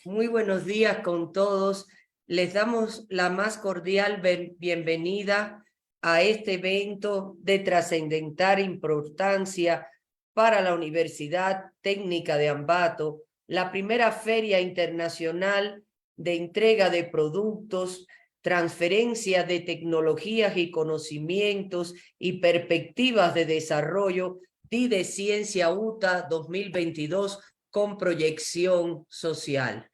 Muy buenos días con todos. Les damos la más cordial bienvenida a este evento de trascendental importancia para la Universidad Técnica de Ambato, la primera feria internacional de entrega de productos, transferencia de tecnologías y conocimientos y perspectivas de desarrollo de Ciencia UTA 2022 con proyección social.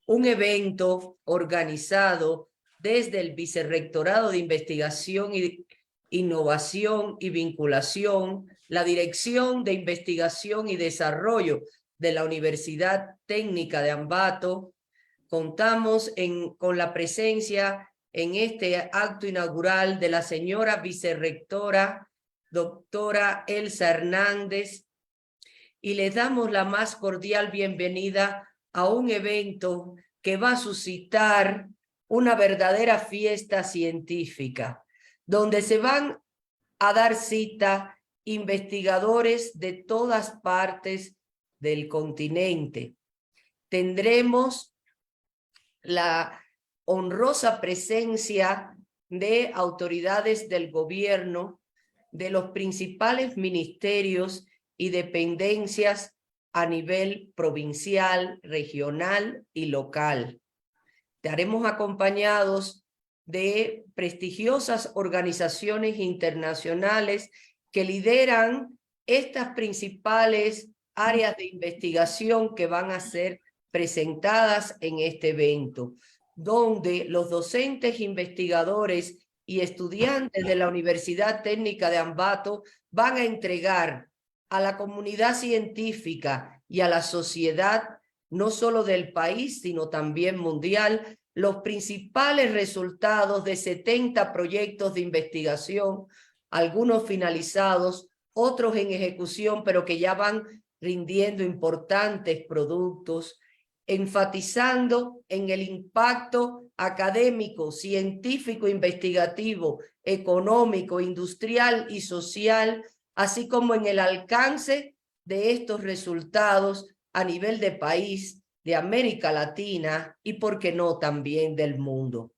Un evento organizado desde el Vicerrectorado de Investigación y Innovación y Vinculación, la Dirección de Investigación y Desarrollo de la Universidad Técnica de Ambato. Contamos con la presencia en este acto inaugural de la señora vicerrectora, doctora Elsa Hernández, y les damos la más cordial bienvenida a un evento que va a suscitar una verdadera fiesta científica, donde se van a dar cita investigadores de todas partes del continente. Tendremos la honrosa presencia de autoridades del gobierno, de los principales ministerios y dependencias a nivel provincial, regional y local. Estaremos acompañados de prestigiosas organizaciones internacionales que lideran estas principales áreas de investigación que van a ser presentadas en este evento, donde los docentes, investigadores y estudiantes de la Universidad Técnica de Ambato van a entregar a la comunidad científica y a la sociedad, no solo del país, sino también mundial, los principales resultados de 70 proyectos de investigación, algunos finalizados, otros en ejecución, pero que ya van rindiendo importantes productos, enfatizando en el impacto académico, científico, investigativo, económico, industrial y social, así como en el alcance de estos resultados a nivel de país, de América Latina y, por qué no, también del mundo.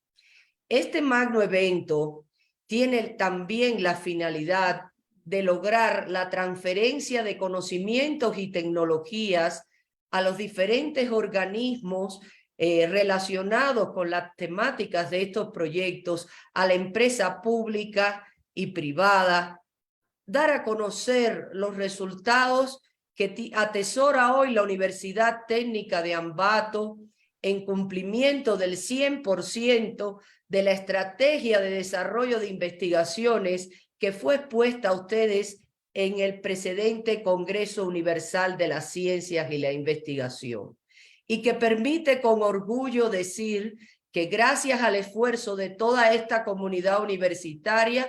Este magno evento tiene también la finalidad de lograr la transferencia de conocimientos y tecnologías a los diferentes organismos relacionados con las temáticas de estos proyectos, a la empresa pública y privada, dar a conocer los resultados que atesora hoy la Universidad Técnica de Ambato en cumplimiento del 100% de la estrategia de desarrollo de investigaciones que fue expuesta a ustedes en el precedente Congreso Universal de las Ciencias y la Investigación, y que permite con orgullo decir que gracias al esfuerzo de toda esta comunidad universitaria,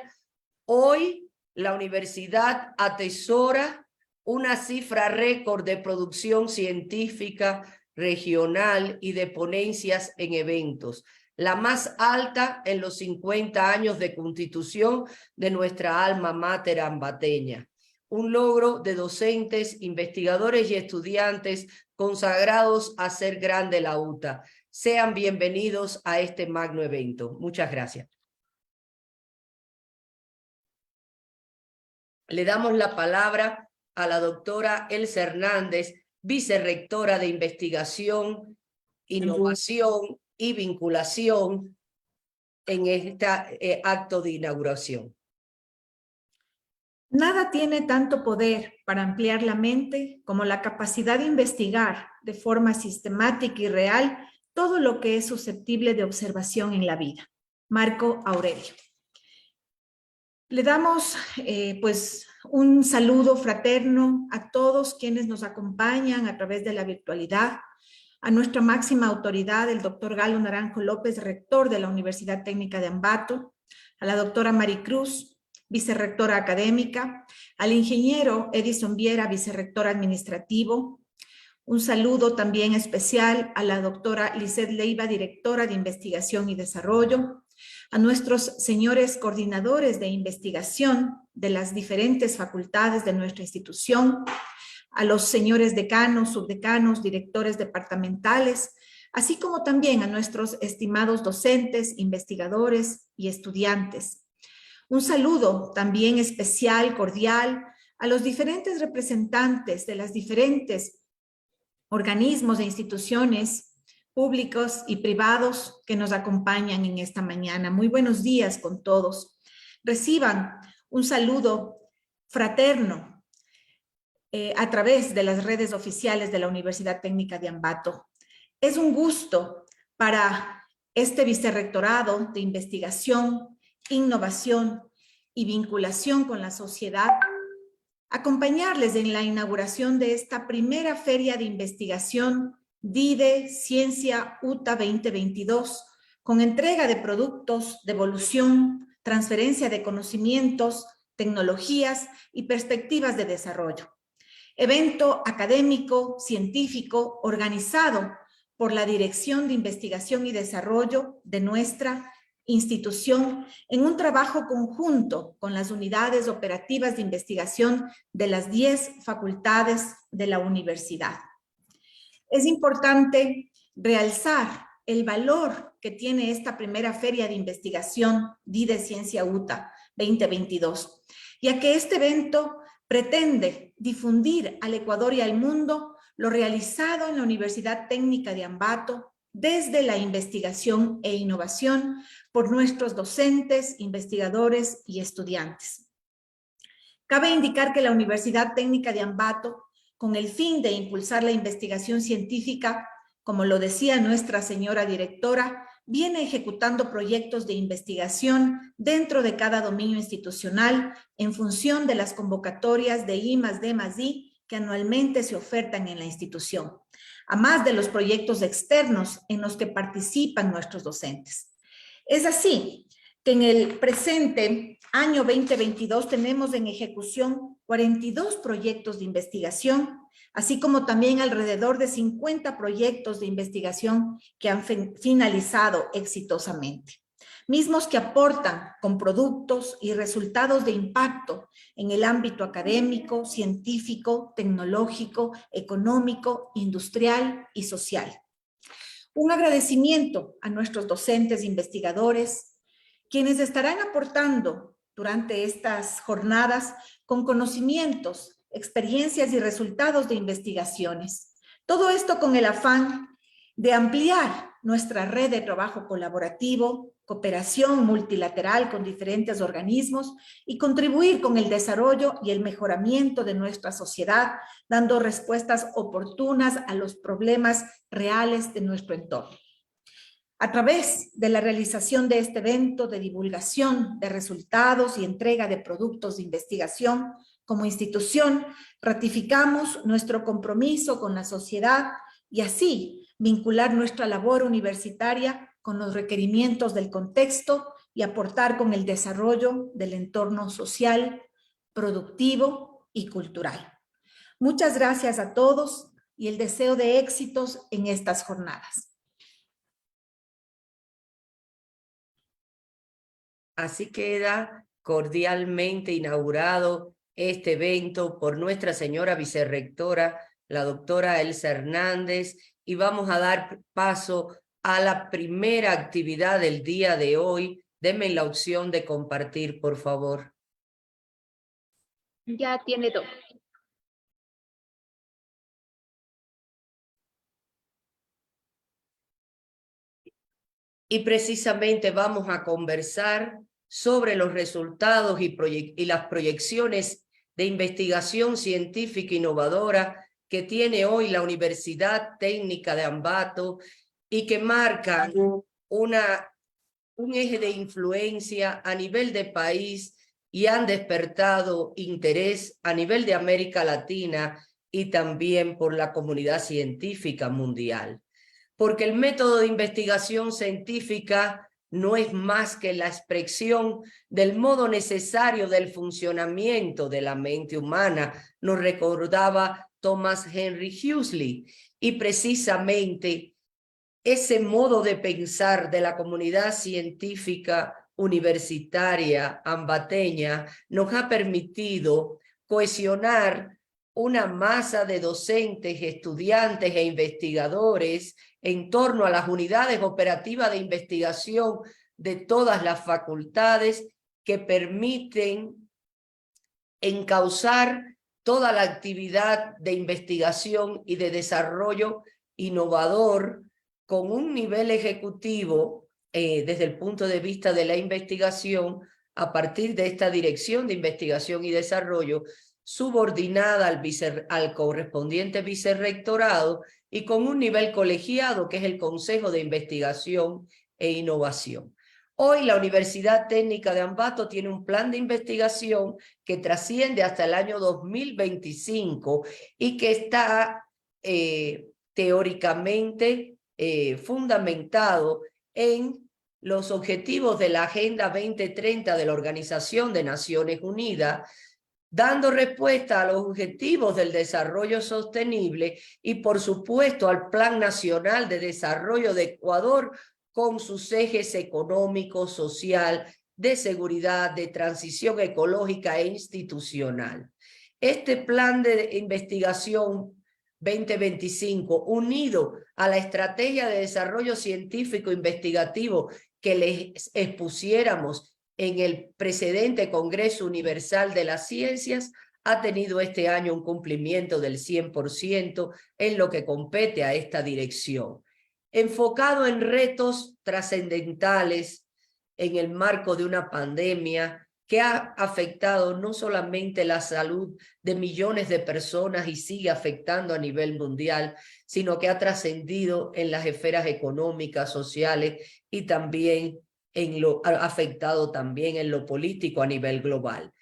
hoy la universidad atesora una cifra récord de producción científica regional y de ponencias en eventos, la más alta en los 50 años de constitución de nuestra alma mater ambateña. Un logro de docentes, investigadores y estudiantes consagrados a hacer grande la UTA. Sean bienvenidos a este magno evento. Muchas gracias. Le damos la palabra a la doctora Elsa Hernández, vicerrectora de Investigación, Innovación y Vinculación en este acto de inauguración. Nada tiene tanto poder para ampliar la mente como la capacidad de investigar de forma sistemática y real todo lo que es susceptible de observación en la vida. Marco Aurelio. Le damos pues un saludo fraterno a todos quienes nos acompañan a través de la virtualidad, a nuestra máxima autoridad, el doctor Galo Naranjo López, rector de la Universidad Técnica de Ambato, a la doctora Maricruz, vicerrectora académica, al ingeniero Edison Viera, vicerrector administrativo. Un saludo también especial a la doctora Lizeth Leiva, directora de Investigación y Desarrollo, a nuestros señores coordinadores de investigación de las diferentes facultades de nuestra institución, a los señores decanos, subdecanos, directores departamentales, así como también a nuestros estimados docentes, investigadores y estudiantes. Un saludo también especial, cordial, a los diferentes representantes de las diferentes organismos e instituciones públicos y privados que nos acompañan en esta mañana. Muy buenos días con todos. Reciban un saludo fraterno a través de las redes oficiales de la Universidad Técnica de Ambato. Es un gusto para este vicerrectorado de investigación, innovación y vinculación con la sociedad acompañarles en la inauguración de esta primera feria de investigación DIDE Ciencia UTA 2022, con entrega de productos, devolución, transferencia de conocimientos, tecnologías y perspectivas de desarrollo. Evento académico, científico, organizado por la Dirección de Investigación y Desarrollo de nuestra institución en un trabajo conjunto con las unidades operativas de investigación de las 10 facultades de la universidad. Es importante realzar el valor que tiene esta primera feria de investigación DIDE Ciencia UTA 2022, ya que este evento pretende difundir al Ecuador y al mundo lo realizado en la Universidad Técnica de Ambato desde la investigación e innovación por nuestros docentes, investigadores y estudiantes. Cabe indicar que la Universidad Técnica de Ambato, con el fin de impulsar la investigación científica, como lo decía nuestra señora directora, viene ejecutando proyectos de investigación dentro de cada dominio institucional en función de las convocatorias de I+D+I que anualmente se ofertan en la institución, a más de los proyectos externos en los que participan nuestros docentes. Es así que en el presente año 2022 tenemos en ejecución 42 proyectos de investigación, así como también alrededor de 50 proyectos de investigación que han finalizado exitosamente, mismos que aportan con productos y resultados de impacto en el ámbito académico, científico, tecnológico, económico, industrial y social. Un agradecimiento a nuestros docentes e investigadores, quienes estarán aportando durante estas jornadas con conocimientos, experiencias y resultados de investigaciones. Todo esto con el afán de ampliar nuestra red de trabajo colaborativo, cooperación multilateral con diferentes organismos y contribuir con el desarrollo y el mejoramiento de nuestra sociedad, dando respuestas oportunas a los problemas reales de nuestro entorno. A través de la realización de este evento de divulgación de resultados y entrega de productos de investigación, como institución, ratificamos nuestro compromiso con la sociedad y así vincular nuestra labor universitaria con los requerimientos del contexto y aportar con el desarrollo del entorno social, productivo y cultural. Muchas gracias a todos y el deseo de éxitos en estas jornadas. Así queda cordialmente inaugurado este evento por nuestra señora vicerrectora, la doctora Elsa Hernández, y vamos a dar paso a la primera actividad del día de hoy. Denme la opción de compartir, por favor. Ya tiene dos. Y precisamente vamos a conversar sobre los resultados y las proyecciones de investigación científica innovadora que tiene hoy la Universidad Técnica de Ambato y que marcan un eje de influencia a nivel de país y han despertado interés a nivel de América Latina y también por la comunidad científica mundial. Porque el método de investigación científica no es más que la expresión del modo necesario del funcionamiento de la mente humana, nos recordaba Thomas Henry Huxley, y precisamente ese modo de pensar de la comunidad científica universitaria ambateña nos ha permitido cohesionar una masa de docentes, estudiantes e investigadores en torno a las unidades operativas de investigación de todas las facultades que permiten encauzar toda la actividad de investigación y de desarrollo innovador con un nivel ejecutivo desde el punto de vista de la investigación a partir de esta Dirección de Investigación y Desarrollo subordinada al correspondiente vicerrectorado y con un nivel colegiado que es el Consejo de Investigación e Innovación. Hoy la Universidad Técnica de Ambato tiene un plan de investigación que trasciende hasta el año 2025 y que está teóricamente fundamentado en los objetivos de la Agenda 2030 de la Organización de Naciones Unidas, dando respuesta a los objetivos del desarrollo sostenible y, por supuesto, al Plan Nacional de Desarrollo de Ecuador con sus ejes económico, social, de seguridad, de transición ecológica e institucional. Este plan de investigación 2025, unido a la estrategia de desarrollo científico investigativo que les expusiéramos en el precedente Congreso Universal de las Ciencias, ha tenido este año un cumplimiento del 100% en lo que compete a esta dirección, enfocado en retos trascendentales en el marco de una pandemia que ha afectado no solamente la salud de millones de personas y sigue afectando a nivel mundial, sino que ha trascendido en las esferas económicas, sociales y también ha afectado también en lo político a nivel global.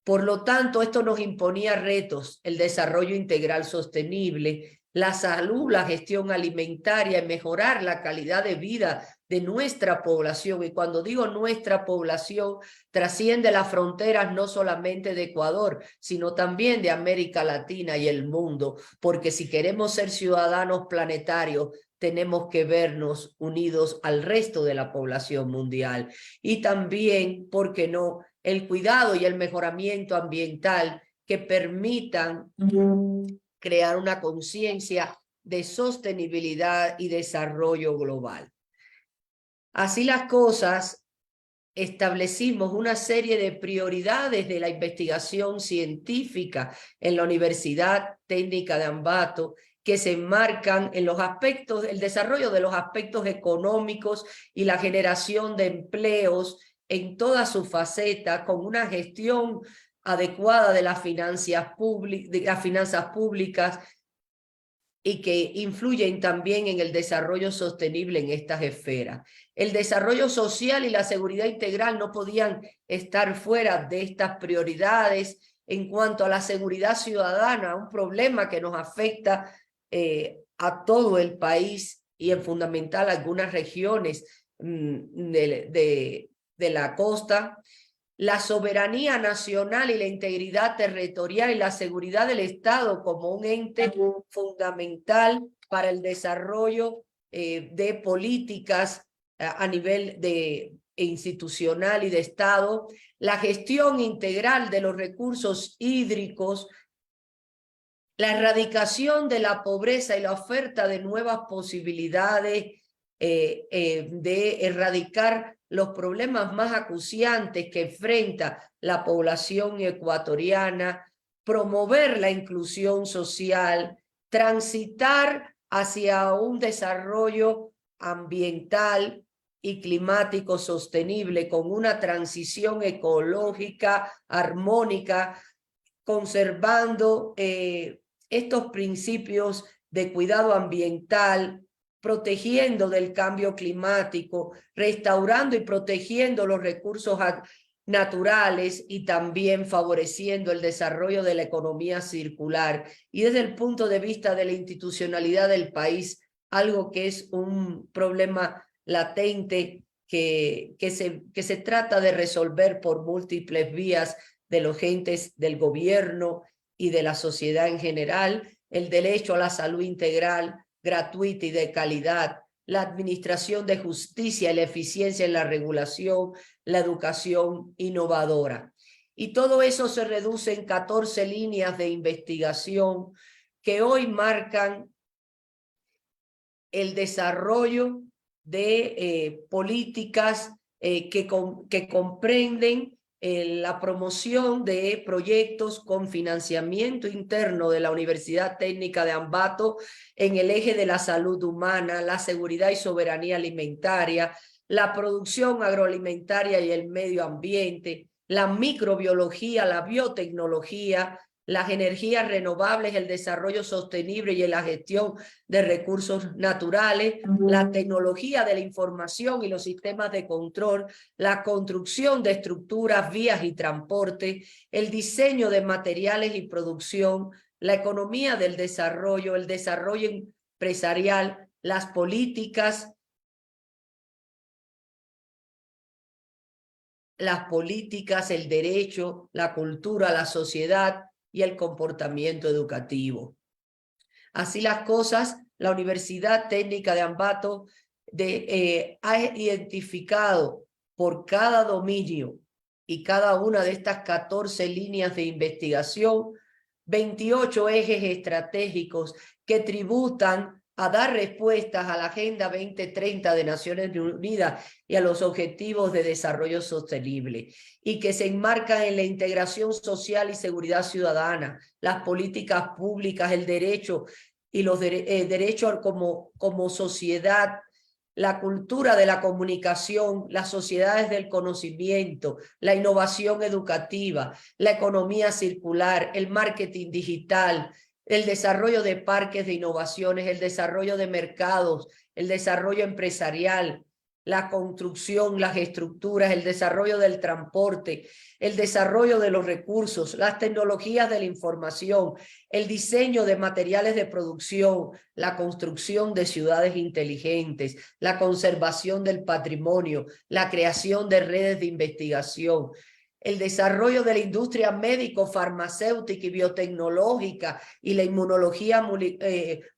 Por lo tanto, esto nos imponía retos: el desarrollo integral sostenible, la salud, la gestión alimentaria y mejorar la calidad de vida de nuestra población. Y cuando digo nuestra población, trasciende las fronteras no solamente de Ecuador, sino también de América Latina y el mundo, porque si queremos ser ciudadanos planetarios, tenemos que vernos unidos al resto de la población mundial. Y también, ¿por qué no?, el cuidado y el mejoramiento ambiental que permitan crear una conciencia de sostenibilidad y desarrollo global. Así las cosas, establecimos una serie de prioridades de la investigación científica en la Universidad Técnica de Ambato que se enmarcan en los aspectos, el desarrollo de los aspectos económicos y la generación de empleos en toda su faceta, con una gestión adecuada de las finanzas públicas y que influyen también en el desarrollo sostenible en estas esferas. El desarrollo social y la seguridad integral no podían estar fuera de estas prioridades. En cuanto a la seguridad ciudadana, un problema que nos afecta a todo el país y en fundamental a algunas regiones de la costa. La soberanía nacional y la integridad territorial y la seguridad del Estado como un ente fundamental para el desarrollo de políticas a nivel institucional y de Estado, la gestión integral de los recursos hídricos, la erradicación de la pobreza y la oferta de nuevas posibilidades de erradicar los problemas más acuciantes que enfrenta la población ecuatoriana, promover la inclusión social, transitar hacia un desarrollo ambiental y climático sostenible con una transición ecológica armónica, conservando estos principios de cuidado ambiental, protegiendo del cambio climático, restaurando y protegiendo los recursos naturales y también favoreciendo el desarrollo de la economía circular. Y desde el punto de vista de la institucionalidad del país, algo que es un problema latente que se trata de resolver por múltiples vías de los entes del gobierno y de la sociedad en general: el derecho a la salud integral, gratuita y de calidad, la administración de justicia y la eficiencia en la regulación, la educación innovadora. Y todo eso se reduce en 14 líneas de investigación que hoy marcan el desarrollo de políticas que comprenden la promoción de proyectos con financiamiento interno de la Universidad Técnica de Ambato en el eje de la salud humana, la seguridad y soberanía alimentaria, la producción agroalimentaria y el medio ambiente, la microbiología, la biotecnología, las energías renovables, el desarrollo sostenible y la gestión de recursos naturales, la tecnología de la información y los sistemas de control, la construcción de estructuras, vías y transporte, el diseño de materiales y producción, la economía del desarrollo, el desarrollo empresarial, las políticas, el derecho, la cultura, la sociedad y el comportamiento educativo. Así las cosas, la Universidad Técnica de Ambato ha identificado por cada dominio y cada una de estas 14 líneas de investigación 28 ejes estratégicos que tributan a dar respuestas a la Agenda 2030 de Naciones Unidas y a los Objetivos de Desarrollo Sostenible, y que se enmarcan en la integración social y seguridad ciudadana, las políticas públicas, el derecho y los derechos como sociedad, la cultura de la comunicación, las sociedades del conocimiento, la innovación educativa, la economía circular, el marketing digital, el desarrollo de parques de innovaciones, el desarrollo de mercados, el desarrollo empresarial, la construcción, las estructuras, el desarrollo del transporte, el desarrollo de los recursos, las tecnologías de la información, el diseño de materiales de producción, la construcción de ciudades inteligentes, la conservación del patrimonio, la creación de redes de investigación, el desarrollo de la industria médico, farmacéutica y biotecnológica y la inmunología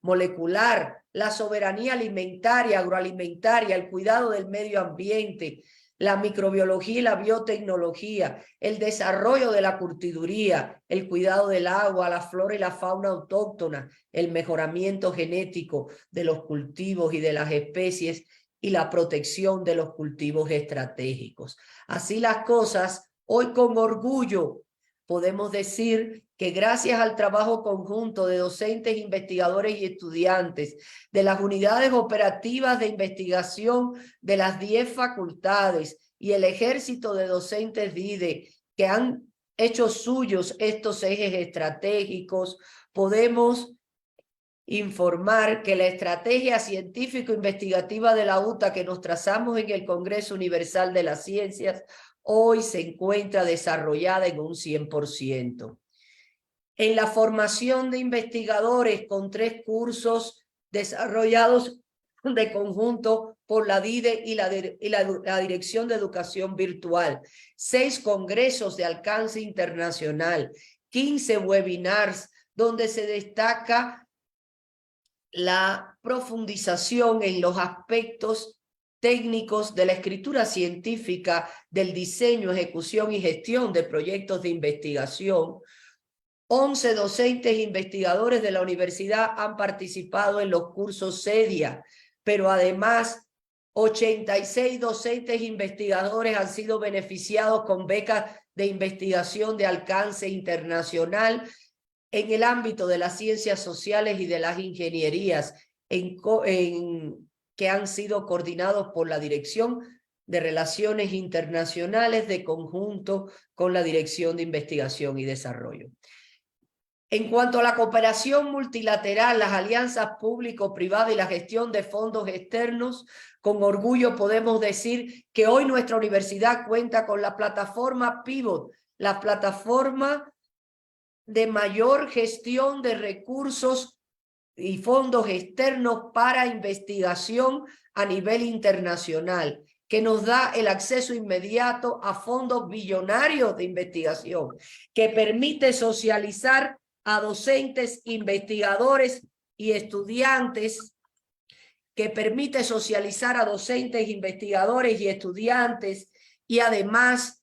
molecular, la soberanía alimentaria, agroalimentaria, el cuidado del medio ambiente, la microbiología y la biotecnología, el desarrollo de la curtiduría, el cuidado del agua, la flora y la fauna autóctona, el mejoramiento genético de los cultivos y de las especies y la protección de los cultivos estratégicos. Así las cosas, hoy con orgullo podemos decir que gracias al trabajo conjunto de docentes, investigadores y estudiantes de las unidades operativas de investigación de las 10 facultades y el ejército de docentes DIDE que han hecho suyos estos ejes estratégicos, podemos informar que la estrategia científico-investigativa de la UTA que nos trazamos en el Congreso Universal de las Ciencias hoy se encuentra desarrollada en un 100%. En la formación de investigadores con 3 cursos desarrollados de conjunto por la DIDE y la Dirección de Educación Virtual, 6 congresos de alcance internacional, 15 webinars donde se destaca la profundización en los aspectos técnicos de la escritura científica, del diseño, ejecución y gestión de proyectos de investigación. 11 docentes e investigadores de la universidad han participado en los cursos CEDIA, pero además 86 docentes e investigadores han sido beneficiados con becas de investigación de alcance internacional en el ámbito de las ciencias sociales y de las ingenierías que han sido coordinados por la Dirección de Relaciones Internacionales de conjunto con la Dirección de Investigación y Desarrollo. En cuanto a la cooperación multilateral, las alianzas público-privadas y la gestión de fondos externos, con orgullo podemos decir que hoy nuestra universidad cuenta con la plataforma Pivot, la plataforma de mayor gestión de recursos y fondos externos para investigación a nivel internacional, que nos da el acceso inmediato a fondos billonarios de investigación, que permite socializar a docentes, investigadores y estudiantes, y además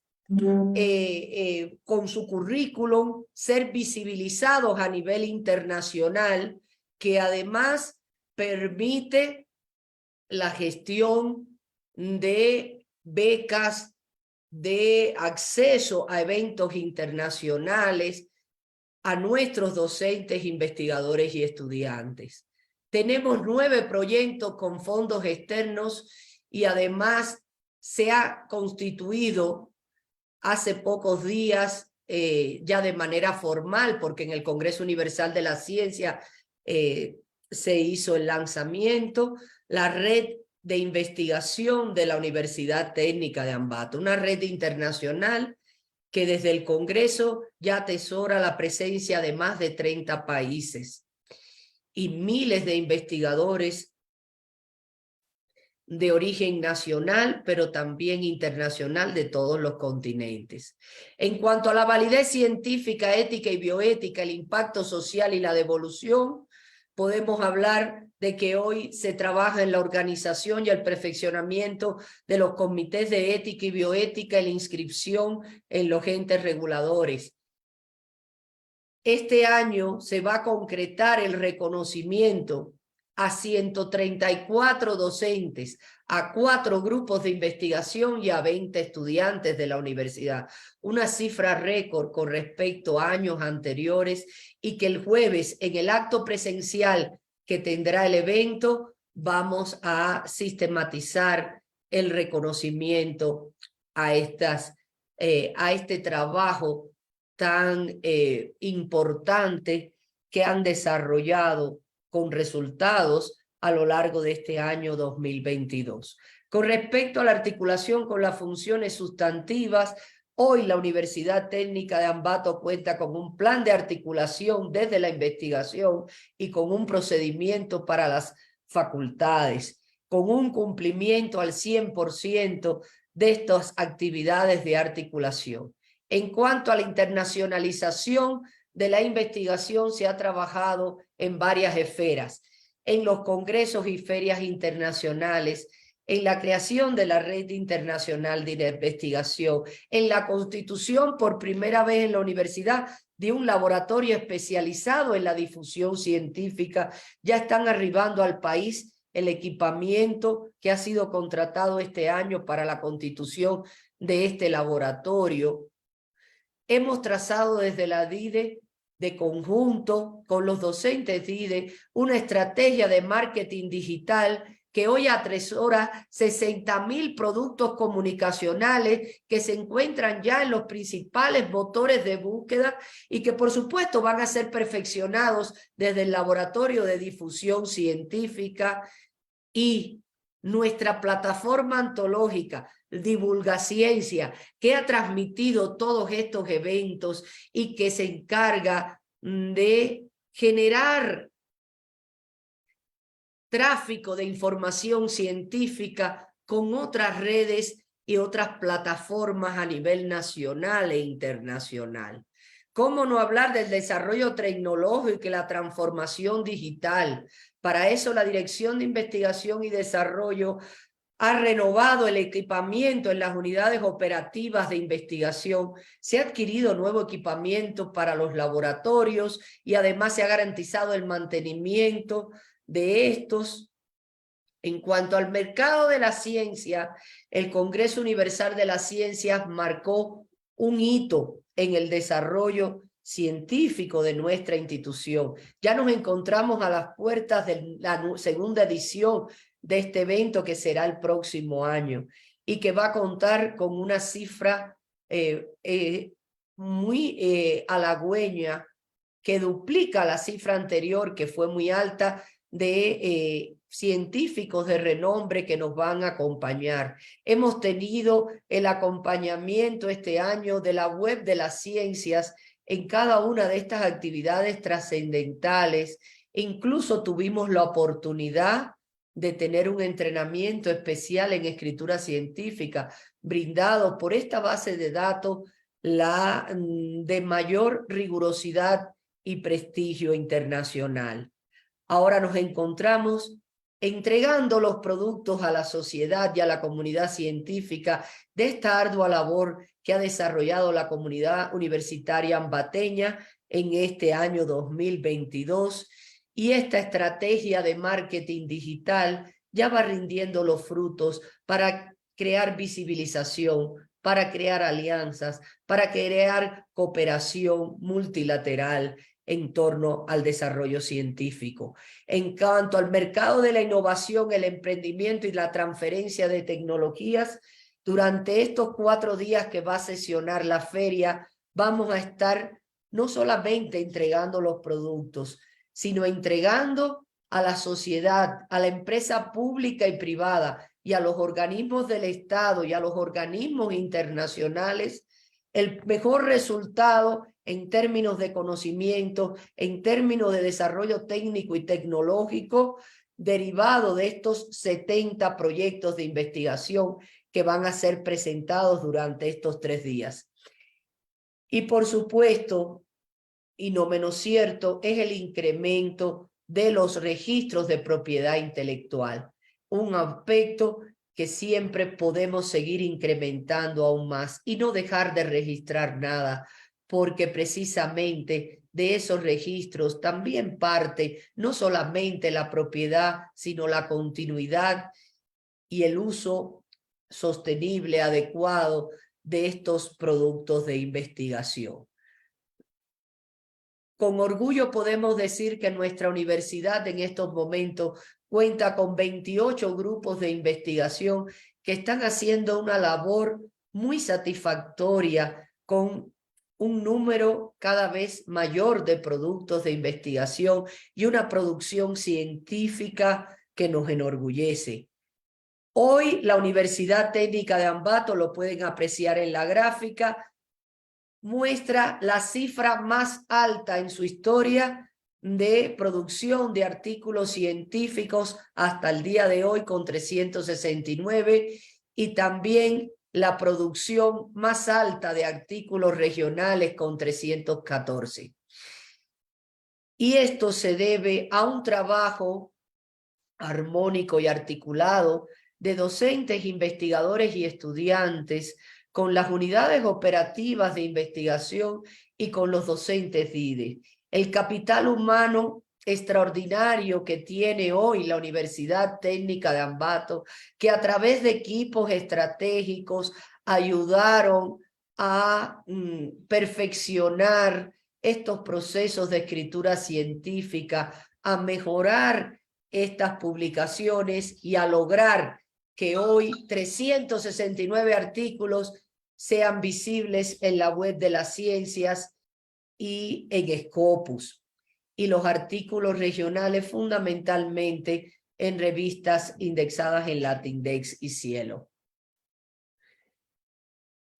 con su currículum ser visibilizados a nivel internacional, que además permite la gestión de becas, de acceso a eventos internacionales, a nuestros docentes, investigadores y estudiantes. Tenemos 9 proyectos con fondos externos y además se ha constituido hace pocos días ya de manera formal, porque en el Congreso Universal de la Ciencia se hizo el lanzamiento, la red de investigación de la Universidad Técnica de Ambato, una red internacional que desde el Congreso ya atesora la presencia de más de 30 países y miles de investigadores de origen nacional, pero también internacional de todos los continentes. En cuanto a la validez científica, ética y bioética, el impacto social y la devolución, podemos hablar de que hoy se trabaja en la organización y el perfeccionamiento de los comités de ética y bioética y la inscripción en los entes reguladores. Este año se va a concretar el reconocimiento a 134 docentes, a 4 grupos de investigación y a 20 estudiantes de la universidad. Una cifra récord con respecto a años anteriores, y que el jueves en el acto presencial que tendrá el evento vamos a sistematizar el reconocimiento a este trabajo tan importante que han desarrollado con resultados a lo largo de este año 2022. Con respecto a la articulación con las funciones sustantivas, hoy la Universidad Técnica de Ambato cuenta con un plan de articulación desde la investigación y con un procedimiento para las facultades, con un cumplimiento al 100% de estas actividades de articulación. En cuanto a la internacionalización de la investigación, se ha trabajado en varias esferas, en los congresos y ferias internacionales, en la creación de la Red Internacional de Investigación, en la constitución por primera vez en la universidad de un laboratorio especializado en la difusión científica. Ya están arribando al país el equipamiento que ha sido contratado este año para la constitución de este laboratorio. Hemos trazado desde la DIDE, de conjunto con los docentes DIDE, una estrategia de marketing digital que hoy atesora 60.000 productos comunicacionales que se encuentran ya en los principales motores de búsqueda y que por supuesto van a ser perfeccionados desde el Laboratorio de Difusión Científica, y nuestra plataforma antológica Divulgaciencia, que ha transmitido todos estos eventos y que se encarga de generar tráfico de información científica con otras redes y otras plataformas a nivel nacional e internacional. ¿Cómo no hablar del desarrollo tecnológico y la transformación digital? Para eso la Dirección de Investigación y Desarrollo ha renovado el equipamiento en las unidades operativas de investigación, se ha adquirido nuevo equipamiento para los laboratorios y además se ha garantizado el mantenimiento de estos. En cuanto al mercado de la ciencia, el Congreso Universal de las Ciencias marcó un hito en el desarrollo científico de nuestra institución. Ya nos encontramos a las puertas de la segunda edición de este evento, que será el próximo año y que va a contar con una cifra muy halagüeña, que duplica la cifra anterior, que fue muy alta, de científicos de renombre que nos van a acompañar. Hemos tenido el acompañamiento este año de la Web de las Ciencias en cada una de estas actividades trascendentales. Incluso tuvimos la oportunidad de tener un entrenamiento especial en escritura científica brindado por esta base de datos, la de mayor rigurosidad y prestigio internacional. Ahora nos encontramos entregando los productos a la sociedad y a la comunidad científica de esta ardua labor que ha desarrollado la comunidad universitaria ambateña en este año 2022, Y esta estrategia de marketing digital ya va rindiendo los frutos para crear visibilización, para crear alianzas, para crear cooperación multilateral en torno al desarrollo científico. En cuanto al mercado de la innovación, el emprendimiento y la transferencia de tecnologías, durante estos 4 días que va a sesionar la feria, vamos a estar no solamente entregando los productos, sino entregando a la sociedad, a la empresa pública y privada y a los organismos del Estado y a los organismos internacionales el mejor resultado en términos de conocimiento, en términos de desarrollo técnico y tecnológico derivado de estos 70 proyectos de investigación que van a ser presentados durante estos 3 días. Y por supuesto, y no menos cierto, es el incremento de los registros de propiedad intelectual, un aspecto que siempre podemos seguir incrementando aún más y no dejar de registrar nada, porque precisamente de esos registros también parte no solamente la propiedad, sino la continuidad y el uso sostenible, adecuado de estos productos de investigación. Con orgullo podemos decir que nuestra universidad en estos momentos cuenta con 28 grupos de investigación que están haciendo una labor muy satisfactoria con un número cada vez mayor de productos de investigación y una producción científica que nos enorgullece. Hoy la Universidad Técnica de Ambato, lo pueden apreciar en la gráfica, muestra la cifra más alta en su historia de producción de artículos científicos hasta el día de hoy con 369 y también la producción más alta de artículos regionales con 314. Y esto se debe a un trabajo armónico y articulado de docentes, investigadores y estudiantes con las unidades operativas de investigación y con los docentes DIDE. El capital humano extraordinario que tiene hoy la Universidad Técnica de Ambato, que a través de equipos estratégicos ayudaron a perfeccionar estos procesos de escritura científica, a mejorar estas publicaciones y a lograr que hoy 369 artículos sean visibles en la web de las ciencias y en Scopus, y los artículos regionales fundamentalmente en revistas indexadas en Latindex y Cielo.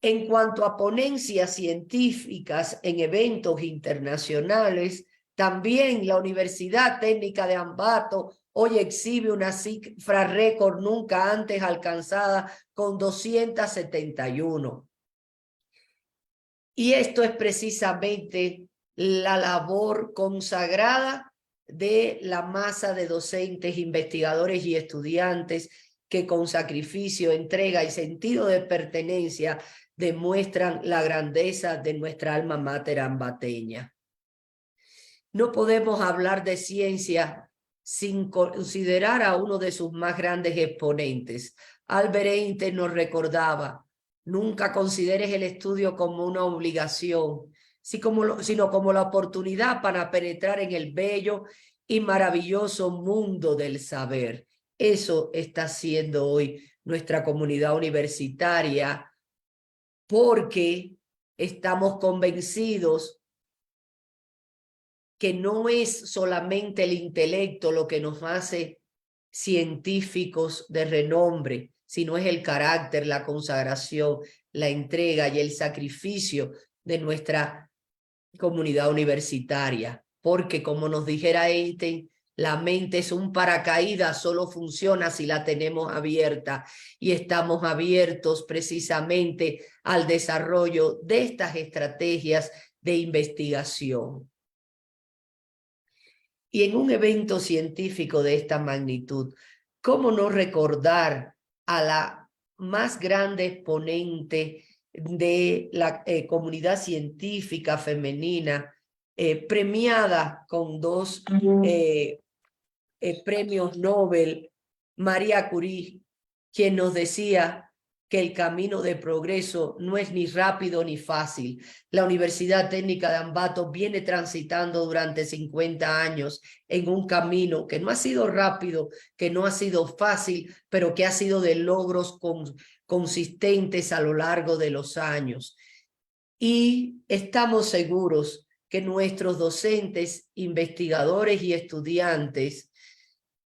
En cuanto a ponencias científicas en eventos internacionales, también la Universidad Técnica de Ambato hoy exhibe una cifra récord nunca antes alcanzada con 271. Y esto es precisamente la labor consagrada de la masa de docentes, investigadores y estudiantes que con sacrificio, entrega y sentido de pertenencia demuestran la grandeza de nuestra alma mater ambateña. No podemos hablar de ciencia sin considerar a uno de sus más grandes exponentes. Albert Einstein nos recordaba: nunca consideres el estudio como una obligación, sino como la oportunidad para penetrar en el bello y maravilloso mundo del saber. Eso está haciendo hoy nuestra comunidad universitaria, porque estamos convencidos que no es solamente el intelecto lo que nos hace científicos de renombre, sino es el carácter, la consagración, la entrega y el sacrificio de nuestra comunidad universitaria. Porque, como nos dijera Einstein, la mente es un paracaídas, solo funciona si la tenemos abierta, y estamos abiertos precisamente al desarrollo de estas estrategias de investigación. Y en un evento científico de esta magnitud, ¿cómo no recordar a la más grande exponente de la comunidad científica femenina premiada con 2 premios Nobel, María Curie, quien nos decía que el camino de progreso no es ni rápido ni fácil. La Universidad Técnica de Ambato viene transitando durante 50 años en un camino que no ha sido rápido, que no ha sido fácil, pero que ha sido de logros consistentes a lo largo de los años. Y estamos seguros que nuestros docentes, investigadores y estudiantes,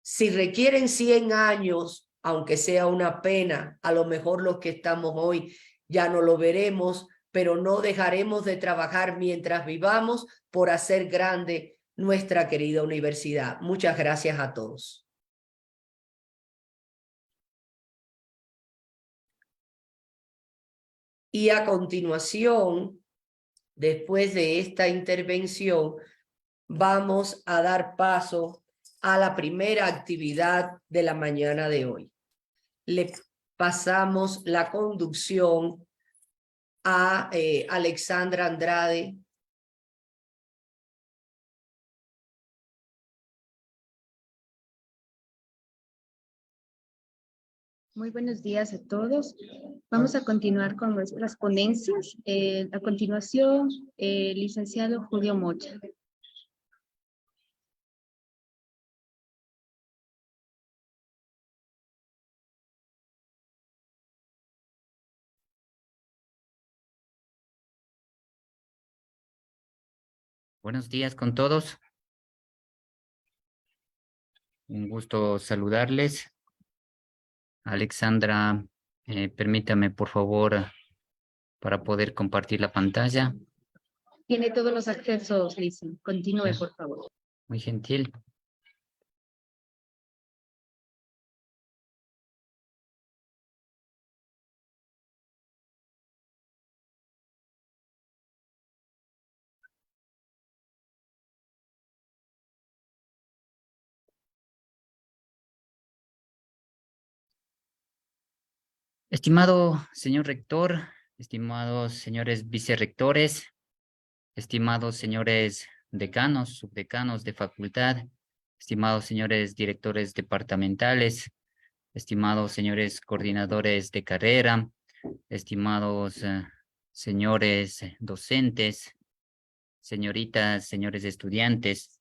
si requieren 100 años, aunque sea una pena, a lo mejor los que estamos hoy ya no lo veremos, pero no dejaremos de trabajar mientras vivamos por hacer grande nuestra querida universidad. Muchas gracias a todos. Y a continuación, después de esta intervención, vamos a dar paso a la primera actividad de la mañana de hoy. Le pasamos la conducción a Alexandra Andrade. Muy buenos días a todos. Vamos a continuar con nuestras ponencias. A continuación, licenciado Julio Mocha. Buenos días con todos. Un gusto saludarles. Alexandra, permítame por favor para poder compartir la pantalla. Tiene todos los accesos, Lice. Continúe, por favor. Muy gentil. Estimado señor rector, estimados señores vicerrectores, estimados señores decanos, subdecanos de facultad, estimados señores directores departamentales, estimados señores coordinadores de carrera, estimados señores docentes, señoritas, señores estudiantes,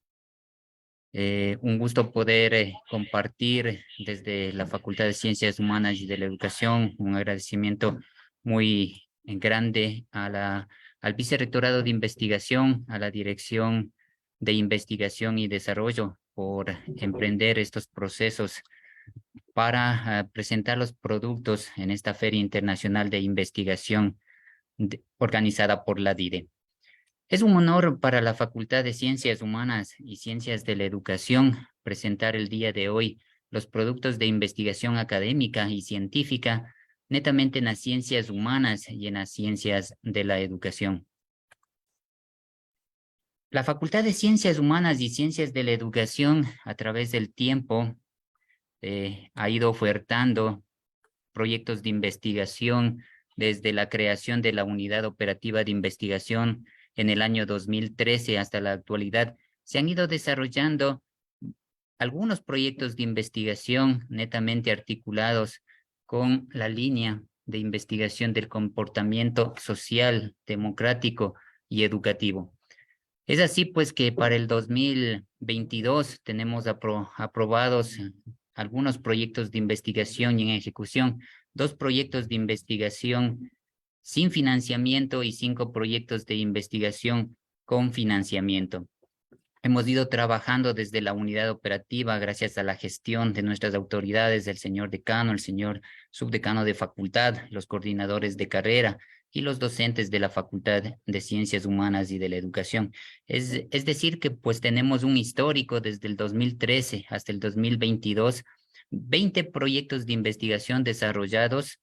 un gusto poder compartir desde la Facultad de Ciencias Humanas y de la Educación un agradecimiento muy grande al Vicerrectorado de Investigación, a la Dirección de Investigación y Desarrollo por emprender estos procesos para presentar los productos en esta Feria Internacional de Investigación organizada por la DIDE. Es un honor para la Facultad de Ciencias Humanas y Ciencias de la Educación presentar el día de hoy los productos de investigación académica y científica netamente en las ciencias humanas y en las ciencias de la educación. La Facultad de Ciencias Humanas y Ciencias de la Educación a través del tiempo ha ido ofertando proyectos de investigación desde la creación de la Unidad Operativa de Investigación en el año 2013 hasta la actualidad. Se han ido desarrollando algunos proyectos de investigación netamente articulados con la línea de investigación del comportamiento social, democrático y educativo. Es así pues que para el 2022 tenemos aprobados algunos proyectos de investigación y en ejecución, 2 proyectos de investigación sin financiamiento y 5 proyectos de investigación con financiamiento. Hemos ido trabajando desde la unidad operativa gracias a la gestión de nuestras autoridades, del señor decano, el señor subdecano de facultad, los coordinadores de carrera y los docentes de la Facultad de Ciencias Humanas y de la Educación. Es decir que pues tenemos un histórico desde el 2013 hasta el 2022, 20 proyectos de investigación desarrollados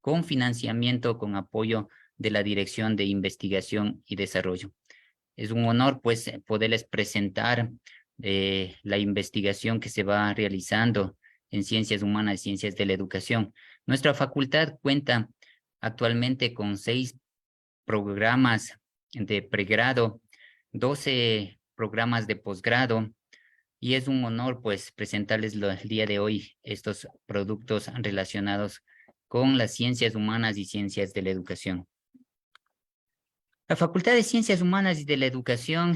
con financiamiento, con apoyo de la Dirección de Investigación y Desarrollo. Es un honor, pues, poderles presentar la investigación que se va realizando en Ciencias Humanas y Ciencias de la Educación. Nuestra facultad cuenta actualmente con 6 programas de pregrado 12 programas de posgrado, y es un honor pues presentarles el día de hoy estos productos relacionados con las ciencias humanas y ciencias de la educación. La Facultad de Ciencias Humanas y de la Educación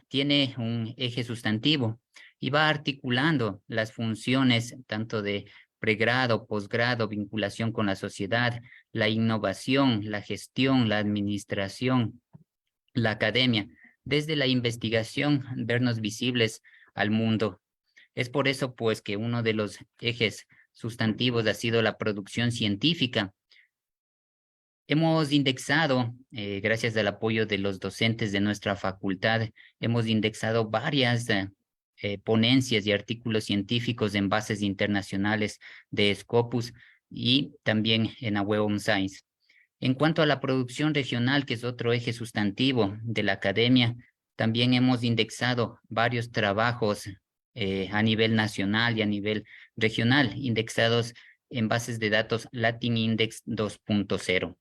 tiene un eje sustantivo y va articulando las funciones tanto de pregrado, posgrado, vinculación con la sociedad, la innovación, la gestión, la administración, la academia, desde la investigación, vernos visibles al mundo. Es por eso, pues, que uno de los ejes sustantivos ha sido la producción científica. Hemos indexado, gracias al apoyo de los docentes de nuestra facultad, hemos indexado varias ponencias y artículos científicos en bases internacionales de Scopus y también en la Web of Science. En cuanto a la producción regional, que es otro eje sustantivo de la academia, también hemos indexado varios trabajos a nivel nacional y a nivel regional, indexados en bases de datos Latin Index 2.0.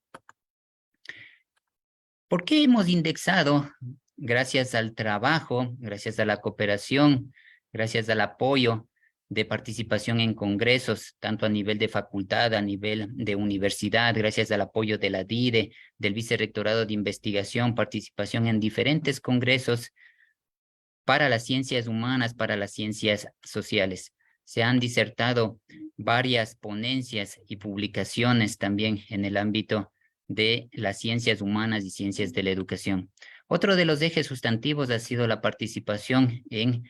¿Por qué hemos indexado? Gracias al trabajo, gracias a la cooperación, gracias al apoyo de participación en congresos, tanto a nivel de facultad, a nivel de universidad, gracias al apoyo de la DIDE, del Vicerrectorado de Investigación, participación en diferentes congresos para las ciencias humanas, para las ciencias sociales. Se han disertado varias ponencias y publicaciones también en el ámbito de las ciencias humanas y ciencias de la educación. Otro de los ejes sustantivos ha sido la participación en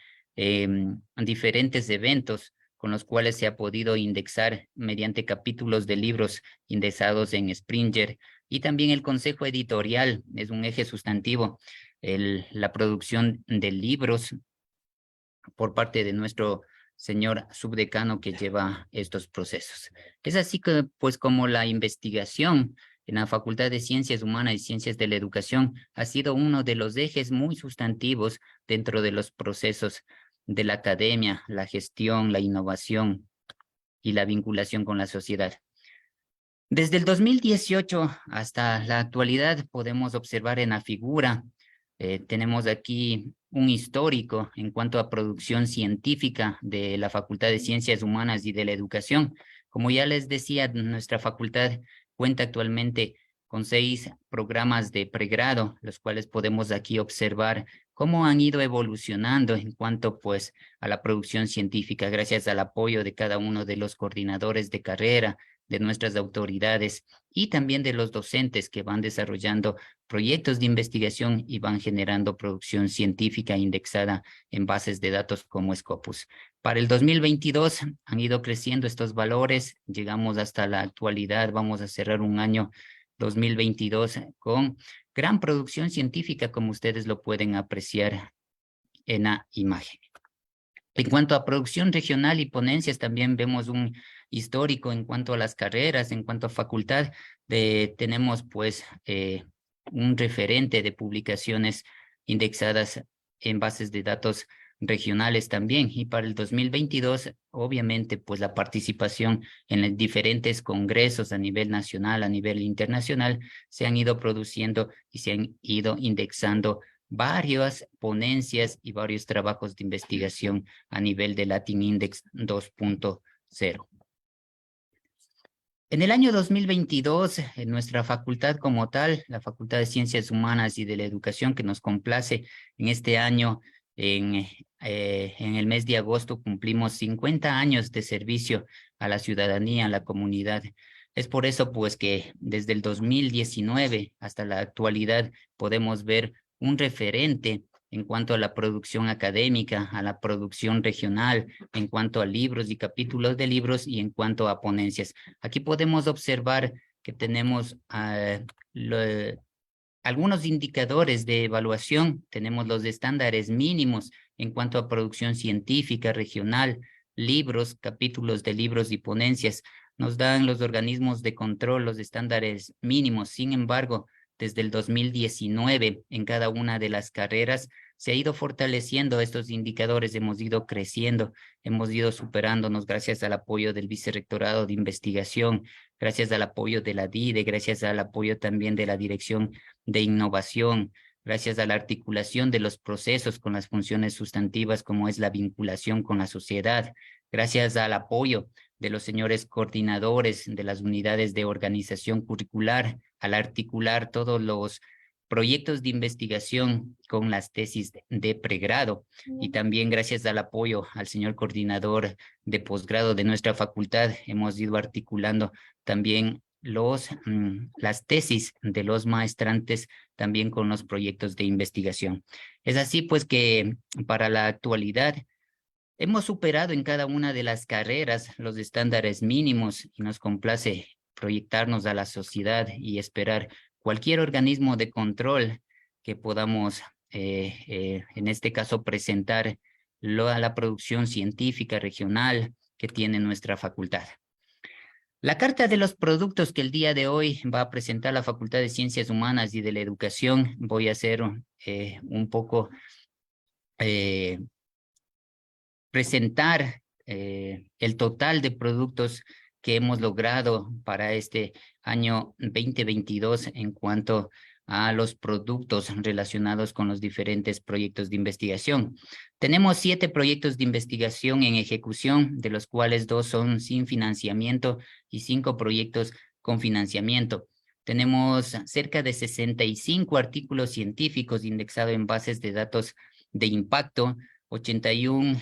diferentes eventos con los cuales se ha podido indexar mediante capítulos de libros indexados en Springer, y también el consejo editorial es un eje sustantivo, la producción de libros por parte de nuestro señor subdecano que lleva estos procesos. Es así que, pues, como la investigación en la Facultad de Ciencias Humanas y Ciencias de la Educación ha sido uno de los ejes muy sustantivos dentro de los procesos de la academia, la gestión, la innovación y la vinculación con la sociedad. Desde el 2018 hasta la actualidad podemos observar en la figura, tenemos aquí un histórico en cuanto a producción científica de la Facultad de Ciencias Humanas y de la Educación. Como ya les decía, nuestra facultad cuenta actualmente con 6 programas de pregrado, los cuales podemos aquí observar cómo han ido evolucionando en cuanto, pues, a la producción científica, gracias al apoyo de cada uno de los coordinadores de carrera, de nuestras autoridades y también de los docentes que van desarrollando proyectos de investigación y van generando producción científica indexada en bases de datos como Scopus. Para el 2022 han ido creciendo estos valores, llegamos hasta la actualidad, vamos a cerrar un año 2022 con gran producción científica, como ustedes lo pueden apreciar en la imagen. En cuanto a producción regional y ponencias, también vemos un histórico en cuanto a las carreras, en cuanto a facultad, tenemos pues un referente de publicaciones indexadas en bases de datos regionales también. Y para el 2022, obviamente, pues la participación en los diferentes congresos a nivel nacional, a nivel internacional, se han ido produciendo y se han ido indexando varias ponencias y varios trabajos de investigación a nivel de Latin Index 2.0. En el año 2022, en nuestra facultad como tal, la Facultad de Ciencias Humanas y de la Educación, que nos complace en este año, en el mes de agosto cumplimos 50 años de servicio a la ciudadanía, a la comunidad. Es por eso, pues, que desde el 2019 hasta la actualidad podemos ver un referente en cuanto a la producción académica, a la producción regional, en cuanto a libros y capítulos de libros y en cuanto a ponencias. Aquí podemos observar que tenemos algunos indicadores de evaluación. Tenemos los estándares mínimos en cuanto a producción científica regional, libros, capítulos de libros y ponencias. Nos dan los organismos de control los estándares mínimos. Sin embargo, desde el 2019, en cada una de las carreras, se ha ido fortaleciendo estos indicadores, hemos ido creciendo, hemos ido superándonos gracias al apoyo del Vicerrectorado de Investigación, gracias al apoyo de la DIDE, gracias al apoyo también de la Dirección de Innovación, gracias a la articulación de los procesos con las funciones sustantivas como es la vinculación con la sociedad, gracias al apoyo de los señores coordinadores de las unidades de organización curricular, al articular todos los proyectos de investigación con las tesis de pregrado y también gracias al apoyo al señor coordinador de posgrado de nuestra facultad hemos ido articulando también las tesis de los maestrantes también con los proyectos de investigación. Es así pues que para la actualidad hemos superado en cada una de las carreras los estándares mínimos y nos complace proyectarnos a la sociedad y esperar cualquier organismo de control que podamos, en este caso, presentar a la producción científica regional que tiene nuestra facultad. La carta de los productos que el día de hoy va a presentar la Facultad de Ciencias Humanas y de la Educación, voy a hacer un poco presentar el total de productos que hemos logrado para este año 2022 en cuanto a los productos relacionados con los diferentes proyectos de investigación. Tenemos 7 proyectos de investigación en ejecución, de los cuales 2 son sin financiamiento y 5 proyectos con financiamiento. Tenemos cerca de 65 artículos científicos indexados en bases de datos de impacto, 81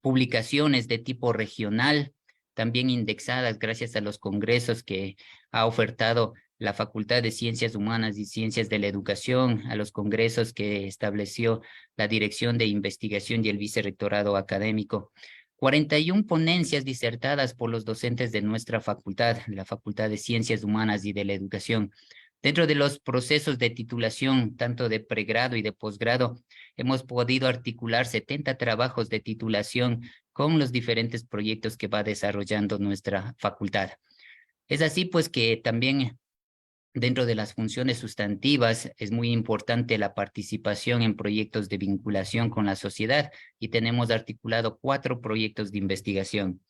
publicaciones de tipo regional, también indexadas gracias a los congresos que ha ofertado la Facultad de Ciencias Humanas y Ciencias de la Educación, a los congresos que estableció la Dirección de Investigación y el Vicerrectorado Académico. 41 ponencias disertadas por los docentes de nuestra facultad, la Facultad de Ciencias Humanas y de la Educación. Dentro de los procesos de titulación, tanto de pregrado y de posgrado, hemos podido articular 70 trabajos de titulación con los diferentes proyectos que va desarrollando nuestra facultad. Es así pues que también dentro de las funciones sustantivas es muy importante la participación en proyectos de vinculación con la sociedad y tenemos articulado 4 proyectos de investigación.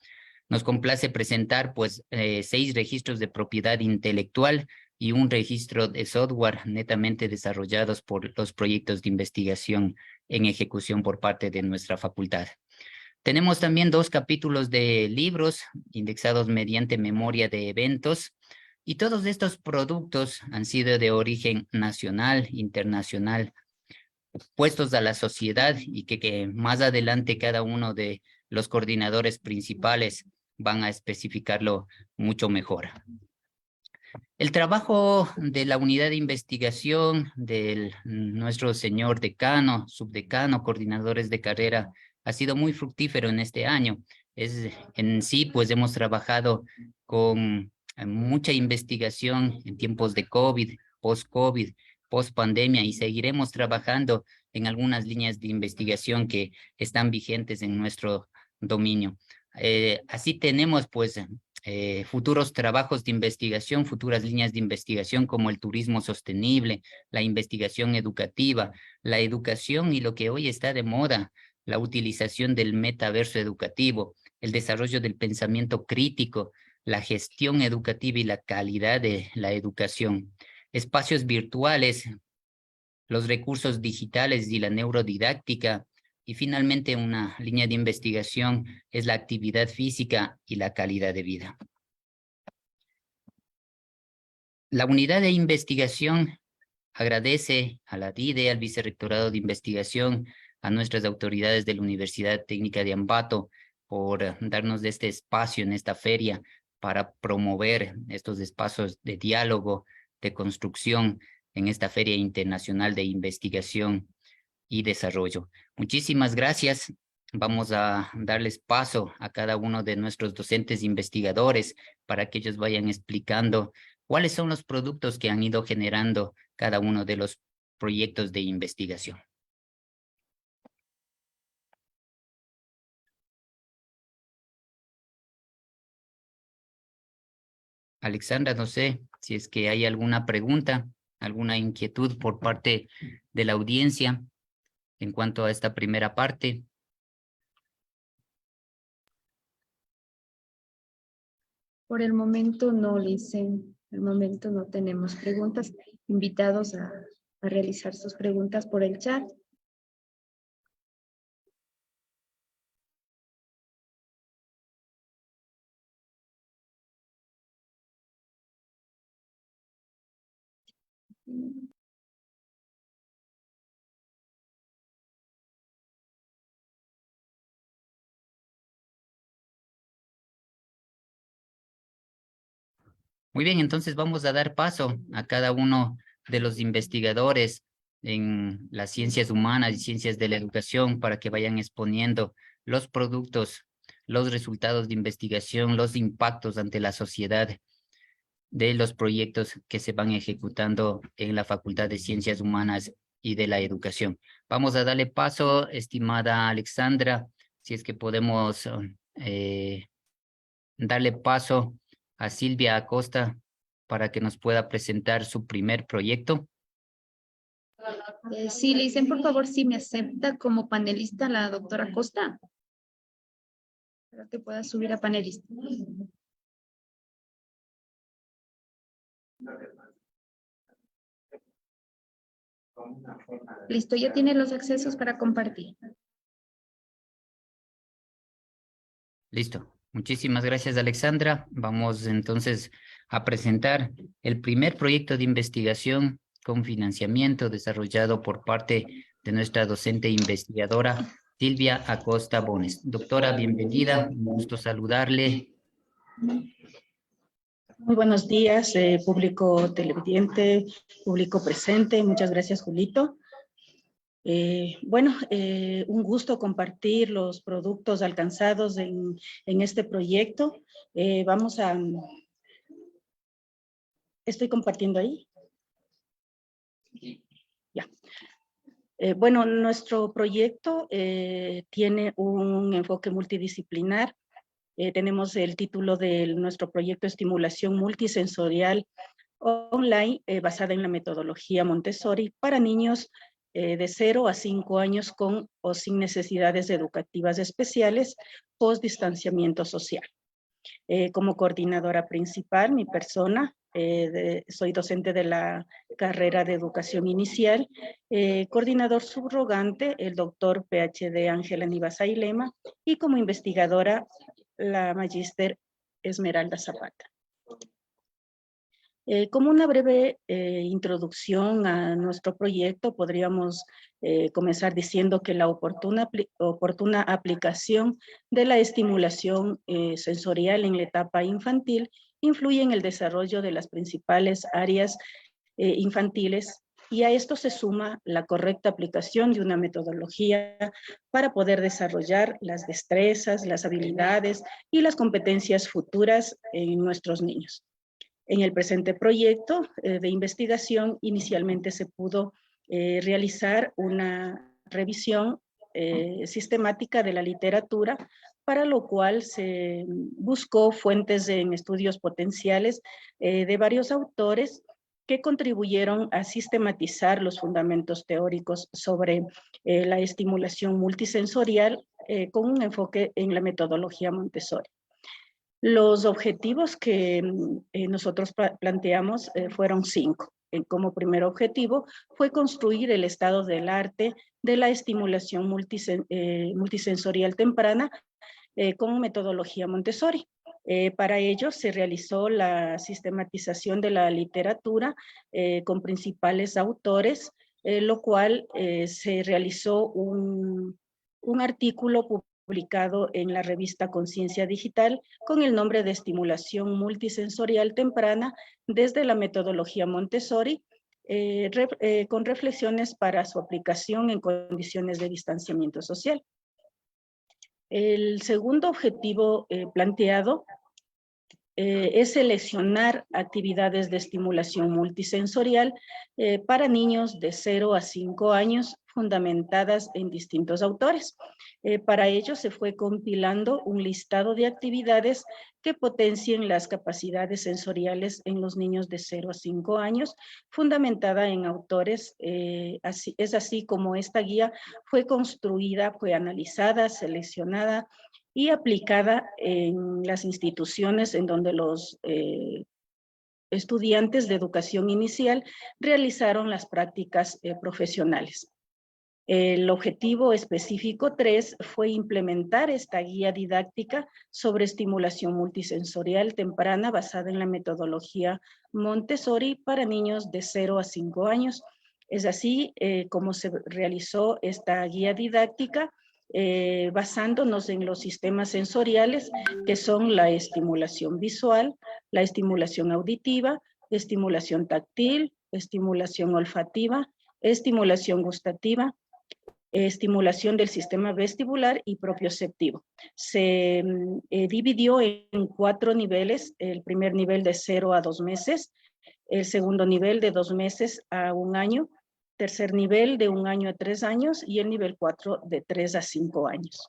Nos complace presentar pues 6 registros de propiedad intelectual y un registro de software netamente desarrollados por los proyectos de investigación en ejecución por parte de nuestra facultad. Tenemos también 2 capítulos de libros indexados mediante memoria de eventos y todos estos productos han sido de origen nacional, internacional, puestos a la sociedad y que más adelante cada uno de los coordinadores principales van a especificarlo mucho mejor. El trabajo de la unidad de investigación de nuestro señor decano, subdecano, coordinadores de carrera, ha sido muy fructífero en este año. En sí, pues hemos trabajado con mucha investigación en tiempos de COVID, post-COVID, post-pandemia y seguiremos trabajando en algunas líneas de investigación que están vigentes en nuestro dominio. Así tenemos pues futuros trabajos de investigación, futuras líneas de investigación como el turismo sostenible, la investigación educativa, la educación y lo que hoy está de moda, la utilización del metaverso educativo, el desarrollo del pensamiento crítico, la gestión educativa y la calidad de la educación, espacios virtuales, los recursos digitales y la neurodidáctica, y finalmente una línea de investigación es la actividad física y la calidad de vida. La unidad de investigación agradece a la DIDE, al Vicerrectorado de Investigación, a nuestras autoridades de la Universidad Técnica de Ambato por darnos de este espacio en esta feria para promover estos espacios de diálogo, de construcción en esta Feria Internacional de Investigación y Desarrollo. Muchísimas gracias. Vamos a darles paso a cada uno de nuestros docentes investigadores para que ellos vayan explicando cuáles son los productos que han ido generando cada uno de los proyectos de investigación. Alexandra, no sé si es que hay alguna pregunta, alguna inquietud por parte de la audiencia en cuanto a esta primera parte. Por el momento no, Licen. Por el momento no tenemos preguntas. Invitados a a realizar sus preguntas por el chat. Muy bien, entonces vamos a dar paso a cada uno de los investigadores en las ciencias humanas y ciencias de la educación para que vayan exponiendo los productos, los resultados de investigación, los impactos ante la sociedad de los proyectos que se van ejecutando en la Facultad de Ciencias Humanas y de la Educación. Vamos a darle paso, estimada Alexandra, si es que podemos darle paso a Silvia Acosta para que nos pueda presentar su primer proyecto. Sí, le dicen por favor si me acepta como panelista la doctora Acosta, para que pueda subir a panelista. Listo, ya tiene los accesos para compartir. Listo. Muchísimas gracias, Alexandra. Vamos entonces a presentar el primer proyecto de investigación con financiamiento desarrollado por parte de nuestra docente investigadora, Silvia Acosta Bones. Doctora, bienvenida. Un gusto saludarle. Muy buenos días, público televidente, público presente. Muchas gracias, Julito. Un gusto compartir los productos alcanzados en este proyecto. Estoy compartiendo ahí. Ya. Nuestro proyecto tiene un enfoque multidisciplinar. Tenemos el título de nuestro proyecto Estimulación Multisensorial Online, basada en la metodología Montessori para niños de 0 a 5 años con o sin necesidades educativas especiales post distanciamiento social. Como coordinadora principal, mi persona, soy docente de la carrera de educación inicial, coordinador subrogante, el doctor PhD Ángela Nivasay Lema, y como investigadora, la magíster Esmeralda Zapata. Como una breve introducción a nuestro proyecto, podríamos comenzar diciendo que la oportuna aplicación de la estimulación sensorial en la etapa infantil influye en el desarrollo de las principales áreas infantiles, y a esto se suma la correcta aplicación de una metodología para poder desarrollar las destrezas, las habilidades y las competencias futuras en nuestros niños. En el presente proyecto de investigación, inicialmente se pudo realizar una revisión sistemática de la literatura, para lo cual se buscó fuentes en estudios potenciales de varios autores que contribuyeron a sistematizar los fundamentos teóricos sobre la estimulación multisensorial con un enfoque en la metodología Montessori. Los objetivos que nosotros planteamos fueron 5. Como primer objetivo fue construir el estado del arte de la estimulación multisensorial temprana con metodología Montessori. Para ello se realizó la sistematización de la literatura con principales autores, lo cual se realizó un artículo publicado en la revista Conciencia Digital con el nombre de Estimulación Multisensorial Temprana desde la metodología Montessori, con reflexiones para su aplicación en condiciones de distanciamiento social. El segundo objetivo planteado es seleccionar actividades de estimulación multisensorial para niños de 0 a 5 años, fundamentadas en distintos autores. Para ello se fue compilando un listado de actividades que potencien las capacidades sensoriales en los niños de 0 a 5 años, fundamentada en autores. Es así como esta guía fue construida, fue analizada, seleccionada y aplicada en las instituciones en donde los estudiantes de educación inicial realizaron las prácticas profesionales. El objetivo específico 3 fue implementar esta guía didáctica sobre estimulación multisensorial temprana basada en la metodología Montessori para niños de 0 a 5 años. Es así como se realizó esta guía didáctica, basándonos en los sistemas sensoriales que son la estimulación visual, la estimulación auditiva, estimulación táctil, estimulación olfativa, estimulación gustativa, estimulación del sistema vestibular y propioceptivo. Se dividió en 4 niveles, el primer nivel de 0 a 2 meses, el segundo nivel de 2 meses a 1 año, tercer nivel de 1 año a 3 años y el nivel 4 de 3 a 5 años.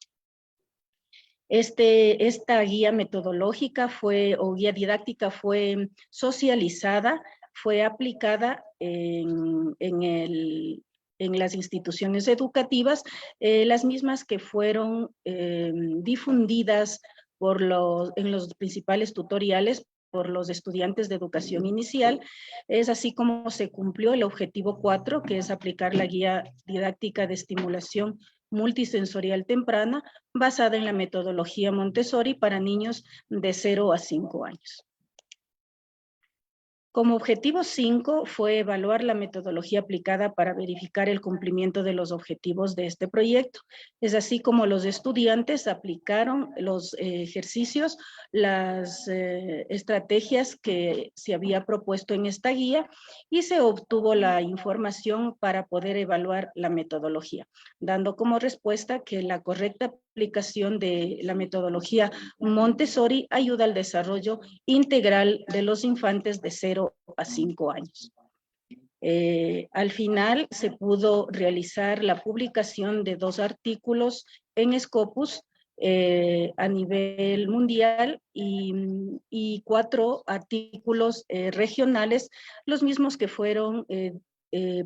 Esta guía metodológica o guía didáctica fue socializada, fue aplicada en las instituciones educativas, las mismas que fueron difundidas en los principales tutoriales por los estudiantes de educación inicial. Es así como se cumplió el objetivo 4, que es aplicar la guía didáctica de estimulación multisensorial temprana basada en la metodología Montessori para niños de 0 a 5 años. Como objetivo 5 fue evaluar la metodología aplicada para verificar el cumplimiento de los objetivos de este proyecto. Es así como los estudiantes aplicaron los ejercicios, las estrategias que se había propuesto en esta guía y se obtuvo la información para poder evaluar la metodología, dando como respuesta que la correcta aplicación de la metodología Montessori ayuda al desarrollo integral de los infantes de 0 a 5 años. Al final se pudo realizar la publicación de 2 artículos en Scopus a nivel mundial y 4 artículos regionales, los mismos que fueron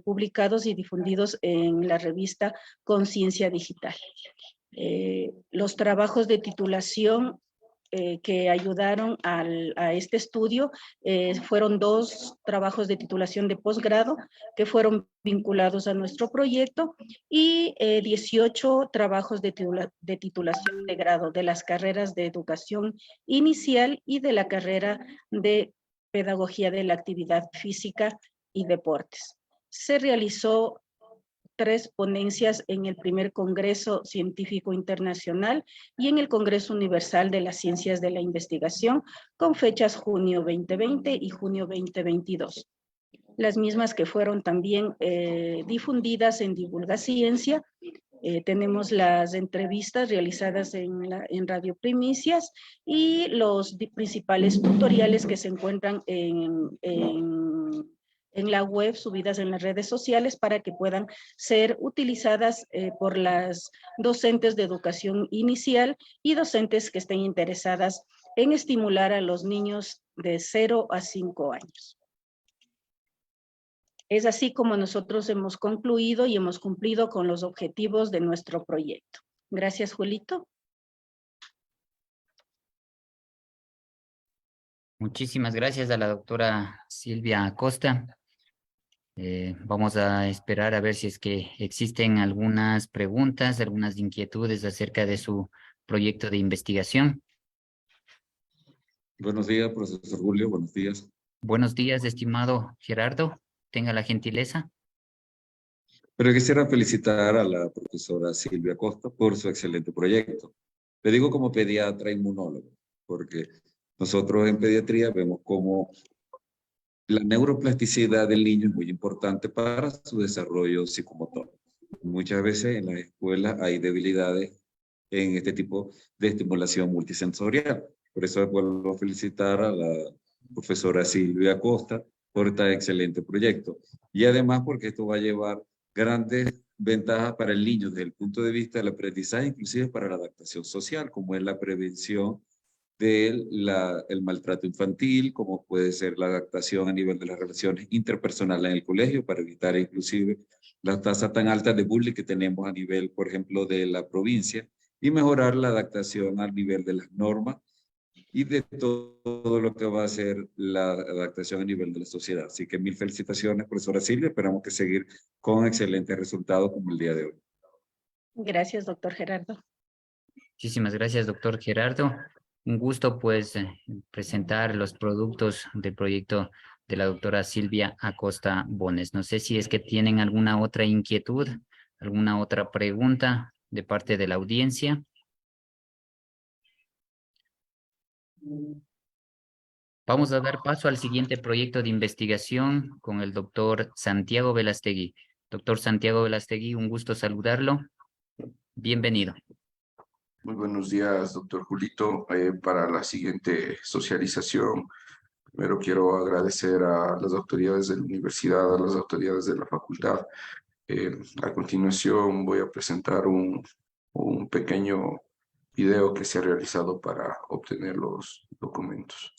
publicados y difundidos en la revista Conciencia Digital. Los trabajos de titulación que ayudaron a este estudio fueron 2 trabajos de titulación de posgrado que fueron vinculados a nuestro proyecto y 18 trabajos de titulación de grado de las carreras de educación inicial y de la carrera de pedagogía de la actividad física y deportes. Se realizó 3 ponencias en el primer Congreso Científico Internacional y en el Congreso Universal de las Ciencias de la Investigación, con fechas junio 2020 y junio 2022. Las mismas que fueron también difundidas en Divulga Ciencia. Tenemos las entrevistas realizadas en Radio Primicias y los principales tutoriales que se encuentran en la web, subidas en las redes sociales para que puedan ser utilizadas por las docentes de educación inicial y docentes que estén interesadas en estimular a los niños de 0 a 5 años. Es así como nosotros hemos concluido y hemos cumplido con los objetivos de nuestro proyecto. Gracias, Julito. Muchísimas gracias a la doctora Silvia Acosta. Vamos a esperar a ver si es que existen algunas preguntas, algunas inquietudes acerca de su proyecto de investigación. Buenos días, profesor Julio, buenos días. Buenos días, estimado Gerardo. Tenga la gentileza. Pero quisiera felicitar a la profesora Silvia Acosta por su excelente proyecto. Le digo como pediatra inmunólogo, porque nosotros en pediatría vemos cómo la neuroplasticidad del niño es muy importante para su desarrollo psicomotor. Muchas veces en las escuelas hay debilidades en este tipo de estimulación multisensorial. Por eso vuelvo a felicitar a la profesora Silvia Acosta por este excelente proyecto. Y además porque esto va a llevar grandes ventajas para el niño desde el punto de vista del aprendizaje, inclusive para la adaptación social, como es la prevención del maltrato infantil, como puede ser la adaptación a nivel de las relaciones interpersonales en el colegio, para evitar inclusive las tasas tan altas de bullying que tenemos a nivel, por ejemplo, de la provincia, y mejorar la adaptación al nivel de las normas y de todo lo que va a ser la adaptación a nivel de la sociedad. Así que mil felicitaciones, profesora Silvia. Esperamos que seguir con excelentes resultados como el día de hoy. Gracias, doctor Gerardo. Muchísimas gracias, doctor Gerardo. Un gusto, pues, presentar los productos del proyecto de la doctora Silvia Acosta Bones. No sé si es que tienen alguna otra inquietud, alguna otra pregunta de parte de la audiencia. Vamos a dar paso al siguiente proyecto de investigación con el doctor Santiago Velastegui. Doctor Santiago Velastegui, un gusto saludarlo. Bienvenido. Muy buenos días, doctor Julito. Para la siguiente socialización, primero quiero agradecer a las autoridades de la universidad, a las autoridades de la facultad. A continuación voy a presentar un pequeño video que se ha realizado para obtener los documentos.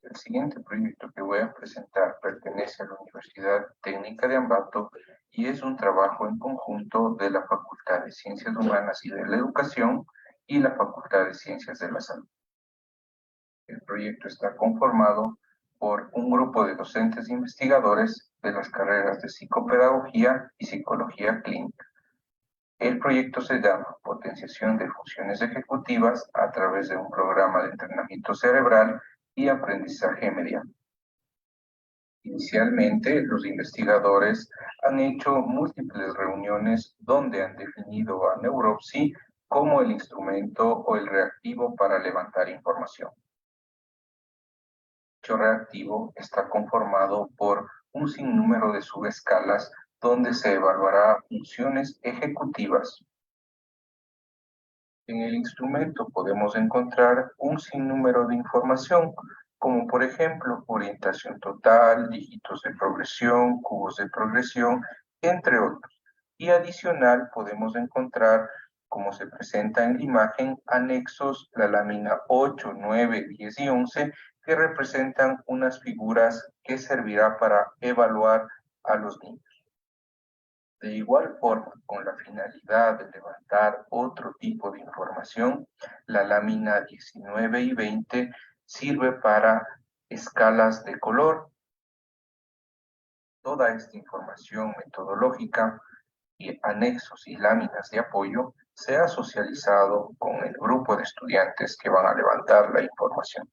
El siguiente proyecto que voy a presentar pertenece a la Universidad Técnica de Ambato y es un trabajo en conjunto de la Facultad de Ciencias Humanas y de la Educación y la Facultad de Ciencias de la Salud. El proyecto está conformado por un grupo de docentes e investigadores de las carreras de Psicopedagogía y Psicología Clínica. El proyecto se llama Potenciación de Funciones Ejecutivas a través de un programa de entrenamiento cerebral y aprendizaje mediante. Inicialmente, los investigadores han hecho múltiples reuniones donde han definido a Neuropsy como el instrumento o el reactivo para levantar información. Dicho reactivo está conformado por un sinnúmero de subescalas donde se evaluará funciones ejecutivas. En el instrumento podemos encontrar un sinnúmero de información, como por ejemplo orientación total, dígitos de progresión, cubos de progresión, entre otros. Y adicional podemos encontrar, como se presenta en la imagen, anexos, la lámina 8, 9, 10 y 11, que representan unas figuras que servirá para evaluar a los niños. De igual forma, con la finalidad de levantar otro tipo de información, la lámina 19 y 20 sirve para escalas de color. Toda esta información metodológica y anexos y láminas de apoyo se ha socializado con el grupo de estudiantes que van a levantar la información.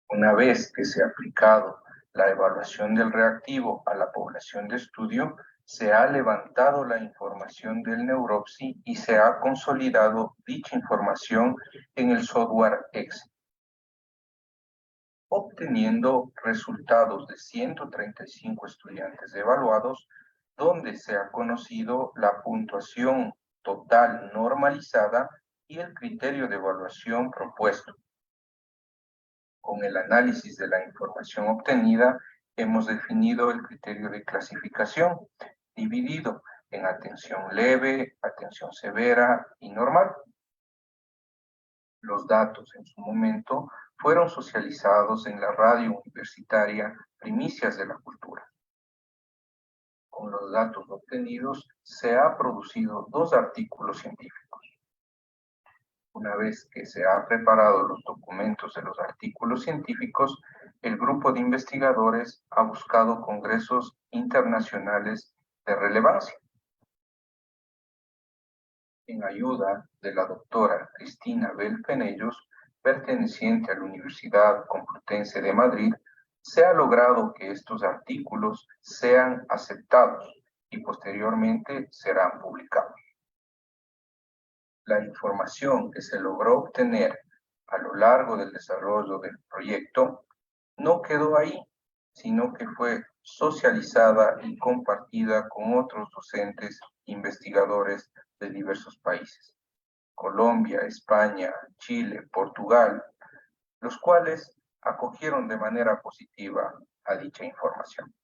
Una vez que se ha aplicado la evaluación del reactivo a la población de estudio, se ha levantado la información del Neuropsy y se ha consolidado dicha información en el software Excel, obteniendo resultados de 135 estudiantes evaluados, donde se ha conocido la puntuación total normalizada y el criterio de evaluación propuesto. Con el análisis de la información obtenida, hemos definido el criterio de clasificación, dividido en atención leve, atención severa y normal. Los datos en su momento fueron socializados en la radio universitaria Primicias de la Cultura. Con los datos obtenidos se ha producido 2 artículos científicos. Una vez que se han preparado los documentos de los artículos científicos, el grupo de investigadores ha buscado congresos internacionales de relevancia. En ayuda de la doctora Cristina Belfenellos, perteneciente a la Universidad Complutense de Madrid, se ha logrado que estos artículos sean aceptados y posteriormente serán publicados. La información que se logró obtener a lo largo del desarrollo del proyecto no quedó ahí, sino que fue socializada y compartida con otros docentes investigadores de diversos países, Colombia, España, Chile, Portugal, los cuales acogieron de manera positiva a dicha información.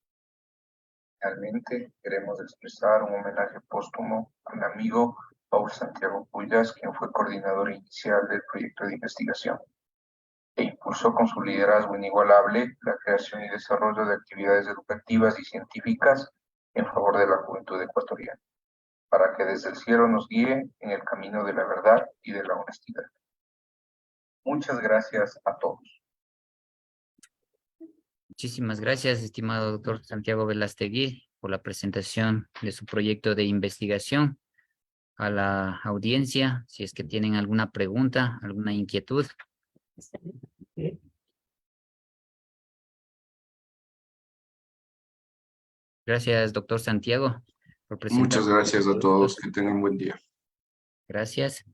Finalmente, queremos expresar un homenaje póstumo al amigo Paul Santiago Pullas, quien fue coordinador inicial del proyecto de investigación e impulsó con su liderazgo inigualable la creación y desarrollo de actividades educativas y científicas en favor de la juventud ecuatoriana. para que desde el cielo nos guíe en el camino de la verdad y de la honestidad. Muchas gracias a todos. Muchísimas gracias, estimado doctor Santiago Velastegui, por la presentación de su proyecto de investigación. A la audiencia, si es que tienen alguna pregunta, alguna inquietud. Gracias, doctor Santiago, por presentar. Muchas gracias a todos. Que tengan buen día. Gracias.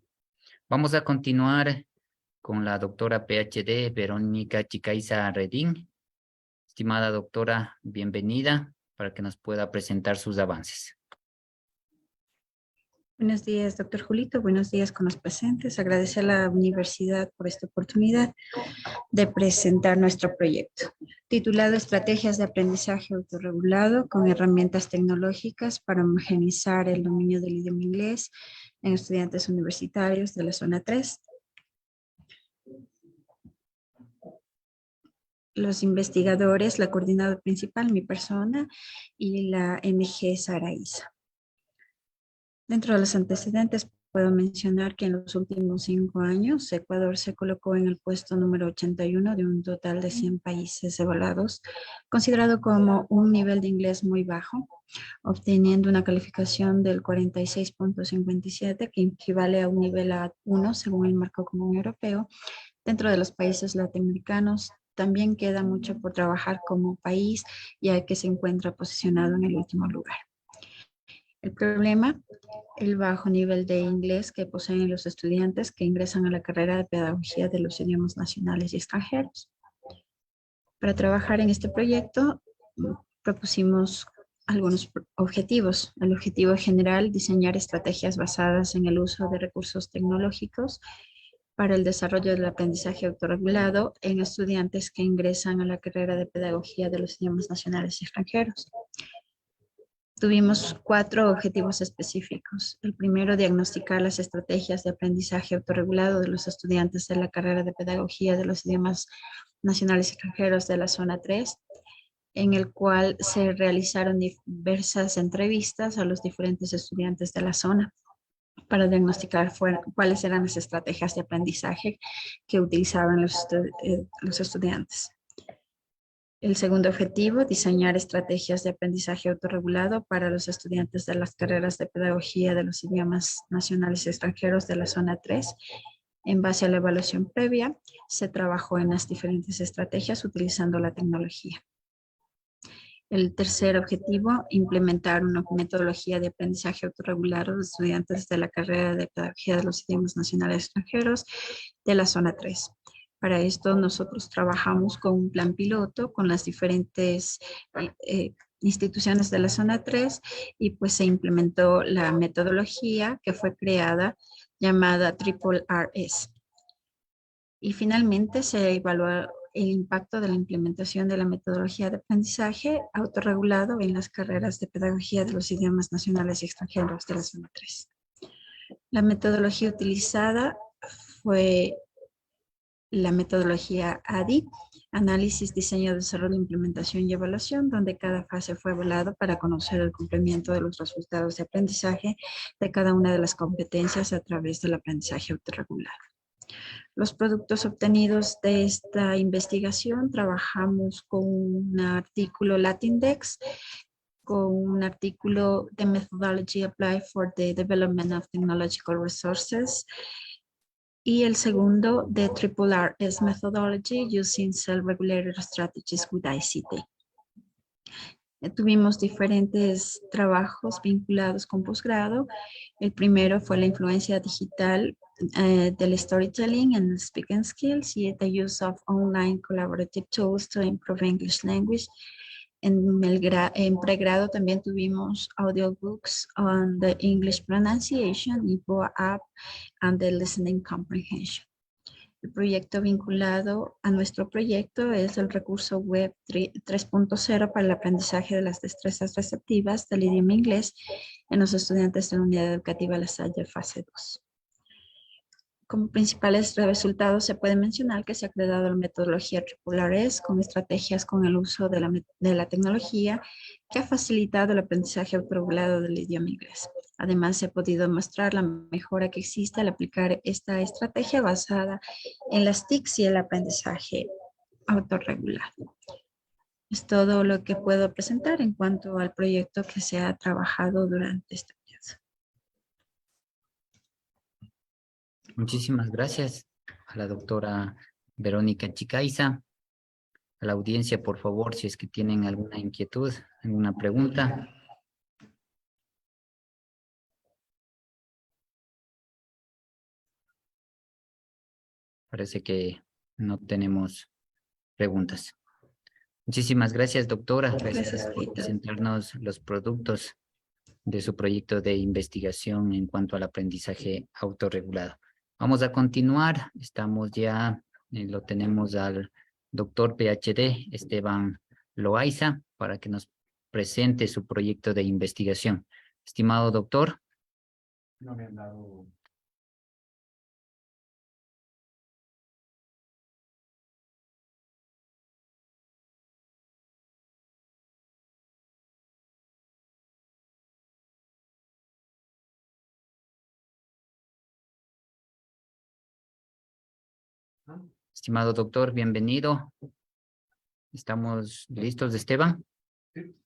Vamos a continuar con la doctora PhD Verónica Chicaiza Redín. Estimada doctora, bienvenida para que nos pueda presentar sus avances. Buenos días, doctor Julito. Buenos días con los presentes. Agradecer a la universidad por esta oportunidad de presentar nuestro proyecto, titulado Estrategias de Aprendizaje Autorregulado con herramientas tecnológicas para homogeneizar el dominio del idioma inglés en estudiantes universitarios de la zona 3. Los investigadores, la coordinadora principal, mi persona, y la MG Saraiza. Dentro de los antecedentes, puedo mencionar que en los últimos 5 años, Ecuador se colocó en el puesto número 81 de un total de 100 países evaluados, considerado como un nivel de inglés muy bajo, obteniendo una calificación del 46.57, que equivale a un nivel A1 según el marco común europeo. Dentro de los países latinoamericanos, también queda mucho por trabajar como país, ya que se encuentra posicionado en el último lugar. El problema, el bajo nivel de inglés que poseen los estudiantes que ingresan a la carrera de Pedagogía de los Idiomas Nacionales y Extranjeros. Para trabajar en este proyecto, propusimos algunos objetivos. El objetivo general, diseñar estrategias basadas en el uso de recursos tecnológicos para el desarrollo del aprendizaje autorregulado en estudiantes que ingresan a la carrera de Pedagogía de los Idiomas Nacionales y Extranjeros. Tuvimos 4 objetivos específicos. El primero, diagnosticar las estrategias de aprendizaje autorregulado de los estudiantes de la carrera de Pedagogía de los Idiomas Nacionales y Extranjeros de la zona 3, en el cual se realizaron diversas entrevistas a los diferentes estudiantes de la zona para diagnosticar cuáles eran las estrategias de aprendizaje que utilizaban los estudiantes. El segundo objetivo, diseñar estrategias de aprendizaje autorregulado para los estudiantes de las carreras de Pedagogía de los Idiomas Nacionales y Extranjeros de la zona 3. En base a la evaluación previa, se trabajó en las diferentes estrategias utilizando la tecnología. El tercer objetivo, implementar una metodología de aprendizaje autorregulado de estudiantes de la carrera de Pedagogía de los Idiomas Nacionales y Extranjeros de la zona 3. Para esto nosotros trabajamos con un plan piloto con las diferentes instituciones de la zona 3 y pues se implementó la metodología que fue creada llamada RRS. Y finalmente se evaluó el impacto de la implementación de la metodología de aprendizaje autorregulado en las carreras de Pedagogía de los Idiomas Nacionales y Extranjeros de la zona 3. La metodología utilizada fue la metodología ADI, análisis, diseño, desarrollo, implementación y evaluación, donde cada fase fue evaluada para conocer el cumplimiento de los resultados de aprendizaje de cada una de las competencias a través del aprendizaje autorregulado. Los productos obtenidos de esta investigación, trabajamos con un artículo LatinDex, con un artículo de Methodology Applied for the Development of Technological Resources, y el segundo de RRS Methodology Using Self-Regulated Strategies with ICT. Tuvimos diferentes trabajos vinculados con posgrado. El primero fue la influencia digital del storytelling and speaking skills y the use of online collaborative tools to improve English language. En pregrado también tuvimos audiobooks on the English pronunciation y BOA app and the listening comprehension. El proyecto vinculado a nuestro proyecto es el recurso web 3.0 para el aprendizaje de las destrezas receptivas del idioma inglés en los estudiantes de la unidad educativa La Salle fase 2. Como principales resultados se puede mencionar que se ha creado la metodología AAAS con estrategias con el uso de la tecnología que ha facilitado el aprendizaje autorregulado del idioma inglés. Además, se ha podido mostrar la mejora que existe al aplicar esta estrategia basada en las TICs y el aprendizaje autorregulado. Es todo lo que puedo presentar en cuanto al proyecto que se ha trabajado durante este periodo. Muchísimas gracias a la doctora Verónica Chicaiza. A la audiencia, por favor, si es que tienen alguna inquietud, alguna pregunta. Parece que no tenemos preguntas. Muchísimas gracias, doctora. Gracias por presentarnos los productos de su proyecto de investigación en cuanto al aprendizaje autorregulado. Vamos a continuar. Estamos ya, lo tenemos al doctor PhD Esteban Loaiza para que nos presente su proyecto de investigación. Estimado doctor. No me han dado... Estimado doctor, bienvenido. ¿Estamos listos, Esteban? Sí.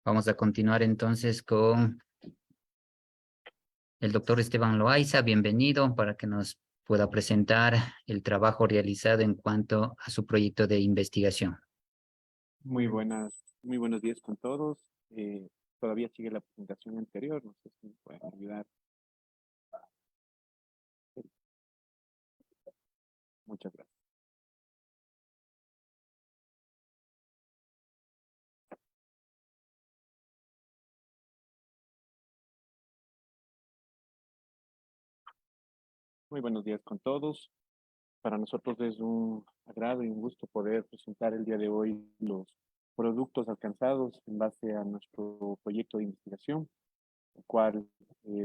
Vamos a continuar entonces con el doctor Esteban Loaiza. Bienvenido para que nos pueda presentar el trabajo realizado en cuanto a su proyecto de investigación. Muy buenos días con todos. Todavía sigue la presentación anterior, no sé si me pueden ayudar. Muchas gracias. Muy buenos días con todos. Para nosotros es un agrado y un gusto poder presentar el día de hoy los productos alcanzados en base a nuestro proyecto de investigación, el cual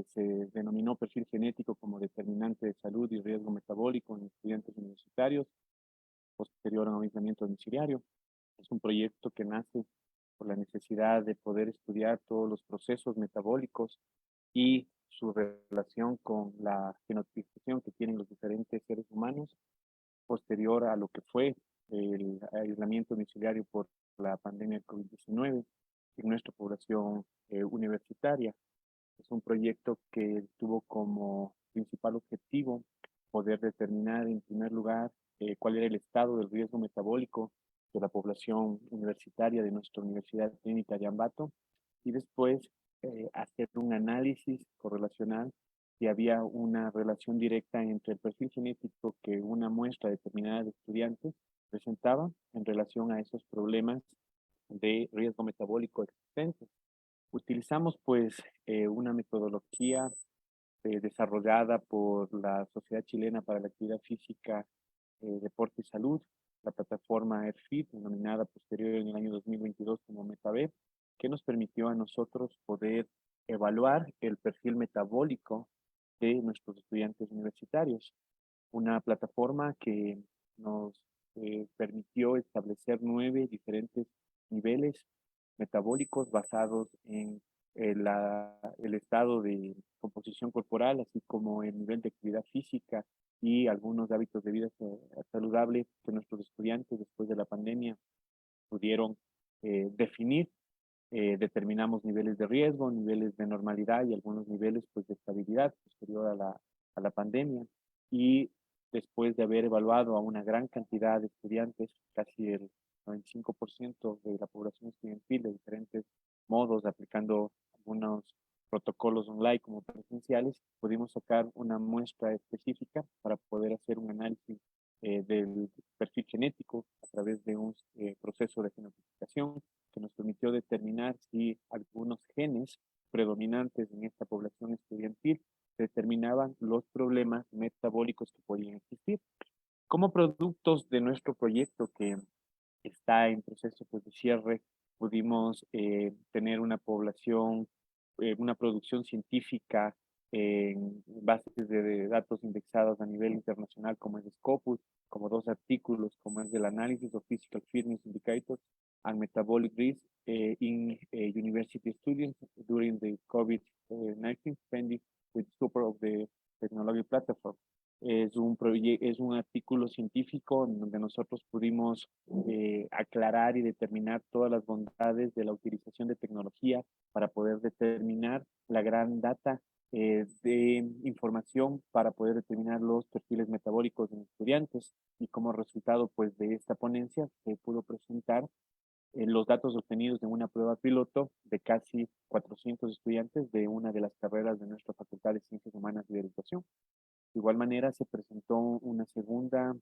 se denominó perfil genético como determinante de salud y riesgo metabólico en estudiantes universitarios posterior a un aislamiento domiciliario. Es un proyecto que nace por la necesidad de poder estudiar todos los procesos metabólicos y su relación con la fenotipización que tienen los diferentes seres humanos posterior a lo que fue el aislamiento domiciliario por la pandemia de COVID-19 en nuestra población universitaria. Es un proyecto que tuvo como principal objetivo poder determinar en primer lugar cuál era el estado del riesgo metabólico de la población universitaria de nuestra Universidad Clínica de Ambato y después hacer un análisis correlacional si había una relación directa entre el perfil genético que una muestra determinada de estudiantes presentaba en relación a esos problemas de riesgo metabólico existentes. Utilizamos pues una metodología desarrollada por la Sociedad Chilena para la Actividad Física, Deporte y Salud, la plataforma AirFit, denominada posterior en el año 2022 como MetaB, que nos permitió a nosotros poder evaluar el perfil metabólico de nuestros estudiantes universitarios. Una plataforma que nos permitió establecer 9 diferentes niveles metabólicos basados en el estado de composición corporal, así como el nivel de actividad física y algunos hábitos de vida saludable que nuestros estudiantes después de la pandemia pudieron definir. Determinamos niveles de riesgo, niveles de normalidad y algunos niveles pues, de estabilidad posterior a la pandemia. Y después de haber evaluado a una gran cantidad de estudiantes, casi el 95% de la población estudiantil de diferentes modos, aplicando algunos protocolos online como presenciales, pudimos sacar una muestra específica para poder hacer un análisis del perfil genético a través de un proceso de genotipización que nos permitió determinar si algunos genes predominantes en esta población estudiantil determinaban los problemas metabólicos que podían existir. Como productos de nuestro proyecto que está en proceso pues, de cierre pudimos tener una población, una producción científica en bases de datos indexadas a nivel internacional como es Scopus, como 2 artículos, como es el Analysis of Physical Fitness Indicators and Metabolic Risk in University Students during the COVID-19 pandemic with support of the Technology Platform. Es un artículo científico en donde nosotros pudimos aclarar y determinar todas las bondades de la utilización de tecnología para poder determinar la gran data de información para poder determinar los perfiles metabólicos de los estudiantes, y como resultado pues de esta ponencia se pudo presentar los datos obtenidos de una prueba piloto de casi 400 estudiantes de una de las carreras de nuestra Facultad de Ciencias Humanas y de Educación. De igual manera se presentó una segunda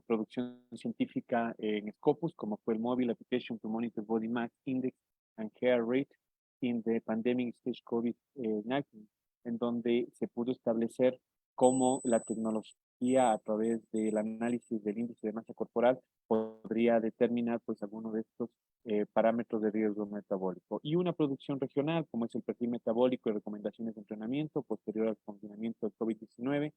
producción científica en Scopus, como fue el Mobile Application to Monitor Body Mass Index and Hair Rate in the Pandemic Stage COVID-19, en donde se pudo establecer cómo la tecnología a través del análisis del índice de masa corporal podría determinar pues algunos de estos parámetros de riesgo metabólico. Y una producción regional, como es el perfil metabólico y recomendaciones de entrenamiento posterior al confinamiento del COVID-19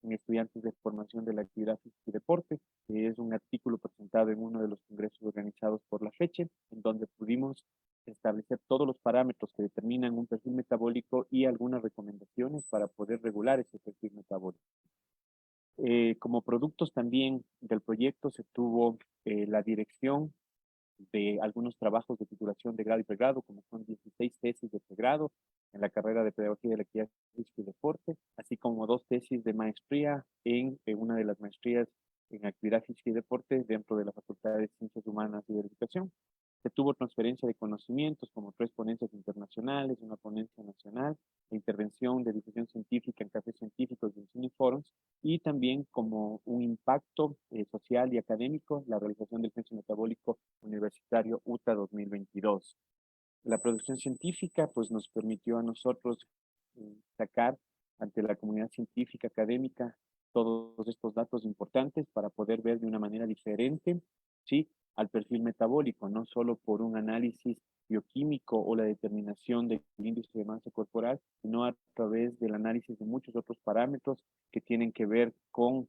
en estudiantes de formación de la actividad física y deporte, que es un artículo presentado en uno de los congresos organizados por la FECHE, en donde pudimos establecer todos los parámetros que determinan un perfil metabólico y algunas recomendaciones para poder regular ese perfil metabólico. Como productos también del proyecto se tuvo la dirección de algunos trabajos de titulación de grado y pregrado, como son 16 tesis de pregrado en la carrera de Pedagogía de la Actividad Física y Deporte, así como 2 tesis de maestría en una de las maestrías en Actividad Física y Deporte dentro de la Facultad de Ciencias Humanas y de Educación. Se tuvo transferencia de conocimientos como 3 ponencias internacionales, una ponencia nacional, de intervención de difusión científica en cafés científicos y en cineforums, y también como un impacto social y académico, la realización del Censo Metabólico Universitario UTA 2022. La producción científica pues nos permitió a nosotros sacar ante la comunidad científica académica todos estos datos importantes para poder ver de una manera diferente, ¿sí?, al perfil metabólico, no solo por un análisis bioquímico o la determinación del índice de masa corporal, sino a través del análisis de muchos otros parámetros que tienen que ver con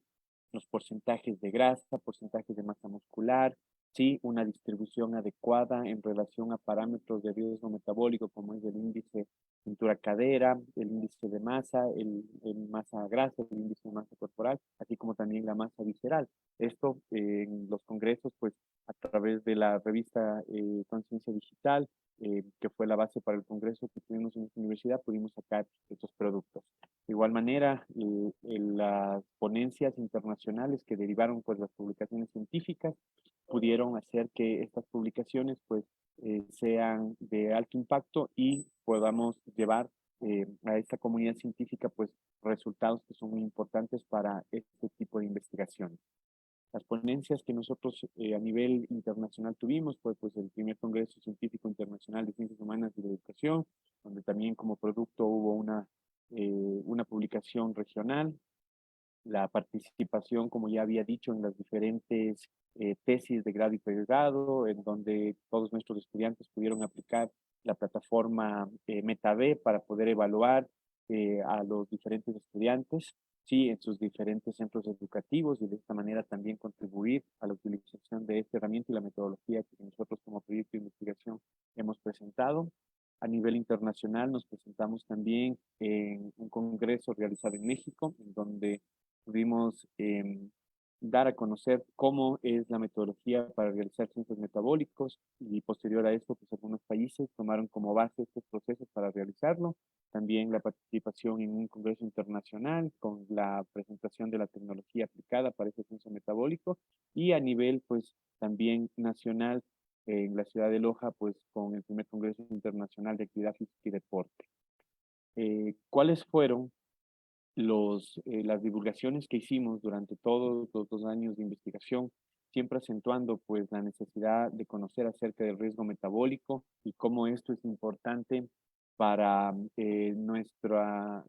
los porcentajes de grasa, porcentajes de masa muscular, sí, una distribución adecuada en relación a parámetros de riesgo metabólico como es el índice cintura-cadera, el índice de masa, el masa grasa, el índice de masa corporal, así como también la masa visceral. Esto en los congresos, pues a través de la revista Conciencia Digital, que fue la base para el congreso que tuvimos en esta universidad, pudimos sacar estos productos. De igual manera, en las ponencias internacionales que derivaron pues las publicaciones científicas, pudieron hacer que estas publicaciones pues sean de alto impacto y podamos llevar a esta comunidad científica pues resultados que son muy importantes para este tipo de investigaciones. Las ponencias que nosotros a nivel internacional tuvimos fue pues el primer Congreso Científico Internacional de Ciencias Humanas y de Educación, donde también como producto hubo una publicación regional, la participación, como ya había dicho, en las diferentes tesis de grado y pregrado, en donde todos nuestros estudiantes pudieron aplicar la plataforma MetaB para poder evaluar a los diferentes estudiantes, sí, en sus diferentes centros educativos, y de esta manera también contribuir a la utilización de esta herramienta y la metodología que nosotros como proyecto de investigación hemos presentado. A nivel internacional nos presentamos también en un congreso realizado en México, en donde pudimos dar a conocer cómo es la metodología para realizar ciencias metabólicos, y posterior a esto, pues algunos países tomaron como base estos procesos para realizarlo. También la participación en un congreso internacional con la presentación de la tecnología aplicada para este censo metabólico, y a nivel pues también nacional en la ciudad de Loja pues con el primer Congreso Internacional de Actividad Física y Deporte. ¿Cuáles fueron las divulgaciones que hicimos durante todos los 2 años de investigación, siempre acentuando pues la necesidad de conocer acerca del riesgo metabólico y cómo esto es importante para nuestra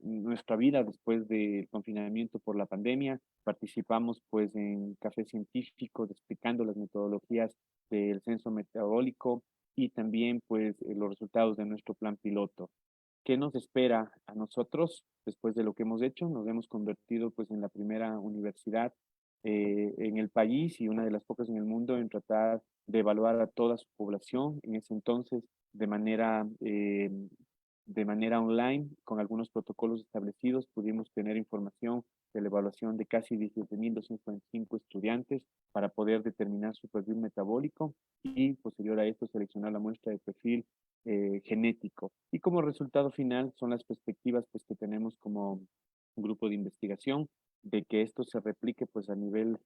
vida después del confinamiento por la pandemia. Participamos pues en café científico explicando las metodologías del censo metabólico y también pues los resultados de nuestro plan piloto. ¿Qué nos espera a nosotros después de lo que hemos hecho? Nos hemos convertido pues en la primera universidad en el país y una de las pocas en el mundo en tratar de evaluar a toda su población. En ese entonces, de manera online, con algunos protocolos establecidos, pudimos tener información de la evaluación de casi 17.245 estudiantes para poder determinar su perfil metabólico y posterior a esto seleccionar la muestra de perfil genético. Y como resultado final son las perspectivas pues, que tenemos como grupo de investigación de que esto se replique pues a nivel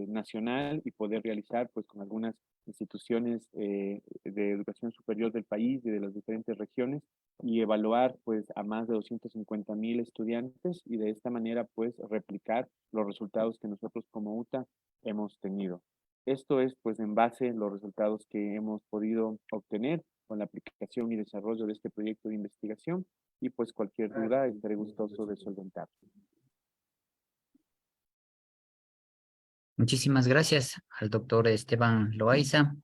nacional y poder realizar pues con algunas instituciones de educación superior del país y de las diferentes regiones y evaluar pues a más de 250.000 estudiantes y de esta manera pues replicar los resultados que nosotros como UTA hemos tenido. Esto es pues en base a los resultados que hemos podido obtener con la aplicación y desarrollo de este proyecto de investigación y pues cualquier duda estaré gustoso de solventar. Muchísimas gracias al doctor Esteban Loaiza.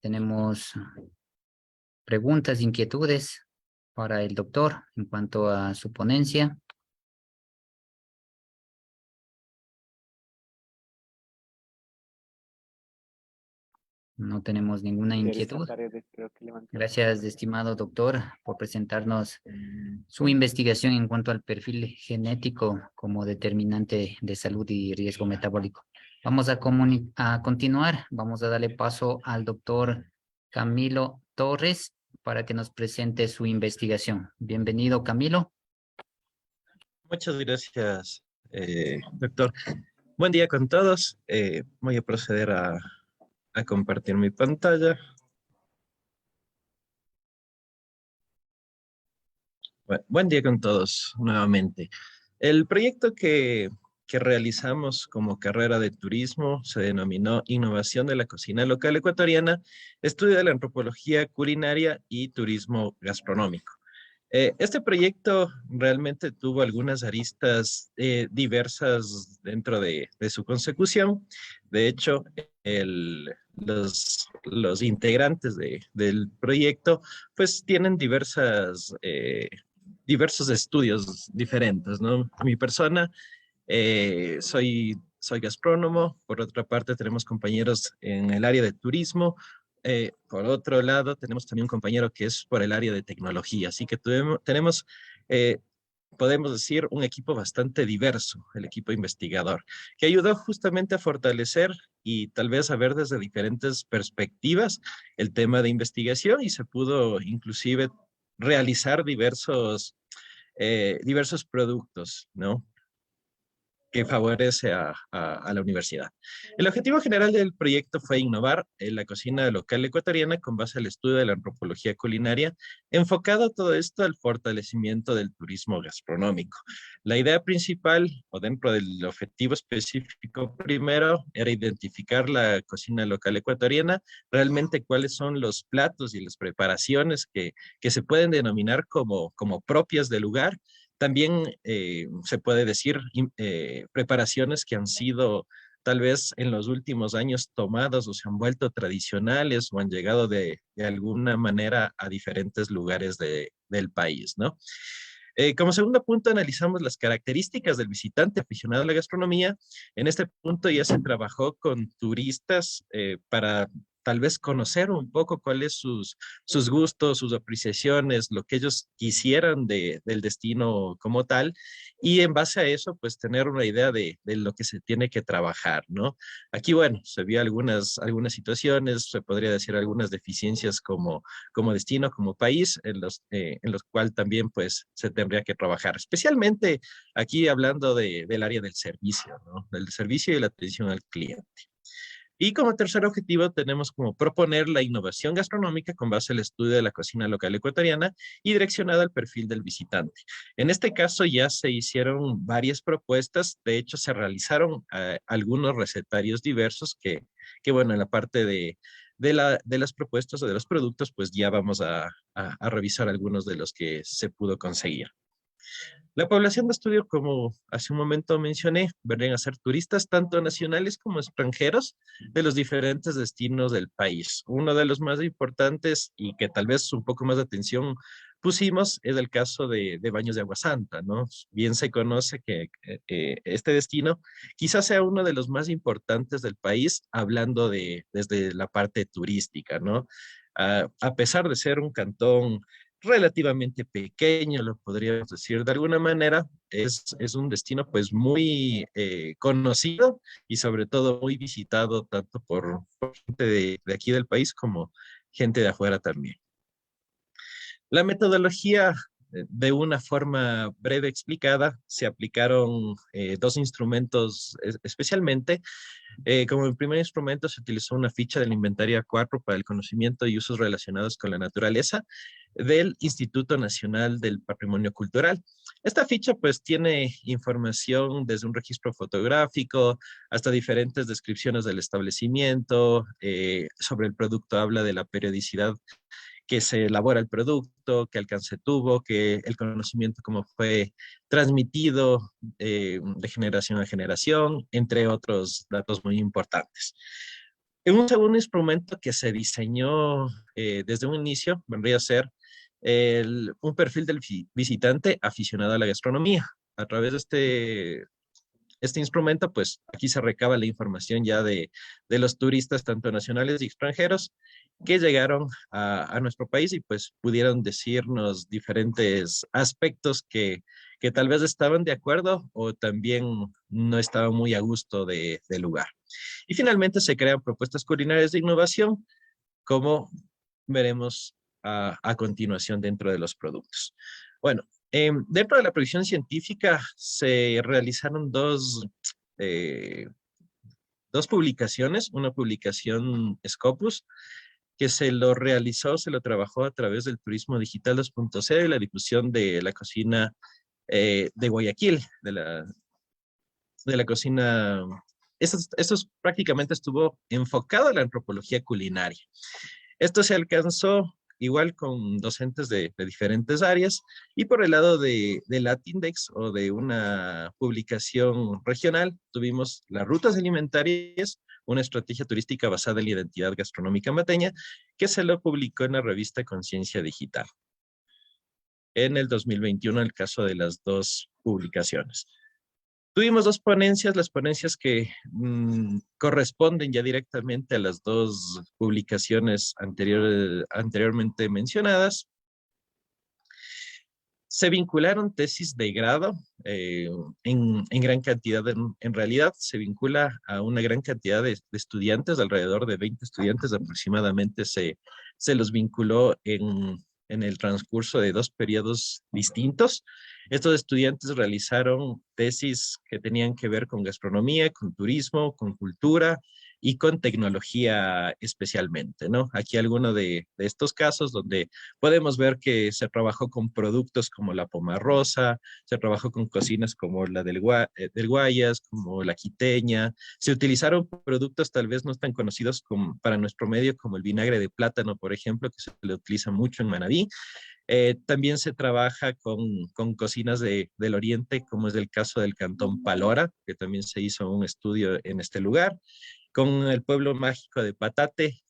Tenemos preguntas, inquietudes para el doctor en cuanto a su ponencia. No tenemos ninguna inquietud. Gracias, estimado doctor, por presentarnos su investigación en cuanto al perfil genético como determinante de salud y riesgo metabólico. Vamos a continuar. Vamos a darle paso al doctor Camilo Torres para que nos presente su investigación. Bienvenido, Camilo. Muchas gracias, doctor. Buen día con todos. Voy a proceder a compartir mi pantalla. Bueno, buen día con todos nuevamente. El proyecto que realizamos como carrera de turismo se denominó Innovación de la Cocina Local Ecuatoriana, Estudio de la Antropología Culinaria y Turismo Gastronómico. Este proyecto realmente tuvo algunas aristas diversas dentro de su consecución. De hecho, los integrantes del proyecto pues tienen diversos estudios diferentes, ¿no? Mi persona, soy gastrónomo. Por otra parte, tenemos compañeros en el área de turismo. Por otro lado, tenemos también un compañero que es por el área de tecnología. Así que tenemos, podemos decir, un equipo bastante diverso, el equipo investigador, que ayudó justamente a fortalecer y tal vez a ver desde diferentes perspectivas el tema de investigación y se pudo inclusive realizar diversos productos, ¿no?, que favorece a la universidad. El objetivo general del proyecto fue innovar en la cocina local ecuatoriana con base al estudio de la antropología culinaria, enfocado todo esto al fortalecimiento del turismo gastronómico. La idea principal, o dentro del objetivo específico primero, era identificar la cocina local ecuatoriana, realmente cuáles son los platos y las preparaciones que se pueden denominar como propias del lugar. También se puede decir preparaciones que han sido tal vez en los últimos años tomadas o se han vuelto tradicionales o han llegado de alguna manera a diferentes lugares del país, ¿no? Como segundo punto, analizamos las características del visitante aficionado a la gastronomía. En este punto ya se trabajó con turistas para tal vez conocer un poco cuáles sus gustos, sus apreciaciones, lo que ellos quisieran del destino como tal, y en base a eso, pues tener una idea de lo que se tiene que trabajar, ¿no? Aquí, bueno, se vio algunas situaciones, se podría decir algunas deficiencias como destino, como país, en los cuales también, pues, se tendría que trabajar, especialmente aquí hablando del área del servicio, ¿no? Del servicio y la atención al cliente. Y como tercer objetivo tenemos como proponer la innovación gastronómica con base al estudio de la cocina local ecuatoriana y direccionada al perfil del visitante. En este caso ya se hicieron varias propuestas, de hecho se realizaron algunos recetarios diversos que bueno, en la parte de las propuestas o de los productos, pues ya vamos a revisar algunos de los que se pudo conseguir. La población de estudio, como hace un momento mencioné, vendrían a ser turistas tanto nacionales como extranjeros de los diferentes destinos del país. Uno de los más importantes y que tal vez un poco más de atención pusimos es el caso de Baños de Agua Santa, ¿no? Bien se conoce que este destino quizás sea uno de los más importantes del país, hablando desde la parte turística, ¿no? A pesar de ser un cantón relativamente pequeño, lo podríamos decir de alguna manera, es un destino pues muy conocido y sobre todo muy visitado tanto por gente de aquí del país como gente de afuera también. La metodología, de una forma breve explicada, se aplicaron dos instrumentos especialmente. Como el primer instrumento se utilizó una ficha del inventario A4 para el conocimiento y usos relacionados con la naturaleza del Instituto Nacional del Patrimonio Cultural. Esta ficha pues tiene información desde un registro fotográfico hasta diferentes descripciones del establecimiento. Sobre el producto habla de la periodicidad que se elabora el producto, qué alcance tuvo, que el conocimiento cómo fue transmitido de generación a generación, entre otros datos muy importantes. En un segundo instrumento que se diseñó desde un inicio, vendría a ser un perfil del visitante aficionado a la gastronomía. A través de este instrumento, pues aquí se recaba la información ya de los turistas, tanto nacionales y extranjeros, que llegaron a nuestro país y pues pudieron decirnos diferentes aspectos que tal vez estaban de acuerdo o también no estaban muy a gusto del lugar. Y finalmente se crean propuestas culinarias de innovación, como veremos a continuación dentro de los productos. Bueno, dentro de la producción científica se realizaron dos publicaciones, una publicación Scopus, que se lo trabajó a través del Turismo Digital 2.0 y la difusión de la cocina de Guayaquil, de la cocina. Esto prácticamente estuvo enfocado a la antropología culinaria. Esto se alcanzó igual con docentes de diferentes áreas, y por el lado de Latindex o de una publicación regional, tuvimos las rutas alimentarias, una estrategia turística basada en la identidad gastronómica mateña, que se lo publicó en la revista Conciencia Digital en el 2021, en el caso de las dos publicaciones. Tuvimos dos ponencias, las ponencias que corresponden ya directamente a las dos publicaciones anteriormente mencionadas. Se vincularon tesis de grado en gran cantidad, en realidad se vincula a una gran cantidad de estudiantes, alrededor de 20 estudiantes aproximadamente se los vinculó en el transcurso de dos periodos distintos. Estos estudiantes realizaron tesis que tenían que ver con gastronomía, con turismo, con cultura y con tecnología especialmente, ¿no? Aquí alguno de estos casos donde podemos ver que se trabajó con productos como la pomarrosa, se trabajó con cocinas como la del Guayas, como la quiteña, se utilizaron productos tal vez no tan conocidos para nuestro medio como el vinagre de plátano, por ejemplo, que se le utiliza mucho en Manabí. También se trabaja con cocinas del oriente, como es el caso del Cantón Palora, que también se hizo un estudio en este lugar, con el pueblo mágico de Patate,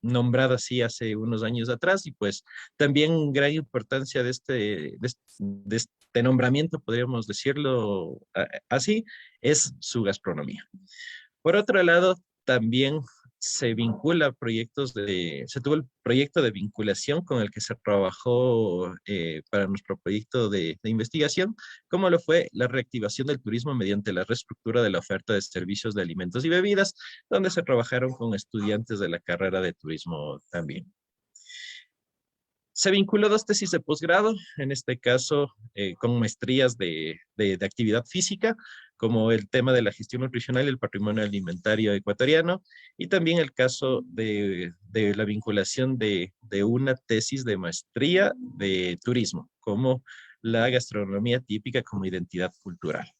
nombrado así hace unos años atrás, y pues también gran importancia de este nombramiento, podríamos decirlo así, es su gastronomía. Por otro lado, también se tuvo el proyecto de vinculación con el que se trabajó para nuestro proyecto de investigación, como lo fue la reactivación del turismo mediante la reestructura de la oferta de servicios de alimentos y bebidas, donde se trabajaron con estudiantes de la carrera de turismo también. Se vinculó dos tesis de posgrado, en este caso con maestrías de actividad física, como el tema de la gestión nutricional y el patrimonio alimentario ecuatoriano, y también el caso de la vinculación de una tesis de maestría de turismo, como la gastronomía típica como identidad cultural.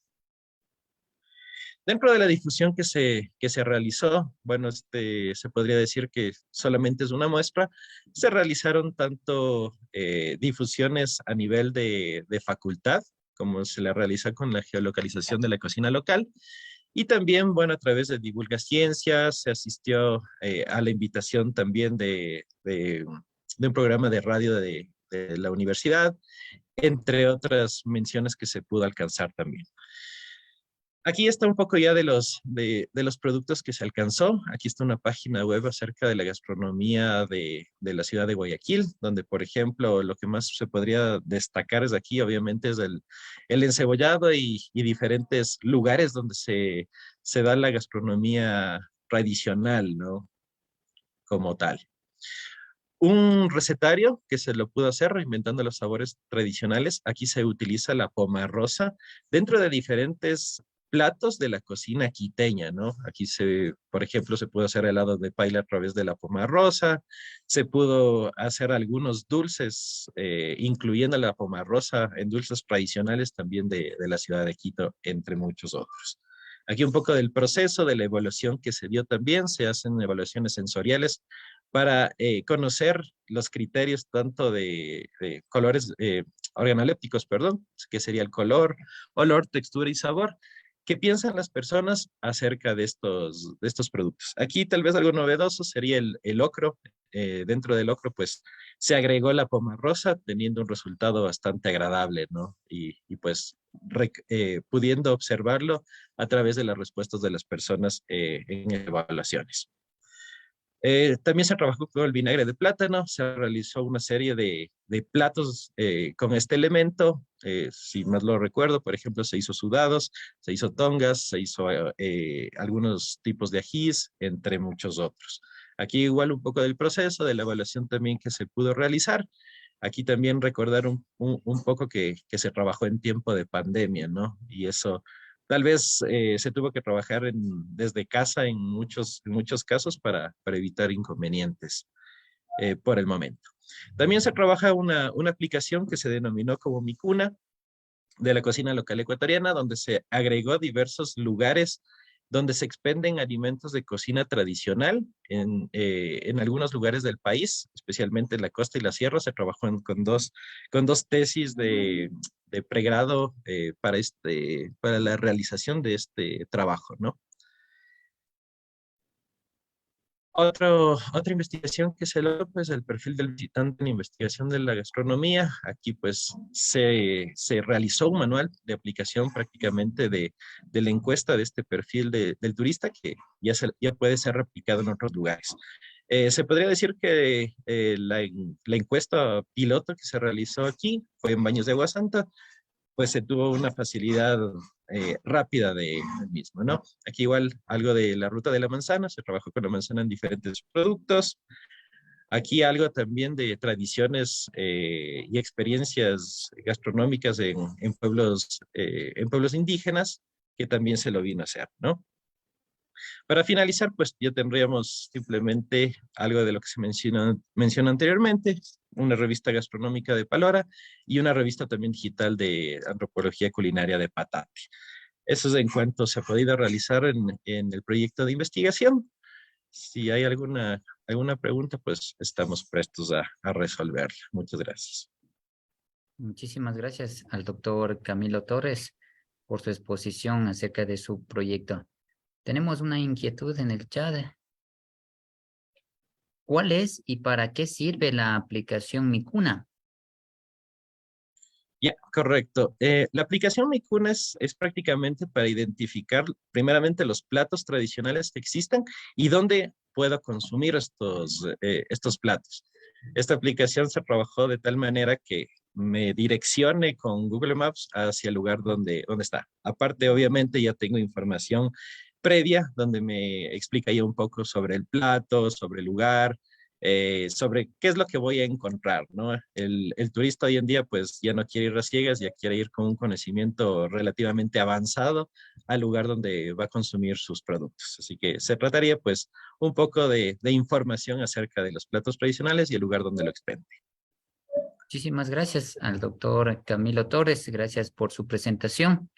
Dentro de la difusión que se realizó, bueno, se podría decir que solamente es una muestra, se realizaron tanto difusiones a nivel de facultad, como se le realiza con la geolocalización de la cocina local, y también, bueno, a través de Divulga Ciencias, se asistió a la invitación también de un programa de radio de la universidad, entre otras menciones que se pudo alcanzar también. Aquí está un poco ya de los productos que se alcanzó. Aquí está una página web acerca de la gastronomía de la ciudad de Guayaquil, donde, por ejemplo, lo que más se podría destacar es aquí, obviamente, es el encebollado y diferentes lugares donde se da la gastronomía tradicional, ¿no? Como tal. Un recetario que se lo pudo hacer reinventando los sabores tradicionales. Aquí se utiliza la pomarrosa dentro de diferentes platos de la cocina quiteña, ¿no? Aquí por ejemplo, se pudo hacer helado de paila a través de la pomarrosa, se pudo hacer algunos dulces, incluyendo la pomarrosa en dulces tradicionales también de la ciudad de Quito, entre muchos otros. Aquí un poco del proceso, de la evaluación que se dio también, se hacen evaluaciones sensoriales para conocer los criterios tanto de colores organolépticos, perdón, que sería el color, olor, textura y sabor. ¿Qué piensan las personas acerca de estos productos? Aquí tal vez algo novedoso sería el ocro. Dentro del ocro, pues, se agregó la pomarrosa, teniendo un resultado bastante agradable, ¿no? Y pues, pudiendo observarlo a través de las respuestas de las personas en evaluaciones. También se trabajó con el vinagre de plátano, se realizó una serie de platos con este elemento, si más lo recuerdo, por ejemplo, se hizo sudados, se hizo tongas, se hizo algunos tipos de ajís, entre muchos otros. Aquí igual un poco del proceso, de la evaluación también que se pudo realizar. Aquí también recordar un poco que se trabajó en tiempo de pandemia, ¿no? Y eso tal vez se tuvo que trabajar desde casa en muchos casos para evitar inconvenientes por el momento. También se trabaja una aplicación que se denominó como Mi Cuna, de la cocina local ecuatoriana, donde se agregó diversos lugares donde se expenden alimentos de cocina tradicional en algunos lugares del país, especialmente en la costa y la sierra. Se trabajó con dos tesis de pregrado para la realización de este trabajo, ¿no? Otra investigación que se logró, pues, el perfil del visitante en investigación de la gastronomía. Aquí, pues, se realizó un manual de aplicación prácticamente de la encuesta de este perfil del turista, que ya puede ser replicado en otros lugares. Se podría decir que la encuesta piloto que se realizó aquí fue en Baños de Agua Santa, pues se tuvo una facilidad rápida del mismo, ¿no? Aquí igual algo de la ruta de la manzana, se trabajó con la manzana en diferentes productos. Aquí algo también de tradiciones y experiencias gastronómicas en pueblos indígenas, que también se lo vino a hacer, ¿no? Para finalizar, pues ya tendríamos simplemente algo de lo que se menciona anteriormente, una revista gastronómica de Palora y una revista también digital de antropología culinaria de Patate. Esos encuentros se ha podido realizar en el proyecto de investigación. Si hay alguna pregunta, pues estamos prestos a resolverla. Muchas gracias. Muchísimas gracias al doctor Camilo Torres por su exposición acerca de su proyecto. Tenemos una inquietud en el chat. ¿Cuál es y para qué sirve la aplicación Mi Cuna? Ya, correcto. La aplicación Mi Cuna es prácticamente para identificar primeramente los platos tradicionales que existan y dónde puedo consumir estos platos. Esta aplicación se trabajó de tal manera que me direccione con Google Maps hacia el lugar donde está. Aparte, obviamente, ya tengo información previa donde me explica ya un poco sobre el plato, sobre el lugar, sobre qué es lo que voy a encontrar, ¿no? El turista hoy en día pues ya no quiere ir a ciegas, ya quiere ir con un conocimiento relativamente avanzado al lugar donde va a consumir sus productos. Así que se trataría pues un poco de información acerca de los platos tradicionales y el lugar donde lo expende. Muchísimas gracias al doctor Camilo Torres. Gracias por su presentación.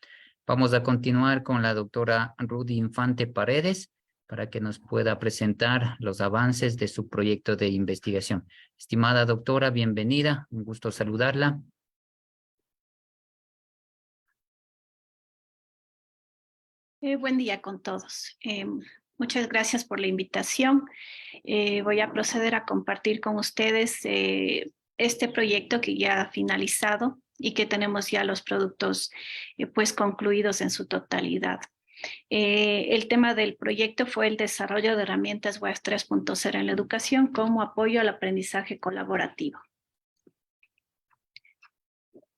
Vamos a continuar con la doctora Rudy Infante Paredes para que nos pueda presentar los avances de su proyecto de investigación. Estimada doctora, bienvenida, un gusto saludarla. Buen día con todos. Muchas gracias por la invitación. Voy a proceder a compartir con ustedes este proyecto que ya ha finalizado y que tenemos ya los productos pues concluidos en su totalidad. El tema del proyecto fue el desarrollo de herramientas web 3.0 en la educación como apoyo al aprendizaje colaborativo.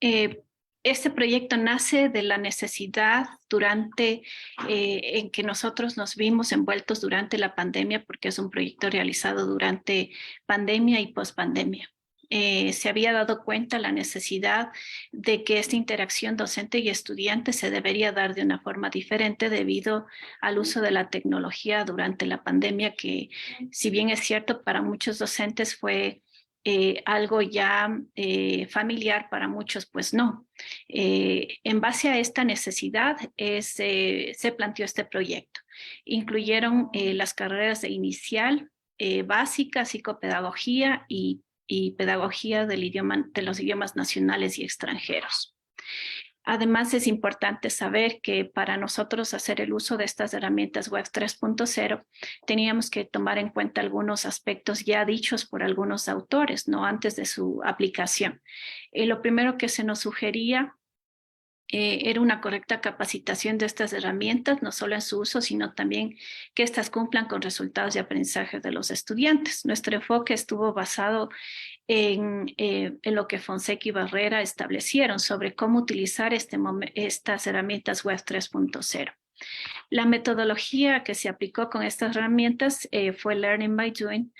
Este proyecto nace de la necesidad en que nosotros nos vimos envueltos durante la pandemia, porque es un proyecto realizado durante pandemia y pospandemia. Se había dado cuenta la necesidad de que esta interacción docente y estudiante se debería dar de una forma diferente debido al uso de la tecnología durante la pandemia, que si bien es cierto para muchos docentes fue algo ya familiar, para muchos pues no. En base a esta necesidad se planteó este proyecto. Incluyeron las carreras de inicial, básica, psicopedagogía y pedagogía de los idiomas nacionales y extranjeros. Además, es importante saber que para nosotros hacer el uso de estas herramientas web 3.0 teníamos que tomar en cuenta algunos aspectos ya dichos por algunos autores, ¿no? Antes de su aplicación. Lo primero que se nos sugería era una correcta capacitación de estas herramientas, no solo en su uso, sino también que éstas cumplan con resultados de aprendizaje de los estudiantes. Nuestro enfoque estuvo basado en lo que Fonseca y Barrera establecieron sobre cómo utilizar estas herramientas web 3.0. La metodología que se aplicó con estas herramientas fue Learning by Doing,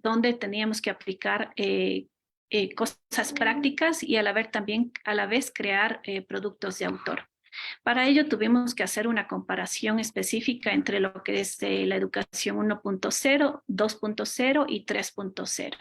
donde teníamos que aplicar cosas prácticas y a la vez crear productos de autor. Para ello tuvimos que hacer una comparación específica entre lo que es la educación 1.0, 2.0 y 3.0,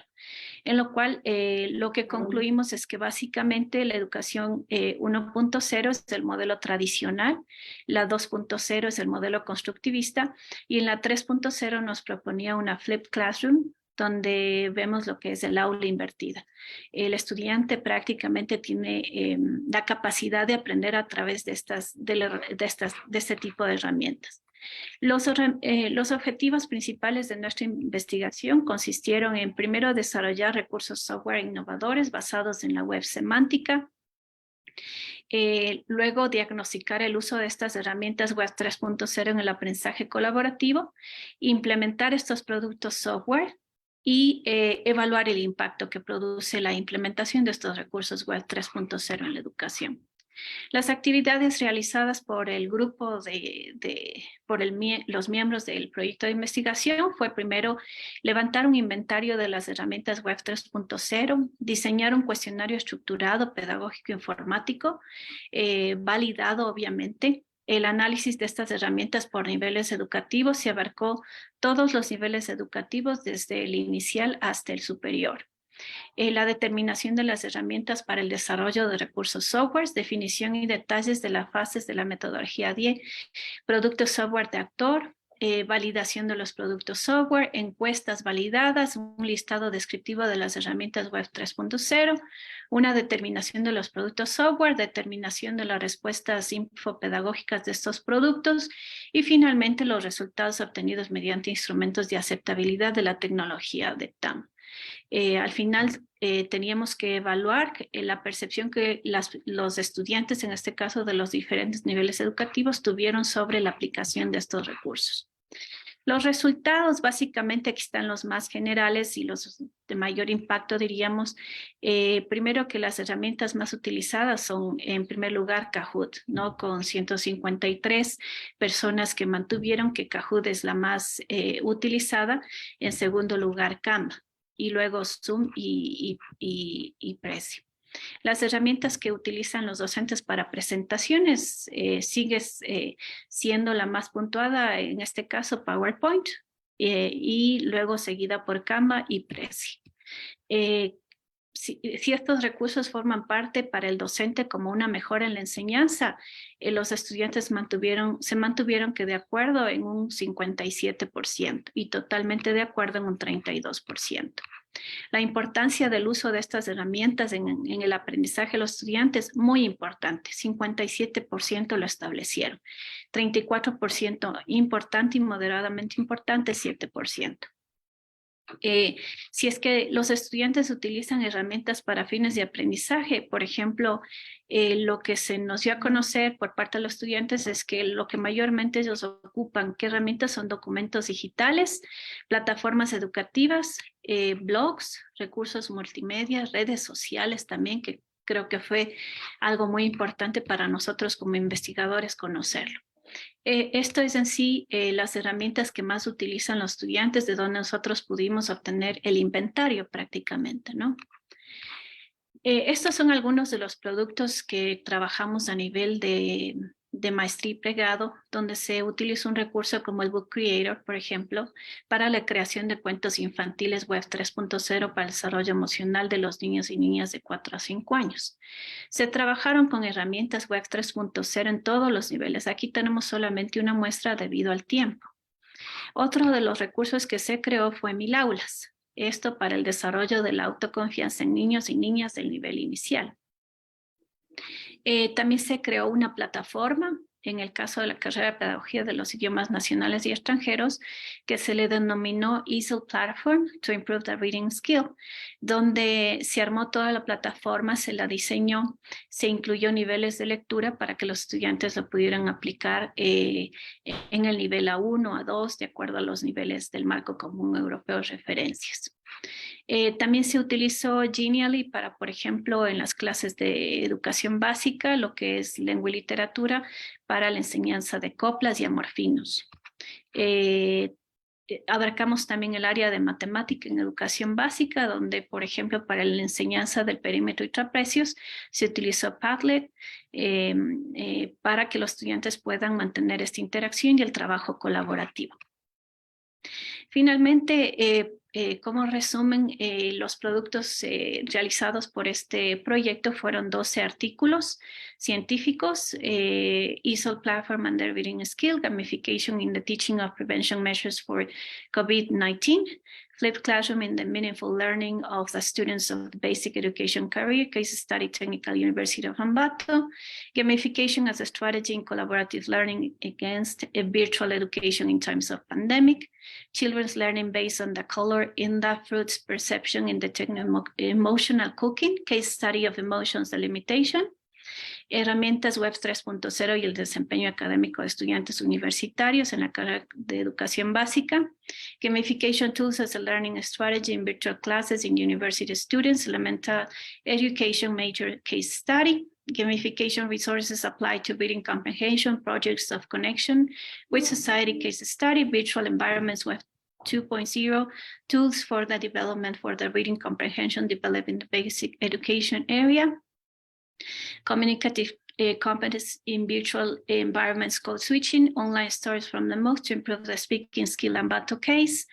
en lo cual lo que concluimos es que básicamente la educación 1.0 es el modelo tradicional, la 2.0 es el modelo constructivista y en la 3.0 nos proponía una flipped classroom, donde vemos lo que es el aula invertida. El estudiante prácticamente tiene la capacidad de aprender a través de este tipo de herramientas. Los objetivos principales de nuestra investigación consistieron en, primero, desarrollar recursos software innovadores basados en la web semántica. Luego, diagnosticar el uso de estas herramientas web 3.0 en el aprendizaje colaborativo, implementar estos productos software y evaluar el impacto que produce la implementación de estos recursos web 3.0 en la educación. Las actividades realizadas por el grupo los miembros del proyecto de investigación fue primero levantar un inventario de las herramientas web 3.0, diseñar un cuestionario estructurado, pedagógico, informático, validado obviamente. El análisis de estas herramientas por niveles educativos se abarcó todos los niveles educativos desde el inicial hasta el superior. La determinación de las herramientas para el desarrollo de recursos software, definición y detalles de las fases de la metodología 10, productos software de actor, validación de los productos software, encuestas validadas, un listado descriptivo de las herramientas web 3.0, una determinación de los productos software, determinación de las respuestas infopedagógicas de estos productos y finalmente los resultados obtenidos mediante instrumentos de aceptabilidad de la tecnología de TAM. Al final teníamos que evaluar la percepción que los estudiantes, en este caso de los diferentes niveles educativos, tuvieron sobre la aplicación de estos recursos. Los resultados, básicamente aquí están los más generales y los de mayor impacto, diríamos. Primero, que las herramientas más utilizadas son, en primer lugar, Kahoot, ¿no? Con 153 personas que mantuvieron que Kahoot es la más utilizada. En segundo lugar, Canva. Y luego Zoom y Prezi. Las herramientas que utilizan los docentes para presentaciones sigue siendo la más puntuada, en este caso PowerPoint, y luego seguida por Canva y Prezi. si estos recursos forman parte para el docente como una mejora en la enseñanza, los estudiantes se mantuvieron que de acuerdo en un 57% y totalmente de acuerdo en un 32%. La importancia del uso de estas herramientas en el aprendizaje de los estudiantes, muy importante, 57% lo establecieron, 34% importante y moderadamente importante, 7%. Si es que los estudiantes utilizan herramientas para fines de aprendizaje, por ejemplo, lo que se nos dio a conocer por parte de los estudiantes es que lo que mayormente ellos ocupan, ¿qué herramientas son? Documentos digitales, plataformas educativas, blogs, recursos multimedia, redes sociales también, que creo que fue algo muy importante para nosotros como investigadores conocerlo. Esto es en sí las herramientas que más utilizan los estudiantes, de donde nosotros pudimos obtener el inventario prácticamente, ¿no? Estos son algunos de los productos que trabajamos a nivel de maestría y pregrado, donde se utiliza un recurso como el Book Creator, por ejemplo, para la creación de cuentos infantiles Web 3.0 para el desarrollo emocional de los niños y niñas de 4 a 5 años. Se trabajaron con herramientas Web 3.0 en todos los niveles. Aquí tenemos solamente una muestra debido al tiempo. Otro de los recursos que se creó fue MilAulas. Esto para el desarrollo de la autoconfianza en niños y niñas del nivel inicial. También se creó una plataforma, en el caso de la carrera de Pedagogía de los Idiomas Nacionales y Extranjeros, que se le denominó EASL Platform to Improve the Reading Skill, donde se armó toda la plataforma, se la diseñó, se incluyó niveles de lectura para que los estudiantes lo pudieran aplicar en el nivel A1, A2, de acuerdo a los niveles del marco común europeo de referencias. También se utilizó Genially para, por ejemplo, en las clases de educación básica, lo que es lengua y literatura, para la enseñanza de coplas y amorfinos. Abarcamos también el área de matemática en educación básica, donde, por ejemplo, para la enseñanza del perímetro y trapecios, se utilizó Padlet para que los estudiantes puedan mantener esta interacción y el trabajo colaborativo. Finalmente, como resumen, los productos realizados por este proyecto fueron 12 artículos científicos, EASL Platform and the Reading Skill, Gamification in the Teaching of Prevention Measures for COVID-19, Flipped Classroom in the Meaningful Learning of the Students of the Basic Education Career, Case Study Technical University of Ambato, Gamification as a Strategy in Collaborative Learning Against Virtual Education in Times of Pandemic, Children's Learning Based on the Color in the Fruits Perception in the Techno-Emotional Cooking, Case Study of Emotions Delimitation, herramientas Web 3.0 y el desempeño académico de estudiantes universitarios en la carrera de educación básica, Gamification Tools as a Learning Strategy in Virtual Classes in University Students, Elemental Education Major Case Study, Gamification Resources Applied to Reading Comprehension, Projects of Connection with Society Case Study, Virtual Environments Web 2.0, Tools for the Development for the Reading Comprehension Developed in the Basic Education Area, Communicative competence in virtual environments, code switching, online stories from the MOOC to improve the speaking skill and Ambato case,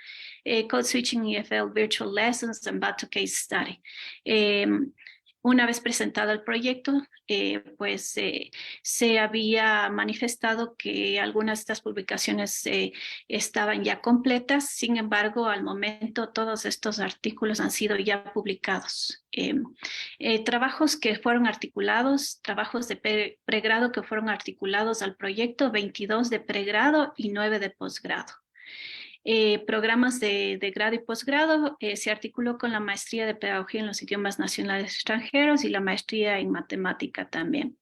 code switching EFL virtual lessons and Ambato case study. Una vez presentado el proyecto, se había manifestado que algunas de estas publicaciones estaban ya completas. Sin embargo, al momento todos estos artículos han sido ya publicados. Trabajos que fueron articulados, trabajos de pregrado que fueron articulados al proyecto, 22 de pregrado y 9 de posgrado. Programas de grado y posgrado se articuló con la maestría de pedagogía en los idiomas nacionales extranjeros y la maestría en matemática también.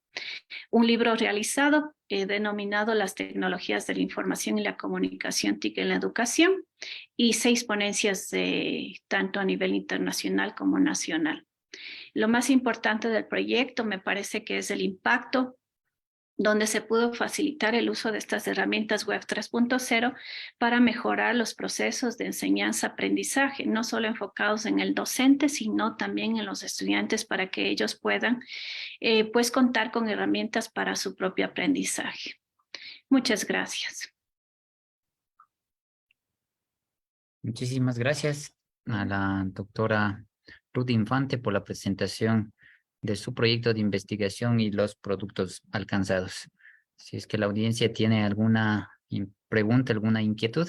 Un libro realizado denominado Las tecnologías de la información y la comunicación TIC en la educación y 6 ponencias tanto a nivel internacional como nacional. Lo más importante del proyecto me parece que es el impacto, donde se pudo facilitar el uso de estas herramientas Web 3.0 para mejorar los procesos de enseñanza-aprendizaje, no solo enfocados en el docente, sino también en los estudiantes para que ellos puedan pues contar con herramientas para su propio aprendizaje. Muchas gracias. Muchísimas gracias a la doctora Ruth Infante por la presentación de su proyecto de investigación y los productos alcanzados. Si es que la audiencia tiene alguna pregunta, alguna inquietud.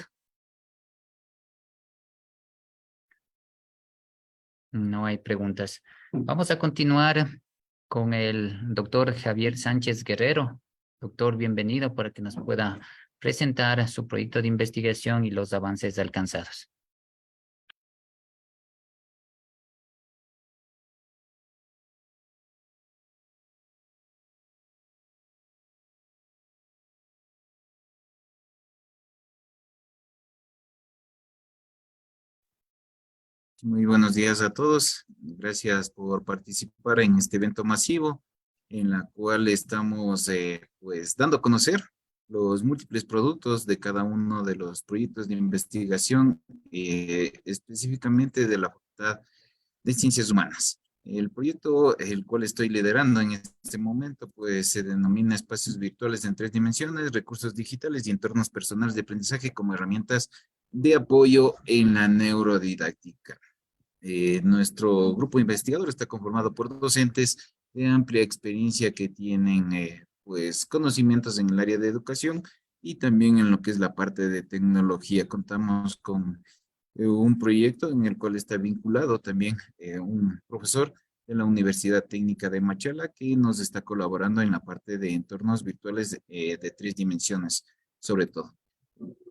No hay preguntas. Vamos a continuar con el doctor Javier Sánchez Guerrero. Doctor, bienvenido para que nos pueda presentar su proyecto de investigación y los avances alcanzados. Muy buenos días a todos. Gracias por participar en este evento masivo en la cual estamos pues dando a conocer los múltiples productos de cada uno de los proyectos de investigación, específicamente de la Facultad de Ciencias Humanas. El proyecto, el cual estoy liderando en este momento, pues se denomina Espacios Virtuales en 3 Dimensiones, Recursos Digitales y Entornos Personales de Aprendizaje como herramientas de apoyo en la neurodidáctica. Nuestro grupo investigador está conformado por docentes de amplia experiencia que tienen pues conocimientos en el área de educación y también en lo que es la parte de tecnología. Contamos con un proyecto en el cual está vinculado también un profesor de la Universidad Técnica de Machala que nos está colaborando en la parte de entornos virtuales de 3 dimensiones, sobre todo.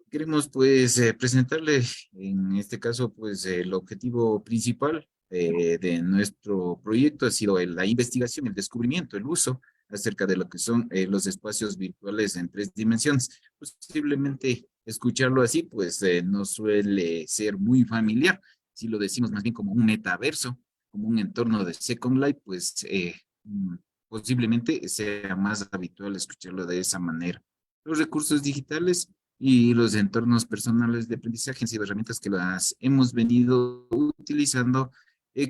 Queremos pues presentarle en este caso pues el objetivo principal de nuestro proyecto ha sido la investigación, el descubrimiento, el uso acerca de lo que son los espacios virtuales en 3 dimensiones. Posiblemente escucharlo así pues no suele ser muy familiar. Si lo decimos más bien como un metaverso, como un entorno de Second Life, pues posiblemente sea más habitual escucharlo de esa manera. Los recursos digitales y los entornos personales de aprendizaje han sido herramientas que las hemos venido utilizando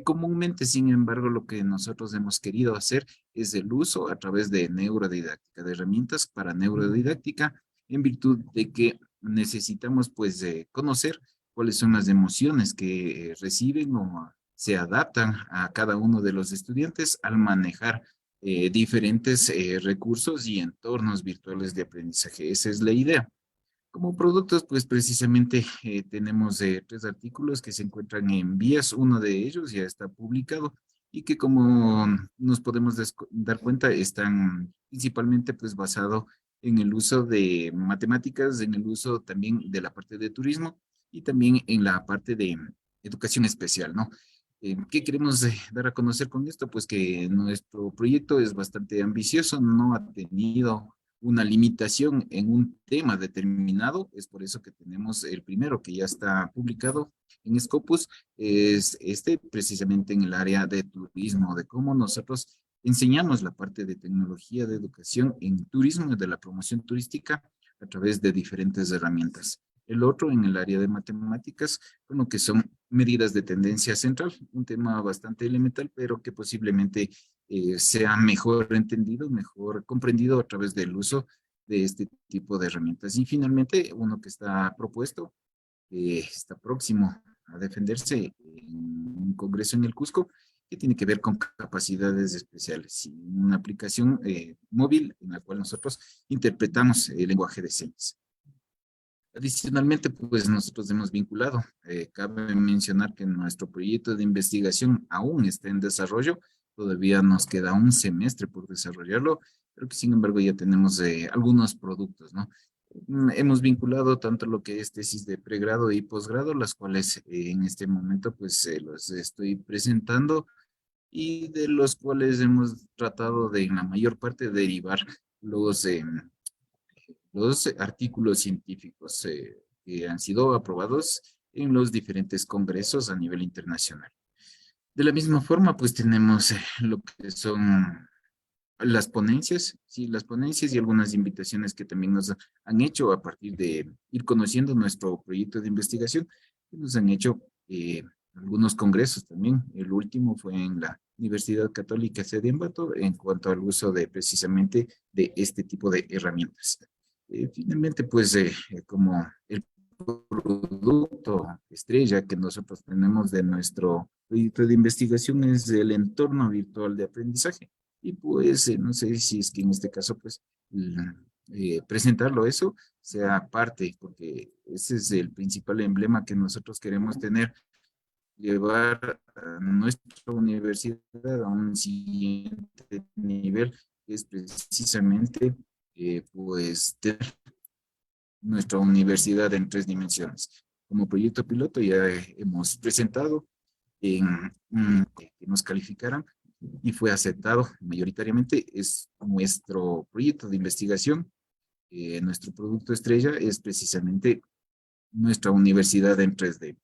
comúnmente. Sin embargo, lo que nosotros hemos querido hacer es el uso a través de neurodidáctica, de herramientas para neurodidáctica, en virtud de que necesitamos pues conocer cuáles son las emociones que reciben o se adaptan a cada uno de los estudiantes al manejar diferentes recursos y entornos virtuales de aprendizaje. Esa es la idea. Como productos, pues precisamente tenemos 3 artículos que se encuentran en vías. Uno de ellos ya está publicado y que, como nos podemos dar cuenta, están principalmente pues basado en el uso de matemáticas, en el uso también de la parte de turismo y también en la parte de educación especial, ¿no? ¿Qué queremos dar a conocer con esto? Pues que nuestro proyecto es bastante ambicioso, no ha tenido una limitación en un tema determinado. Es por eso que tenemos el primero que ya está publicado en Scopus, es precisamente en el área de turismo, de cómo nosotros enseñamos la parte de tecnología de educación en turismo, de la promoción turística a través de diferentes herramientas. El otro en el área de matemáticas, con lo que son medidas de tendencia central, un tema bastante elemental, pero que posiblemente sea mejor entendido, mejor comprendido a través del uso de este tipo de herramientas. Y finalmente, uno que está propuesto, está próximo a defenderse en un congreso en el Cusco, que tiene que ver con capacidades especiales y una aplicación móvil en la cual nosotros interpretamos el lenguaje de señas. Adicionalmente, pues nosotros hemos vinculado, cabe mencionar que nuestro proyecto de investigación aún está en desarrollo, todavía nos queda un semestre por desarrollarlo, pero que sin embargo ya tenemos algunos productos, ¿no? Hemos vinculado tanto lo que es tesis de pregrado y posgrado, las cuales en este momento pues los estoy presentando y de los cuales hemos tratado de en la mayor parte derivar los artículos científicos que han sido aprobados en los diferentes congresos a nivel internacional. De la misma forma, pues tenemos lo que son las ponencias, sí, las ponencias y algunas invitaciones que también nos han hecho a partir de ir conociendo nuestro proyecto de investigación, que nos han hecho algunos congresos también. El último fue en la Universidad Católica de Ambato en cuanto al uso de precisamente de este tipo de herramientas. Finalmente, pues como el producto estrella que nosotros tenemos de nuestro proyecto de investigación es el entorno virtual de aprendizaje. Y pues, no sé si es que en este caso, pues, presentarlo eso sea parte, porque ese es el principal emblema que nosotros queremos tener, llevar a nuestra universidad a un siguiente nivel, que es precisamente, pues, tener nuestra universidad en 3 dimensiones. Como proyecto piloto ya hemos presentado que nos calificaran y fue aceptado mayoritariamente. Es nuestro proyecto de investigación. Nuestro producto estrella es precisamente nuestra universidad en 3D.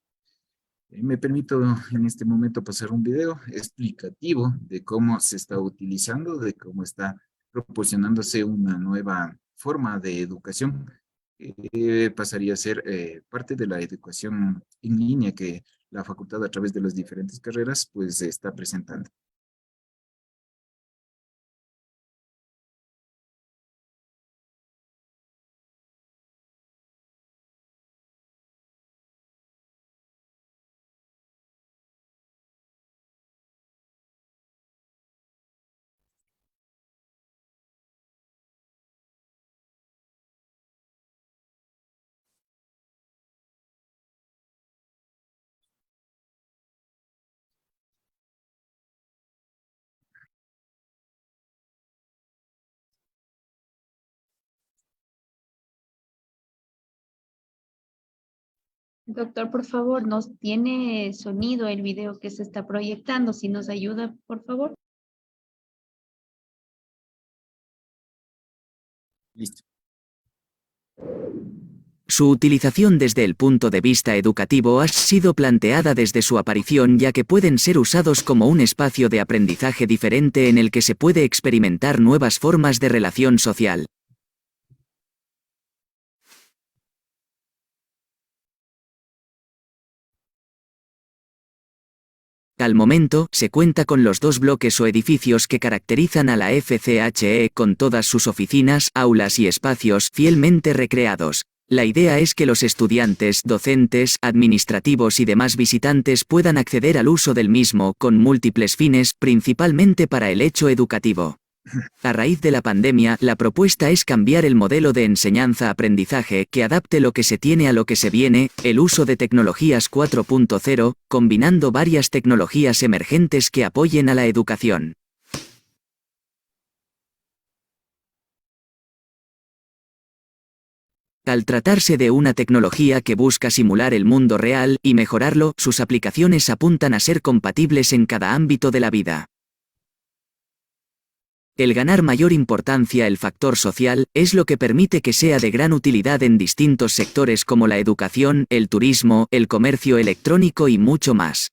Me permito en este momento pasar un video explicativo de cómo se está utilizando, de cómo está proporcionándose una nueva forma de educación. Pasaría a ser parte de la educación en línea que la facultad a través de las diferentes carreras pues está presentando. Doctor, por favor, nos tiene sonido el video que se está proyectando. Si nos ayuda, por favor. Listo. Su utilización desde el punto de vista educativo ha sido planteada desde su aparición, ya que pueden ser usados como un espacio de aprendizaje diferente en el que se puede experimentar nuevas formas de relación social. Al momento, se cuenta con los 2 bloques o edificios que caracterizan a la FCHE, con todas sus oficinas, aulas y espacios fielmente recreados. La idea es que los estudiantes, docentes, administrativos y demás visitantes puedan acceder al uso del mismo con múltiples fines, principalmente para el hecho educativo. A raíz de la pandemia, la propuesta es cambiar el modelo de enseñanza-aprendizaje que adapte lo que se tiene a lo que se viene, el uso de tecnologías 4.0, combinando varias tecnologías emergentes que apoyen a la educación. Al tratarse de una tecnología que busca simular el mundo real y mejorarlo, sus aplicaciones apuntan a ser compatibles en cada ámbito de la vida. El ganar mayor importancia el factor social es lo que permite que sea de gran utilidad en distintos sectores como la educación, el turismo, el comercio electrónico y mucho más.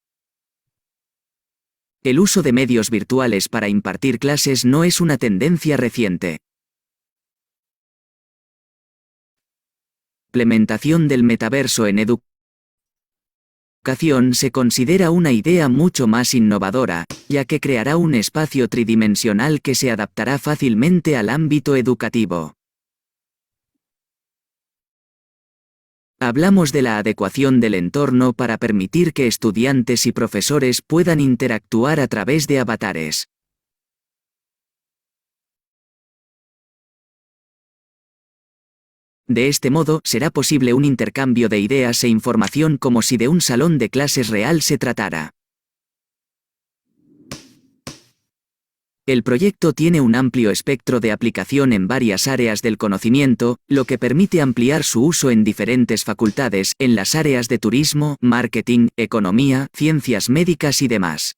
El uso de medios virtuales para impartir clases no es una tendencia reciente. Implementación del metaverso en educación se considera una idea mucho más innovadora, ya que creará un espacio tridimensional que se adaptará fácilmente al ámbito educativo. Hablamos de la adecuación del entorno para permitir que estudiantes y profesores puedan interactuar a través de avatares. De este modo, será posible un intercambio de ideas e información como si de un salón de clases real se tratara. El proyecto tiene un amplio espectro de aplicación en varias áreas del conocimiento, lo que permite ampliar su uso en diferentes facultades, en las áreas de turismo, marketing, economía, ciencias médicas y demás.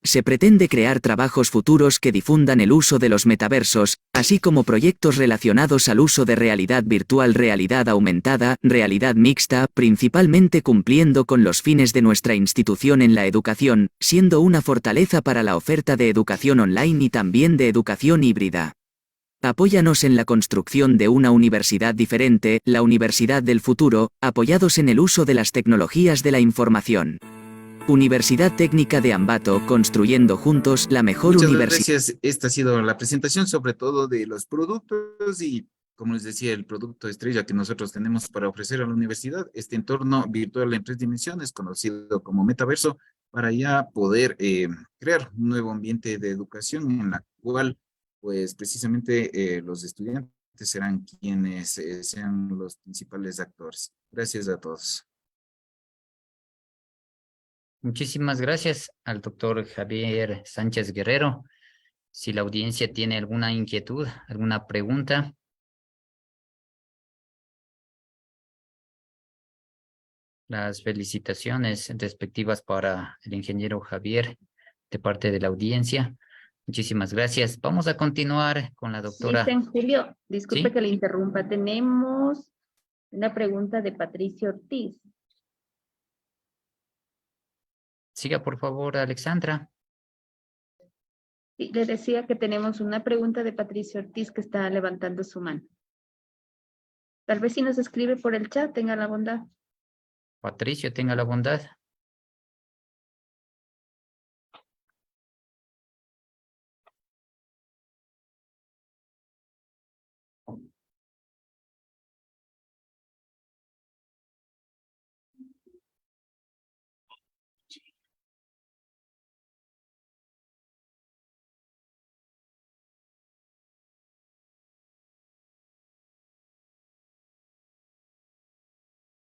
Se pretende crear trabajos futuros que difundan el uso de los metaversos, así como proyectos relacionados al uso de realidad virtual, realidad aumentada, realidad mixta, principalmente cumpliendo con los fines de nuestra institución en la educación, siendo una fortaleza para la oferta de educación online y también de educación híbrida. Apóyanos en la construcción de una universidad diferente, la universidad del futuro, apoyados en el uso de las tecnologías de la información. Universidad Técnica de Ambato, construyendo juntos la mejor universidad. Muchas gracias. Esta ha sido la presentación sobre todo de los productos y como les decía, el producto estrella que nosotros tenemos para ofrecer a la universidad, este entorno virtual en 3 dimensiones, conocido como metaverso, para ya poder crear un nuevo ambiente de educación en la cual, pues precisamente los estudiantes serán quienes sean los principales actores. Gracias a todos. Muchísimas gracias al doctor Javier Sánchez Guerrero. Si la audiencia tiene alguna inquietud, alguna pregunta. Las felicitaciones respectivas para el ingeniero Javier de parte de la audiencia. Muchísimas gracias. Vamos a continuar con la doctora. Julio, disculpe ¿Sí? que le interrumpa. Tenemos una pregunta de Patricio Ortiz. Siga, por favor, Alexandra. Sí, le decía que tenemos una pregunta de Patricio Ortiz que está levantando su mano. Tal vez si nos escribe por el chat, tenga la bondad. Patricio, tenga la bondad.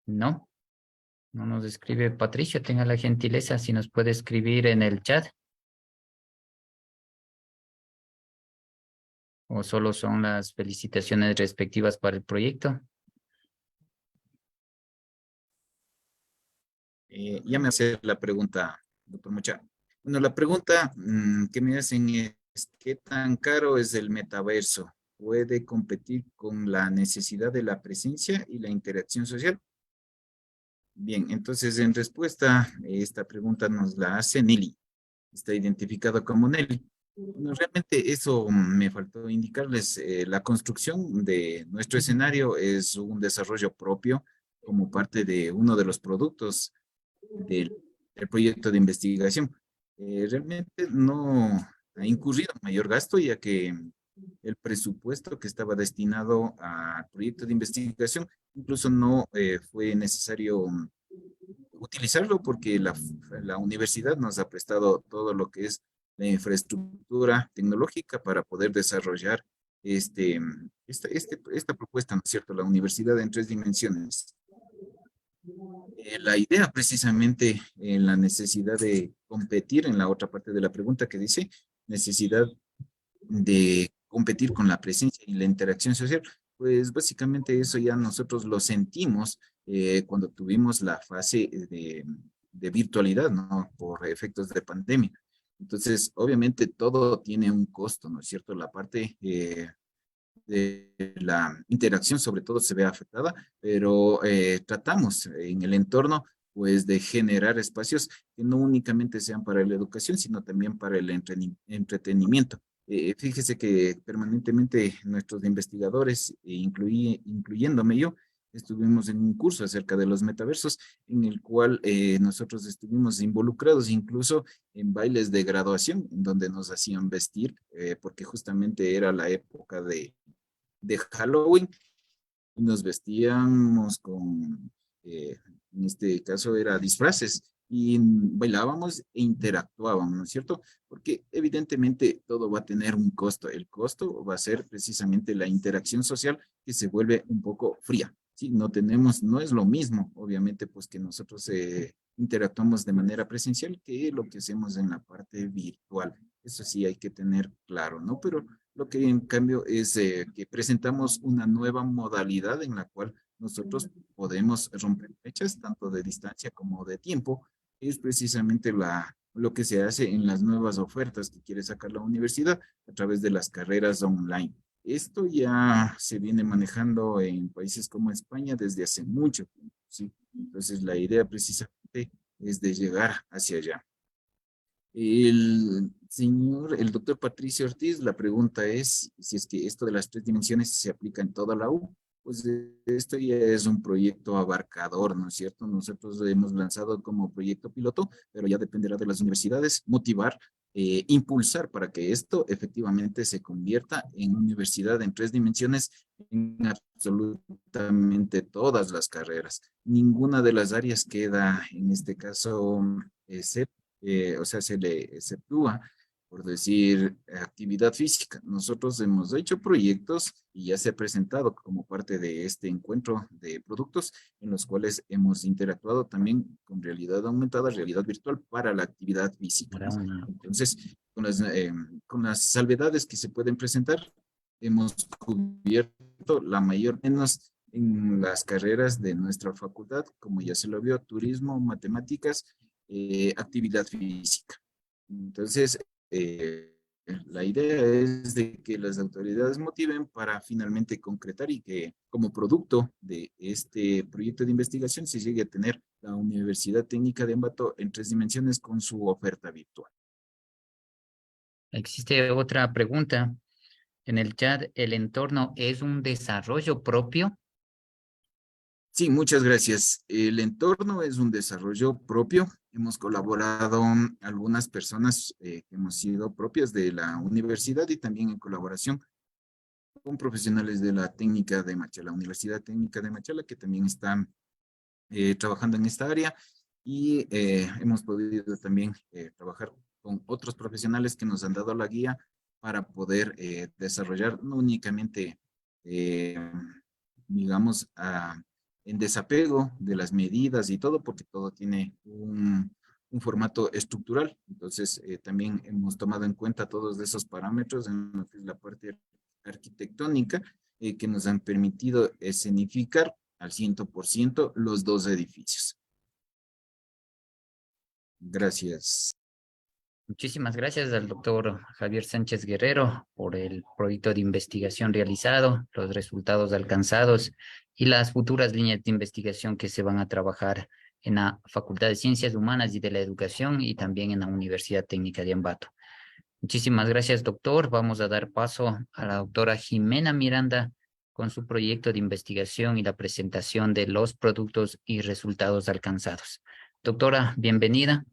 No, no nos escribe Patricio. Tenga la gentileza si nos puede escribir en el chat. ¿O solo son las felicitaciones respectivas para el proyecto? Ya me hace la pregunta, doctor Mocha. Bueno, la pregunta que me hacen es, ¿qué tan caro es el metaverso? ¿Puede competir con la necesidad de la presencia y la interacción social? Bien, entonces en respuesta, esta pregunta nos la hace Nelly. Está identificado como Nelly. Bueno, realmente eso me faltó indicarles. La construcción de nuestro escenario es un desarrollo propio como parte de uno de los productos del proyecto de investigación. Realmente no ha incurrido en mayor gasto, ya que el presupuesto que estaba destinado al proyecto de investigación incluso no fue necesario utilizarlo porque la universidad nos ha prestado todo lo que es la infraestructura tecnológica para poder desarrollar esta propuesta, ¿no es cierto? La universidad en 3 dimensiones. La idea precisamente en la necesidad de competir, en la otra parte de la pregunta que dice, necesidad de competir con la presencia y la interacción social, pues básicamente eso ya nosotros lo sentimos cuando tuvimos la fase de virtualidad, ¿no? Por efectos de pandemia. Entonces, obviamente todo tiene un costo, ¿no es cierto? La parte de la interacción sobre todo se ve afectada, pero tratamos en el entorno pues de generar espacios que no únicamente sean para la educación, sino también para el entretenimiento. Fíjese que permanentemente nuestros investigadores, incluyéndome yo, estuvimos en un curso acerca de los metaversos, en el cual nosotros estuvimos involucrados incluso en bailes de graduación, en donde nos hacían vestir, porque justamente era la época de Halloween, y nos vestíamos con, en este caso era disfraces, y bailábamos e interactuábamos, ¿no es cierto? Porque evidentemente todo va a tener un costo. El costo va a ser precisamente la interacción social que se vuelve un poco fría. Sí, no es lo mismo, obviamente, pues que nosotros interactuamos de manera presencial que lo que hacemos en la parte virtual. Eso sí hay que tener claro, ¿no? Pero lo que en cambio es que presentamos una nueva modalidad en la cual nosotros podemos romper fechas tanto de distancia como de tiempo. Es precisamente lo que se hace en las nuevas ofertas que quiere sacar la universidad a través de las carreras online. Esto ya se viene manejando en países como España desde hace mucho tiempo, ¿sí? Entonces la idea precisamente es de llegar hacia allá. El doctor Patricio Ortiz, la pregunta es si es que esto de las 3 dimensiones se aplica en toda la U. Pues esto ya es un proyecto abarcador, ¿no es cierto? Nosotros lo hemos lanzado como proyecto piloto, pero ya dependerá de las universidades motivar impulsar para que esto efectivamente se convierta en universidad en 3 dimensiones en absolutamente todas las carreras. Ninguna de las áreas queda, en este caso, o sea, se le exceptúa, por decir, actividad física. Nosotros hemos hecho proyectos y ya se ha presentado como parte de este encuentro de productos en los cuales hemos interactuado también con realidad aumentada, realidad virtual para la actividad física. Entonces, con las salvedades que se pueden presentar, hemos cubierto la mayor menos en las carreras de nuestra facultad, como ya se lo vio, turismo, matemáticas, actividad física. Entonces, la idea es de que las autoridades motiven para finalmente concretar y que como producto de este proyecto de investigación se llegue a tener la Universidad Técnica de Ambato en 3 dimensiones con su oferta virtual. Existe otra pregunta en el chat. ¿El entorno es un desarrollo propio? Sí, muchas gracias. El entorno es un desarrollo propio. Hemos colaborado algunas personas que hemos sido propias de la universidad y también en colaboración con profesionales de la técnica de Machala, la Universidad Técnica de Machala, que también están trabajando en esta área y hemos podido también trabajar con otros profesionales que nos han dado la guía para poder desarrollar no únicamente, digamos, en desapego de las medidas y todo, porque todo tiene un formato estructural. Entonces, también hemos tomado en cuenta todos esos parámetros en lo que es la parte arquitectónica que nos han permitido escenificar al 100% los 2 edificios. Gracias. Muchísimas gracias al doctor Javier Sánchez Guerrero por el proyecto de investigación realizado, los resultados alcanzados y las futuras líneas de investigación que se van a trabajar en la Facultad de Ciencias Humanas y de la Educación y también en la Universidad Técnica de Ambato. Muchísimas gracias, doctor. Vamos a dar paso a la doctora Jimena Miranda con su proyecto de investigación y la presentación de los productos y resultados alcanzados. Doctora, bienvenida.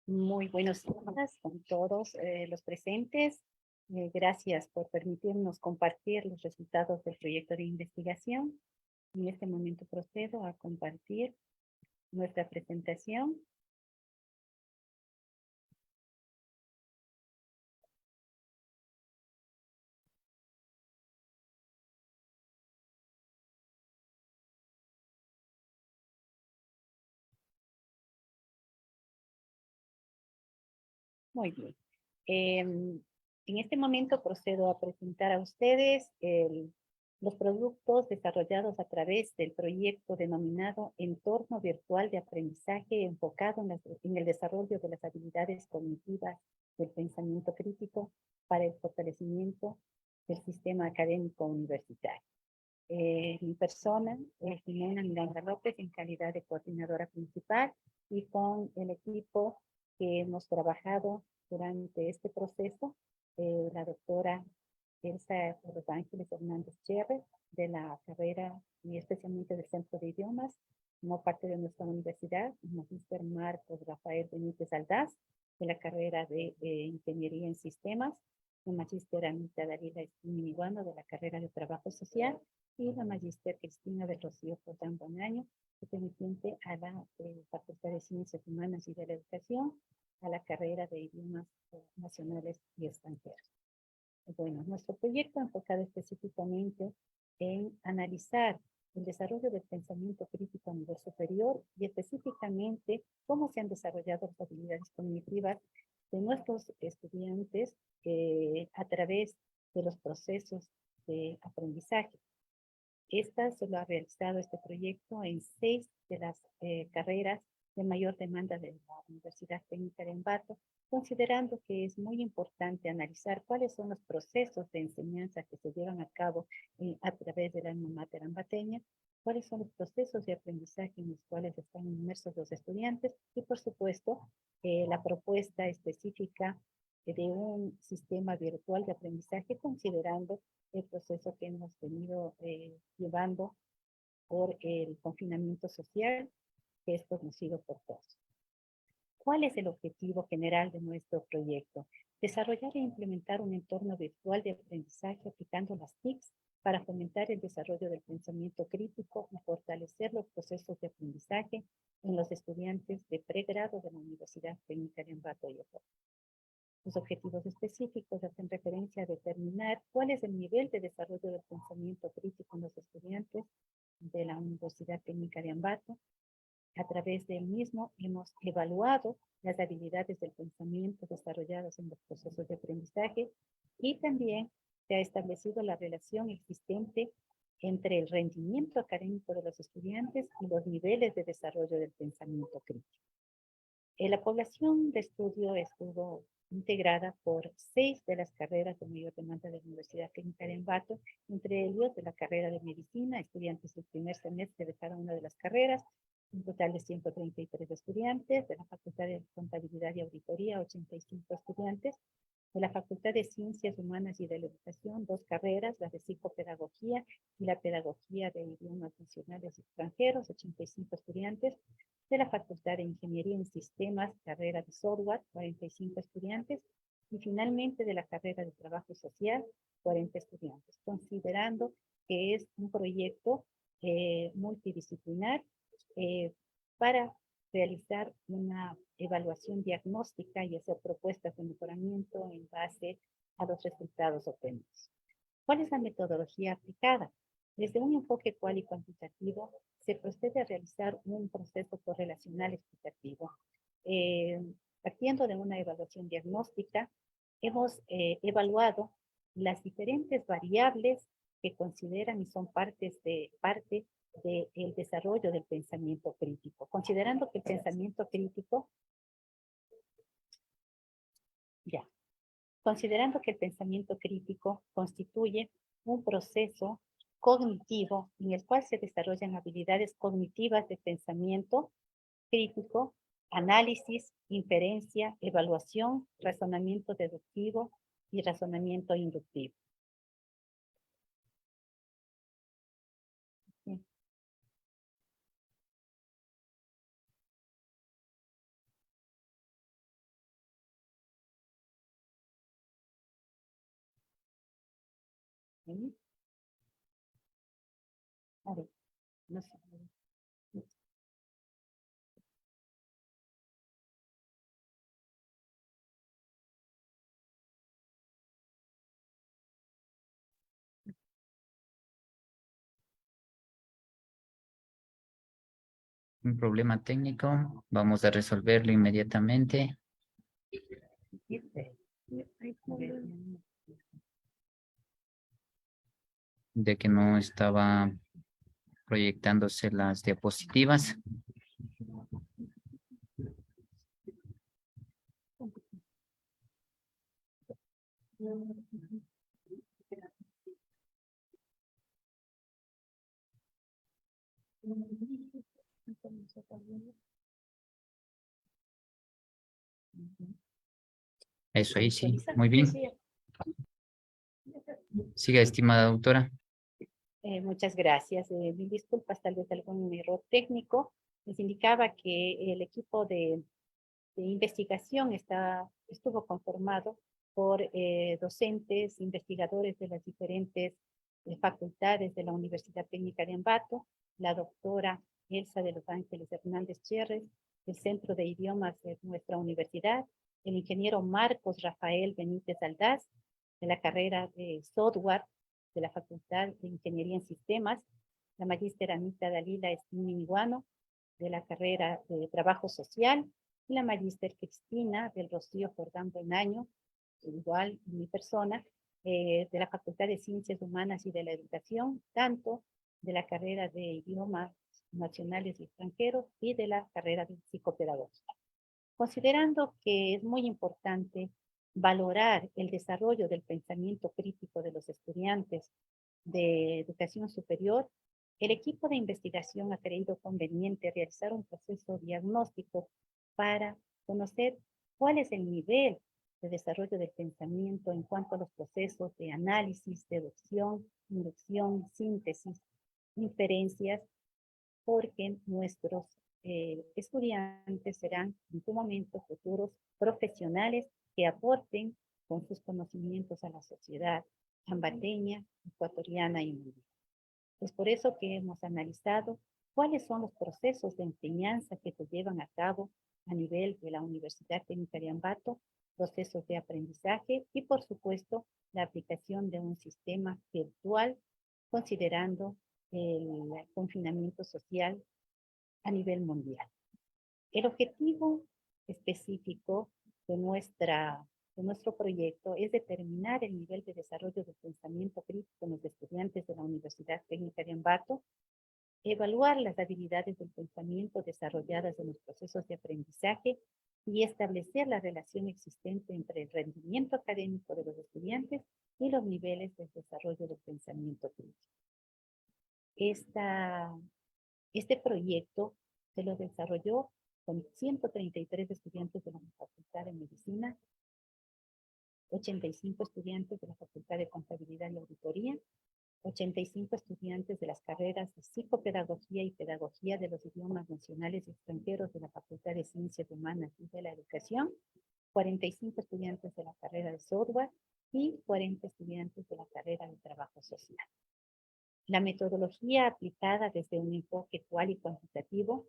Muy buenos días con todos los presentes. Gracias por permitirnos compartir los resultados del proyecto de investigación. En este momento procedo a compartir nuestra presentación. Muy bien. En este momento procedo a presentar a ustedes los productos desarrollados a través del proyecto denominado Entorno Virtual de Aprendizaje enfocado en el desarrollo de las habilidades cognitivas del pensamiento crítico para el fortalecimiento del sistema académico universitario. Mi persona es Jimena Miranda López en calidad de coordinadora principal y con el equipo que hemos trabajado durante este proceso, la doctora Elsa Los Ángeles Hernández Cherres, de la carrera y especialmente del Centro de Idiomas, como parte de nuestra universidad, el magíster Marcos Rafael Benítez Aldaz, de la carrera de Ingeniería en Sistemas, el magíster Anita Dalila Miniguano, de la carrera de Trabajo Social, y la magíster Cristina del Rocío Jordán Bonaño, perteneciente a la Facultad de Ciencias Humanas y de la Educación, a la carrera de Idiomas Nacionales y Extranjeros. Bueno, nuestro proyecto enfocado específicamente en analizar el desarrollo del pensamiento crítico a nivel superior y específicamente cómo se han desarrollado las habilidades cognitivas de nuestros estudiantes a través de los procesos de aprendizaje. Esta se lo ha realizado este proyecto en 6 de las carreras de mayor demanda de la Universidad Técnica de Ambato, considerando que es muy importante analizar cuáles son los procesos de enseñanza que se llevan a cabo a través del alma mater ambateña, cuáles son los procesos de aprendizaje en los cuales están inmersos los estudiantes y, por supuesto, la propuesta específica de un sistema virtual de aprendizaje, considerando el proceso que hemos venido llevando por el confinamiento social, que es conocido por todos. ¿Cuál es el objetivo general de nuestro proyecto? Desarrollar e implementar un entorno virtual de aprendizaje aplicando las TICs para fomentar el desarrollo del pensamiento crítico y fortalecer los procesos de aprendizaje en los estudiantes de pregrado de la Universidad Técnica de Ambato y Oporto. Los objetivos específicos hacen referencia a determinar cuál es el nivel de desarrollo del pensamiento crítico en los estudiantes de la Universidad Técnica de Ambato. A través del mismo hemos evaluado las habilidades del pensamiento desarrolladas en los procesos de aprendizaje y también se ha establecido la relación existente entre el rendimiento académico de los estudiantes y los niveles de desarrollo del pensamiento crítico. La población de estudio estuvo integrada por 6 de las carreras de mayor demanda de la Universidad Técnica de Ambato, entre ellos de la carrera de Medicina, estudiantes del primer semestre de cada una de las carreras, un total de 133 estudiantes, de la Facultad de Contabilidad y Auditoría, 85 estudiantes, de la Facultad de Ciencias Humanas y de la Educación, 2 carreras, la de Psicopedagogía y la Pedagogía de Idiomas Nacionales y Extranjeros, 85 estudiantes, de la Facultad de Ingeniería en Sistemas, carrera de Software, 45 estudiantes, y finalmente de la carrera de Trabajo Social, 40 estudiantes, considerando que es un proyecto multidisciplinar para realizar una evaluación diagnóstica y hacer propuestas de mejoramiento en base a los resultados obtenidos. ¿Cuál es la metodología aplicada? Desde un enfoque cual y cuantitativo, se procede a realizar un proceso correlacional explicativo. Partiendo de una evaluación diagnóstica, hemos evaluado las diferentes variables que consideran y son parte del desarrollo del pensamiento crítico, considerando que el pensamiento crítico, considerando que el pensamiento crítico constituye un proceso cognitivo en el cual se desarrollan habilidades cognitivas de pensamiento crítico, análisis, inferencia, evaluación, razonamiento deductivo y razonamiento inductivo. A ver, no sé. Un problema técnico, vamos a resolverlo inmediatamente. De que no estaba proyectándose las diapositivas. Eso ahí sí, muy bien. Siga, estimada doctora. Muchas gracias. Mil disculpas, tal vez algún error técnico. Les indicaba que el equipo de investigación estuvo conformado por docentes, investigadores de las diferentes facultades de la Universidad Técnica de Ambato, la doctora Elsa de los Ángeles Hernández Cherres, del Centro de Idiomas de nuestra universidad, el ingeniero Marcos Rafael Benítez Aldaz, de la carrera de Software de la Facultad de Ingeniería en Sistemas, la magíster Anita Dalila Espini Miguano, de la carrera de Trabajo Social, y la magíster Cristina del Rocío Jordán Buenaño, igual mi persona, de la Facultad de Ciencias Humanas y de la Educación, tanto de la carrera de Idiomas Nacionales y Extranjeros y de la carrera de Psicopedagogía. Considerando que es muy importante valorar el desarrollo del pensamiento crítico de los estudiantes de educación superior, el equipo de investigación ha creído conveniente realizar un proceso diagnóstico para conocer cuál es el nivel de desarrollo del pensamiento en cuanto a los procesos de análisis, deducción, inducción, síntesis, inferencias, porque nuestros estudiantes serán en su momento futuros profesionales que aporten con sus conocimientos a la sociedad ambateña, ecuatoriana y mundial. Es por eso que hemos analizado cuáles son los procesos de enseñanza que se llevan a cabo a nivel de la Universidad Técnica de Ambato, procesos de aprendizaje y, por supuesto, la aplicación de un sistema virtual, considerando el confinamiento social a nivel mundial. El objetivo específico de nuestro proyecto es determinar el nivel de desarrollo del pensamiento crítico en los estudiantes de la Universidad Técnica de Ambato, evaluar las habilidades del pensamiento desarrolladas en los procesos de aprendizaje y establecer la relación existente entre el rendimiento académico de los estudiantes y los niveles de desarrollo del pensamiento crítico. Este proyecto se lo desarrolló con 133 estudiantes de la Facultad de Medicina, 85 estudiantes de la Facultad de Contabilidad y Auditoría, 85 estudiantes de las carreras de Psicopedagogía y Pedagogía de los Idiomas Nacionales y Extranjeros de la Facultad de Ciencias Humanas y de la Educación, 45 estudiantes de la carrera de Software y 40 estudiantes de la carrera de Trabajo Social. La metodología aplicada desde un enfoque cual y cuantitativo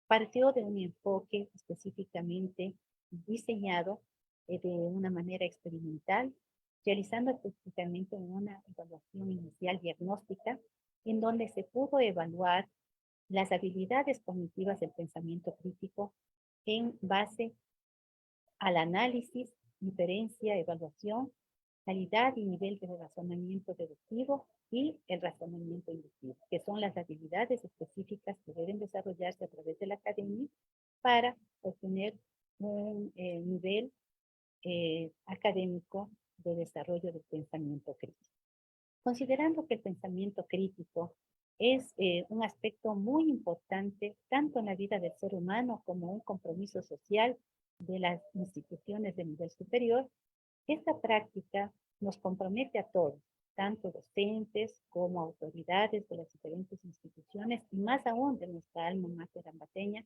partió de un enfoque específicamente diseñado de una manera experimental, realizando específicamente una evaluación inicial diagnóstica, en donde se pudo evaluar las habilidades cognitivas del pensamiento crítico en base al análisis, inferencia, evaluación, calidad y nivel de razonamiento deductivo y el razonamiento inductivo, que son las habilidades específicas que deben desarrollarse a través de la academia para obtener un nivel académico de desarrollo del pensamiento crítico. Considerando que el pensamiento crítico es un aspecto muy importante tanto en la vida del ser humano como un compromiso social de las instituciones de nivel superior, esta práctica nos compromete a todos, tanto docentes como autoridades de las diferentes instituciones y más aún de nuestra alma mater ambateña,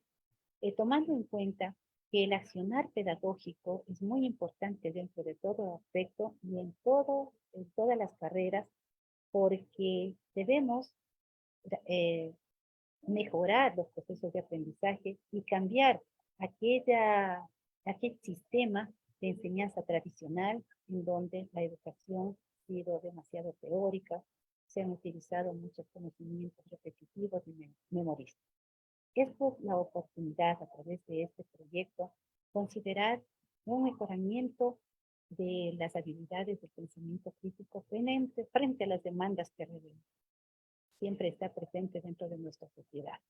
tomando en cuenta que el accionar pedagógico es muy importante dentro de todo aspecto y en todas las carreras, porque debemos mejorar los procesos de aprendizaje y cambiar aquel sistema de enseñanza tradicional en donde la educación ha sido demasiado teórica, se han utilizado muchos conocimientos repetitivos y memorísticos. Esta es la oportunidad a través de este proyecto considerar un mejoramiento de las habilidades del pensamiento crítico frente a las demandas que siempre está presente dentro de nuestra sociedad.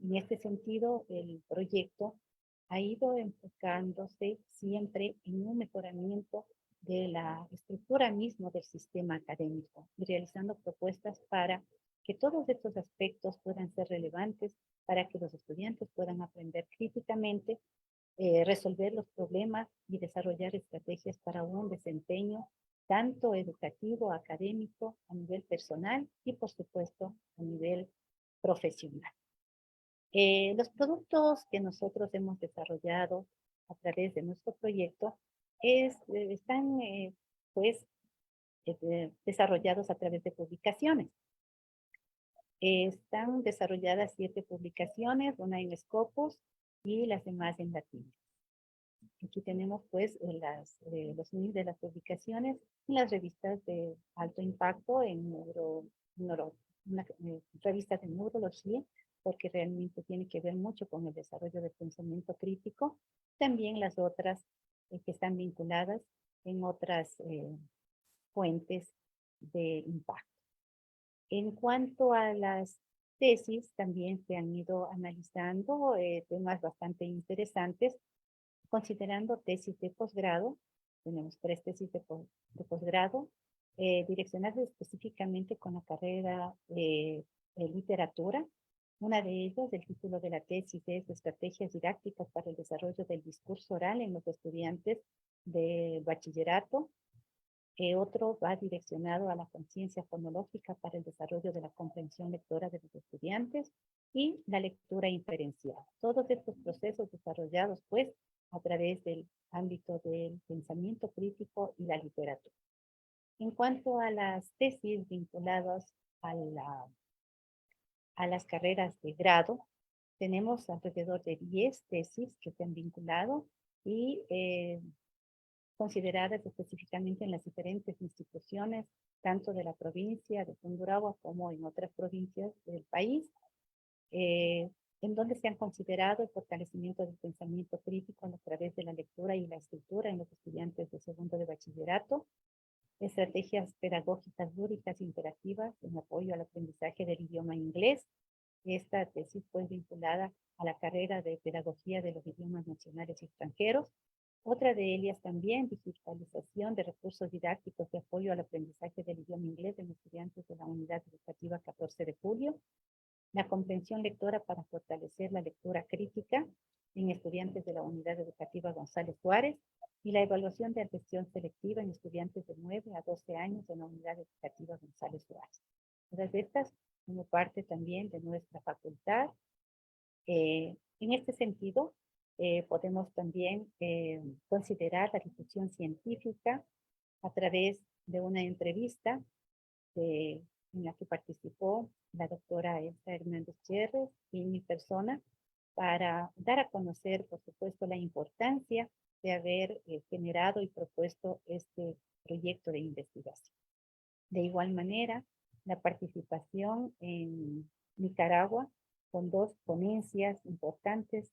En este sentido, el proyecto ha ido enfocándose siempre en un mejoramiento de la estructura misma del sistema académico y realizando propuestas para que todos estos aspectos puedan ser relevantes para que los estudiantes puedan aprender críticamente, resolver los problemas y desarrollar estrategias para un desempeño tanto educativo, académico, a nivel personal y, por supuesto, a nivel profesional. Los productos que nosotros hemos desarrollado a través de nuestro proyecto están desarrollados a través de publicaciones. Están desarrolladas 7 publicaciones, una en Scopus y las demás en latín. Aquí tenemos pues los links de las publicaciones en las revistas de alto impacto en revistas de neurología, porque realmente tiene que ver mucho con el desarrollo del pensamiento crítico. También las otras que están vinculadas en otras fuentes de impacto. En cuanto a las tesis, también se han ido analizando temas bastante interesantes, considerando tesis de posgrado. Tenemos 3 tesis de posgrado, direccionadas específicamente con la carrera de literatura, Una de ellas, el título de la tesis, es Estrategias didácticas para el desarrollo del discurso oral en los estudiantes de bachillerato. Otro va direccionado a la conciencia fonológica para el desarrollo de la comprensión lectora de los estudiantes y la lectura inferencial. Todos estos procesos desarrollados, pues, a través del ámbito del pensamiento crítico y la literatura. En cuanto a las tesis vinculadas a las carreras de grado, tenemos alrededor de 10 tesis que se han vinculado y consideradas específicamente en las diferentes instituciones, tanto de la provincia de Tungurahua como en otras provincias del país, en donde se han considerado el fortalecimiento del pensamiento crítico a través de la lectura y la escritura en los estudiantes de segundo de bachillerato, estrategias pedagógicas lúdicas e interactivas en apoyo al aprendizaje del idioma inglés. Esta tesis fue vinculada a la carrera de Pedagogía de los Idiomas Nacionales y Extranjeros. Otra de ellas también, digitalización de recursos didácticos de apoyo al aprendizaje del idioma inglés en estudiantes de la Unidad Educativa 14 de Julio. La comprensión lectora para fortalecer la lectura crítica en estudiantes de la Unidad Educativa González Suárez y la evaluación de atención selectiva en estudiantes de 9 a 12 años en la Unidad Educativa González Suárez. Todas estas como parte también de nuestra facultad. En este sentido, podemos también considerar la difusión científica a través de una entrevista en la que participó la doctora Elsa Hernández Cherres y mi persona para dar a conocer, por supuesto, la importancia de haber generado y propuesto este proyecto de investigación. De igual manera, la participación en Nicaragua con 2 ponencias importantes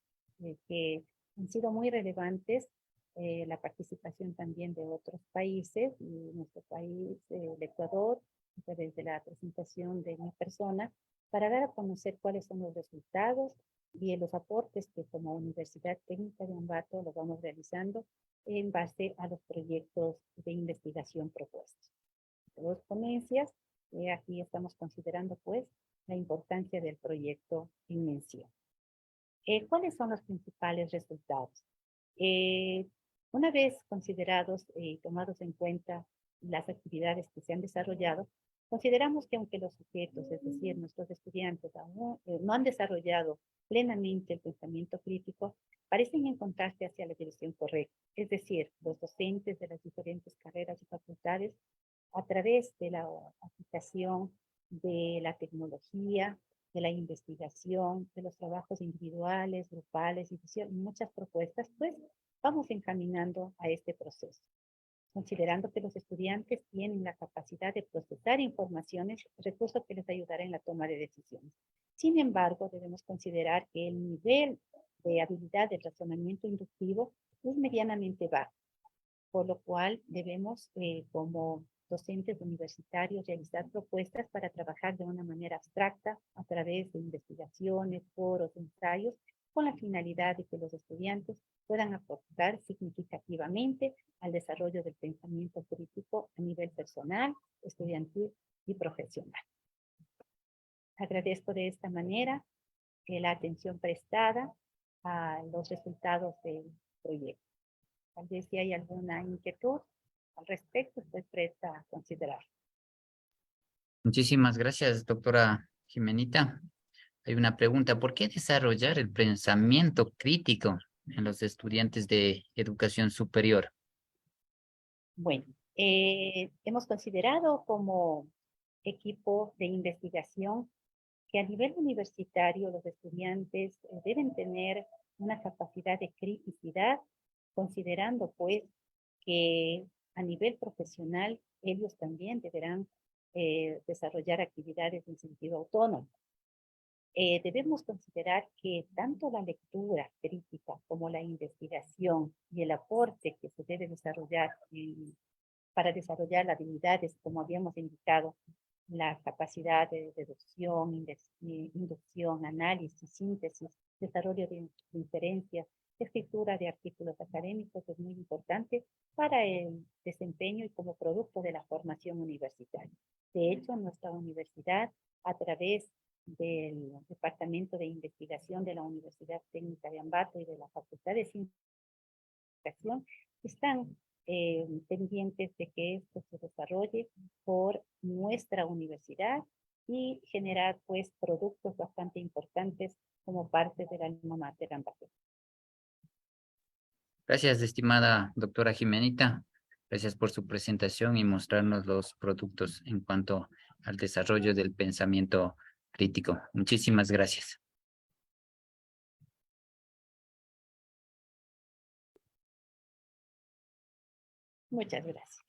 que han sido muy relevantes, la participación también de otros países, y nuestro país, el Ecuador, a través de la presentación de mi persona, para dar a conocer cuáles son los resultados y los aportes que como Universidad Técnica de Ambato lo vamos realizando en base a los proyectos de investigación propuestos. 2 ponencias, aquí estamos considerando pues la importancia del proyecto en mención. ¿Cuáles son los principales resultados? Una vez considerados y tomados en cuenta las actividades que se han desarrollado, consideramos que aunque los sujetos, es decir, nuestros estudiantes, aún no han desarrollado plenamente el pensamiento crítico, parecen encontrarse hacia la dirección correcta. Es decir, los docentes de las diferentes carreras y facultades, a través de la aplicación de la tecnología, de la investigación, de los trabajos individuales, grupales y muchas propuestas, pues vamos encaminando a este proceso, considerando que los estudiantes tienen la capacidad de procesar informaciones, recursos que les ayudarán en la toma de decisiones. Sin embargo, debemos considerar que el nivel de habilidad del razonamiento inductivo es medianamente bajo, por lo cual debemos, como docentes universitarios, realizar propuestas para trabajar de una manera abstracta a través de investigaciones, foros, ensayos, con la finalidad de que los estudiantes puedan aportar significativamente al desarrollo del pensamiento crítico a nivel personal, estudiantil y profesional. Agradezco de esta manera la atención prestada a los resultados del proyecto. Tal vez si hay alguna inquietud al respecto, estoy presta a considerar. Muchísimas gracias, doctora Jimenita. Hay una pregunta: ¿por qué desarrollar el pensamiento crítico en los estudiantes de educación superior? Bueno, hemos considerado como equipo de investigación que a nivel universitario los estudiantes deben tener una capacidad de criticidad, considerando pues que a nivel profesional ellos también deberán desarrollar actividades en sentido autónomo. Debemos considerar que tanto la lectura crítica como la investigación y el aporte que se debe desarrollar para desarrollar las habilidades, como habíamos indicado, la capacidad de deducción, inducción, análisis, síntesis, desarrollo de inferencias, escritura de artículos académicos es muy importante para el desempeño y como producto de la formación universitaria. De hecho, nuestra universidad, a través del Departamento de Investigación de la Universidad Técnica de Ambato y de la Facultad de Ciencias de Educación están pendientes de que esto se desarrolle por nuestra universidad y generar pues productos bastante importantes como parte del alma mater Ambato. Gracias, estimada doctora Jimenita. Gracias por su presentación y mostrarnos los productos en cuanto al desarrollo del pensamiento crítico. Muchísimas gracias. Muchas gracias.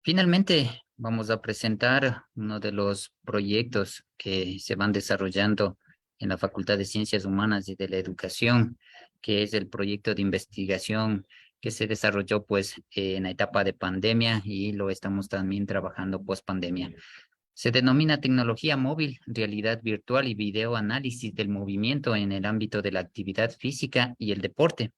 Finalmente, vamos a presentar uno de los proyectos que se van desarrollando en la Facultad de Ciencias Humanas y de la Educación, que es el proyecto de investigación que se desarrolló pues en la etapa de pandemia y lo estamos también trabajando post pandemia. Se denomina tecnología móvil, realidad virtual y videoanálisis del movimiento en el ámbito de la actividad física y el deporte.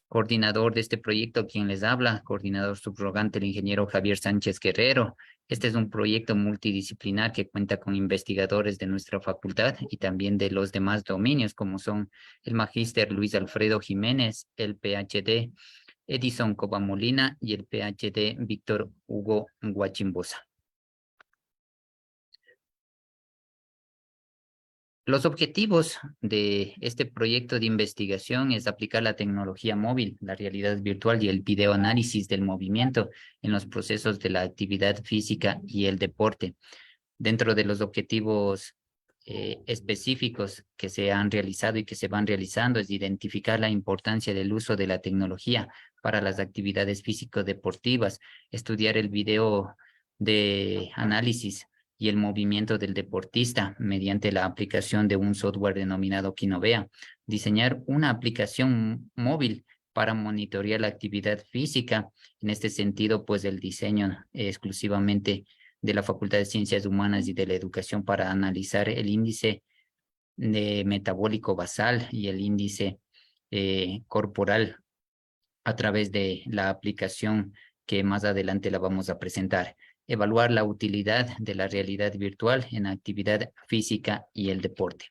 Coordinador de este proyecto, quien les habla, coordinador subrogante, el ingeniero Javier Sánchez Guerrero. Este es un proyecto multidisciplinar que cuenta con investigadores de nuestra facultad y también de los demás dominios, como son el magíster Luis Alfredo Jiménez, el PhD Edison Cobamolina y el PhD Víctor Hugo Guachimbosa. Los objetivos de este proyecto de investigación es aplicar la tecnología móvil, la realidad virtual y el videoanálisis del movimiento en los procesos de la actividad física y el deporte. Dentro de los objetivos específicos que se han realizado y que se van realizando es identificar la importancia del uso de la tecnología para las actividades físico-deportivas, estudiar el video de análisis y el movimiento del deportista mediante la aplicación de un software denominado Kinovea, diseñar una aplicación móvil para monitorear la actividad física. En este sentido, pues el diseño exclusivamente de la Facultad de Ciencias Humanas y de la Educación para analizar el índice de metabólico basal y el índice corporal a través de la aplicación que más adelante la vamos a presentar. Evaluar la utilidad de la realidad virtual en la actividad física y el deporte.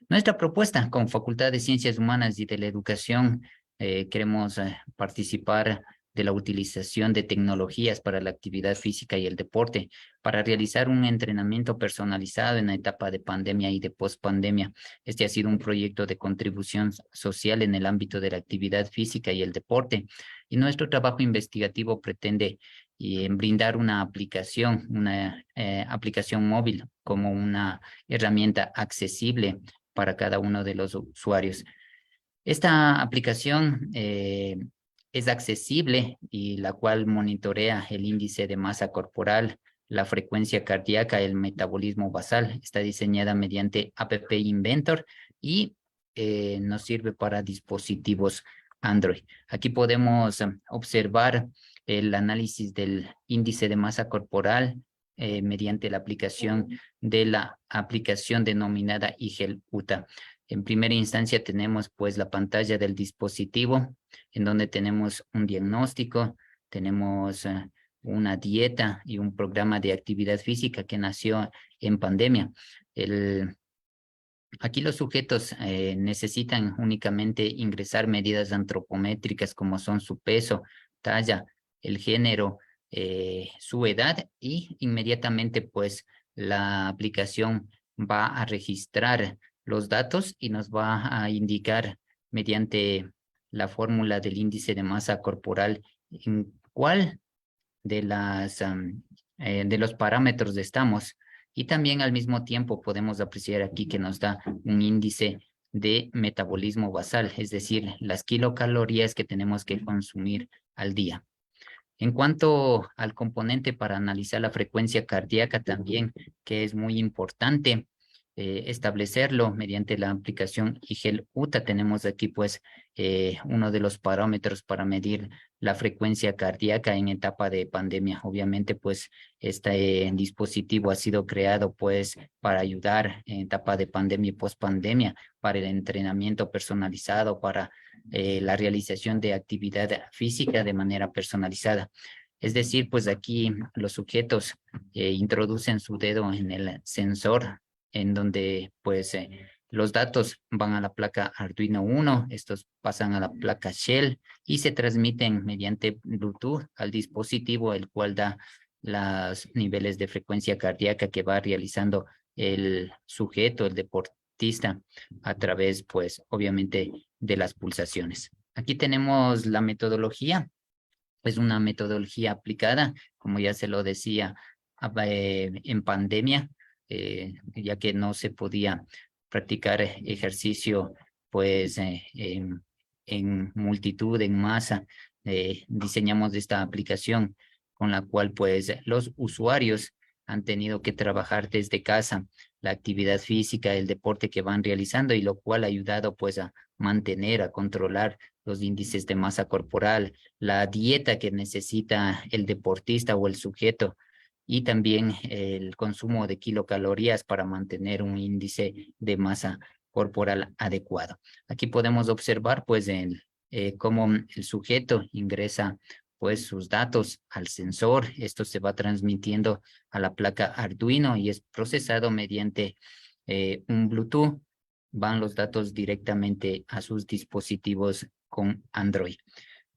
Nuestra propuesta con Facultad de Ciencias Humanas y de la Educación, queremos participar de la utilización de tecnologías para la actividad física y el deporte, para realizar un entrenamiento personalizado en la etapa de pandemia y de pospandemia. Este ha sido un proyecto de contribución social en el ámbito de la actividad física y el deporte, y nuestro trabajo investigativo pretende brindar una aplicación móvil como una herramienta accesible para cada uno de los usuarios. Esta aplicación es accesible y la cual monitorea el índice de masa corporal, la frecuencia cardíaca, el metabolismo basal. Está diseñada mediante App Inventor y nos sirve para dispositivos Android. Aquí podemos observar el análisis del índice de masa corporal mediante la aplicación de la aplicación denominada IGEL-UTA. En primera instancia tenemos pues la pantalla del dispositivo en donde tenemos un diagnóstico, tenemos una dieta y un programa de actividad física que nació en pandemia. Aquí los sujetos necesitan únicamente ingresar medidas antropométricas como son su peso, talla, el género, su edad y inmediatamente pues la aplicación va a registrar los datos y nos va a indicar mediante la fórmula del índice de masa corporal en cuál de los parámetros estamos. Y también al mismo tiempo podemos apreciar aquí que nos da un índice de metabolismo basal, es decir, las kilocalorías que tenemos que consumir al día. En cuanto al componente para analizar la frecuencia cardíaca también, que es muy importante establecerlo mediante la aplicación IGEL-UTA, tenemos aquí pues uno de los parámetros para medir la frecuencia cardíaca en etapa de pandemia. Obviamente pues este dispositivo ha sido creado pues para ayudar en etapa de pandemia y pospandemia, para el entrenamiento personalizado, para la realización de actividad física de manera personalizada. Es decir, pues aquí los sujetos introducen su dedo en el sensor, en donde pues los datos van a la placa Arduino 1, estos pasan a la placa Shell y se transmiten mediante Bluetooth al dispositivo, el cual da los niveles de frecuencia cardíaca que va realizando el sujeto, el deportista, a través, pues, obviamente, de las pulsaciones. Aquí tenemos la metodología. Es una metodología aplicada, como ya se lo decía, en pandemia, ya que no se podía practicar ejercicio, pues, en multitud, en masa. Diseñamos esta aplicación con la cual, pues, los usuarios han tenido que trabajar desde casa la actividad física, el deporte que van realizando, y lo cual ha ayudado, pues, a mantener, a controlar los índices de masa corporal, la dieta que necesita el deportista o el sujeto, y también el consumo de kilocalorías para mantener un índice de masa corporal adecuado. Aquí podemos observar, pues, cómo el sujeto ingresa, pues, sus datos al sensor. Esto se va transmitiendo a la placa Arduino y es procesado mediante un Bluetooth. Van los datos directamente a sus dispositivos con Android.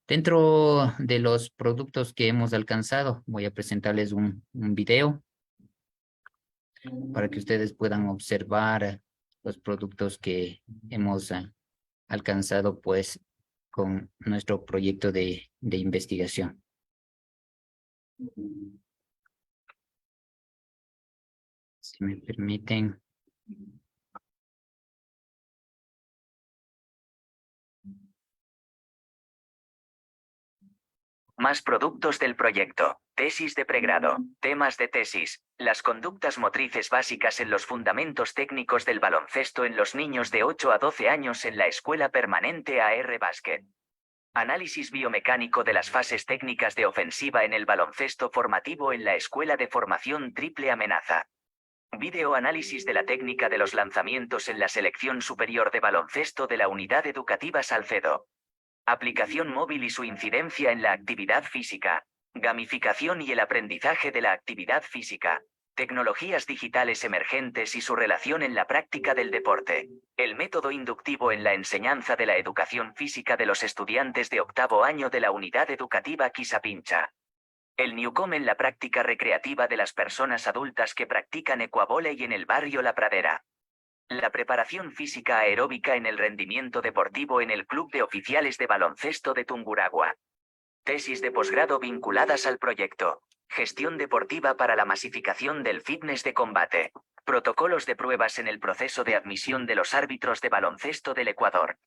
Dentro de los productos que hemos alcanzado, voy a presentarles un video para que ustedes puedan observar los productos que hemos alcanzado, pues, con nuestro proyecto de investigación. Si me permiten. Más productos del proyecto. Tesis de pregrado. Temas de tesis. Las conductas motrices básicas en los fundamentos técnicos del baloncesto en los niños de 8 a 12 años en la Escuela Permanente AR Basket. Análisis biomecánico de las fases técnicas de ofensiva en el baloncesto formativo en la Escuela de Formación Triple Amenaza. Videoanálisis de la técnica de los lanzamientos en la Selección Superior de Baloncesto de la Unidad Educativa Salcedo. Aplicación móvil y su incidencia en la actividad física. Gamificación y el aprendizaje de la actividad física. Tecnologías digitales emergentes y su relación en la práctica del deporte. El método inductivo en la enseñanza de la educación física de los estudiantes de octavo año de la Unidad Educativa Quisapincha. El Newcom en la práctica recreativa de las personas adultas que practican ecuavóley en el barrio La Pradera. La preparación física aeróbica en el rendimiento deportivo en el Club de Oficiales de Baloncesto de Tungurahua. Tesis de posgrado vinculadas al proyecto. Gestión deportiva para la masificación del fitness de combate. Protocolos de pruebas en el proceso de admisión de los árbitros de baloncesto del Ecuador.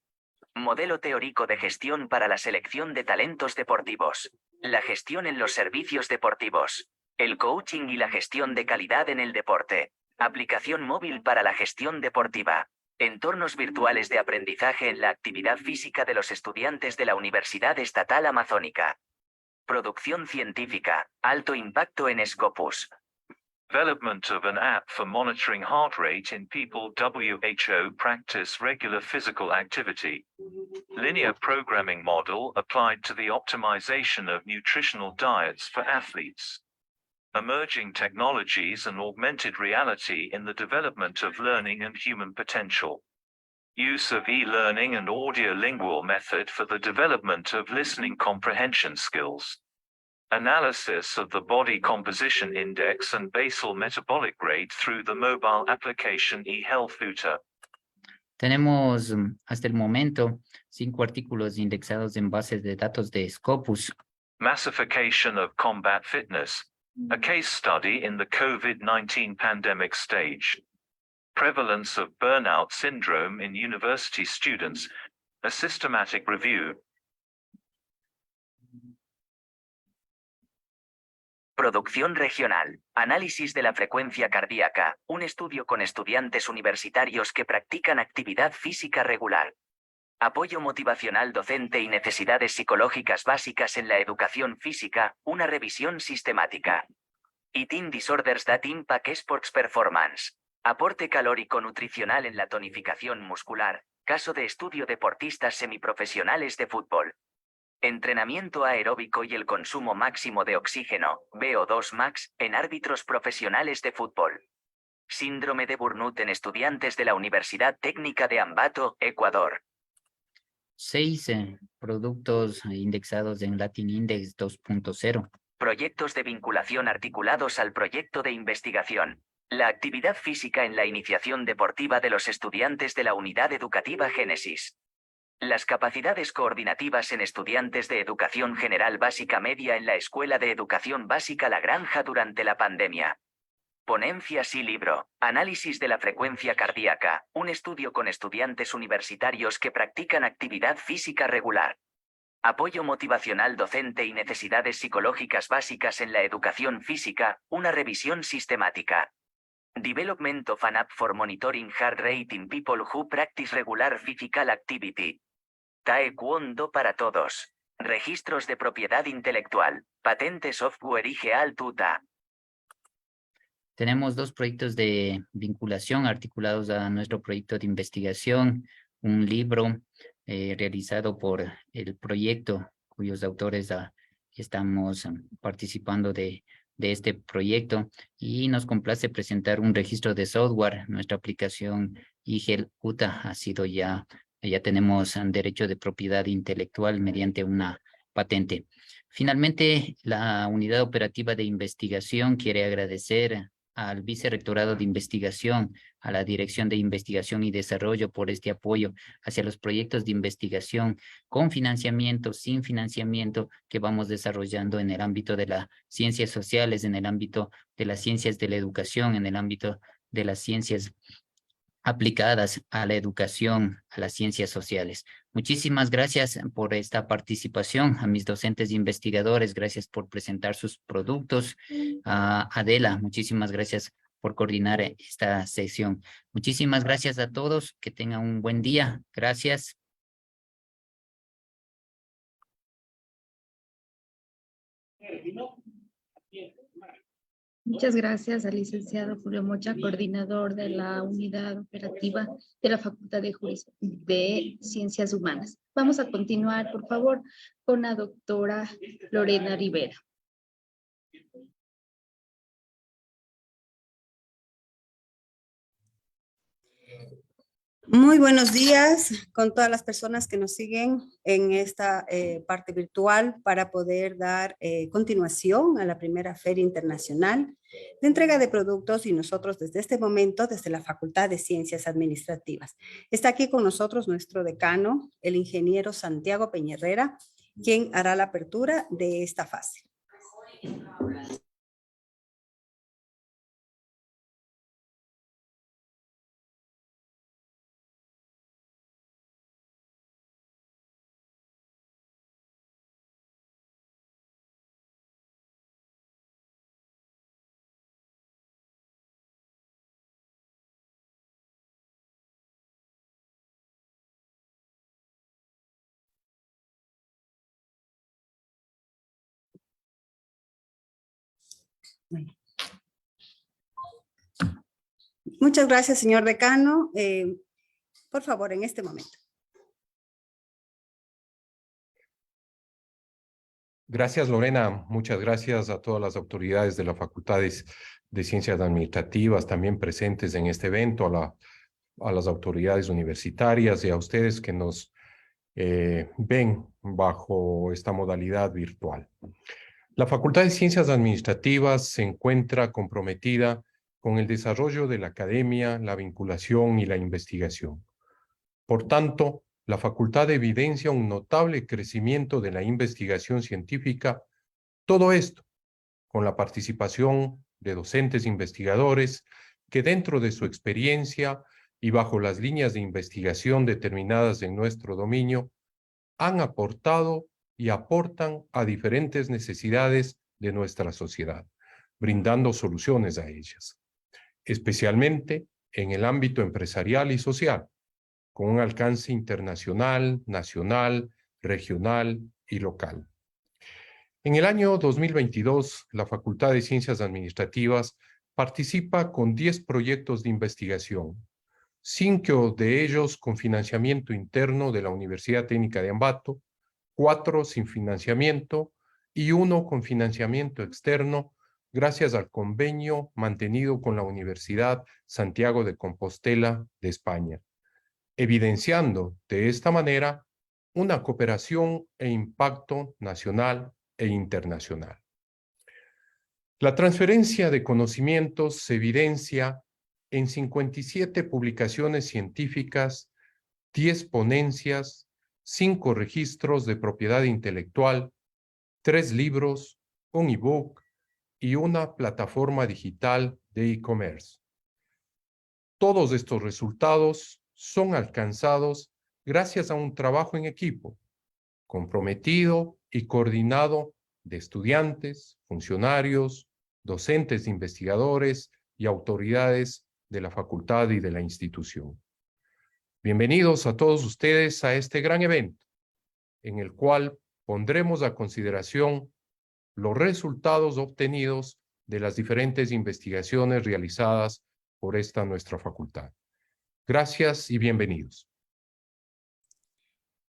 Modelo teórico de gestión para la selección de talentos deportivos. La gestión en los servicios deportivos. El coaching y la gestión de calidad en el deporte. Aplicación móvil para la gestión deportiva. Entornos virtuales de aprendizaje en la actividad física de los estudiantes de la Universidad Estatal Amazónica. Producción científica. Alto impacto en Scopus. Development of an app for monitoring heart rate in people. WHO practice regular physical activity. Linear programming model applied to the optimization of nutritional diets for athletes. Emerging technologies and augmented reality in the development of learning and human potential. Use of e-learning and audiolingual method for the development of listening comprehension skills. Analysis of the body composition index and basal metabolic rate through the mobile application eHealth Uta. Tenemos hasta el momento 5 artículos indexados en bases de datos de Scopus. Massification of combat fitness. A case study in the COVID-19 pandemic stage. Prevalence of burnout syndrome in university students. A systematic review. Producción regional. Análisis de la frecuencia cardíaca. Un estudio con estudiantes universitarios que practican actividad física regular. Apoyo motivacional docente y necesidades psicológicas básicas en la educación física, una revisión sistemática. Eating disorders that impact sports performance. Aporte calórico nutricional en la tonificación muscular, caso de estudio deportistas semiprofesionales de fútbol. Entrenamiento aeróbico y el consumo máximo de oxígeno, VO2 max, en árbitros profesionales de fútbol. Síndrome de Burnout en estudiantes de la Universidad Técnica de Ambato, Ecuador. 6 productos indexados en Latin Index 2.0. Proyectos de vinculación articulados al proyecto de investigación. La actividad física en la iniciación deportiva de los estudiantes de la Unidad Educativa Génesis. Las capacidades coordinativas en estudiantes de Educación General Básica Media en la Escuela de Educación Básica La Granja durante la pandemia. Ponencias y libro. Análisis de la frecuencia cardíaca. Un estudio con estudiantes universitarios que practican actividad física regular. Apoyo motivacional docente y necesidades psicológicas básicas en la educación física. Una revisión sistemática. Development of an app for monitoring heart rate in people who practice regular physical activity. Taekwondo para todos. Registros de propiedad intelectual. Patente software IGEAL TUTA. Tenemos 2 proyectos de vinculación articulados a nuestro proyecto de investigación. Un libro realizado por el proyecto, cuyos autores estamos participando de este proyecto. Y nos complace presentar un registro de software. Nuestra aplicación IGEAL TUTA ha sido ya tenemos derecho de propiedad intelectual mediante una patente. Finalmente, la Unidad Operativa de Investigación quiere agradecer al Vicerrectorado de Investigación, a la Dirección de Investigación y Desarrollo por este apoyo hacia los proyectos de investigación con financiamiento, sin financiamiento, que vamos desarrollando en el ámbito de las ciencias sociales, en el ámbito de las ciencias de la educación, en el ámbito de las ciencias aplicadas a la educación, a las ciencias sociales. Muchísimas gracias por esta participación. A mis docentes e investigadores, gracias por presentar sus productos. A Adela, muchísimas gracias por coordinar esta sesión. Muchísimas gracias a todos. Que tengan un buen día. Gracias. Muchas gracias al licenciado Julio Mocha, coordinador de la Unidad Operativa de la Facultad de Ciencias Humanas. Vamos a continuar, por favor, con la doctora Lorena Rivera. Muy buenos días con todas las personas que nos siguen en esta parte virtual para poder dar continuación a la primera Feria Internacional de Entrega de Productos y nosotros desde este momento, desde la Facultad de Ciencias Administrativas. Está aquí con nosotros nuestro decano, el ingeniero Santiago Peñerrera, quien hará la apertura de esta fase. Muchas gracias, señor decano. Por favor, en este momento. Gracias, Lorena. Muchas gracias a todas las autoridades de las facultades de Ciencias Administrativas también presentes en este evento, a las autoridades universitarias y a ustedes que nos ven bajo esta modalidad virtual. La Facultad de Ciencias Administrativas se encuentra comprometida con el desarrollo de la academia, la vinculación y la investigación. Por tanto, la facultad evidencia un notable crecimiento de la investigación científica, todo esto con la participación de docentes investigadores que dentro de su experiencia y bajo las líneas de investigación determinadas en nuestro dominio, han aportado y aportan a diferentes necesidades de nuestra sociedad, brindando soluciones a ellas, especialmente en el ámbito empresarial y social, con un alcance internacional, nacional, regional y local. En el año 2022, la Facultad de Ciencias Administrativas participa con 10 proyectos de investigación, 5 de ellos con financiamiento interno de la Universidad Técnica de Ambato, 4 sin financiamiento y 1 con financiamiento externo, gracias al convenio mantenido con la Universidad Santiago de Compostela de España, evidenciando de esta manera una cooperación e impacto nacional e internacional. La transferencia de conocimientos se evidencia en 57 publicaciones científicas, 10 ponencias, 5 registros de propiedad intelectual, 3 libros, un ebook y una plataforma digital de e-commerce. Todos estos resultados son alcanzados gracias a un trabajo en equipo, comprometido y coordinado de estudiantes, funcionarios, docentes, investigadores y autoridades de la facultad y de la institución. Bienvenidos a todos ustedes a este gran evento, en el cual pondremos a consideración los resultados obtenidos de las diferentes investigaciones realizadas por esta nuestra facultad. Gracias y bienvenidos.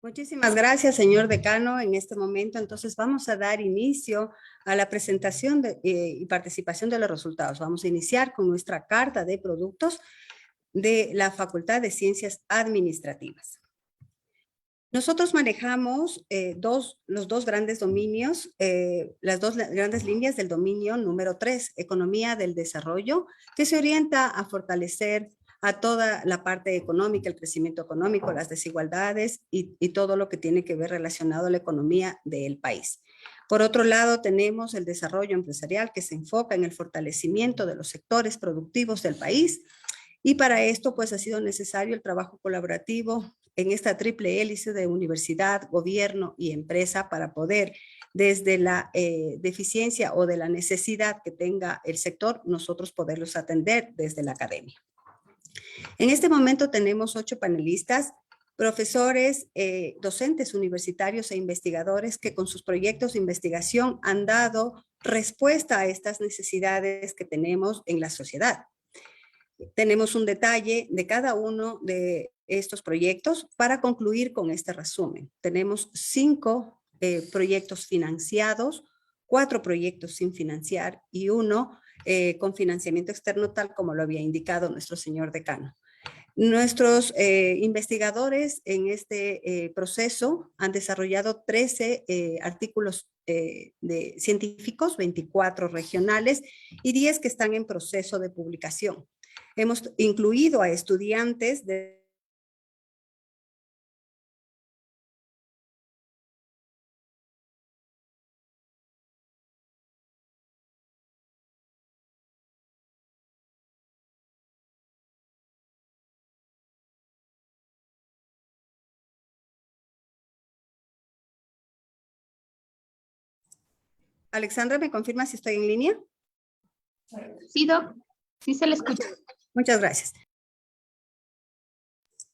Muchísimas gracias, señor decano. En este momento, entonces, vamos a dar inicio a la presentación y participación de los resultados. Vamos a iniciar con nuestra carta de productos de la Facultad de Ciencias Administrativas. Nosotros manejamos los dos grandes dominios, las dos grandes líneas del dominio número 3, Economía del Desarrollo, que se orienta a fortalecer a toda la parte económica, el crecimiento económico, las desigualdades y todo lo que tiene que ver relacionado a la economía del país. Por otro lado, tenemos el desarrollo empresarial, que se enfoca en el fortalecimiento de los sectores productivos del país, y para esto pues ha sido necesario el trabajo colaborativo en esta triple hélice de universidad, gobierno y empresa para poder, desde la deficiencia o de la necesidad que tenga el sector, nosotros poderlos atender desde la academia. En este momento tenemos 8 panelistas, profesores, docentes universitarios e investigadores que con sus proyectos de investigación han dado respuesta a estas necesidades que tenemos en la sociedad. Tenemos un detalle de cada uno de estos proyectos para concluir con este resumen. Tenemos 5 proyectos financiados, 4 proyectos sin financiar y 1 con financiamiento externo, tal como lo había indicado nuestro señor decano. Nuestros investigadores en este proceso han desarrollado 13 artículos científicos, 24 regionales y 10 que están en proceso de publicación. Hemos incluido a estudiantes de Alexandra, ¿me confirma si estoy en línea? Sí, Doc. Sí se le escucha. Muchas gracias.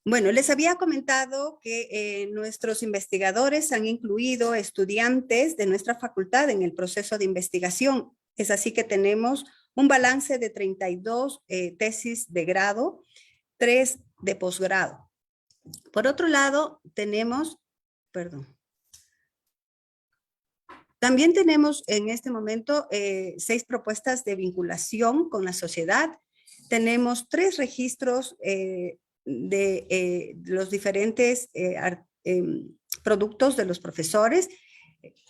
Bueno, les había comentado que nuestros investigadores han incluido estudiantes de nuestra facultad en el proceso de investigación. Es así que tenemos un balance de 32 tesis de grado, 3 de posgrado. Por otro lado, tenemos, también tenemos en este momento 6 propuestas de vinculación con la sociedad. Tenemos 3 registros de los diferentes productos de los profesores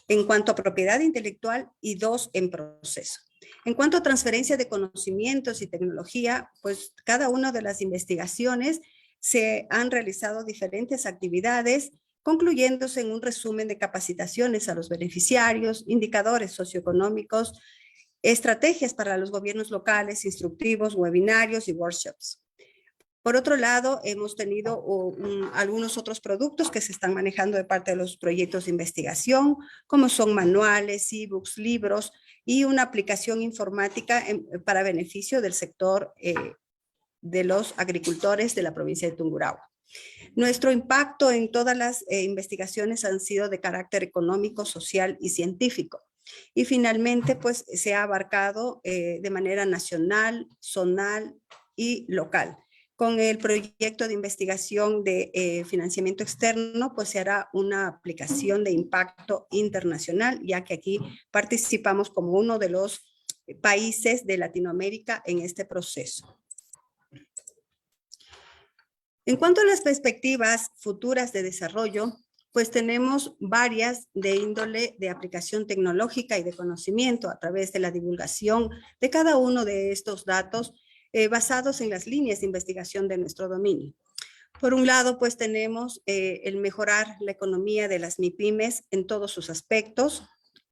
en cuanto a propiedad intelectual y 2 en proceso. En cuanto a transferencia de conocimientos y tecnología, pues cada una de las investigaciones se han realizado diferentes actividades, concluyéndose en un resumen de capacitaciones a los beneficiarios, indicadores socioeconómicos, estrategias para los gobiernos locales, instructivos, webinarios y workshops. Por otro lado, hemos tenido algunos otros productos que se están manejando de parte de los proyectos de investigación, como son manuales, ebooks, libros y una aplicación informática para beneficio del sector de los agricultores de la provincia de Tungurahua. Nuestro impacto en todas las investigaciones han sido de carácter económico, social y científico. Y finalmente, pues se ha abarcado de manera nacional, zonal y local. Con el proyecto de investigación de financiamiento externo, pues se hará una aplicación de impacto internacional, ya que aquí participamos como uno de los países de Latinoamérica en este proceso. En cuanto a las perspectivas futuras de desarrollo, pues tenemos varias de índole de aplicación tecnológica y de conocimiento a través de la divulgación de cada uno de estos datos basados en las líneas de investigación de nuestro dominio. Por un lado, pues tenemos el mejorar la economía de las MIPYMES en todos sus aspectos,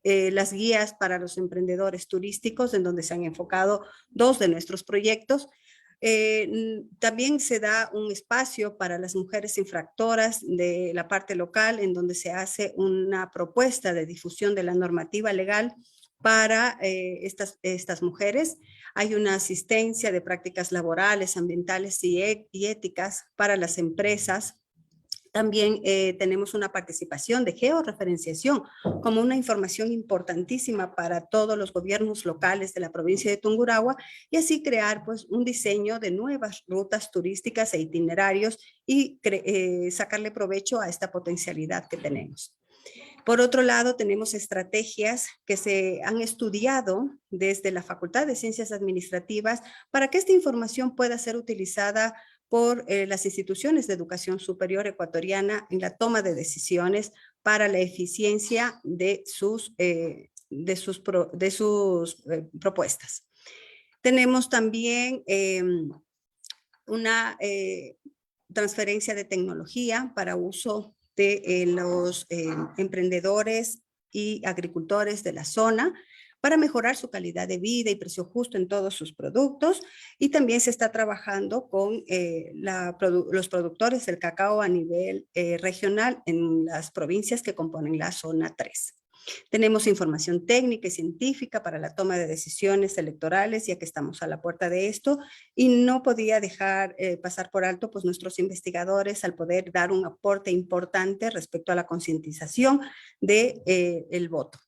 las guías para los emprendedores turísticos, en donde se han enfocado 2 de nuestros proyectos. También se da un espacio para las mujeres infractoras de la parte local, en donde se hace una propuesta de difusión de la normativa legal para estas mujeres. Hay una asistencia de prácticas laborales, ambientales y éticas para las empresas. También tenemos una participación de georreferenciación como una información importantísima para todos los gobiernos locales de la provincia de Tungurahua y así crear pues un diseño de nuevas rutas turísticas e itinerarios y sacarle provecho a esta potencialidad que tenemos. Por otro lado, tenemos estrategias que se han estudiado desde la Facultad de Ciencias Administrativas para que esta información pueda ser utilizada por las instituciones de educación superior ecuatoriana en la toma de decisiones para la eficiencia de sus propuestas. Tenemos también una transferencia de tecnología para uso de los emprendedores y agricultores de la zona para mejorar su calidad de vida y precio justo en todos sus productos. Y también se está trabajando con los productores del cacao a nivel regional en las provincias que componen la zona 3. Tenemos información técnica y científica para la toma de decisiones electorales, ya que estamos a la puerta de esto, y no podía dejar pasar por alto pues, nuestros investigadores al poder dar un aporte importante respecto a la concientización del voto.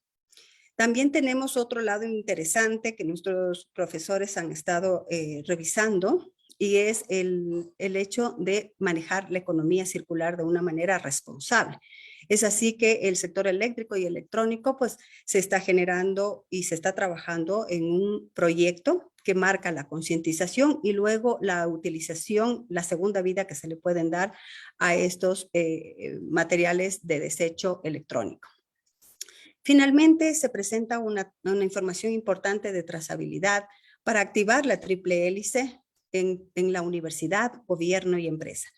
También tenemos otro lado interesante que nuestros profesores han estado revisando, y es el hecho de manejar la economía circular de una manera responsable. Es así que el sector eléctrico y electrónico pues se está generando y se está trabajando en un proyecto que marca la concientización y luego la utilización, la segunda vida que se le pueden dar a estos materiales de desecho electrónico. Finalmente, se presenta una información importante de trazabilidad para activar la triple hélice en la universidad, gobierno y empresa.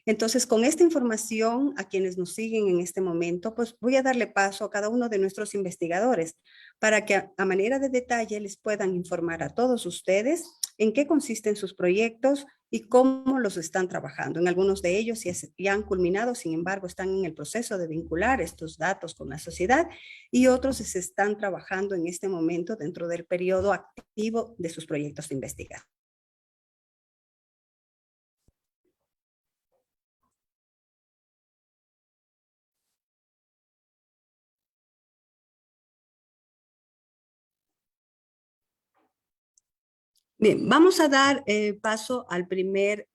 Entonces, con esta información, a quienes nos siguen en este momento, pues voy a darle paso a cada uno de nuestros investigadores para que a manera de detalle les puedan informar a todos ustedes en qué consisten sus proyectos y cómo los están trabajando. En algunos de ellos ya han culminado, sin embargo, están en el proceso de vincular estos datos con la sociedad y otros se están trabajando en este momento dentro del periodo activo de sus proyectos de investigación. Bien, vamos a dar paso al primer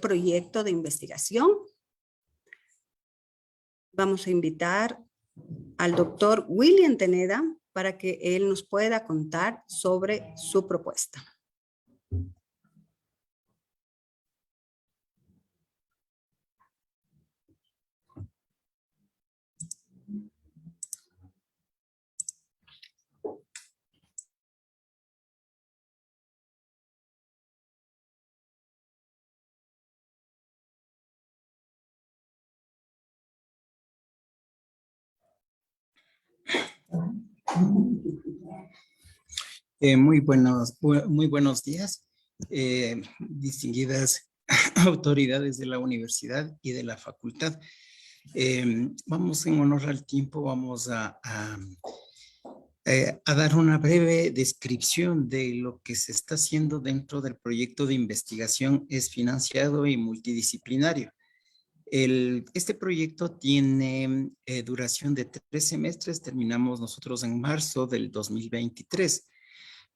proyecto de investigación. Vamos a invitar al doctor William Teneda para que él nos pueda contar sobre su propuesta. Muy buenos días, distinguidas autoridades de la universidad y de la facultad. Vamos en honor al tiempo, vamos a dar una breve descripción de lo que se está haciendo dentro del proyecto de investigación Es Financiado y Multidisciplinario. Este proyecto tiene duración de 3 semestres, terminamos nosotros en marzo del 2023.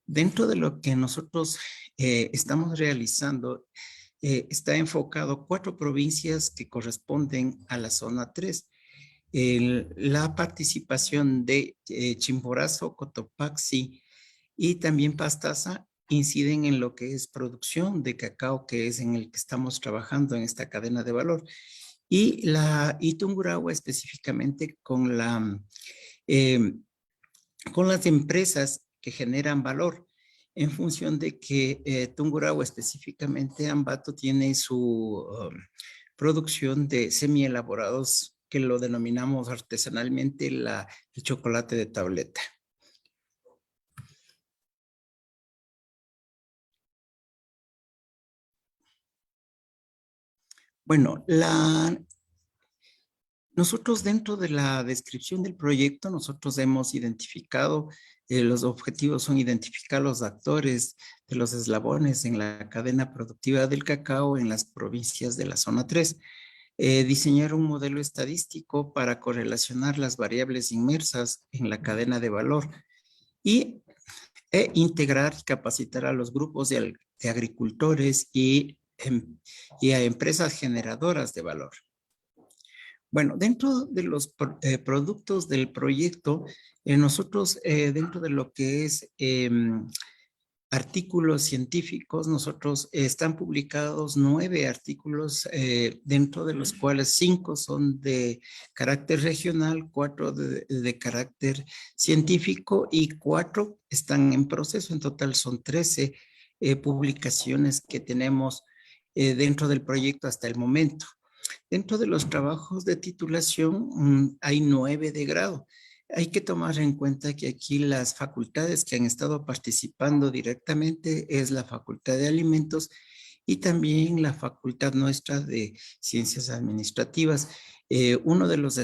Dentro de lo que nosotros estamos realizando, está enfocado a 4 provincias que corresponden a la zona 3. La participación de Chimborazo, Cotopaxi y también Pastaza inciden en lo que es producción de cacao, que es en el que estamos trabajando en esta cadena de valor. Y Tungurahua específicamente con las empresas que generan valor, en función de que Tungurahua específicamente Ambato tiene su producción de semielaborados que lo denominamos artesanalmente el chocolate de tableta. Bueno, nosotros dentro de la descripción del proyecto, nosotros hemos identificado, los objetivos son identificar los actores de los eslabones en la cadena productiva del cacao en las provincias de la zona 3. Diseñar un modelo estadístico para correlacionar las variables inmersas en la cadena de valor e integrar y capacitar a los grupos de agricultores y a empresas generadoras de valor. Bueno, dentro de los productos del proyecto, nosotros dentro de lo que es artículos científicos, nosotros están publicados 9 artículos, dentro de los cuales 5 son de carácter regional, 4 de carácter científico y 4 están en proceso. En total son 13 publicaciones que tenemos dentro del proyecto hasta el momento. Dentro de los trabajos de titulación hay 9 de grado. Hay que tomar en cuenta que aquí las facultades que han estado participando directamente es la Facultad de Alimentos y también la facultad nuestra de Ciencias Administrativas. Una de las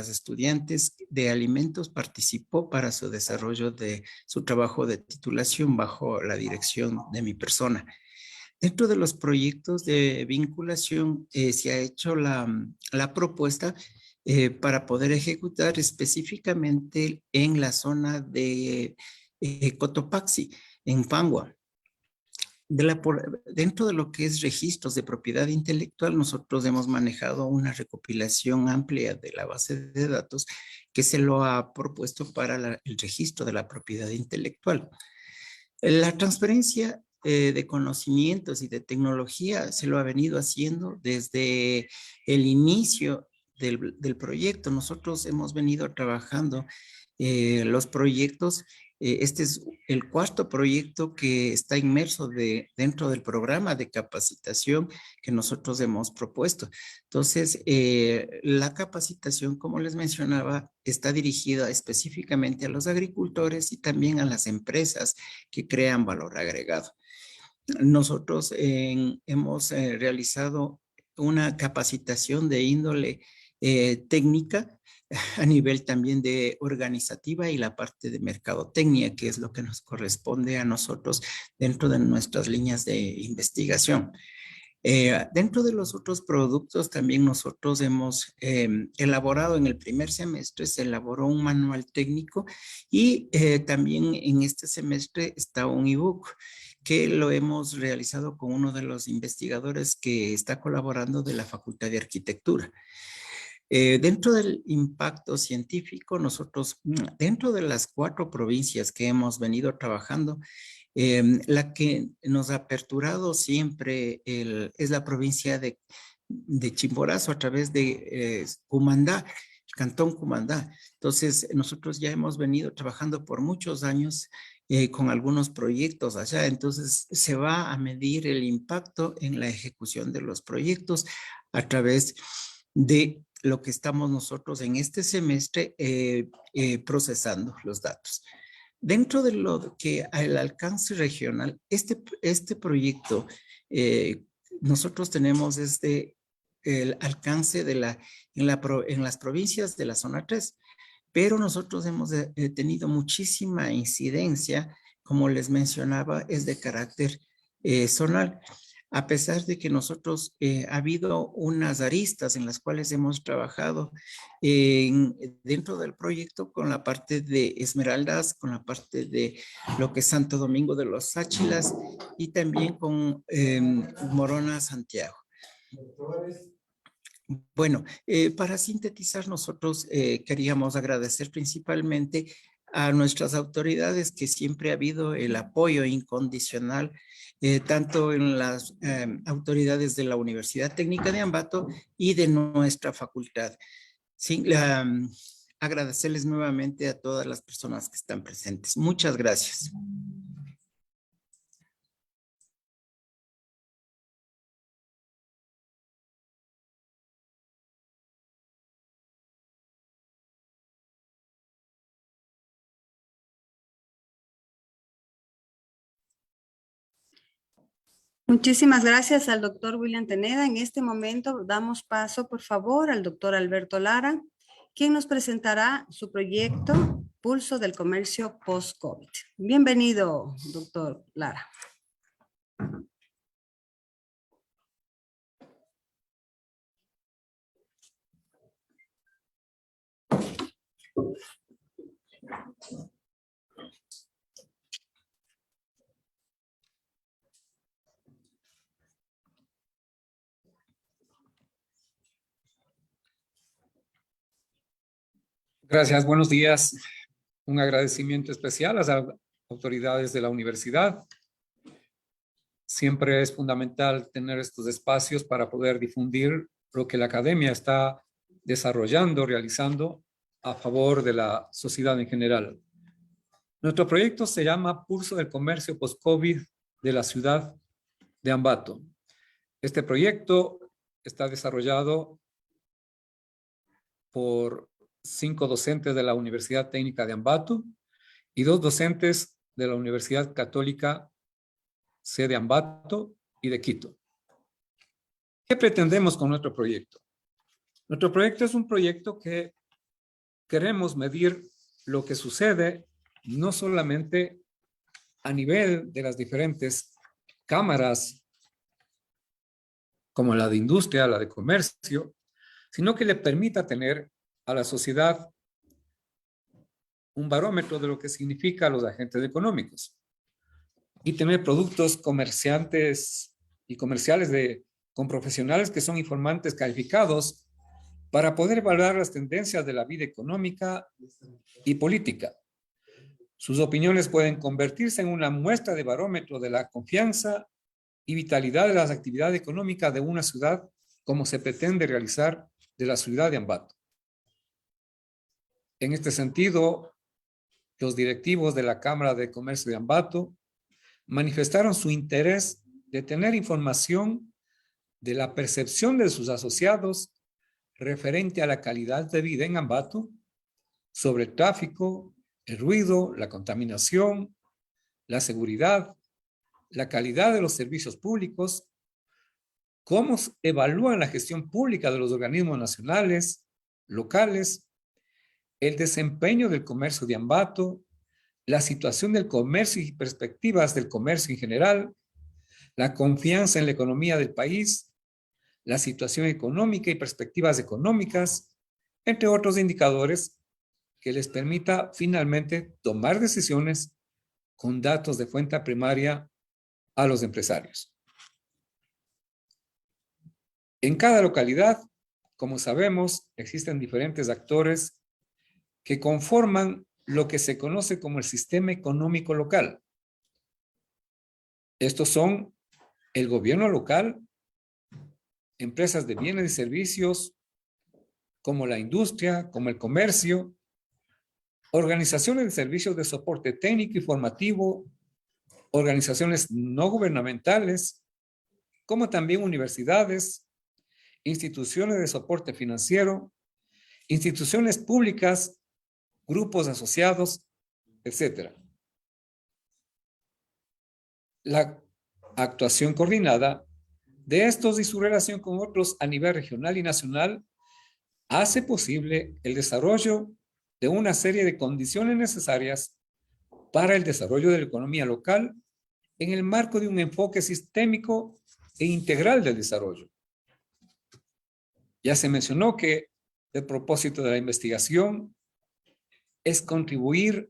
estudiantes de alimentos participó para su desarrollo de su trabajo de titulación bajo la dirección de mi persona. Dentro de los proyectos de vinculación se ha hecho la propuesta para poder ejecutar específicamente en la zona de Cotopaxi, en Pangua. Dentro de lo que es registros de propiedad intelectual, nosotros hemos manejado una recopilación amplia de la base de datos que se lo ha propuesto para el registro de la propiedad intelectual. La transferencia de conocimientos y de tecnología se lo ha venido haciendo desde el inicio del proyecto. Nosotros hemos venido trabajando los proyectos. Este es el 4º proyecto que está inmerso dentro del programa de capacitación que nosotros hemos propuesto. Entonces, la capacitación, como les mencionaba, está dirigida específicamente a los agricultores y también a las empresas que crean valor agregado. Nosotros hemos realizado una capacitación de índole técnica a nivel también de organizativa y la parte de mercadotecnia, que es lo que nos corresponde a nosotros dentro de nuestras líneas de investigación. Dentro de los otros productos también nosotros hemos elaborado en el primer semestre, se elaboró un manual técnico y también en este semestre está un ebook que lo hemos realizado con uno de los investigadores que está colaborando de la Facultad de Arquitectura. Dentro del impacto científico, nosotros, dentro de las 4 provincias que hemos venido trabajando, la que nos ha aperturado siempre es la provincia de Chimborazo a través de Cumandá, el cantón Cumandá. Entonces, nosotros ya hemos venido trabajando por muchos años con algunos proyectos allá. Entonces, se va a medir el impacto en la ejecución de los proyectos a través de lo que estamos nosotros en este semestre procesando los datos. Dentro de lo que el alcance regional, este proyecto, nosotros tenemos el alcance en las provincias de la zona 3, pero nosotros hemos tenido muchísima incidencia, como les mencionaba, es de carácter zonal. a pesar de que nosotros ha habido unas aristas en las cuales hemos trabajado dentro del proyecto con la parte de Esmeraldas, con la parte de lo que es Santo Domingo de los Sáchilas y también con Morona Santiago. Bueno, para sintetizar, nosotros queríamos agradecer principalmente a nuestras autoridades, que siempre ha habido el apoyo incondicional, tanto en las autoridades de la Universidad Técnica de Ambato y de nuestra facultad. Sí, agradecerles nuevamente a todas las personas que están presentes. Muchas gracias. Muchísimas gracias al doctor William Teneda. En este momento damos paso, por favor, al doctor Alberto Lara, quien nos presentará su proyecto Pulso del Comercio Post-COVID. Bienvenido, doctor Lara. Gracias, buenos días. Un agradecimiento especial a las autoridades de la universidad. Siempre es fundamental tener estos espacios para poder difundir lo que la academia está desarrollando, realizando a favor de la sociedad en general. Nuestro proyecto se llama Pulso del Comercio Post-COVID de la ciudad de Ambato. Este proyecto está desarrollado por 5 docentes de la Universidad Técnica de Ambato y 2 docentes de la Universidad Católica C de Ambato y de Quito. ¿Qué pretendemos con nuestro proyecto? Nuestro proyecto es un proyecto que queremos medir lo que sucede no solamente a nivel de las diferentes cámaras, como la de industria, la de comercio, sino que le permita tener a la sociedad un barómetro de lo que significa los agentes económicos y tener productos comerciantes y comerciales con profesionales que son informantes calificados para poder evaluar las tendencias de la vida económica y política. Sus opiniones pueden convertirse en una muestra de barómetro de la confianza y vitalidad de las actividades económicas de una ciudad, como se pretende realizar de la ciudad de Ambato. En este sentido, los directivos de la Cámara de Comercio de Ambato manifestaron su interés de tener información de la percepción de sus asociados referente a la calidad de vida en Ambato, sobre el tráfico, el ruido, la contaminación, la seguridad, la calidad de los servicios públicos, cómo evalúan la gestión pública de los organismos nacionales, locales, el desempeño del comercio de Ambato, la situación del comercio y perspectivas del comercio en general, la confianza en la economía del país, la situación económica y perspectivas económicas, entre otros indicadores que les permita finalmente tomar decisiones con datos de fuente primaria a los empresarios. En cada localidad, como sabemos, existen diferentes actores que conforman lo que se conoce como el sistema económico local. Estos son el gobierno local, empresas de bienes y servicios, como la industria, como el comercio, organizaciones de servicios de soporte técnico y formativo, organizaciones no gubernamentales, como también universidades, instituciones de soporte financiero, instituciones públicas, grupos asociados, etc. La actuación coordinada de estos y su relación con otros a nivel regional y nacional hace posible el desarrollo de una serie de condiciones necesarias para el desarrollo de la economía local en el marco de un enfoque sistémico e integral del desarrollo. Ya se mencionó que el propósito de la investigación es contribuir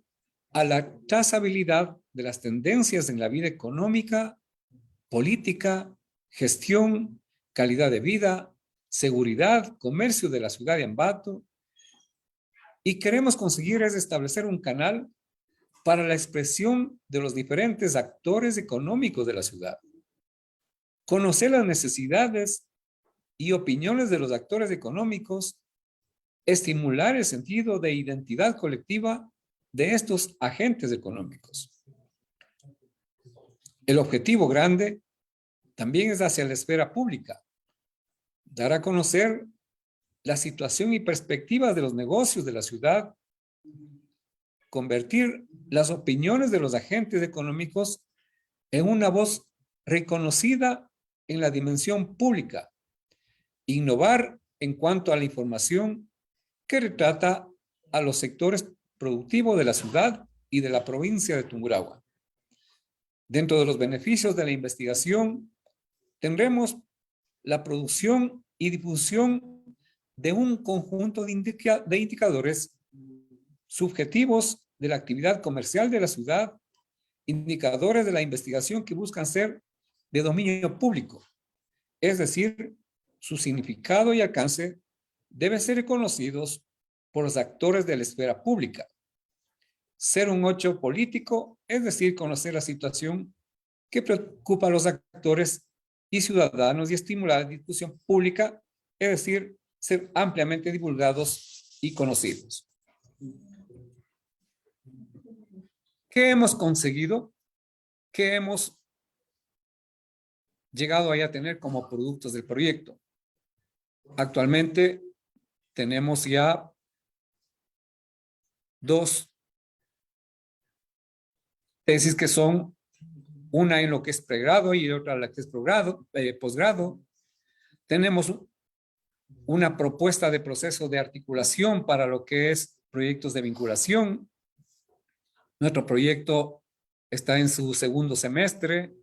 a la trazabilidad de las tendencias en la vida económica, política, gestión, calidad de vida, seguridad, comercio de la ciudad de Ambato, y queremos conseguir es establecer un canal para la expresión de los diferentes actores económicos de la ciudad. Conocer las necesidades y opiniones de los actores económicos, estimular el sentido de identidad colectiva de estos agentes económicos. El objetivo grande también es hacia la esfera pública, dar a conocer la situación y perspectivas de los negocios de la ciudad, convertir las opiniones de los agentes económicos en una voz reconocida en la dimensión pública, innovar en cuanto a la información que retrata a los sectores productivos de la ciudad y de la provincia de Tungurahua. Dentro de los beneficios de la investigación, tendremos la producción y difusión de un conjunto de indicadores subjetivos de la actividad comercial de la ciudad, indicadores de la investigación que buscan ser de dominio público, es decir, su significado y alcance deben ser reconocidos por los actores de la esfera pública. Ser un hecho político, es decir, conocer la situación que preocupa a los actores y ciudadanos y estimular la discusión pública, es decir, ser ampliamente divulgados y conocidos. ¿Qué hemos conseguido? ¿Qué hemos llegado a tener como productos del proyecto? Actualmente tenemos ya 2 tesis que son una en lo que es pregrado y otra en la que es posgrado. Tenemos una propuesta de proceso de articulación para lo que es proyectos de vinculación. Nuestro proyecto está en su segundo semestre.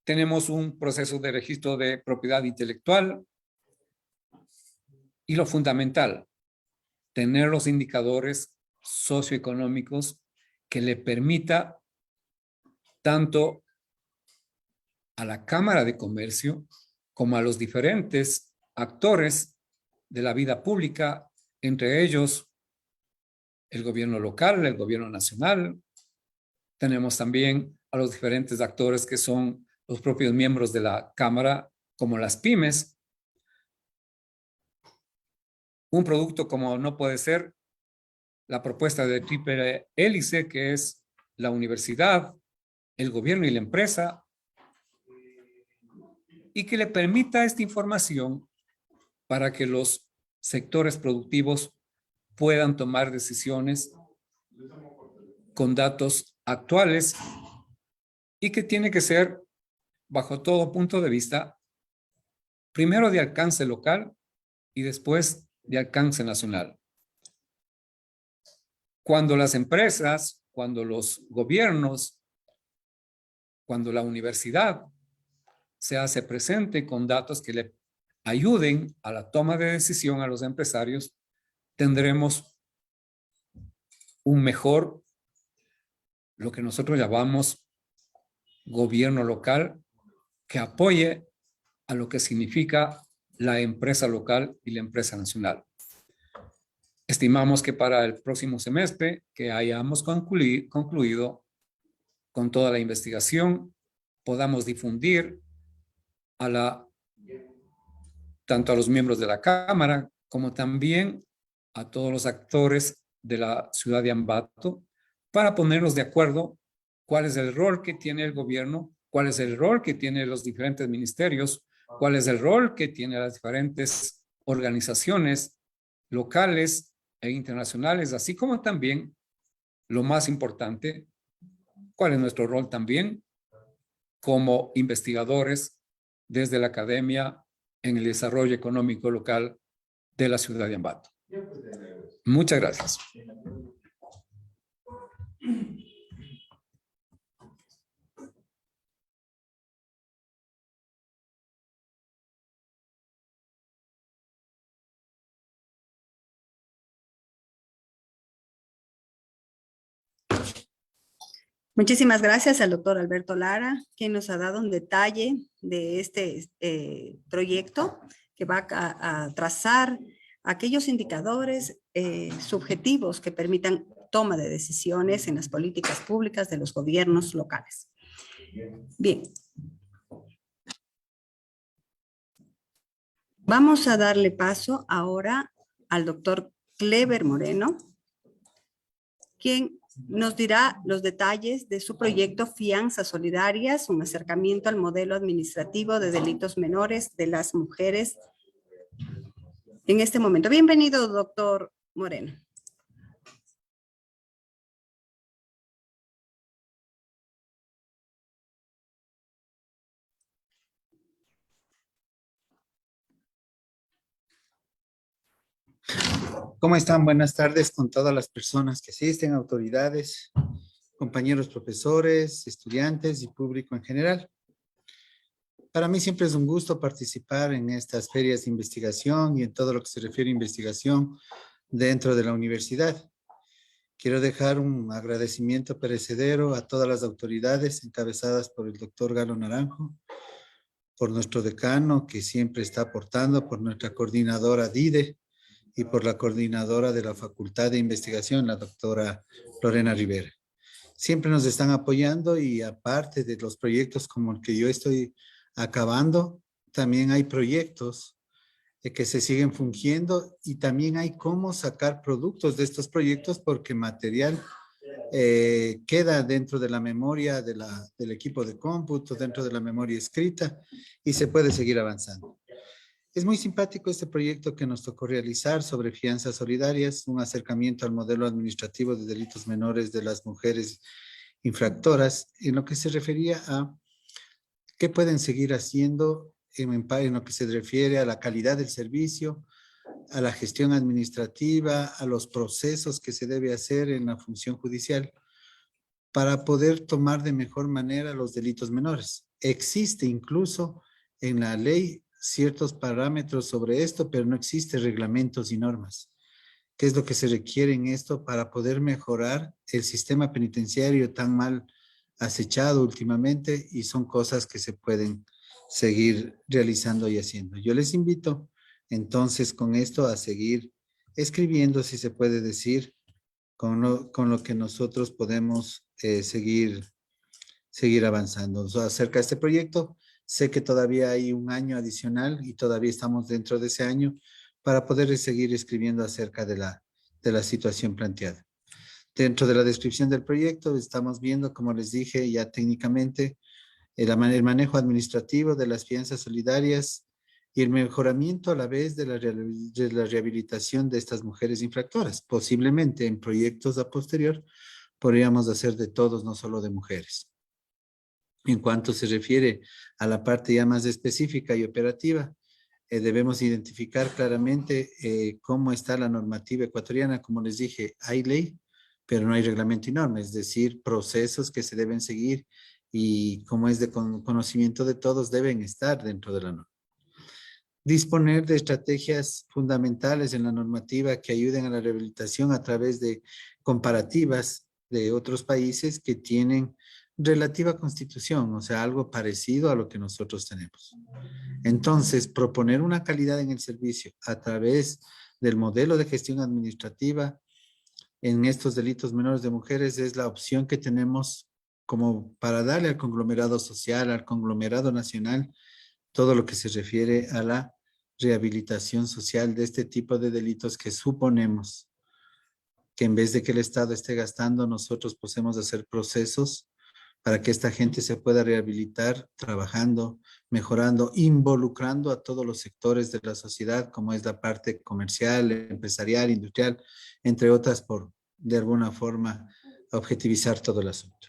Tenemos un proceso de registro de propiedad intelectual. Y lo fundamental, tener los indicadores socioeconómicos que le permita tanto a la Cámara de Comercio como a los diferentes actores de la vida pública, entre ellos el gobierno local, el gobierno nacional. Tenemos también a los diferentes actores que son los propios miembros de la Cámara, como las pymes. Un producto como no puede ser la propuesta de triple hélice, que es la universidad, el gobierno y la empresa, y que le permita esta información para que los sectores productivos puedan tomar decisiones con datos actuales y que tiene que ser, bajo todo punto de vista, primero de alcance local y después de alcance nacional. Cuando las empresas, cuando los gobiernos, cuando la universidad se hace presente con datos que le ayuden a la toma de decisión a los empresarios, tendremos un mejor, lo que nosotros llamamos gobierno local, que apoye a lo que significa la empresa local y la empresa nacional. Estimamos que para el próximo semestre, que hayamos concluido con toda la investigación, podamos difundir tanto a los miembros de la Cámara como también a todos los actores de la ciudad de Ambato para ponernos de acuerdo cuál es el rol que tiene el gobierno, cuál es el rol que tienen los diferentes ministerios, cuál es el rol que tienen las diferentes organizaciones locales e internacionales, así como también, lo más importante, cuál es nuestro rol también como investigadores desde la academia en el desarrollo económico local de la ciudad de Ambato. Muchas gracias. Muchísimas gracias al doctor Alberto Lara, quien nos ha dado un detalle de este proyecto que va a trazar aquellos indicadores subjetivos que permitan toma de decisiones en las políticas públicas de los gobiernos locales. Bien. Vamos a darle paso ahora al doctor Cleber Moreno, quien nos dirá los detalles de su proyecto Fianzas Solidarias, un acercamiento al modelo administrativo de delitos menores de las mujeres en este momento. Bienvenido, doctor Moreno. ¿Cómo están? Buenas tardes con todas las personas que asisten, autoridades, compañeros profesores, estudiantes y público en general. Para mí siempre es un gusto participar en estas ferias de investigación y en todo lo que se refiere a investigación dentro de la universidad. Quiero dejar un agradecimiento perecedero a todas las autoridades encabezadas por el doctor Galo Naranjo, por nuestro decano que siempre está aportando, por nuestra coordinadora DIDE, y por la coordinadora de la Facultad de Investigación, la doctora Lorena Rivera. Siempre nos están apoyando y aparte de los proyectos como el que yo estoy acabando, también hay proyectos que se siguen fungiendo y también hay cómo sacar productos de estos proyectos porque material queda dentro de la memoria del equipo de cómputo, dentro de la memoria escrita y se puede seguir avanzando. Es muy simpático este proyecto que nos tocó realizar sobre fianzas solidarias, un acercamiento al modelo administrativo de delitos menores de las mujeres infractoras, en lo que se refería a qué pueden seguir haciendo en lo que se refiere a la calidad del servicio, a la gestión administrativa, a los procesos que se debe hacer en la función judicial para poder tomar de mejor manera los delitos menores. Existe incluso en la ley ciertos parámetros sobre esto, pero no existen reglamentos y normas. ¿Qué es lo que se requiere en esto para poder mejorar el sistema penitenciario tan mal acechado últimamente? Y son cosas que se pueden seguir realizando y haciendo. Yo les invito entonces con esto a seguir escribiendo, si se puede decir, con lo que nosotros podemos seguir avanzando. Acerca de este proyecto, sé que todavía hay un año adicional y todavía estamos dentro de ese año para poder seguir escribiendo acerca de la situación planteada. Dentro de la descripción del proyecto estamos viendo, como les dije ya técnicamente, el manejo administrativo de las fianzas solidarias y el mejoramiento a la vez de la rehabilitación de estas mujeres infractoras. Posiblemente en proyectos a posterior podríamos hacer de todos, no solo de mujeres. En cuanto se refiere a la parte ya más específica y operativa, debemos identificar claramente cómo está la normativa ecuatoriana. Como les dije, hay ley, pero no hay reglamento y norma, es decir, procesos que se deben seguir y como es de conocimiento de todos, deben estar dentro de la norma. Disponer de estrategias fundamentales en la normativa que ayuden a la rehabilitación a través de comparativas de otros países que tienen relativa constitución, o sea, algo parecido a lo que nosotros tenemos. Entonces, proponer una calidad en el servicio a través del modelo de gestión administrativa en estos delitos menores de mujeres es la opción que tenemos como para darle al conglomerado social, al conglomerado nacional, todo lo que se refiere a la rehabilitación social de este tipo de delitos que suponemos que en vez de que el Estado esté gastando, nosotros podemos hacer procesos para que esta gente se pueda rehabilitar trabajando, mejorando, involucrando a todos los sectores de la sociedad, como es la parte comercial, empresarial, industrial, entre otras, por de alguna forma objetivizar todo el asunto.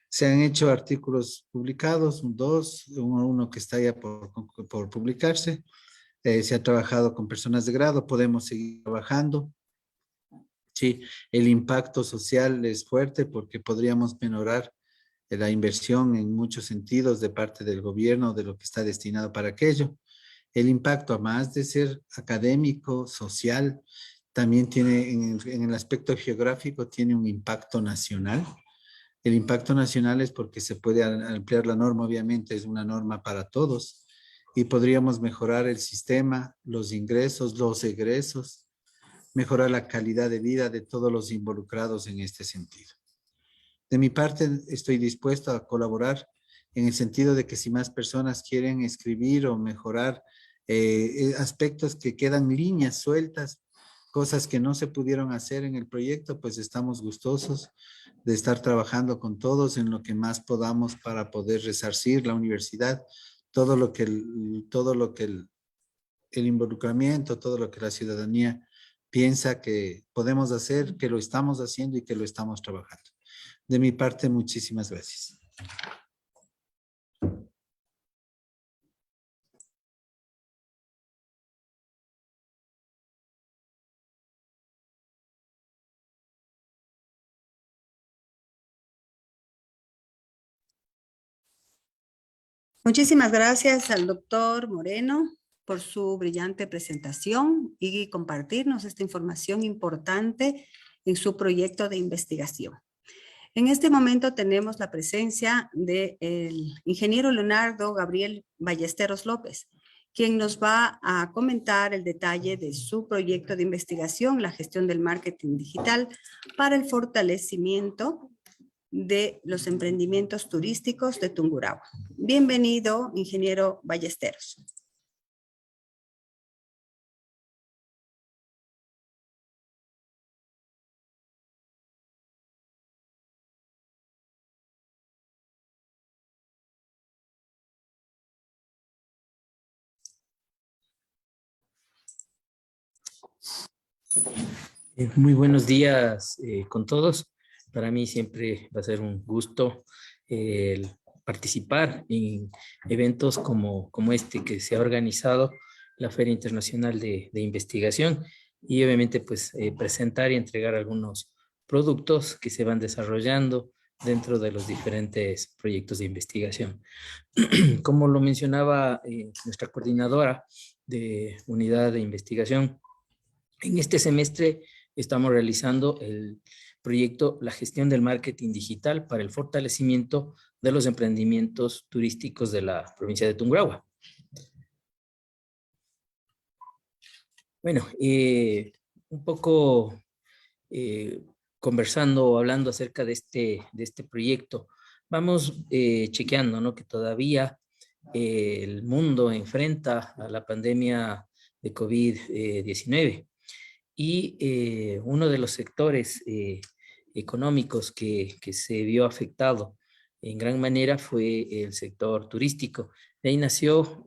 Se han hecho artículos publicados, uno que está ya por publicarse. Se ha trabajado con personas de grado, podemos seguir trabajando. Sí, el impacto social es fuerte porque podríamos menorar la inversión en muchos sentidos de parte del gobierno, de lo que está destinado para aquello. El impacto, además de ser académico, social, también tiene en el aspecto geográfico, tiene un impacto nacional. El impacto nacional es porque se puede ampliar la norma, obviamente es una norma para todos, y podríamos mejorar el sistema, los ingresos, los egresos, mejorar la calidad de vida de todos los involucrados en este sentido. De mi parte, estoy dispuesto a colaborar en el sentido de que si más personas quieren escribir o mejorar aspectos que quedan líneas sueltas, cosas que no se pudieron hacer en el proyecto, pues estamos gustosos de estar trabajando con todos en lo que más podamos para poder resarcir la universidad, todo lo que el involucramiento, todo lo que la ciudadanía piensa que podemos hacer, que lo estamos haciendo y que lo estamos trabajando. De mi parte, muchísimas gracias. Muchísimas gracias al doctor Moreno por su brillante presentación y compartirnos esta información importante en su proyecto de investigación. En este momento tenemos la presencia del ingeniero Leonardo Gabriel Ballesteros López, quien nos va a comentar el detalle de su proyecto de investigación, la gestión del marketing digital para el fortalecimiento de los emprendimientos turísticos de Tungurahua. Bienvenido, ingeniero Ballesteros. Muy buenos días con todos. Para mí siempre va a ser un gusto participar en eventos como este que se ha organizado, la Feria Internacional de Investigación, y obviamente pues presentar y entregar algunos productos que se van desarrollando dentro de los diferentes proyectos de investigación. Como lo mencionaba nuestra coordinadora de unidad de investigación, en este semestre estamos realizando el proyecto La gestión del marketing digital para el fortalecimiento de los emprendimientos turísticos de la provincia de Tungurahua. Bueno, un poco conversando o hablando acerca de este proyecto, vamos chequeando, ¿no?, que todavía el mundo enfrenta a la pandemia de COVID-19 y uno de los sectores económicos que se vio afectado en gran manera fue el sector turístico. De ahí nació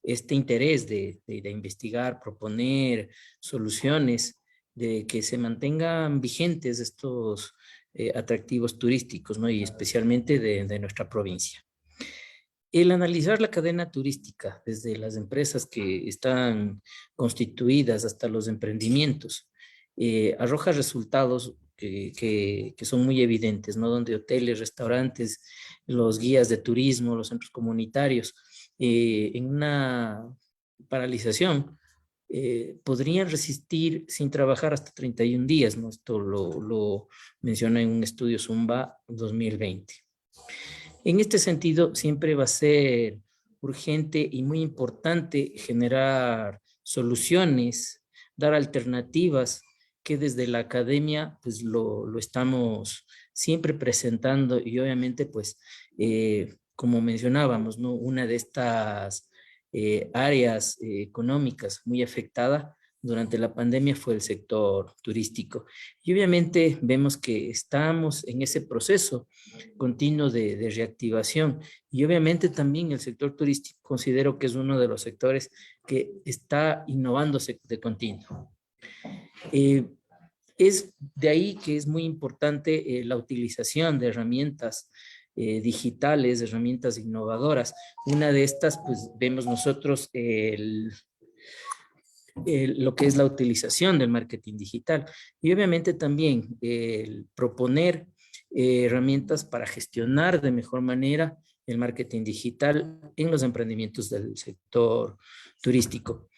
este interés de investigar, proponer soluciones, de que se mantengan vigentes estos atractivos turísticos, ¿no?, y especialmente de nuestra provincia. El analizar la cadena turística, desde las empresas que están constituidas hasta los emprendimientos, arroja resultados que son muy evidentes, ¿no?, donde hoteles, restaurantes, los guías de turismo, los centros comunitarios, en una paralización, podrían resistir sin trabajar hasta 31 días, ¿no? Esto lo menciona en un estudio Zumba 2020. En este sentido, siempre va a ser urgente y muy importante generar soluciones, dar alternativas que desde la academia pues lo estamos siempre presentando, y obviamente pues como mencionábamos, ¿no?, una de estas áreas económicas muy afectada durante la pandemia fue el sector turístico. Y obviamente vemos que estamos en ese proceso continuo de reactivación. Y obviamente también el sector turístico considero que es uno de los sectores que está innovándose de continuo. Es de ahí que es muy importante la utilización de herramientas digitales, herramientas innovadoras. Una de estas, pues vemos nosotros lo que es la utilización del marketing digital, y obviamente también el proponer herramientas para gestionar de mejor manera el marketing digital en los emprendimientos del sector turístico.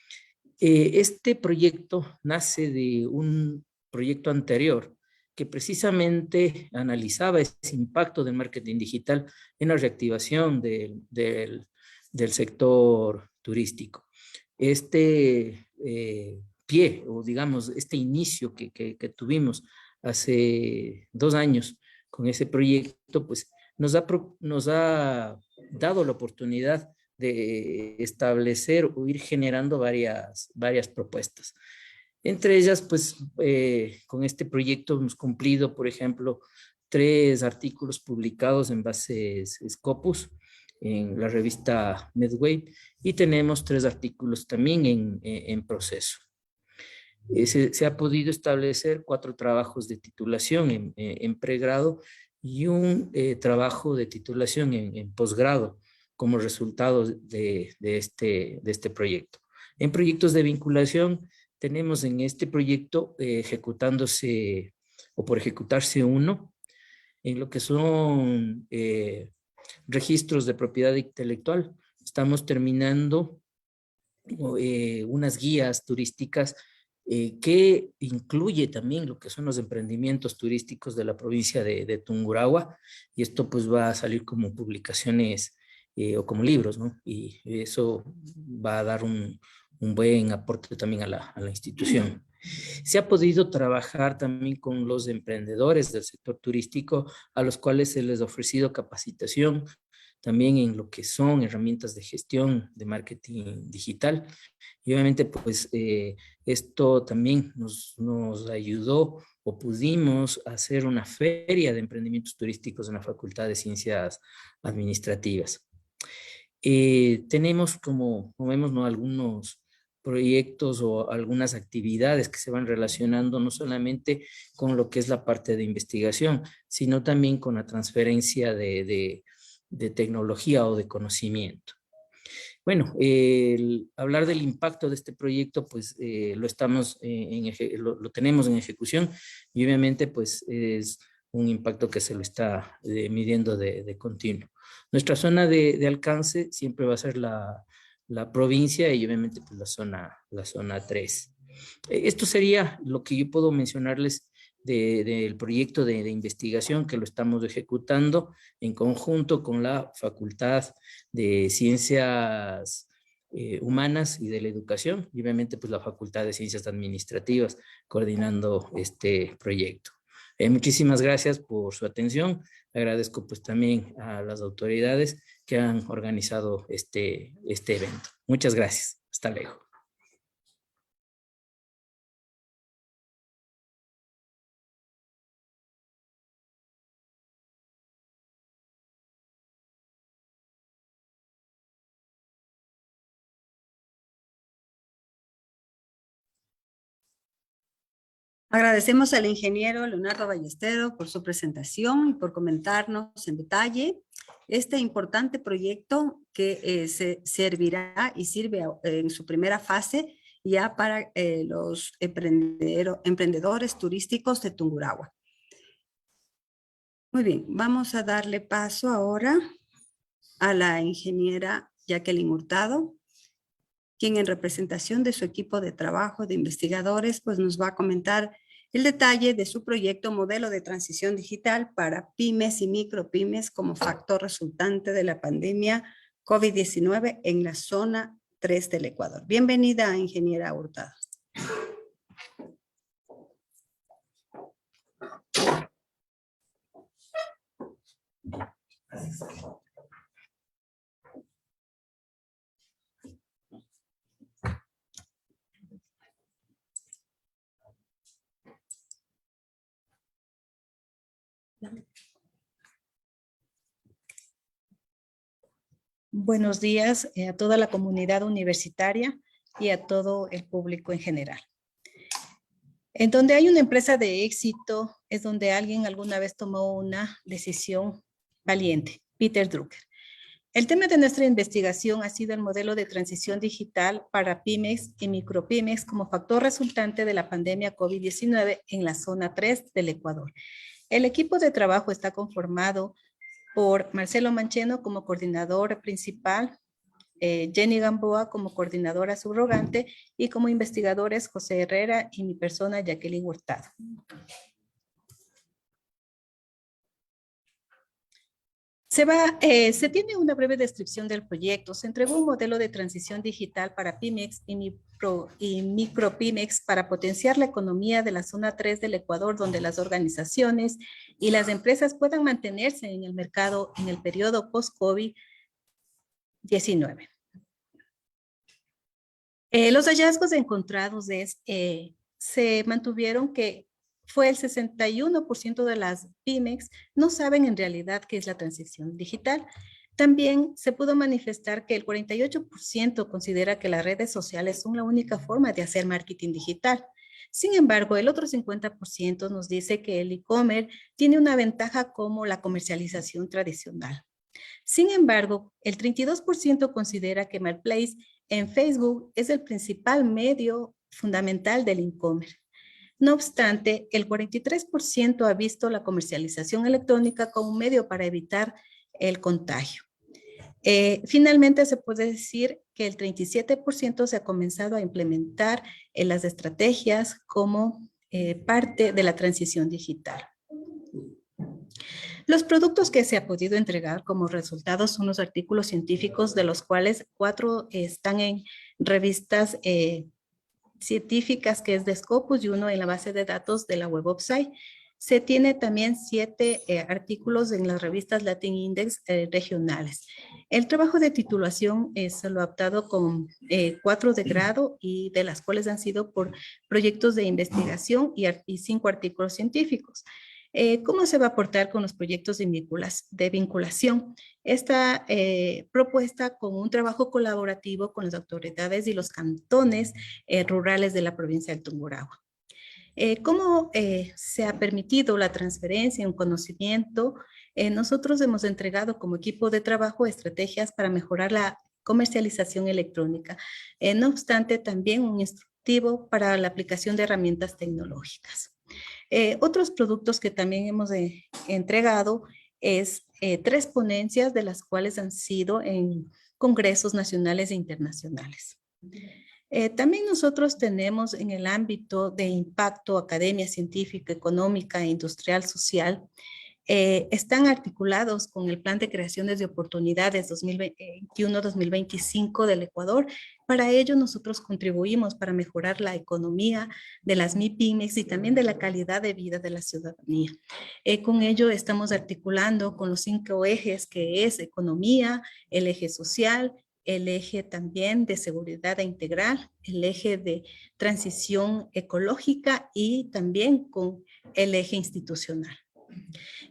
Este proyecto nace de un proyecto anterior que precisamente analizaba ese impacto del marketing digital en la reactivación del sector turístico. Este pie, o digamos, este inicio que tuvimos hace 2 años con ese proyecto, pues nos ha dado la oportunidad de establecer o ir generando varias propuestas. Entre ellas, pues, con este proyecto hemos cumplido, por ejemplo, 3 artículos publicados en bases Scopus, en la revista Medway, y tenemos 3 artículos también en proceso. Se ha podido establecer 4 trabajos de titulación en pregrado y un trabajo de titulación en posgrado como resultado de este proyecto. En proyectos de vinculación, tenemos en este proyecto ejecutándose o por ejecutarse uno en lo que son registros de propiedad intelectual. Estamos terminando unas guías turísticas que incluye también lo que son los emprendimientos turísticos de la provincia de Tungurahua, y esto pues va a salir como publicaciones o como libros, ¿no? Y eso va a dar un buen aporte también a la institución. Se ha podido trabajar también con los emprendedores del sector turístico, a los cuales se les ha ofrecido capacitación también en lo que son herramientas de gestión de marketing digital. Y obviamente, pues, esto también nos ayudó o pudimos hacer una feria de emprendimientos turísticos en la Facultad de Ciencias Administrativas. Tenemos, como vemos, ¿no?, algunos proyectos o algunas actividades que se van relacionando no solamente con lo que es la parte de investigación, sino también con la transferencia de tecnología o de conocimiento. Bueno, hablar del impacto de este proyecto, pues lo tenemos en ejecución, y obviamente pues es un impacto que se lo está midiendo de continuo. Nuestra zona de alcance siempre va a ser la provincia y obviamente pues la zona 3. Esto sería lo que yo puedo mencionarles del proyecto de investigación que lo estamos ejecutando en conjunto con la Facultad de Ciencias Humanas y de la Educación, y obviamente pues la Facultad de Ciencias Administrativas coordinando este proyecto. Muchísimas gracias por su atención. Agradezco pues también a las autoridades que han organizado este evento. Muchas gracias. Hasta luego. Agradecemos al ingeniero Leonardo Ballesteros por su presentación y por comentarnos en detalle este importante proyecto que se servirá y sirve en su primera fase ya para los emprendedores turísticos de Tungurahua. Muy bien, vamos a darle paso ahora a la ingeniera Jacqueline Hurtado, quien en representación de su equipo de trabajo de investigadores pues nos va a comentar el detalle de su proyecto Modelo de Transición Digital para Pymes y Micropymes como factor resultante de la pandemia COVID-19 en la zona 3 del Ecuador. Bienvenida, ingeniera Hurtado. Buenos días a toda la comunidad universitaria y a todo el público en general. En donde hay una empresa de éxito es donde alguien alguna vez tomó una decisión valiente, Peter Drucker. El tema de nuestra investigación ha sido el modelo de transición digital para pymes y micropymes como factor resultante de la pandemia COVID-19 en la zona 3 del Ecuador. El equipo de trabajo está conformado por Marcelo Mancheno como coordinador principal, Jenny Gamboa como coordinadora subrogante y como investigadores José Herrera y mi persona Jacqueline Hurtado. Se tiene una breve descripción del proyecto. Se entregó un modelo de transición digital para Pymex y micropymex para potenciar la economía de la zona 3 del Ecuador, donde las organizaciones y las empresas puedan mantenerse en el mercado en el periodo post-COVID-19. Los hallazgos encontrados se mantuvieron que fue el 61% de las pymes no saben en realidad qué es la transición digital. También se pudo manifestar que el 48% considera que las redes sociales son la única forma de hacer marketing digital. Sin embargo, el otro 50% nos dice que el e-commerce tiene una ventaja como la comercialización tradicional. Sin embargo, el 32% considera que Marketplace en Facebook es el principal medio fundamental del e-commerce. No obstante, el 43% ha visto la comercialización electrónica como un medio para evitar el contagio. Finalmente, se puede decir que el 37% se ha comenzado a implementar en las estrategias como parte de la transición digital. Los productos que se ha podido entregar como resultado son los artículos científicos, de los cuales 4 están en revistas científicas, que es de Scopus, y 1 en la base de datos de la web website. Se tiene también 7 artículos en las revistas Latin Index regionales. El trabajo de titulación es lo optado con 4 de grado, y de las cuales han sido por proyectos de investigación y 5 artículos científicos. ¿Cómo se va a aportar con los proyectos de vinculación? Esta propuesta con un trabajo colaborativo con las autoridades y los cantones rurales de la provincia del Tungurahua. ¿Cómo se ha permitido la transferencia en conocimiento? Nosotros hemos entregado como equipo de trabajo estrategias para mejorar la comercialización electrónica. No obstante, también un instructivo para la aplicación de herramientas tecnológicas. Otros productos que también hemos entregado es 3 ponencias, de las cuales han sido en congresos nacionales e internacionales. También nosotros tenemos en el ámbito de impacto, academia científica, económica, industrial, social, están articulados con el Plan de Creaciones de Oportunidades 2021-2025 del Ecuador. Para ello nosotros contribuimos para mejorar la economía de las MIPYMES y también de la calidad de vida de la ciudadanía. Con ello estamos articulando con los 5 ejes, que es economía, el eje social, el eje también de seguridad integral, el eje de transición ecológica y también con el eje institucional.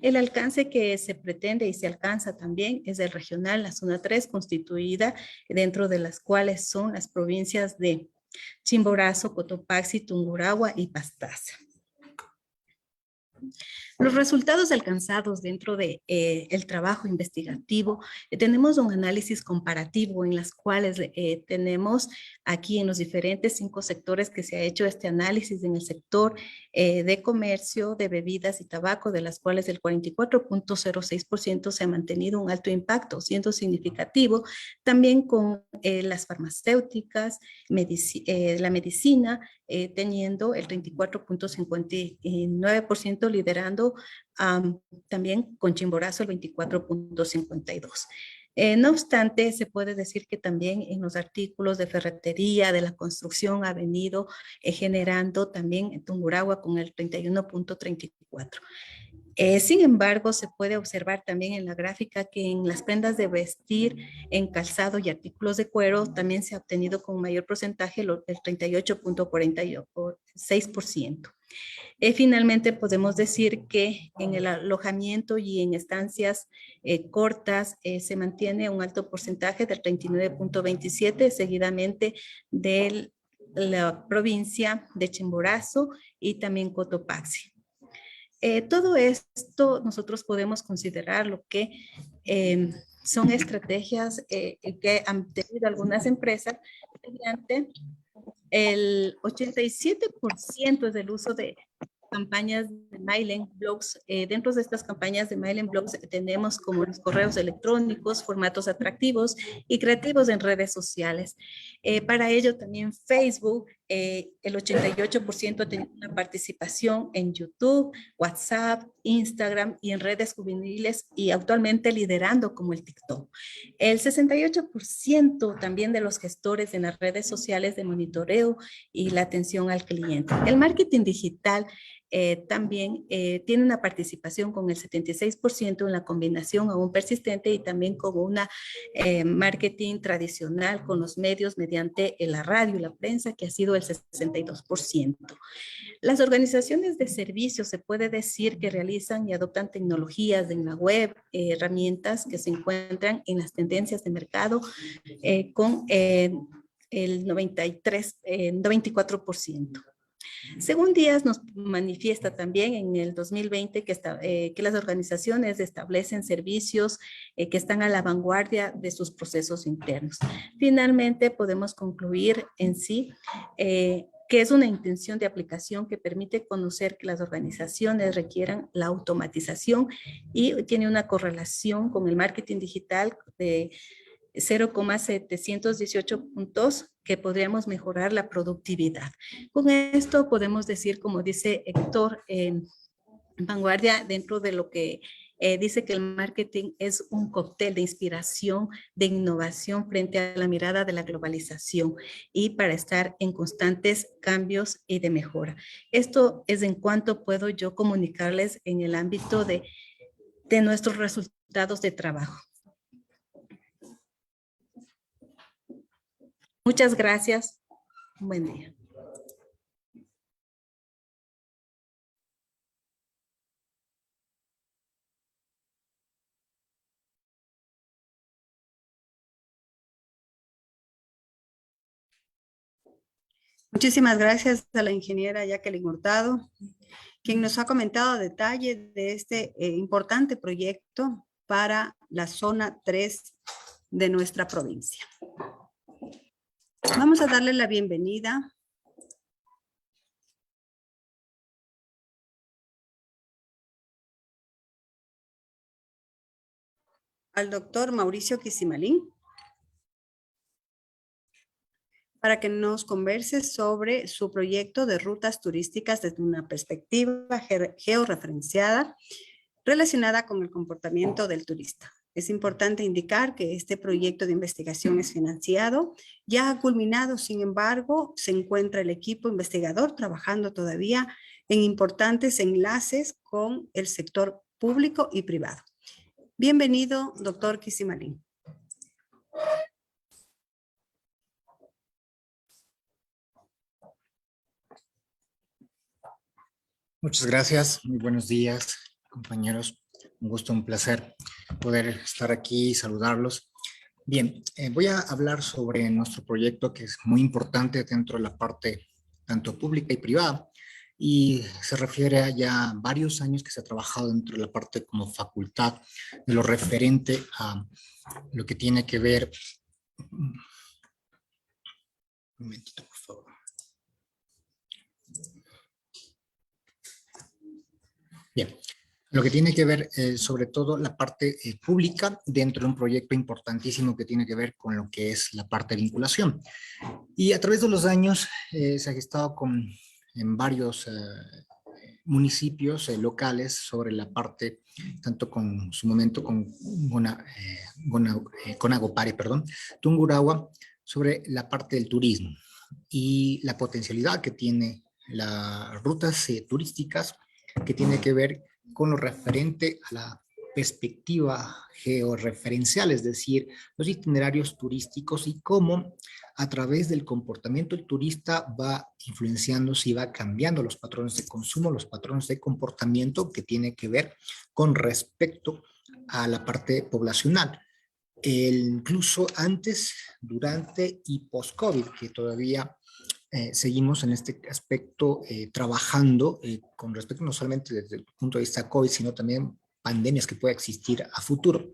El alcance que se pretende y se alcanza también es el regional, la zona 3, constituida dentro de las cuales son las provincias de Chimborazo, Cotopaxi, Tungurahua y Pastaza. Los resultados alcanzados dentro de el trabajo investigativo, tenemos un análisis comparativo en las cuales tenemos aquí en los diferentes 5 sectores que se ha hecho este análisis. En el sector de comercio, de bebidas y tabaco, de las cuales el 44.06% se ha mantenido un alto impacto, siendo significativo también con las farmacéuticas, la medicina, teniendo el 34.59%, liderando también con Chimborazo el 24.52%. No obstante, se puede decir que también en los artículos de ferretería, de la construcción, ha venido generando también en Tungurahua con el 31.34%. Sin embargo, se puede observar también en la gráfica que en las prendas de vestir, en calzado y artículos de cuero, también se ha obtenido con mayor porcentaje el 38.46%. Finalmente, podemos decir que en el alojamiento y en estancias cortas se mantiene un alto porcentaje del 39.27%, seguidamente de la provincia de Chimborazo y también Cotopaxi. Todo esto nosotros podemos considerar lo que son estrategias que han tenido algunas empresas mediante el 87% del uso de campañas de mailing blogs. Dentro de estas campañas de mailing blogs tenemos como los correos electrónicos, formatos atractivos y creativos en redes sociales. Para ello también Facebook el 88% ha tenido una participación en YouTube, WhatsApp, Instagram y en redes juveniles y actualmente liderando como el TikTok. El 68% también de los gestores en las redes sociales de monitoreo y la atención al cliente. El marketing digital también tiene una participación con el 76% en la combinación aún persistente y también con una marketing tradicional con los medios mediante la radio y la prensa que ha sido el 62%. Las organizaciones de servicios se puede decir que realizan y adoptan tecnologías en la web, herramientas que se encuentran en las tendencias de mercado con el 94%. Según Díaz nos manifiesta también en el 2020 que las organizaciones establecen servicios que están a la vanguardia de sus procesos internos. Finalmente podemos concluir en sí que es una intención de aplicación que permite conocer que las organizaciones requieran la automatización y tiene una correlación con el marketing digital de 0,718 puntos que podríamos mejorar la productividad. Con esto podemos decir, como dice Héctor, vanguardia dentro de lo que dice que el marketing es un cóctel de inspiración, de innovación frente a la mirada de la globalización y para estar en constantes cambios y de mejora. Esto es en cuanto puedo yo comunicarles en el ámbito de nuestros resultados de trabajo. Muchas gracias. Buen día. Muchísimas gracias a la ingeniera Jacqueline Hurtado, quien nos ha comentado a detalle de este importante proyecto para la zona 3 de nuestra provincia. Vamos a darle la bienvenida al doctor Mauricio Quisimalín para que nos converse sobre su proyecto de rutas turísticas desde una perspectiva georreferenciada relacionada con el comportamiento del turista. Es importante indicar que este proyecto de investigación es financiado, ya ha culminado, sin embargo, se encuentra el equipo investigador trabajando todavía en importantes enlaces con el sector público y privado. Bienvenido, doctor Quisimalín. Muchas gracias, muy buenos días, compañeros. Un gusto, un placer poder estar aquí y saludarlos. Bien, voy a hablar sobre nuestro proyecto que es muy importante dentro de la parte tanto pública y privada y se refiere a ya varios años que se ha trabajado dentro de la parte como facultad de lo referente a lo que tiene que ver. Un momentito, por favor. Bien, lo que tiene que ver sobre todo la parte pública dentro de un proyecto importantísimo que tiene que ver con lo que es la parte de vinculación. Y a través de los años se ha gestado en varios municipios locales sobre la parte, tanto con su momento con Conagopare, perdón, Tungurahua, sobre la parte del turismo y la potencialidad que tiene las rutas turísticas que tiene que ver con lo referente a la perspectiva georreferencial, es decir, los itinerarios turísticos y cómo a través del comportamiento del turista va influenciándose y va cambiando los patrones de consumo, los patrones de comportamiento que tiene que ver con respecto a la parte poblacional. Incluso antes, durante y post-COVID, que todavía seguimos en este aspecto trabajando con respecto no solamente desde el punto de vista COVID, sino también pandemias que pueda existir a futuro.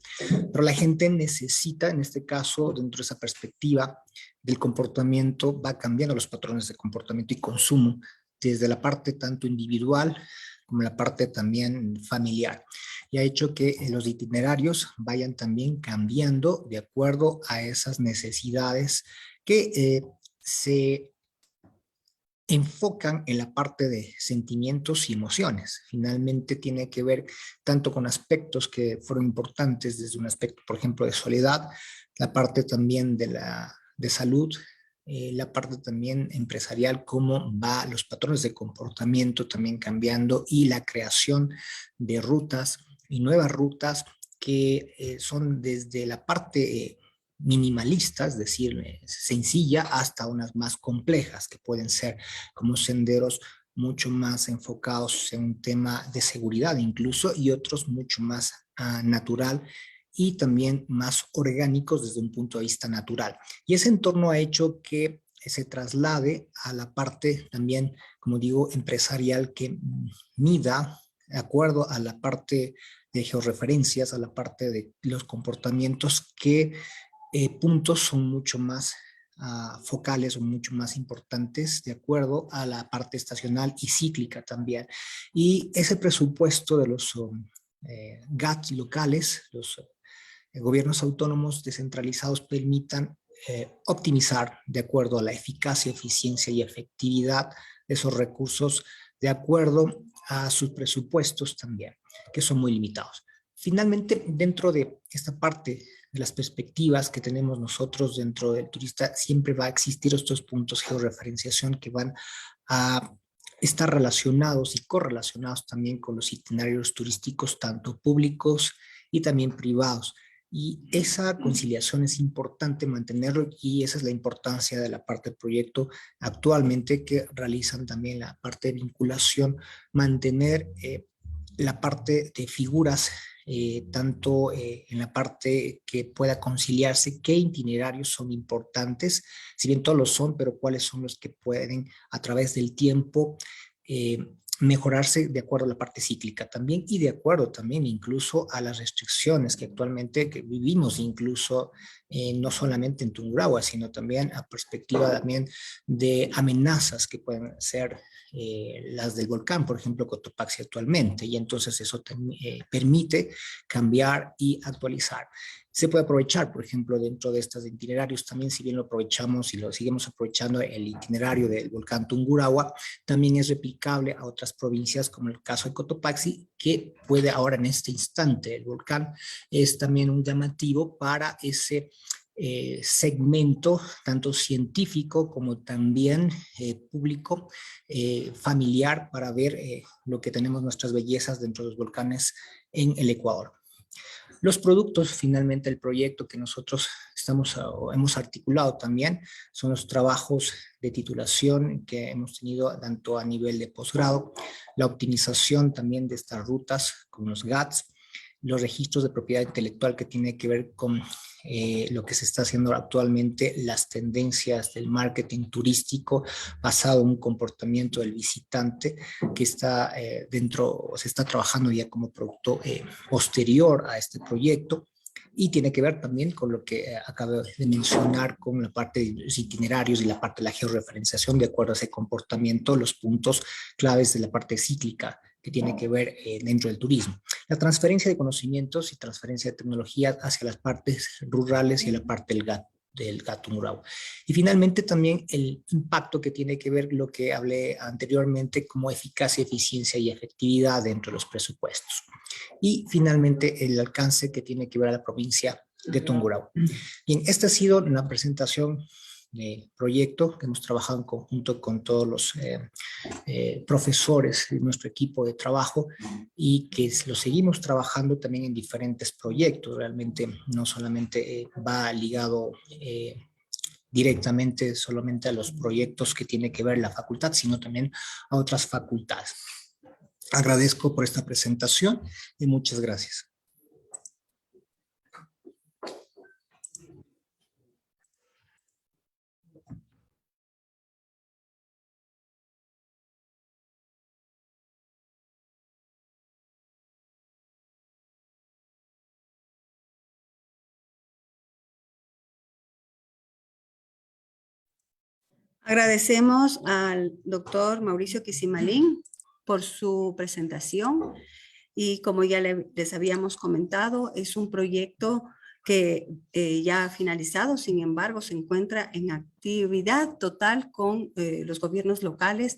Pero la gente necesita, en este caso, dentro de esa perspectiva del comportamiento, va cambiando los patrones de comportamiento y consumo desde la parte tanto individual como la parte también familiar. Y ha hecho que los itinerarios vayan también cambiando de acuerdo a esas necesidades que se enfocan en la parte de sentimientos y emociones. Finalmente tiene que ver tanto con aspectos que fueron importantes desde un aspecto, por ejemplo, de soledad, la parte también de salud, la parte también empresarial, cómo va los patrones de comportamiento también cambiando y la creación de rutas y nuevas rutas que son desde la parte minimalista, es decir, sencilla, hasta unas más complejas que pueden ser como senderos mucho más enfocados en un tema de seguridad incluso y otros mucho más natural y también más orgánicos desde un punto de vista natural. Y ese entorno ha hecho que se traslade a la parte también, como digo, empresarial que mida de acuerdo a la parte de georreferencias, a la parte de los comportamientos, qué puntos son mucho más focales o mucho más importantes de acuerdo a la parte estacional y cíclica también. Y ese presupuesto de los GATS locales, los gobiernos autónomos descentralizados permitan optimizar de acuerdo a la eficacia, eficiencia y efectividad de esos recursos de acuerdo a sus presupuestos también, que son muy limitados. Finalmente, dentro de esta parte de las perspectivas que tenemos nosotros dentro del turista, siempre va a existir estos puntos de georreferenciación que van a estar relacionados y correlacionados también con los itinerarios turísticos, tanto públicos y también privados. Y esa conciliación es importante mantenerlo y esa es la importancia de la parte del proyecto actualmente que realizan también la parte de vinculación, mantener la parte de figuras, tanto en la parte que pueda conciliarse, qué itinerarios son importantes, si bien todos lo son, pero cuáles son los que pueden a través del tiempo mejorarse de acuerdo a la parte cíclica también y de acuerdo también incluso a las restricciones que actualmente que vivimos incluso no solamente en Tungurahua, sino también a perspectiva también de amenazas que pueden ser las del volcán, por ejemplo, Cotopaxi actualmente, y entonces eso permite cambiar y actualizar. Se puede aprovechar, por ejemplo, dentro de estos itinerarios también, si bien lo aprovechamos y lo seguimos aprovechando, el itinerario del volcán Tungurahua, también es replicable a otras provincias, como el caso de Cotopaxi, que puede ahora en este instante el volcán es también un llamativo para ese segmento, tanto científico como también público, familiar, para ver lo que tenemos nuestras bellezas dentro de los volcanes en el Ecuador. Los productos, finalmente, del proyecto que nosotros hemos articulado también son los trabajos de titulación que hemos tenido tanto a nivel de posgrado, la optimización también de estas rutas con los GATS, los registros de propiedad intelectual que tiene que ver con lo que se está haciendo actualmente, las tendencias del marketing turístico basado en un comportamiento del visitante que está se está trabajando ya como producto posterior a este proyecto. Y tiene que ver también con lo que acabo de mencionar, con la parte de los itinerarios y la parte de la georreferenciación de acuerdo a ese comportamiento, los puntos claves de la parte cíclica que tiene que ver dentro del turismo. La transferencia de conocimientos y transferencia de tecnología hacia las partes rurales y la parte del Tungurahua. Y finalmente también el impacto que tiene que ver lo que hablé anteriormente como eficacia, eficiencia y efectividad dentro de los presupuestos. Y finalmente el alcance que tiene que ver a la provincia de Tungurahua. Bien, esta ha sido una presentación de proyecto que hemos trabajado en conjunto con todos los profesores de nuestro equipo de trabajo y que lo seguimos trabajando también en diferentes proyectos. Realmente no solamente va ligado directamente solamente a los proyectos que tiene que ver la facultad, sino también a otras facultades. Agradezco por esta presentación y muchas gracias. Agradecemos al doctor Mauricio Quisimalín por su presentación y como ya les habíamos comentado, es un proyecto que ya ha finalizado, sin embargo, se encuentra en actividad total con los gobiernos locales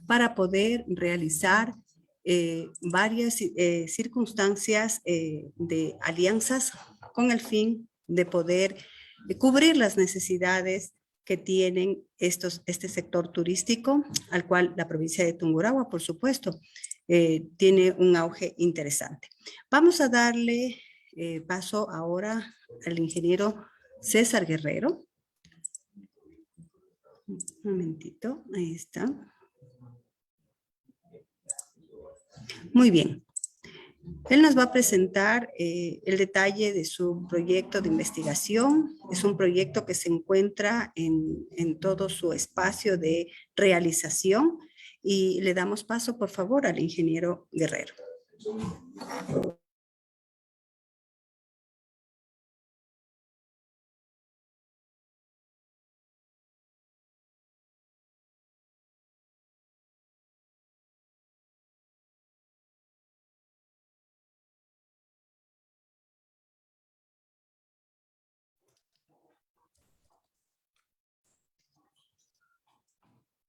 para poder realizar varias circunstancias de alianzas con el fin de poder cubrir las necesidades que tienen este sector turístico, al cual la provincia de Tungurahua, por supuesto, tiene un auge interesante. Vamos a darle paso ahora al ingeniero César Guerrero. Un momentito, ahí está. Muy bien. Él nos va a presentar el detalle de su proyecto de investigación. Es un proyecto que se encuentra en todo su espacio de realización y le damos paso, por favor, al ingeniero Guerrero.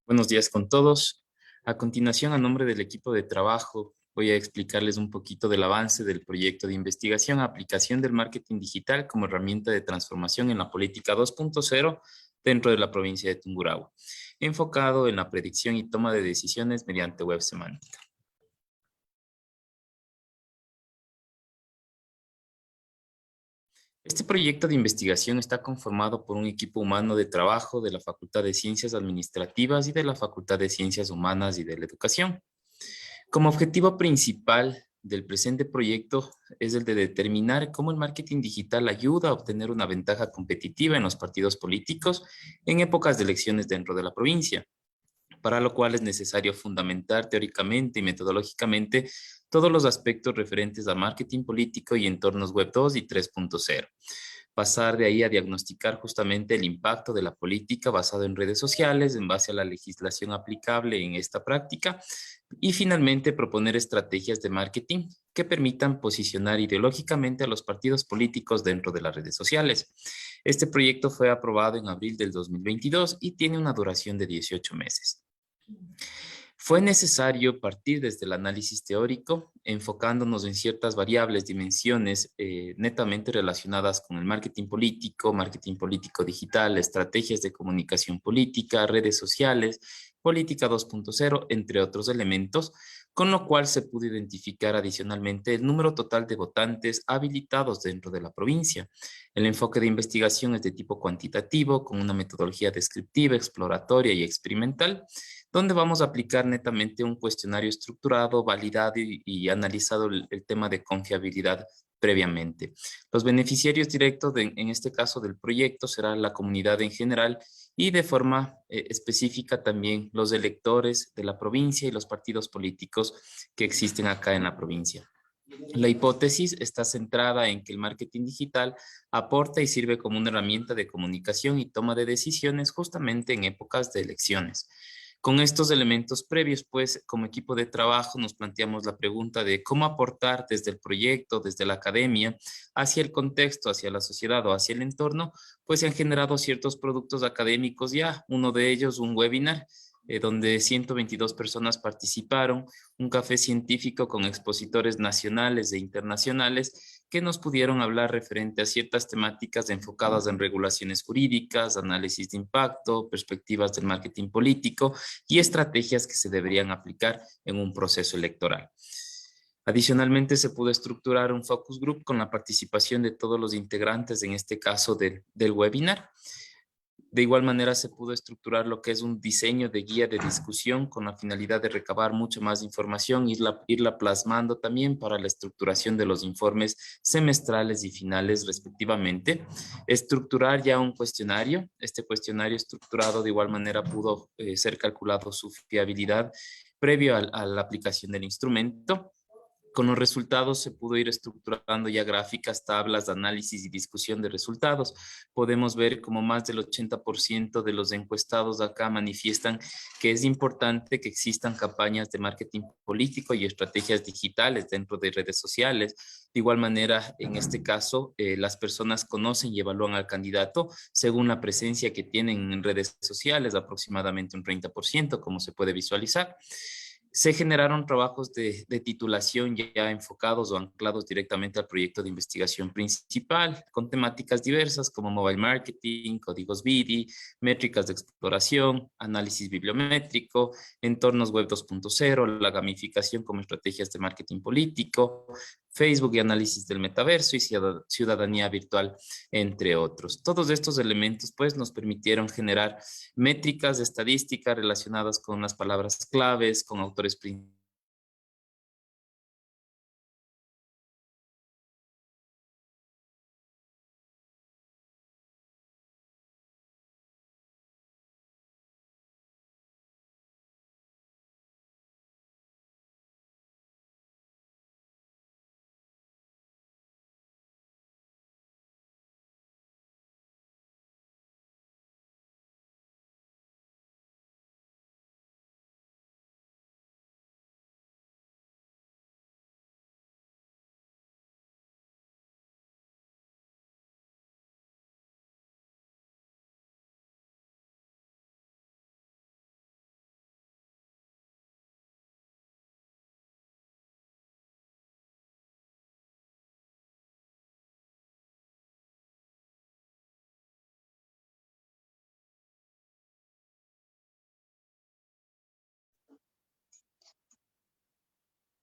Buenos días con todos. A continuación, a nombre del equipo de trabajo, voy a explicarles un poquito del avance del proyecto de investigación, aplicación del marketing digital como herramienta de transformación en la política 2.0 dentro de la provincia de Tungurahua, enfocado en la predicción y toma de decisiones mediante web semántica. Este proyecto de investigación está conformado por un equipo humano de trabajo de la Facultad de Ciencias Administrativas y de la Facultad de Ciencias Humanas y de la Educación. Como objetivo principal del presente proyecto es el de determinar cómo el marketing digital ayuda a obtener una ventaja competitiva en los partidos políticos en épocas de elecciones dentro de la provincia, para lo cual es necesario fundamentar teóricamente y metodológicamente todos los aspectos referentes al marketing político y entornos web 2 y 3.0. Pasar de ahí a diagnosticar justamente el impacto de la política basado en redes sociales en base a la legislación aplicable en esta práctica y finalmente proponer estrategias de marketing que permitan posicionar ideológicamente a los partidos políticos dentro de las redes sociales. Este proyecto fue aprobado en abril del 2022 y tiene una duración de 18 meses. Fue necesario partir desde el análisis teórico, enfocándonos en ciertas variables, dimensiones netamente relacionadas con el marketing político digital, estrategias de comunicación política, redes sociales, política 2.0, entre otros elementos, con lo cual se pudo identificar adicionalmente el número total de votantes habilitados dentro de la provincia. El enfoque de investigación es de tipo cuantitativo, con una metodología descriptiva, exploratoria y experimental, donde vamos a aplicar netamente un cuestionario estructurado, validado y analizado el tema de confiabilidad previamente. Los beneficiarios directos en este caso del proyecto serán la comunidad en general y de forma específica también los electores de la provincia y los partidos políticos que existen acá en la provincia. La hipótesis está centrada en que el marketing digital aporta y sirve como una herramienta de comunicación y toma de decisiones justamente en épocas de elecciones. Con estos elementos previos, pues, como equipo de trabajo nos planteamos la pregunta de cómo aportar desde el proyecto, desde la academia, hacia el contexto, hacia la sociedad o hacia el entorno, pues se han generado ciertos productos académicos ya, uno de ellos un webinar, donde 122 personas participaron, un café científico con expositores nacionales e internacionales que nos pudieron hablar referente a ciertas temáticas enfocadas en regulaciones jurídicas, análisis de impacto, perspectivas del marketing político y estrategias que se deberían aplicar en un proceso electoral. Adicionalmente, se pudo estructurar un focus group con la participación de todos los integrantes, en este caso del webinar. De igual manera, se pudo estructurar lo que es un diseño de guía de discusión con la finalidad de recabar mucha más información, irla plasmando también para la estructuración de los informes semestrales y finales respectivamente. Estructurar ya un cuestionario. Este cuestionario estructurado de igual manera pudo ser calculado su fiabilidad previo a la aplicación del instrumento. Con los resultados se pudo ir estructurando ya gráficas, tablas de análisis y discusión de resultados. Podemos ver como más del 80% de los encuestados acá manifiestan que es importante que existan campañas de marketing político y estrategias digitales dentro de redes sociales. De igual manera, en este caso, las personas conocen y evalúan al candidato según la presencia que tienen en redes sociales, aproximadamente un 30%, como se puede visualizar. Se generaron trabajos de titulación ya enfocados o anclados directamente al proyecto de investigación principal, con temáticas diversas como mobile marketing, códigos BIDI, métricas de exploración, análisis bibliométrico, entornos web 2.0, la gamificación como estrategias de marketing político, Facebook y análisis del metaverso y ciudadanía virtual, entre otros. Todos estos elementos pues nos permitieron generar métricas estadísticas relacionadas con las palabras claves, con autores principales.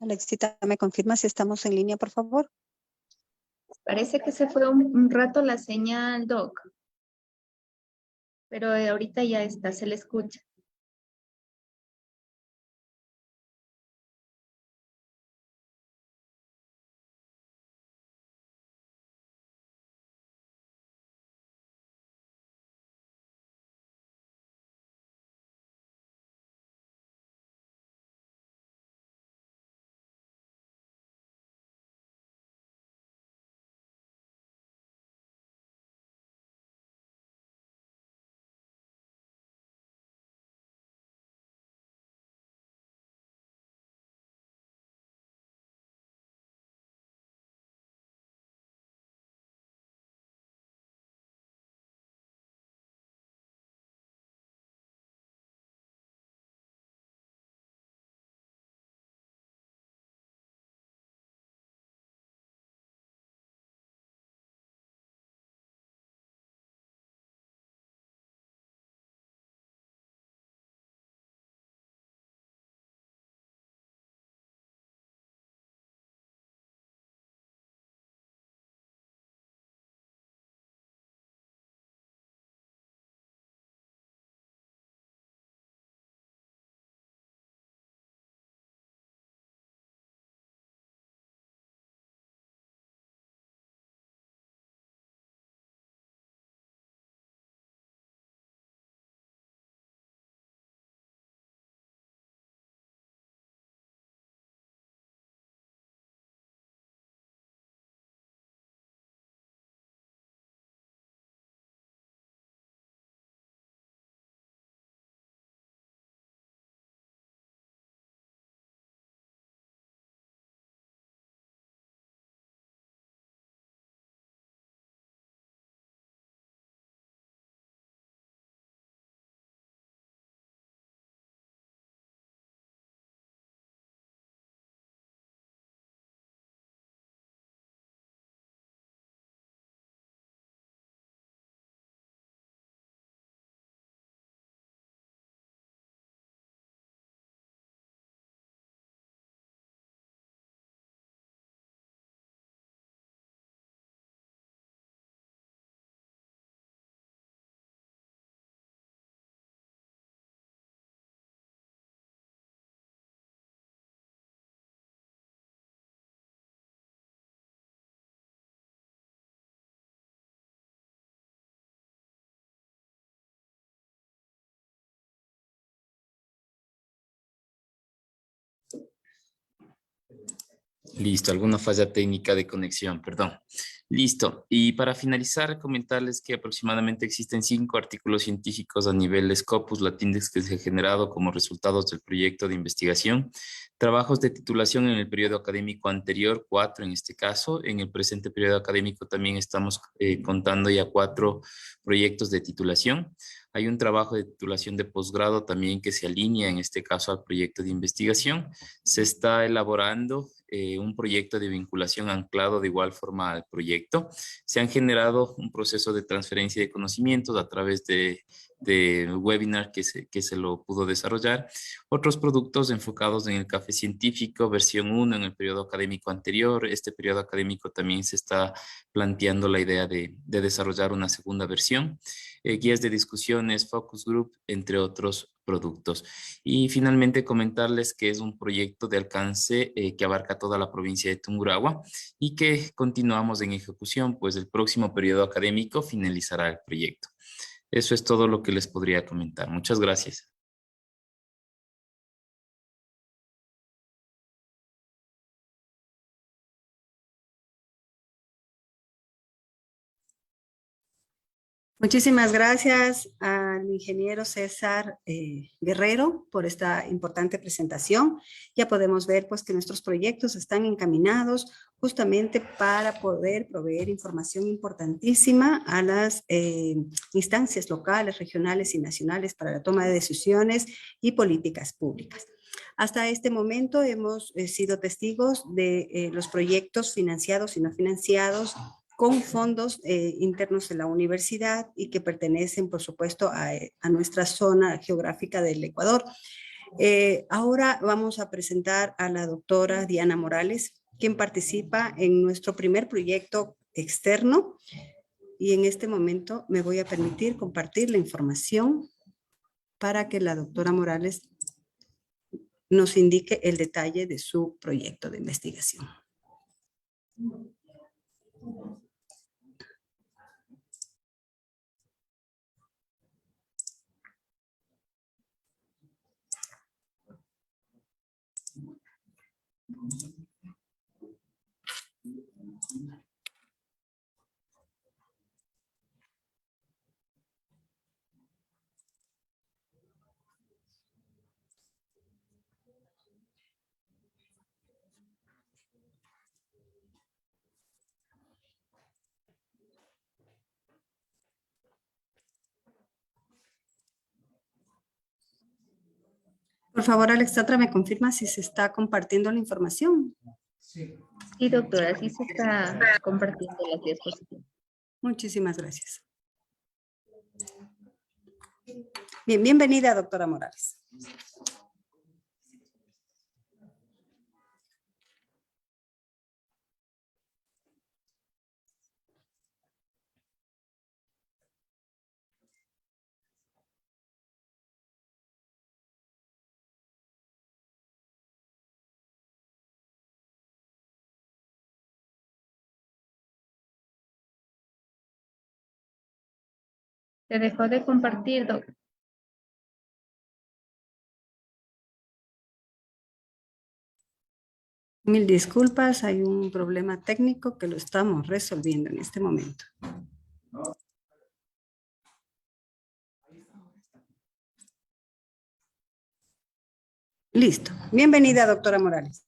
Alexita, ¿me confirma si estamos en línea, por favor? Parece que se fue un rato la señal, Doc. Pero ahorita ya está, se le escucha. Listo, alguna falla técnica de conexión, perdón. Listo. Y para finalizar, comentarles que aproximadamente existen 5 artículos científicos a nivel Scopus Latindex que se han generado como resultados del proyecto de investigación. Trabajos de titulación en el periodo académico anterior, 4 en este caso. En el presente periodo académico también estamos contando ya 4 proyectos de titulación. Hay un trabajo de titulación de posgrado también que se alinea en este caso al proyecto de investigación. Se está elaborando un proyecto de vinculación anclado de igual forma al proyecto. Se han generado un proceso de transferencia de conocimientos a través de webinar que se lo pudo desarrollar. Otros productos enfocados en el café científico, versión 1 en el periodo académico anterior. Este periodo académico también se está planteando la idea de desarrollar una segunda versión. Guías de discusiones, focus group, entre otros productos. Y finalmente comentarles que es un proyecto de alcance que abarca toda la provincia de Tungurahua y que continuamos en ejecución, pues el próximo periodo académico finalizará el proyecto. Eso es todo lo que les podría comentar. Muchas gracias. Muchísimas gracias al ingeniero César Guerrero por esta importante presentación. Ya podemos ver pues que nuestros proyectos están encaminados justamente para poder proveer información importantísima a las instancias locales, regionales y nacionales para la toma de decisiones y políticas públicas. Hasta este momento hemos sido testigos de los proyectos financiados y no financiados con fondos internos de la universidad y que pertenecen, por supuesto, a nuestra zona geográfica del Ecuador. Ahora vamos a presentar a la doctora Diana Morales, quien participa en nuestro primer proyecto externo. Y en este momento me voy a permitir compartir la información para que la doctora Morales nos indique el detalle de su proyecto de investigación. Por favor, Alexandra, ¿me confirma si se está compartiendo la información? Sí, doctora, sí se está compartiendo las diapositivas. Muchísimas gracias. Bien, bienvenida, doctora Morales. Se dejó de compartir, doctor. Mil disculpas, hay un problema técnico que lo estamos resolviendo en este momento. Listo. Bienvenida, doctora Morales.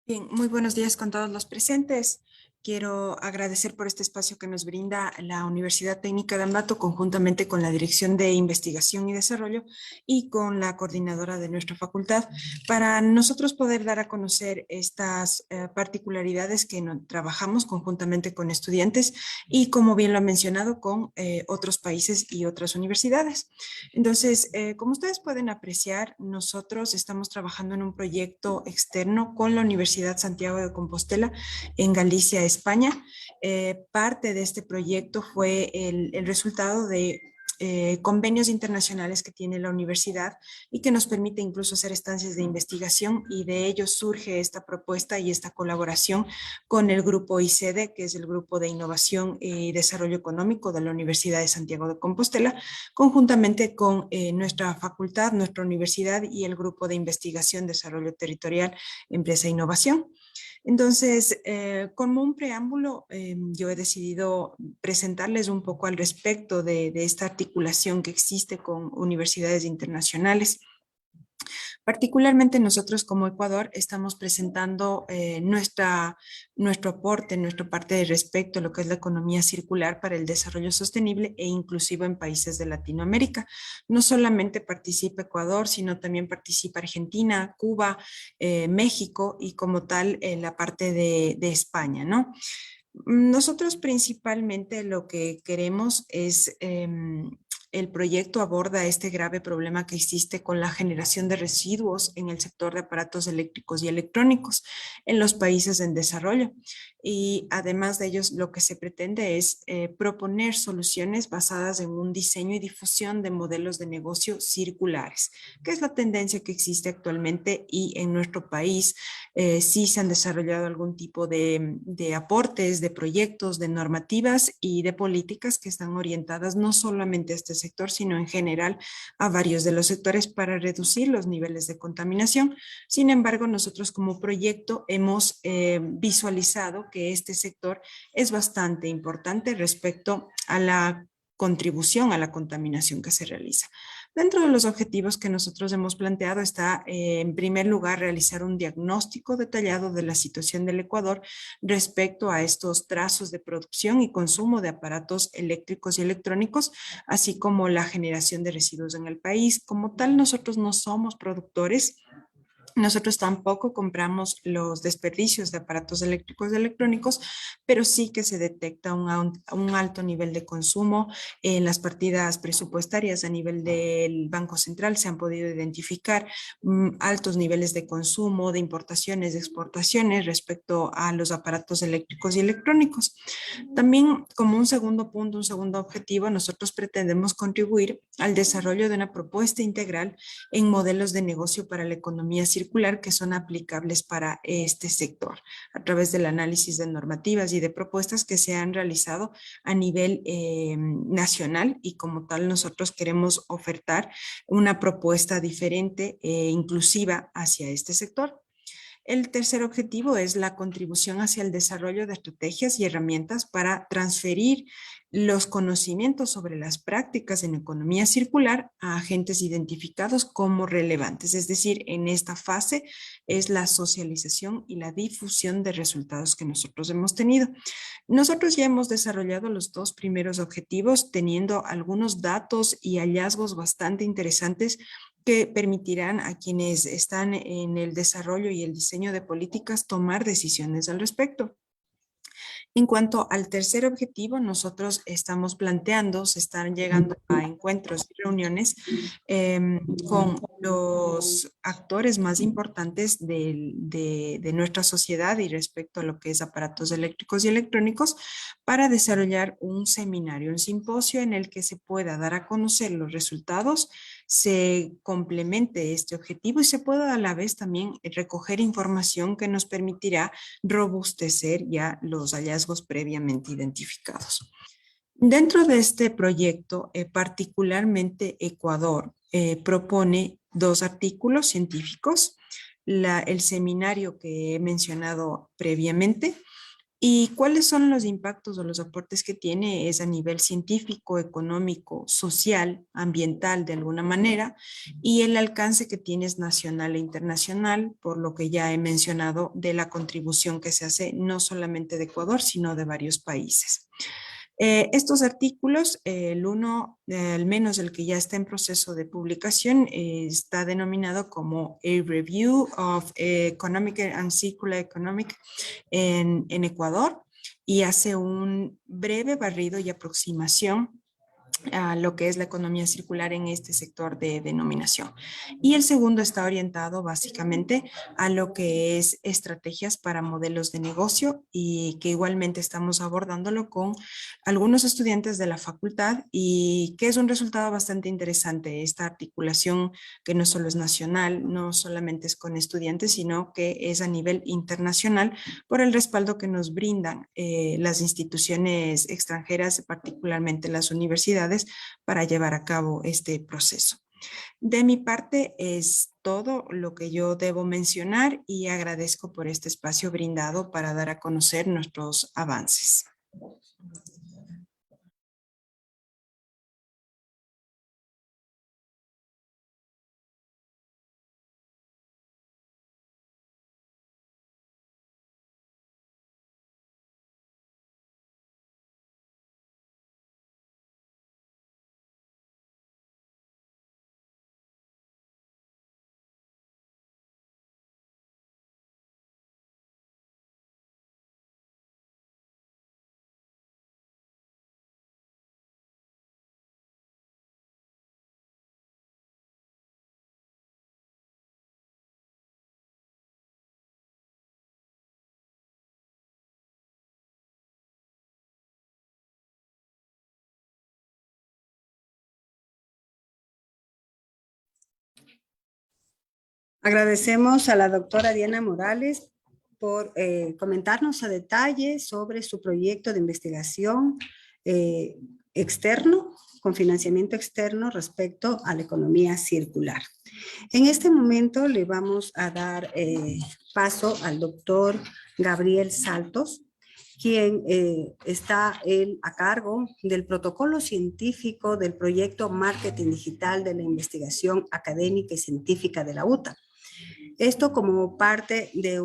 Bien, muy buenos días con todos los presentes. Quiero agradecer por este espacio que nos brinda la Universidad Técnica de Ambato conjuntamente con la Dirección de Investigación y Desarrollo y con la coordinadora de nuestra facultad para nosotros poder dar a conocer estas particularidades que trabajamos conjuntamente con estudiantes y, como bien lo ha mencionado, con otros países y otras universidades. Entonces, como ustedes pueden apreciar, nosotros estamos trabajando en un proyecto externo con la Universidad Santiago de Compostela en Galicia, España. Parte de este proyecto fue el resultado de convenios internacionales que tiene la universidad y que nos permite incluso hacer estancias de investigación, y de ello surge esta propuesta y esta colaboración con el grupo ICD, que es el Grupo de Innovación y Desarrollo Económico de la Universidad de Santiago de Compostela, conjuntamente con nuestra facultad, nuestra universidad y el Grupo de Investigación, Desarrollo Territorial, Empresa e Innovación. Entonces, como un preámbulo, yo he decidido presentarles un poco al respecto de esta articulación que existe con universidades internacionales. Particularmente nosotros como Ecuador estamos presentando nuestro aporte, nuestra parte de respecto a lo que es la economía circular para el desarrollo sostenible e inclusivo en países de Latinoamérica. No solamente participa Ecuador, sino también participa Argentina, Cuba, México y como tal la parte de España, ¿no? Nosotros principalmente lo que queremos es, el proyecto aborda este grave problema que existe con la generación de residuos en el sector de aparatos eléctricos y electrónicos en los países en desarrollo. Y además de ellos, lo que se pretende es proponer soluciones basadas en un diseño y difusión de modelos de negocio circulares, que es la tendencia que existe actualmente, y en nuestro país sí se han desarrollado algún tipo de aportes, de proyectos, de normativas y de políticas que están orientadas no solamente a este sector, sino en general a varios de los sectores para reducir los niveles de contaminación. Sin embargo, nosotros como proyecto hemos visualizado que este sector es bastante importante respecto a la contribución a la contaminación que se realiza. Dentro de los objetivos que nosotros hemos planteado está, en primer lugar, realizar un diagnóstico detallado de la situación del Ecuador respecto a estos trazos de producción y consumo de aparatos eléctricos y electrónicos, así como la generación de residuos en el país. Como tal, nosotros no somos productores. Nosotros tampoco compramos los desperdicios de aparatos eléctricos y electrónicos, pero sí que se detecta un alto nivel de consumo. En las partidas presupuestarias a nivel del Banco Central se han podido identificar altos niveles de consumo, de importaciones, de exportaciones respecto a los aparatos eléctricos y electrónicos. También, como un segundo punto, un segundo objetivo, nosotros pretendemos contribuir al desarrollo de una propuesta integral en modelos de negocio para la economía circular que son aplicables para este sector, a través del análisis de normativas y de propuestas que se han realizado a nivel nacional, y como tal nosotros queremos ofertar una propuesta diferente e inclusiva hacia este sector. El tercer objetivo es la contribución hacia el desarrollo de estrategias y herramientas para transferir los conocimientos sobre las prácticas en economía circular a agentes identificados como relevantes. Es decir, en esta fase es la socialización y la difusión de resultados que nosotros hemos tenido. Nosotros ya hemos desarrollado los dos primeros objetivos, teniendo algunos datos y hallazgos bastante interesantes que permitirán a quienes están en el desarrollo y el diseño de políticas tomar decisiones al respecto. En cuanto al tercer objetivo, nosotros estamos planteando, se están llegando a encuentros y reuniones con los actores más importantes de nuestra sociedad y respecto a lo que es aparatos eléctricos y electrónicos, para desarrollar un seminario, un simposio en el que se pueda dar a conocer los resultados, se complemente este objetivo y se pueda a la vez también recoger información que nos permitirá robustecer ya los hallazgos previamente identificados. Dentro de este proyecto, particularmente Ecuador propone dos artículos científicos, el seminario que he mencionado previamente. ¿Y cuáles son los impactos o los aportes que tiene? Es a nivel científico, económico, social, ambiental de alguna manera, y el alcance que tiene es nacional e internacional, por lo que ya he mencionado de la contribución que se hace no solamente de Ecuador, sino de varios países. Estos artículos, el uno, al menos el que ya está en proceso de publicación, está denominado como A Review of Economic and Circular Economic en Ecuador, y hace un breve barrido y aproximación a lo que es la economía circular en este sector de denominación. Y el segundo está orientado básicamente a lo que es estrategias para modelos de negocio y que igualmente estamos abordándolo con algunos estudiantes de la facultad y que es un resultado bastante interesante. Esta articulación que no solo es nacional, no solamente es con estudiantes, sino que es a nivel internacional por el respaldo que nos brindan las instituciones extranjeras, particularmente las universidades, para llevar a cabo este proceso. De mi parte es todo lo que yo debo mencionar y agradezco por este espacio brindado para dar a conocer nuestros avances. Agradecemos a la doctora Diana Morales por comentarnos a detalle sobre su proyecto de investigación externo, con financiamiento externo respecto a la economía circular. En este momento le vamos a dar paso al doctor Gabriel Saltos, quien está a cargo del protocolo científico del proyecto Marketing Digital de la Investigación Académica y Científica de la UTA. Esto como parte de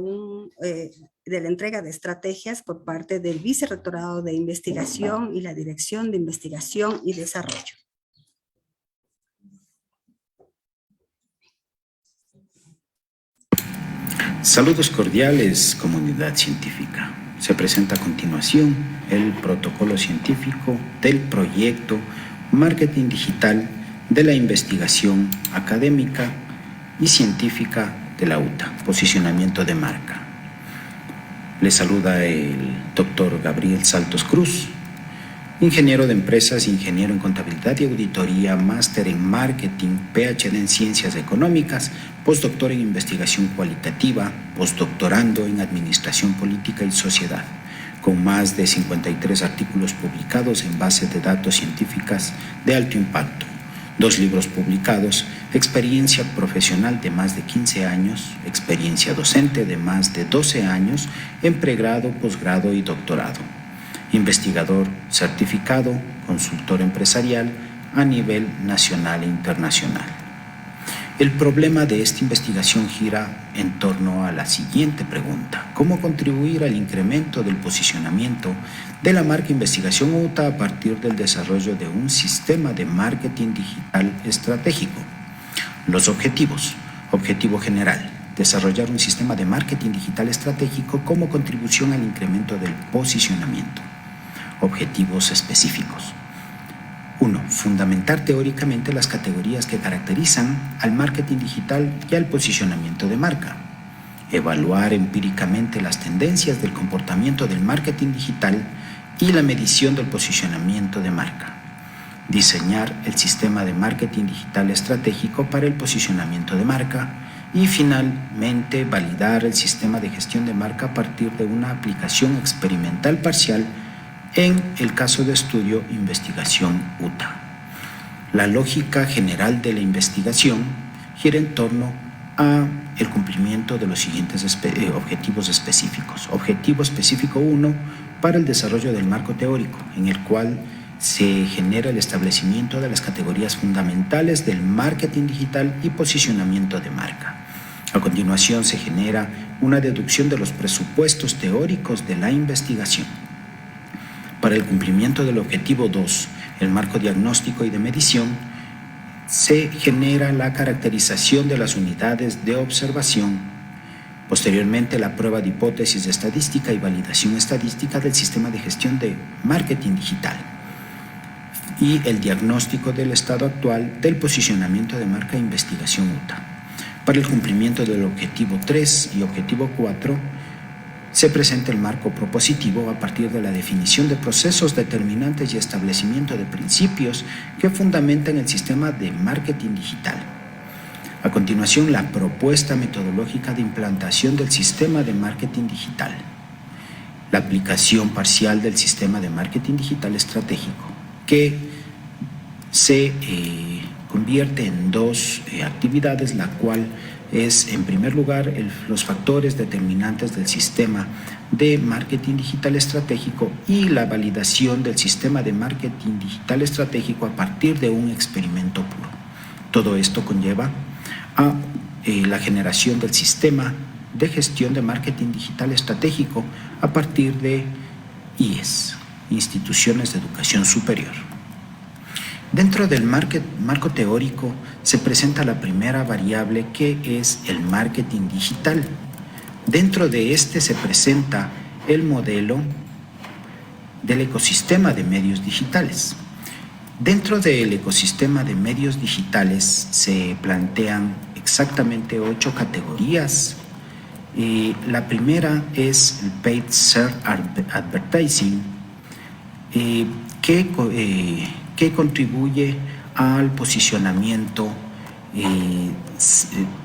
la entrega de estrategias por parte del Vicerrectorado de Investigación y la Dirección de Investigación y Desarrollo. Saludos cordiales, comunidad científica. Se presenta a continuación el protocolo científico del proyecto Marketing Digital de la Investigación Académica y Científica de la UTA, posicionamiento de marca. Les saluda el doctor Gabriel Saltos Cruz, ingeniero de empresas, ingeniero en contabilidad y auditoría, máster en marketing, PhD en ciencias económicas, postdoctor en investigación cualitativa, postdoctorando en administración política y sociedad, con más de 53 artículos publicados en bases de datos científicas de alto impacto, 2 libros publicados, experiencia profesional de más de 15 años, experiencia docente de más de 12 años en pregrado, posgrado y doctorado, investigador certificado, consultor empresarial a nivel nacional e internacional. El problema de esta investigación gira en torno a la siguiente pregunta: ¿cómo contribuir al incremento del posicionamiento de la marca Investigación UTA a partir del desarrollo de un sistema de marketing digital estratégico? Los objetivos. Objetivo general: desarrollar un sistema de marketing digital estratégico como contribución al incremento del posicionamiento. Objetivos específicos. 1. Fundamentar teóricamente las categorías que caracterizan al marketing digital y al posicionamiento de marca. Evaluar empíricamente las tendencias del comportamiento del marketing digital y la medición del posicionamiento de marca. Diseñar el sistema de marketing digital estratégico para el posicionamiento de marca. Y finalmente, validar el sistema de gestión de marca a partir de una aplicación experimental parcial en el caso de estudio Investigación UTA. La lógica general de la investigación gira en torno a el cumplimiento de los siguientes objetivos específicos. Objetivo específico 1, para el desarrollo del marco teórico, en el cual se genera el establecimiento de las categorías fundamentales del marketing digital y posicionamiento de marca. A continuación se genera una deducción de los presupuestos teóricos de la investigación. Para el cumplimiento del objetivo 2, el marco diagnóstico y de medición, se genera la caracterización de las unidades de observación. Posteriormente, la prueba de hipótesis de estadística y validación estadística del sistema de gestión de marketing digital. y el diagnóstico del estado actual del posicionamiento de marca de investigación UTA. Para el cumplimiento del objetivo 3 y objetivo 4, se presenta el marco propositivo a partir de la definición de procesos determinantes y establecimiento de principios que fundamentan el sistema de marketing digital. A continuación, la propuesta metodológica de implantación del sistema de marketing digital. La aplicación parcial del sistema de marketing digital estratégico, que se convierte en dos actividades, la cual es, en primer lugar, los factores determinantes del sistema de marketing digital estratégico y la validación del sistema de marketing digital estratégico a partir de un experimento puro. Todo esto conlleva a la generación del sistema de gestión de marketing digital estratégico a partir de IES, Instituciones de Educación Superior. Dentro del marco teórico se presenta la primera variable, que es el marketing digital. Dentro de este se presenta el modelo del ecosistema de medios digitales. Dentro del ecosistema de medios digitales se plantean exactamente 8 categorías. La primera es el Paid Search Advertising, que contribuye al posicionamiento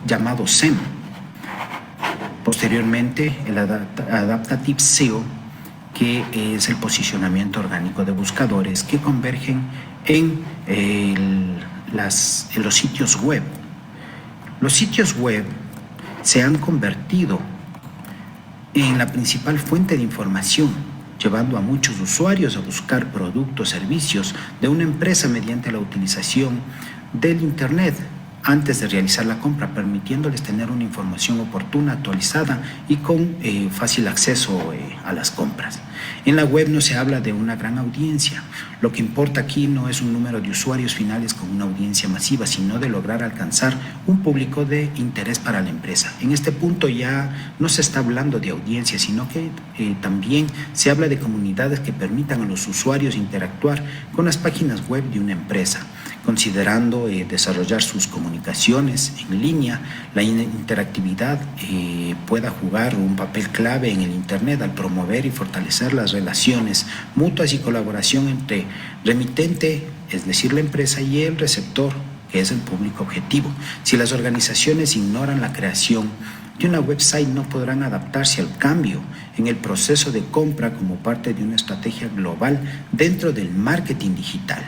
llamado SEM. Posteriormente, el Adaptative SEO, que es el posicionamiento orgánico de buscadores que convergen en los sitios web. Los sitios web se han convertido en la principal fuente de información, llevando a muchos usuarios a buscar productos o servicios de una empresa mediante la utilización del Internet antes de realizar la compra, permitiéndoles tener una información oportuna, actualizada y con fácil acceso a las compras. En la web no se habla de una gran audiencia. Lo que importa aquí no es un número de usuarios finales con una audiencia masiva, sino de lograr alcanzar un público de interés para la empresa. En este punto ya no se está hablando de audiencia, sino que también se habla de comunidades que permitan a los usuarios interactuar con las páginas web de una empresa, considerando desarrollar sus comunicaciones en línea. La interactividad pueda jugar un papel clave en el Internet al promover y fortalecer las relaciones mutuas y colaboración entre remitente, es decir, la empresa, y el receptor, que es el público objetivo. Si las organizaciones ignoran la creación de una website, no podrán adaptarse al cambio en el proceso de compra como parte de una estrategia global dentro del marketing digital.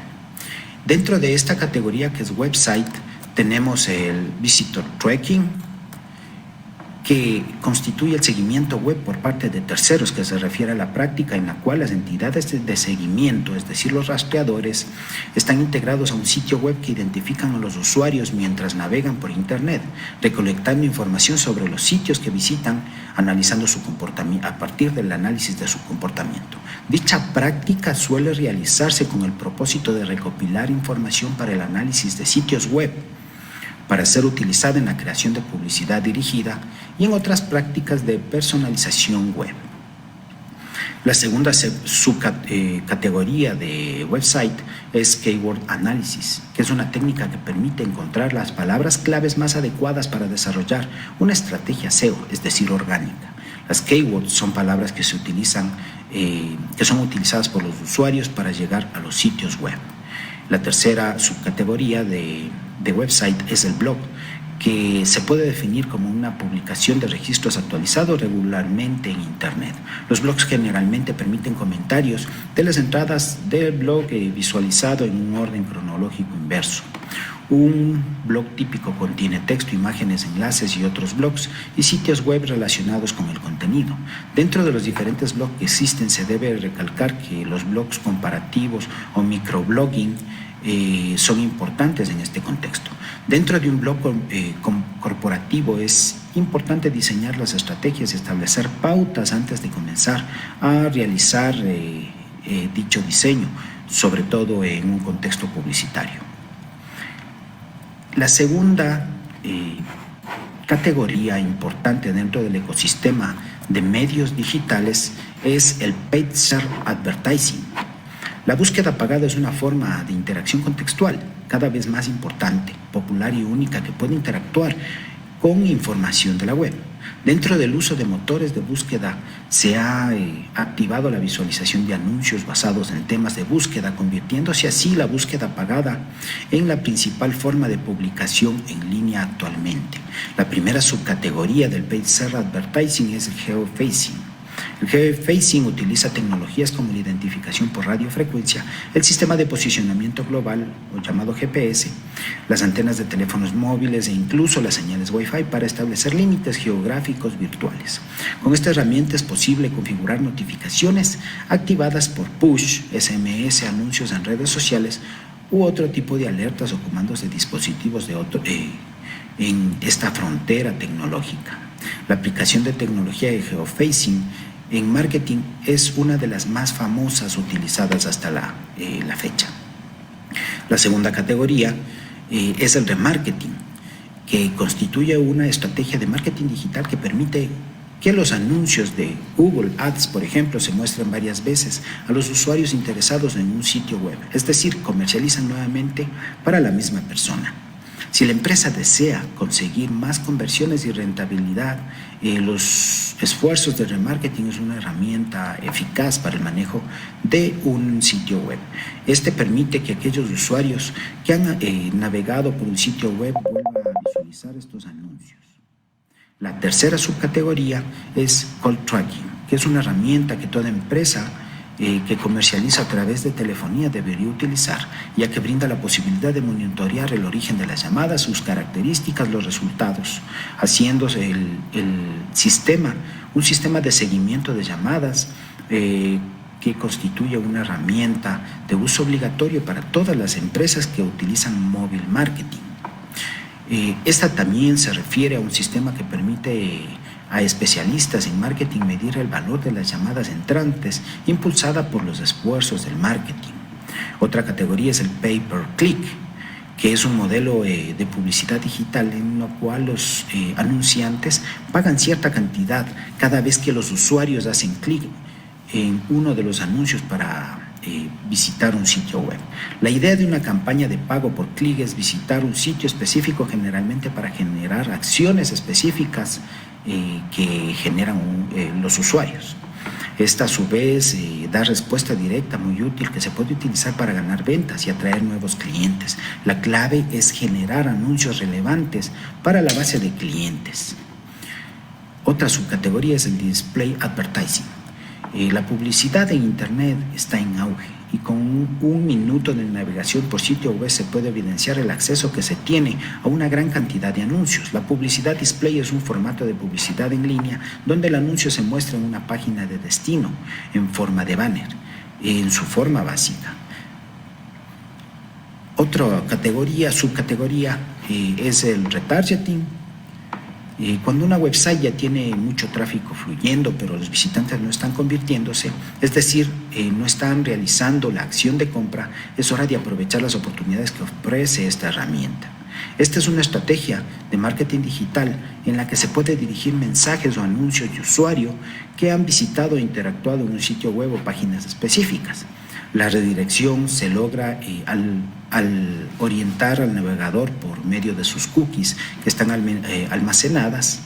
Dentro de esta categoría, que es website, tenemos el visitor tracking, que constituye el seguimiento web por parte de terceros, que se refiere a la práctica en la cual las entidades de seguimiento, es decir, los rastreadores, están integrados a un sitio web que identifican a los usuarios mientras navegan por Internet, recolectando información sobre los sitios que visitan, analizando su comportamiento a partir del análisis de su comportamiento. Dicha práctica suele realizarse con el propósito de recopilar información para el análisis de sitios web, para ser utilizada en la creación de publicidad dirigida y en otras prácticas de personalización web. La segunda subcategoría de website es Keyword Analysis, que es una técnica que permite encontrar las palabras claves más adecuadas para desarrollar una estrategia SEO, es decir, orgánica. Las keywords son palabras que se utilizan, que son utilizadas por los usuarios para llegar a los sitios web. La tercera subcategoría de website es el blog, que se puede definir como una publicación de registros actualizados regularmente en Internet. Los blogs generalmente permiten comentarios de las entradas del blog visualizado en un orden cronológico inverso. Un blog típico contiene texto, imágenes, enlaces y otros blogs y sitios web relacionados con el contenido. Dentro de los diferentes blogs que existen, se debe recalcar que los blogs comparativos o microblogging son importantes en este contexto. Dentro de un blog corporativo es importante diseñar las estrategias y establecer pautas antes de comenzar a realizar dicho diseño, sobre todo en un contexto publicitario. La segunda categoría importante dentro del ecosistema de medios digitales es el Paid Search Advertising. La búsqueda pagada es una forma de interacción contextual cada vez más importante, popular y única que puede interactuar con información de la web. Dentro del uso de motores de búsqueda se ha activado la visualización de anuncios basados en temas de búsqueda, convirtiéndose así la búsqueda pagada en la principal forma de publicación en línea actualmente. La primera subcategoría del Paid Search Advertising es el geofacing. El geofacing utiliza tecnologías como la identificación por radiofrecuencia, el sistema de posicionamiento global, o llamado GPS, las antenas de teléfonos móviles e incluso las señales Wi-Fi para establecer límites geográficos virtuales. Con esta herramienta es posible configurar notificaciones activadas por push, SMS, anuncios en redes sociales u otro tipo de alertas o comandos de dispositivos en esta frontera tecnológica. La aplicación de tecnología de geofacing en marketing es una de las más famosas utilizadas hasta la fecha. La segunda categoría es el remarketing, que constituye una estrategia de marketing digital que permite que los anuncios de Google Ads, por ejemplo, se muestren varias veces a los usuarios interesados en un sitio web, es decir, comercializan nuevamente para la misma persona. Si la empresa desea conseguir más conversiones y rentabilidad, los esfuerzos de remarketing es una herramienta eficaz para el manejo de un sitio web. Este permite que aquellos usuarios que han navegado por un sitio web vuelvan a visualizar estos anuncios. La tercera subcategoría es call tracking, que es una herramienta que toda empresa que comercializa a través de telefonía debería utilizar, ya que brinda la posibilidad de monitorear el origen de las llamadas, sus características, los resultados, haciéndose un sistema de seguimiento de llamadas que constituye una herramienta de uso obligatorio para todas las empresas que utilizan móvil marketing. Esta también se refiere a un sistema que permite a especialistas en marketing medir el valor de las llamadas entrantes impulsada por los esfuerzos del marketing. Otra categoría es el pay-per-click, que es un modelo de publicidad digital en lo cual los anunciantes pagan cierta cantidad cada vez que los usuarios hacen clic en uno de los anuncios para visitar un sitio web. La idea de una campaña de pago por clic es visitar un sitio específico generalmente para generar acciones específicas que generan los usuarios. Esta a su vez da respuesta directa muy útil que se puede utilizar para ganar ventas y atraer nuevos clientes. La clave es generar anuncios relevantes para la base de clientes. Otra subcategoría es el display advertising. La publicidad en Internet está en auge y con un minuto de navegación por sitio web se puede evidenciar el acceso que se tiene a una gran cantidad de anuncios. La publicidad display es un formato de publicidad en línea donde el anuncio se muestra en una página de destino en forma de banner, en su forma básica. Otra subcategoría es el retargeting. Cuando una website ya tiene mucho tráfico fluyendo, pero los visitantes no están convirtiéndose, es decir, no están realizando la acción de compra, es hora de aprovechar las oportunidades que ofrece esta herramienta. Esta es una estrategia de marketing digital en la que se puede dirigir mensajes o anuncios de usuario que han visitado e interactuado en un sitio web o páginas específicas. La redirección se logra al orientar al navegador por medio de sus cookies que están almacenadas.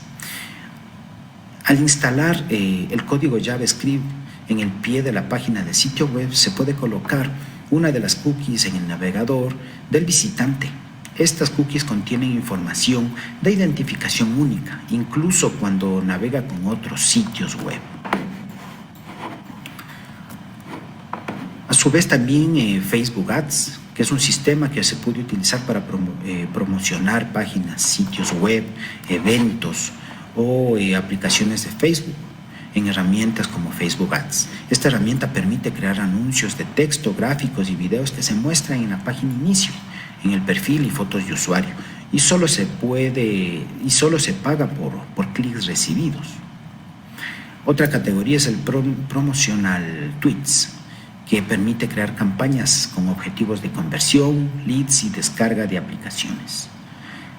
Al instalar el código JavaScript en el pie de la página del sitio web, se puede colocar una de las cookies en el navegador del visitante. Estas cookies contienen información de identificación única, incluso cuando navega con otros sitios web. A su vez también Facebook Ads, que es un sistema que se puede utilizar para promocionar páginas, sitios web, eventos o aplicaciones de Facebook en herramientas como Facebook Ads. Esta herramienta permite crear anuncios de texto, gráficos y videos que se muestran en la página inicio, en el perfil y fotos de usuario, y solo se paga por clics recibidos. Otra categoría es el promotional tweets, que permite crear campañas con objetivos de conversión, leads y descarga de aplicaciones.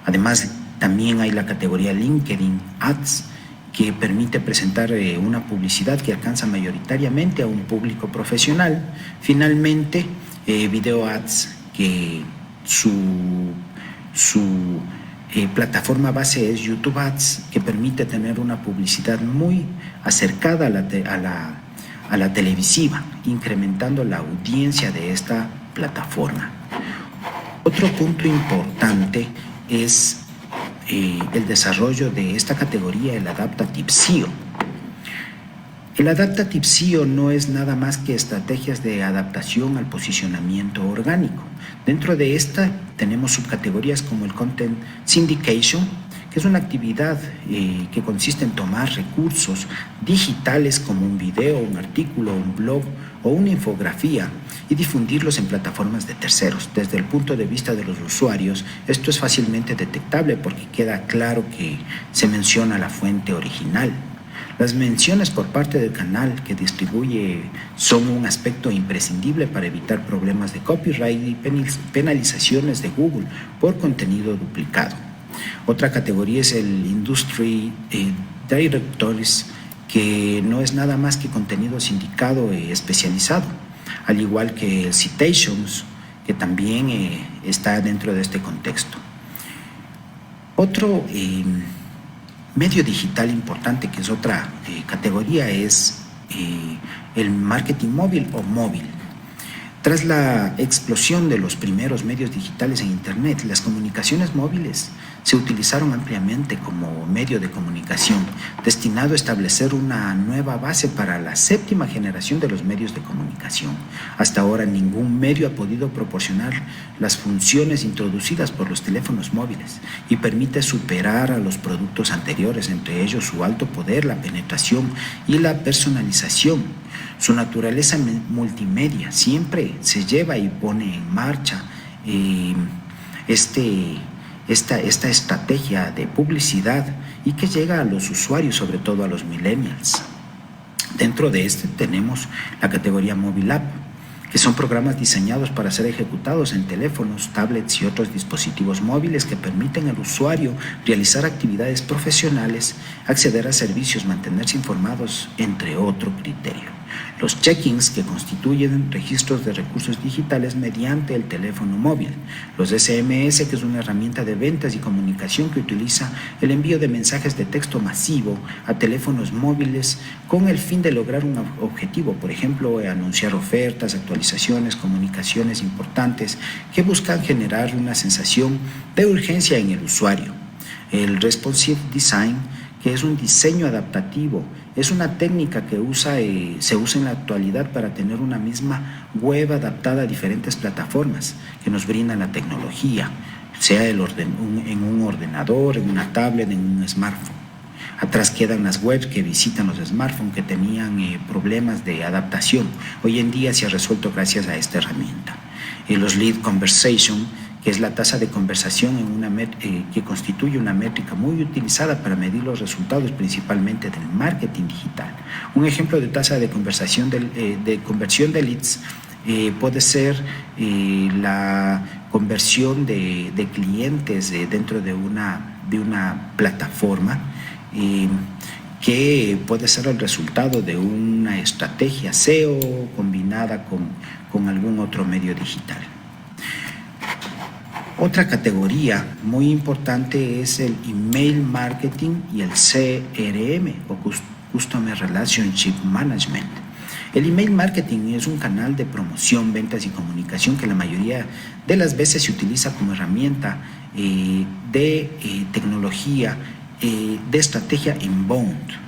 Además, también hay la categoría LinkedIn Ads, que permite presentar una publicidad que alcanza mayoritariamente a un público profesional. Finalmente, Video Ads, que su plataforma base es YouTube Ads, que permite tener una publicidad muy acercada a la televisiva, incrementando la audiencia de esta plataforma. Otro punto importante es el desarrollo de esta categoría, el Adaptative SEO. El Adaptative SEO no es nada más que estrategias de adaptación al posicionamiento orgánico. Dentro de esta tenemos subcategorías como el Content Syndication, que es una actividad que consiste en tomar recursos digitales como un video, un artículo, un blog o una infografía y difundirlos en plataformas de terceros. Desde el punto de vista de los usuarios, esto es fácilmente detectable porque queda claro que se menciona la fuente original. Las menciones por parte del canal que distribuye son un aspecto imprescindible para evitar problemas de copyright y penalizaciones de Google por contenido duplicado. Otra categoría es el Industry Directories, que no es nada más que contenido sindicado especializado, al igual que el Citations, que también está dentro de este contexto. Otro medio digital importante, que es otra categoría, es el marketing móvil o móvil. Tras la explosión de los primeros medios digitales en Internet, las comunicaciones móviles se utilizaron ampliamente como medio de comunicación, destinado a establecer una nueva base para la séptima generación de los medios de comunicación. Hasta ahora ningún medio ha podido proporcionar las funciones introducidas por los teléfonos móviles y permite superar a los productos anteriores, entre ellos su alto poder, la penetración y la personalización. Su naturaleza multimedia siempre se lleva y pone en marcha esta estrategia de publicidad y que llega a los usuarios, sobre todo a los millennials. Dentro de este tenemos la categoría Mobile App, que son programas diseñados para ser ejecutados en teléfonos, tablets y otros dispositivos móviles que permiten al usuario realizar actividades profesionales, acceder a servicios, mantenerse informados, entre otro criterio. Los check-ins, que constituyen registros de recursos digitales mediante el teléfono móvil. Los SMS, que es una herramienta de ventas y comunicación que utiliza el envío de mensajes de texto masivo a teléfonos móviles con el fin de lograr un objetivo, por ejemplo, anunciar ofertas, actualizaciones, comunicaciones importantes que buscan generar una sensación de urgencia en el usuario. El responsive design, que es un diseño adaptativo, es una técnica que se usa en la actualidad para tener una misma web adaptada a diferentes plataformas que nos brindan la tecnología, sea en un ordenador, en una tablet, en un smartphone. Atrás quedan las webs que visitan los smartphones que tenían problemas de adaptación. Hoy en día se ha resuelto gracias a esta herramienta. Los lead conversation, que es la tasa de conversación que constituye una métrica muy utilizada para medir los resultados principalmente del marketing digital. Un ejemplo de tasa de conversión de leads puede ser la conversión de clientes dentro de una plataforma, que puede ser el resultado de una estrategia SEO combinada con algún otro medio digital. Otra categoría muy importante es el email marketing y el CRM o Customer Relationship Management. El email marketing es un canal de promoción, ventas y comunicación que la mayoría de las veces se utiliza como herramienta de tecnología, de estrategia inbound.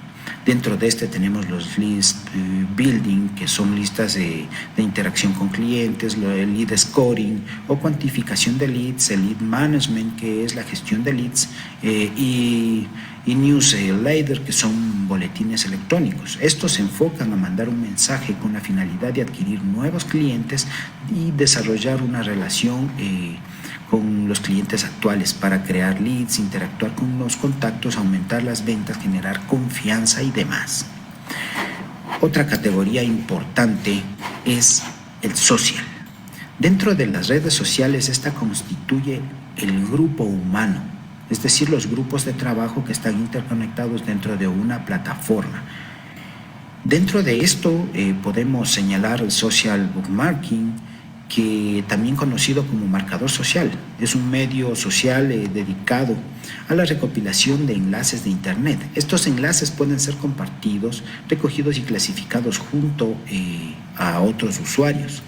Dentro de este tenemos los list building, que son listas de interacción con clientes, el lead scoring o cuantificación de leads, el lead management, que es la gestión de leads, y newsletter, que son boletines electrónicos. Estos se enfocan a mandar un mensaje con la finalidad de adquirir nuevos clientes y desarrollar una relación con los clientes actuales para crear leads, interactuar con los contactos, aumentar las ventas, generar confianza y demás. Otra categoría importante es el social. Dentro de las redes sociales, esta constituye el grupo humano, es decir, los grupos de trabajo que están interconectados dentro de una plataforma. Dentro de esto podemos señalar el social bookmarking, que también conocido como marcador social. Es un medio social dedicado a la recopilación de enlaces de Internet. Estos enlaces pueden ser compartidos, recogidos y clasificados junto a otros usuarios.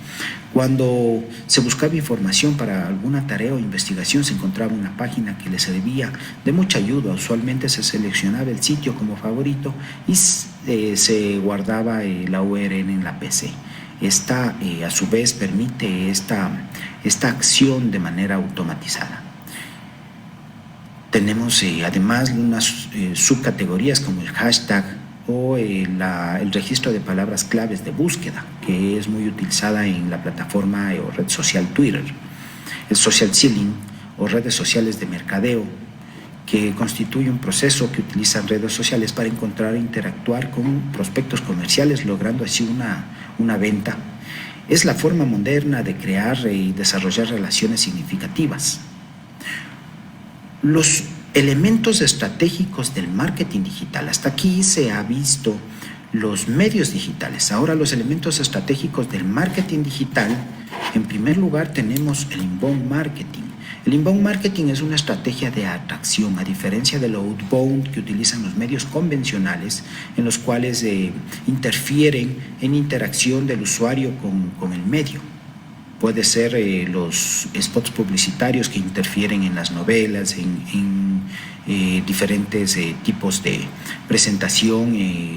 Cuando se buscaba información para alguna tarea o investigación, se encontraba una página que les servía de mucha ayuda. Usualmente se seleccionaba el sitio como favorito y se guardaba la URL en la PC. Esta, a su vez, permite esta acción de manera automatizada. Tenemos además unas subcategorías como el hashtag o el registro de palabras claves de búsqueda, que es muy utilizada en la plataforma o red social Twitter. El social selling o redes sociales de mercadeo, que constituye un proceso que utilizan redes sociales para encontrar e interactuar con prospectos comerciales, logrando así una venta. Es la forma moderna de crear y desarrollar relaciones significativas. Los elementos estratégicos del marketing digital. Hasta aquí se ha visto los medios digitales. Ahora los elementos estratégicos del marketing digital. En primer lugar tenemos el inbound marketing. El inbound marketing es una estrategia de atracción, a diferencia del outbound que utilizan los medios convencionales, en los cuales interfieren en interacción del usuario con el medio. Puede ser los spots publicitarios que interfieren en las novelas, en diferentes tipos de presentación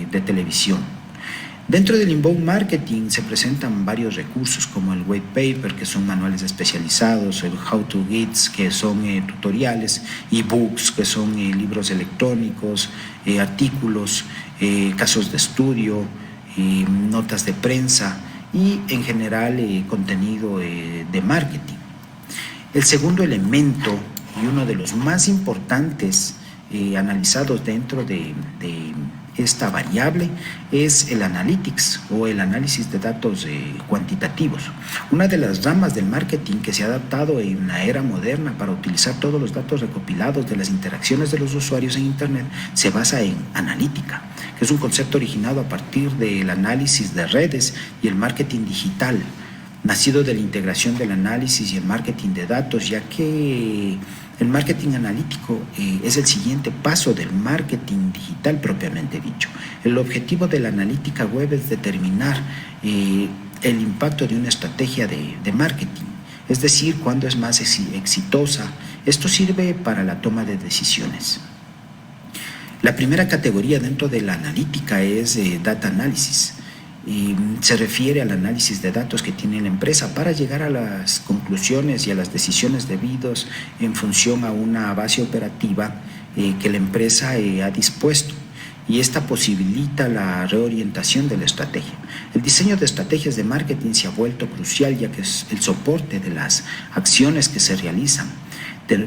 de televisión. Dentro del inbound marketing se presentan varios recursos como el white paper, que son manuales especializados, el how to guides, que son tutoriales, ebooks, que son libros electrónicos, artículos, casos de estudio, notas de prensa y en general contenido de marketing. El segundo elemento y uno de los más importantes analizados dentro de esta variable es el analytics o el análisis de datos cuantitativos. Una de las ramas del marketing que se ha adaptado en la era moderna para utilizar todos los datos recopilados de las interacciones de los usuarios en Internet se basa en analítica, que es un concepto originado a partir del análisis de redes y el marketing digital, nacido de la integración del análisis y el marketing de datos, ya que el marketing analítico es el siguiente paso del marketing digital propiamente dicho. El objetivo de la analítica web es determinar el impacto de una estrategia de marketing, es decir, cuándo es más exitosa. Esto sirve para la toma de decisiones. La primera categoría dentro de la analítica es data analysis. Se refiere al análisis de datos que tiene la empresa para llegar a las conclusiones y a las decisiones debidas en función a una base operativa que la empresa ha dispuesto, y esta posibilita la reorientación de la estrategia. El diseño de estrategias de marketing se ha vuelto crucial, ya que es el soporte de las acciones que se realizan,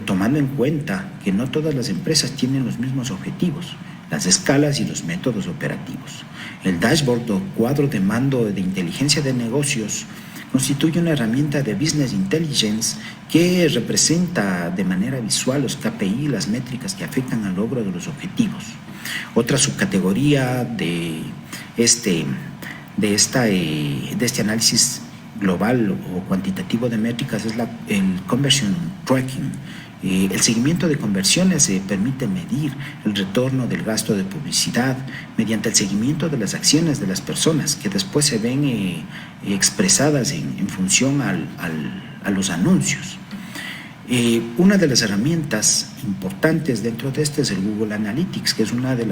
tomando en cuenta que no todas las empresas tienen los mismos objetivos, las escalas y los métodos operativos. El dashboard o cuadro de mando de inteligencia de negocios constituye una herramienta de business intelligence que representa de manera visual los KPI, las métricas que afectan al logro de los objetivos. Otra subcategoría de este análisis global o cuantitativo de métricas es el conversion tracking. El seguimiento de conversiones permite medir el retorno del gasto de publicidad mediante el seguimiento de las acciones de las personas que después se ven expresadas en función a los anuncios. Una de las herramientas importantes dentro de este es el Google Analytics, que es una de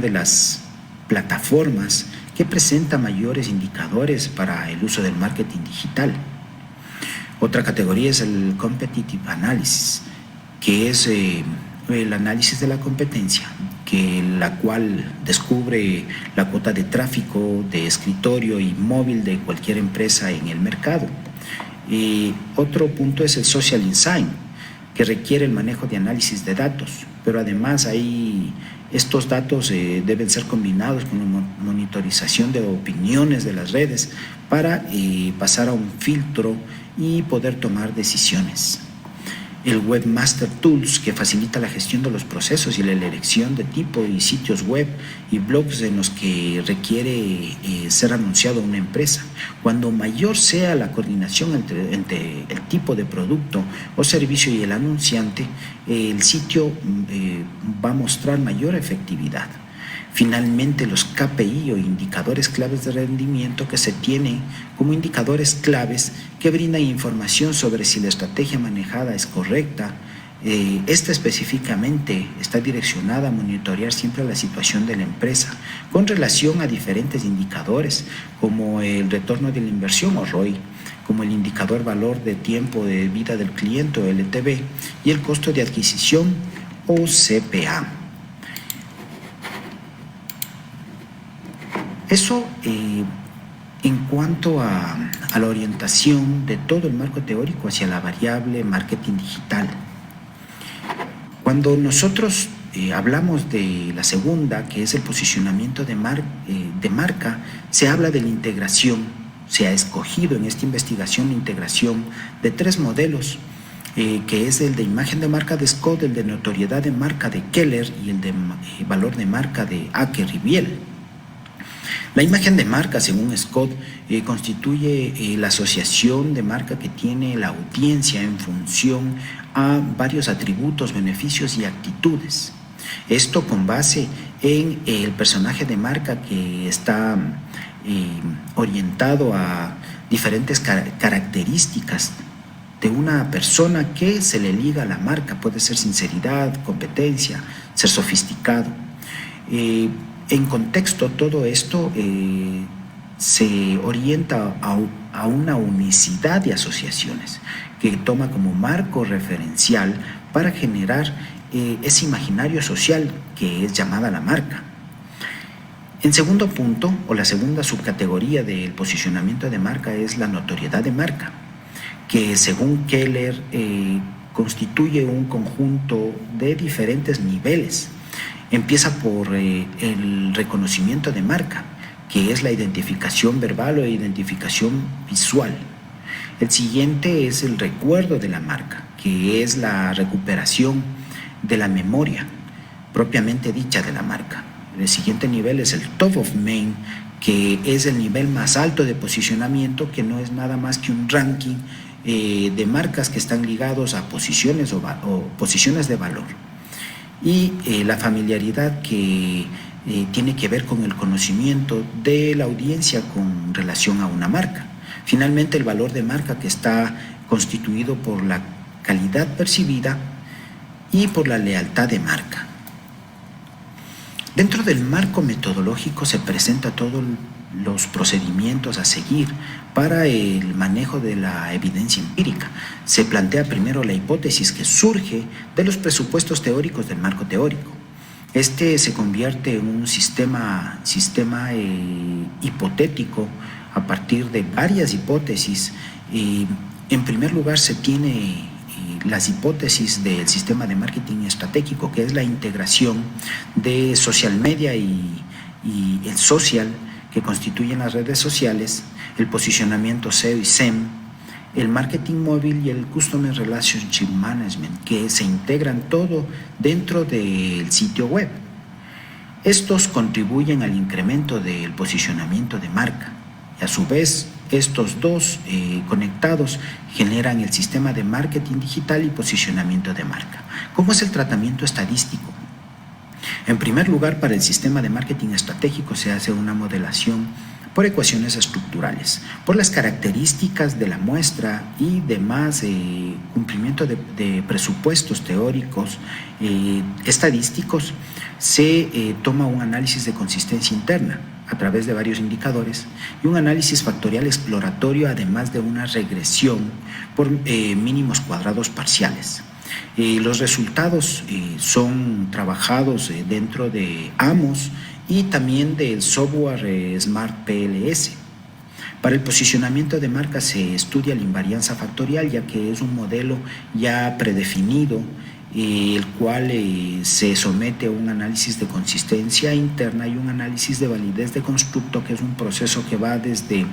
las plataformas que presenta mayores indicadores para el uso del marketing digital. Otra categoría es el Competitive Analysis, que es el análisis de la competencia, la cual descubre la cuota de tráfico de escritorio y móvil de cualquier empresa en el mercado. Otro punto es el Social Insight, que requiere el manejo de análisis de datos, pero además estos datos deben ser combinados con la monitorización de opiniones de las redes para pasar a un filtro y poder tomar decisiones. el Webmaster Tools, que facilita la gestión de los procesos y la elección de tipo y sitios web y blogs en los que requiere ser anunciado una empresa. Cuando mayor sea la coordinación entre el tipo de producto o servicio y el anunciante, el sitio va a mostrar mayor efectividad. Finalmente, los KPI o indicadores claves de rendimiento que se tienen como indicadores claves que brindan información sobre si la estrategia manejada es correcta. Esta específicamente está direccionada a monitorear siempre la situación de la empresa con relación a diferentes indicadores como el retorno de la inversión o ROI, como el indicador valor de tiempo de vida del cliente o LTV y el costo de adquisición o CPA. Eso en cuanto a la orientación de todo el marco teórico hacia la variable marketing digital. Cuando nosotros hablamos de la segunda, que es el posicionamiento de marca, se habla de la integración. Se ha escogido en esta investigación la integración de 3 modelos, que es el de imagen de marca de Scott, el de notoriedad de marca de Keller y el de valor de marca de Acker y Biel. La imagen de marca, según Scott, constituye la asociación de marca que tiene la audiencia en función a varios atributos, beneficios y actitudes. Esto con base en el personaje de marca que está orientado a diferentes características de una persona que se le liga a la marca. Puede ser sinceridad, competencia, ser sofisticado. En contexto, todo esto se orienta a una unicidad de asociaciones que toma como marco referencial para generar ese imaginario social que es llamada la marca. En segundo punto, o la segunda subcategoría del posicionamiento de marca, es la notoriedad de marca, que según Keller constituye un conjunto de diferentes niveles. Empieza por el reconocimiento de marca, que es la identificación verbal o identificación visual. El siguiente es el recuerdo de la marca, que es la recuperación de la memoria propiamente dicha de la marca. El siguiente nivel es el top of mind, que es el nivel más alto de posicionamiento, que no es nada más que un ranking de marcas que están ligados a posiciones o posiciones de valor. Y la familiaridad, que tiene que ver con el conocimiento de la audiencia con relación a una marca. Finalmente, el valor de marca, que está constituido por la calidad percibida y por la lealtad de marca. Dentro del marco metodológico se presenta todos los procedimientos a seguir para el manejo de la evidencia empírica. Se plantea primero la hipótesis que surge de los presupuestos teóricos del marco teórico. Este se convierte en un sistema hipotético a partir de varias hipótesis. En primer lugar, se tiene las hipótesis del sistema de marketing estratégico, que es la integración de social media y el social, que constituyen las redes sociales, el posicionamiento SEO y SEM, el marketing móvil y el Customer Relationship Management, que se integran todo dentro del sitio web. Estos contribuyen al incremento del posicionamiento de marca y a su vez estos dos conectados generan el sistema de marketing digital y posicionamiento de marca. ¿Cómo es el tratamiento estadístico? En primer lugar, para el sistema de marketing estratégico se hace una modelación por ecuaciones estructurales, por las características de la muestra y demás cumplimiento de presupuestos teóricos, estadísticos. Se toma un análisis de consistencia interna a través de varios indicadores y un análisis factorial exploratorio, además de una regresión por mínimos cuadrados parciales. Los resultados son trabajados dentro de AMOS y también del software Smart PLS. Para el posicionamiento de marca se estudia la invarianza factorial, ya que es un modelo ya predefinido, el cual se somete a un análisis de consistencia interna y un análisis de validez de constructo, que es un proceso que va desde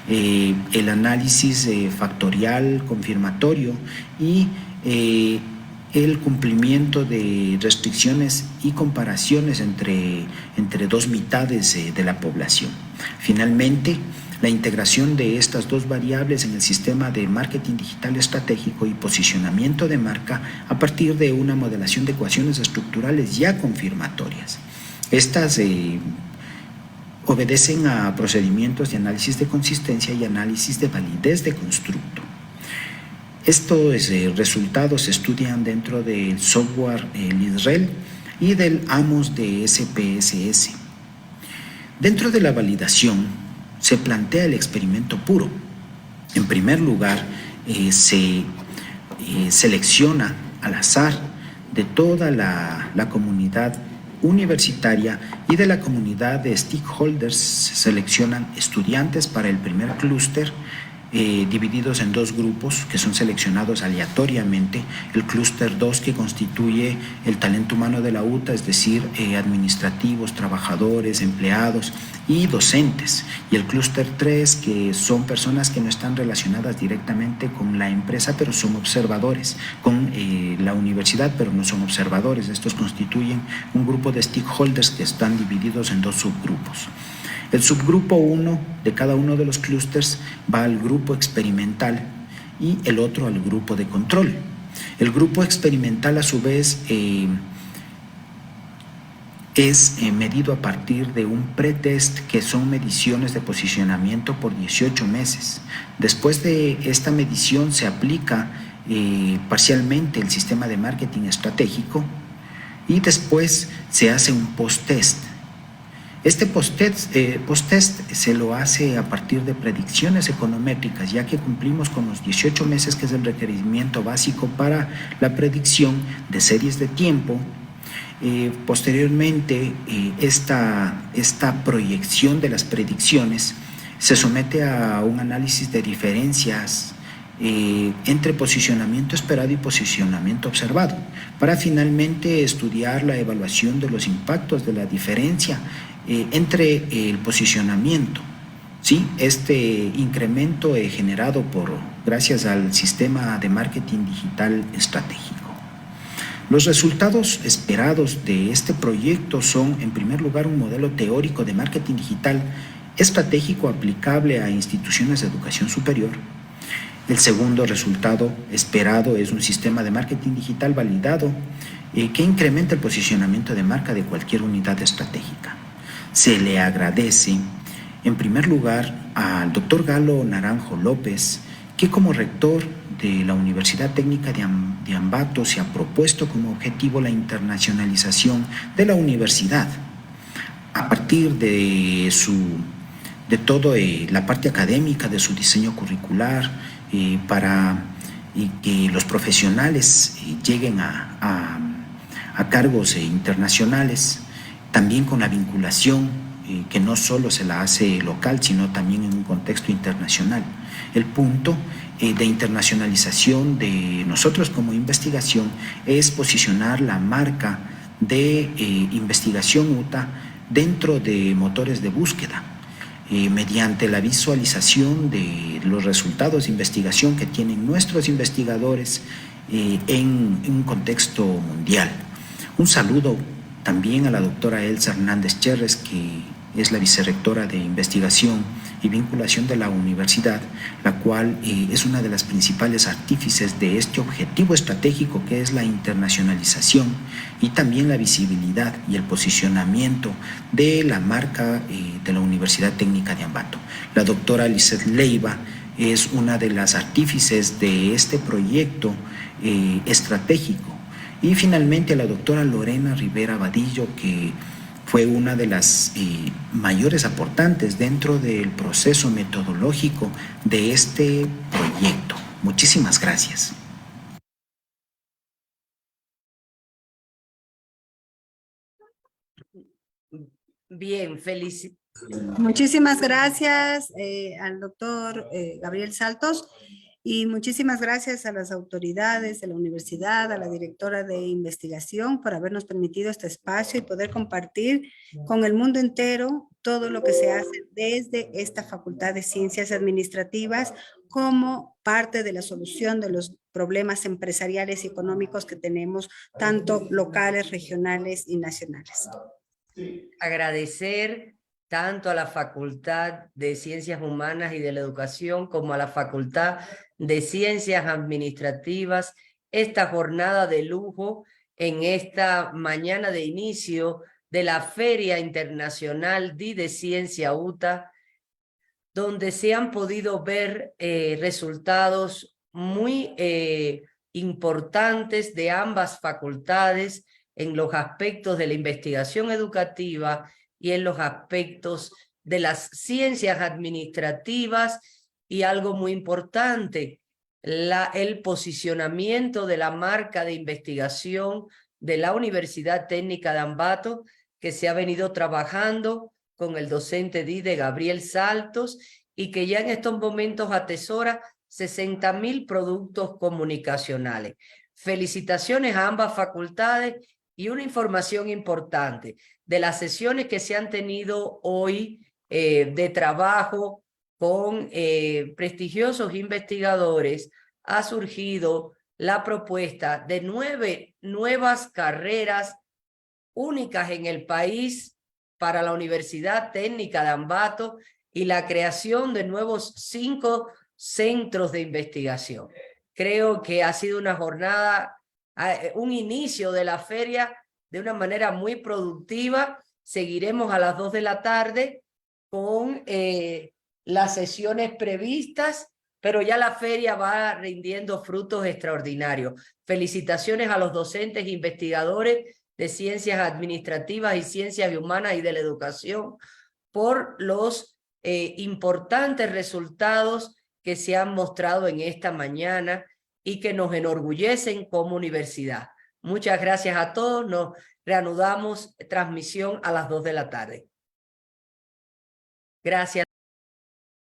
el análisis factorial confirmatorio y el cumplimiento de restricciones y comparaciones entre dos mitades de la población. Finalmente, la integración de estas dos variables en el sistema de marketing digital estratégico y posicionamiento de marca a partir de una modelación de ecuaciones estructurales ya confirmatorias. Estas obedecen a procedimientos de análisis de consistencia y análisis de validez de constructo. Estos resultados se estudian dentro del software LISREL y del AMOS de SPSS. Dentro de la validación se plantea el experimento puro. En primer lugar, se selecciona al azar de toda la comunidad universitaria y de la comunidad de stakeholders se seleccionan estudiantes para el primer clúster, divididos en dos grupos que son seleccionados aleatoriamente. El clúster 2 que constituye el talento humano de la UTA, es decir, administrativos, trabajadores, empleados y docentes. Y el clúster 3 que son personas que no están relacionadas directamente con la empresa, pero son observadores, con la universidad, pero no son observadores. Estos constituyen un grupo de stakeholders que están divididos en dos subgrupos. El subgrupo 1 de cada uno de los clústeres va al grupo experimental y el otro al grupo de control. El grupo experimental, a su vez, es medido a partir de un pretest, que son mediciones de posicionamiento por 18 meses. Después de esta medición se aplica parcialmente el sistema de marketing estratégico y después se hace un post-test. Este post-test se lo hace a partir de predicciones econométricas, ya que cumplimos con los 18 meses, que es el requerimiento básico para la predicción de series de tiempo. Posteriormente, esta proyección de las predicciones se somete a un análisis de diferencias entre posicionamiento esperado y posicionamiento observado, para finalmente estudiar la evaluación de los impactos de la diferencia entre el posicionamiento. Sí, este incremento generado gracias al sistema de marketing digital estratégico. Los resultados esperados de este proyecto son, en primer lugar, un modelo teórico de marketing digital estratégico aplicable a instituciones de educación superior. El segundo resultado esperado es un sistema de marketing digital validado que incrementa el posicionamiento de marca de cualquier unidad estratégica. Se le agradece, en primer lugar, al doctor Galo Naranjo López, que como rector de la Universidad Técnica de Ambato se ha propuesto como objetivo la internacionalización de la universidad a partir de toda la parte académica de su diseño curricular, para que los profesionales lleguen a cargos internacionales, también con la vinculación que no solo se la hace local, sino también en un contexto internacional. El punto de internacionalización de nosotros como investigación es posicionar la marca de investigación UTA dentro de motores de búsqueda, mediante la visualización de los resultados de investigación que tienen nuestros investigadores en un contexto mundial. Un saludo también a la doctora Elsa Hernández Cherres, que es la vicerrectora de investigación y vinculación de la universidad, la cual es una de las principales artífices de este objetivo estratégico, que es la internacionalización y también la visibilidad y el posicionamiento de la marca de la Universidad Técnica de Ambato. La doctora Lizeth Leiva es una de las artífices de este proyecto estratégico. Y finalmente la doctora Lorena Rivera Vadillo, que fue una de las mayores aportantes dentro del proceso metodológico de este proyecto. Muchísimas gracias. Bien, Muchísimas gracias al doctor Gabriel Saltos. Y muchísimas gracias a las autoridades de la universidad, a la directora de investigación por habernos permitido este espacio y poder compartir con el mundo entero todo lo que se hace desde esta Facultad de Ciencias Administrativas como parte de la solución de los problemas empresariales y económicos que tenemos, tanto locales, regionales y nacionales. Agradecer tanto a la Facultad de Ciencias Humanas y de la Educación como a la Facultad de Ciencias Administrativas esta jornada de lujo en esta mañana de inicio de la Feria Internacional de Ciencia UTA, donde se han podido ver resultados muy importantes de ambas facultades en los aspectos de la investigación educativa y en los aspectos de las ciencias administrativas, y algo muy importante, el posicionamiento de la marca de investigación de la Universidad Técnica de Ambato, que se ha venido trabajando con el docente DIDE Gabriel Saltos y que ya en estos momentos atesora 60.000 productos comunicacionales. Felicitaciones a ambas facultades y una información importante de las sesiones que se han tenido hoy de trabajo con prestigiosos investigadores. Ha surgido la propuesta de 9 nuevas carreras únicas en el país para la Universidad Técnica de Ambato y la creación de nuevos 5 centros de investigación. Creo que ha sido una jornada, un inicio de la feria de una manera muy productiva. Seguiremos a las 2 de la tarde con las sesiones previstas, pero ya la feria va rindiendo frutos extraordinarios. Felicitaciones a los docentes e investigadores de ciencias administrativas y ciencias humanas y de la educación por los importantes resultados que se han mostrado en esta mañana y que nos enorgullecen como universidad. Muchas gracias a todos. Nos reanudamos transmisión a las 2 de la tarde. Gracias.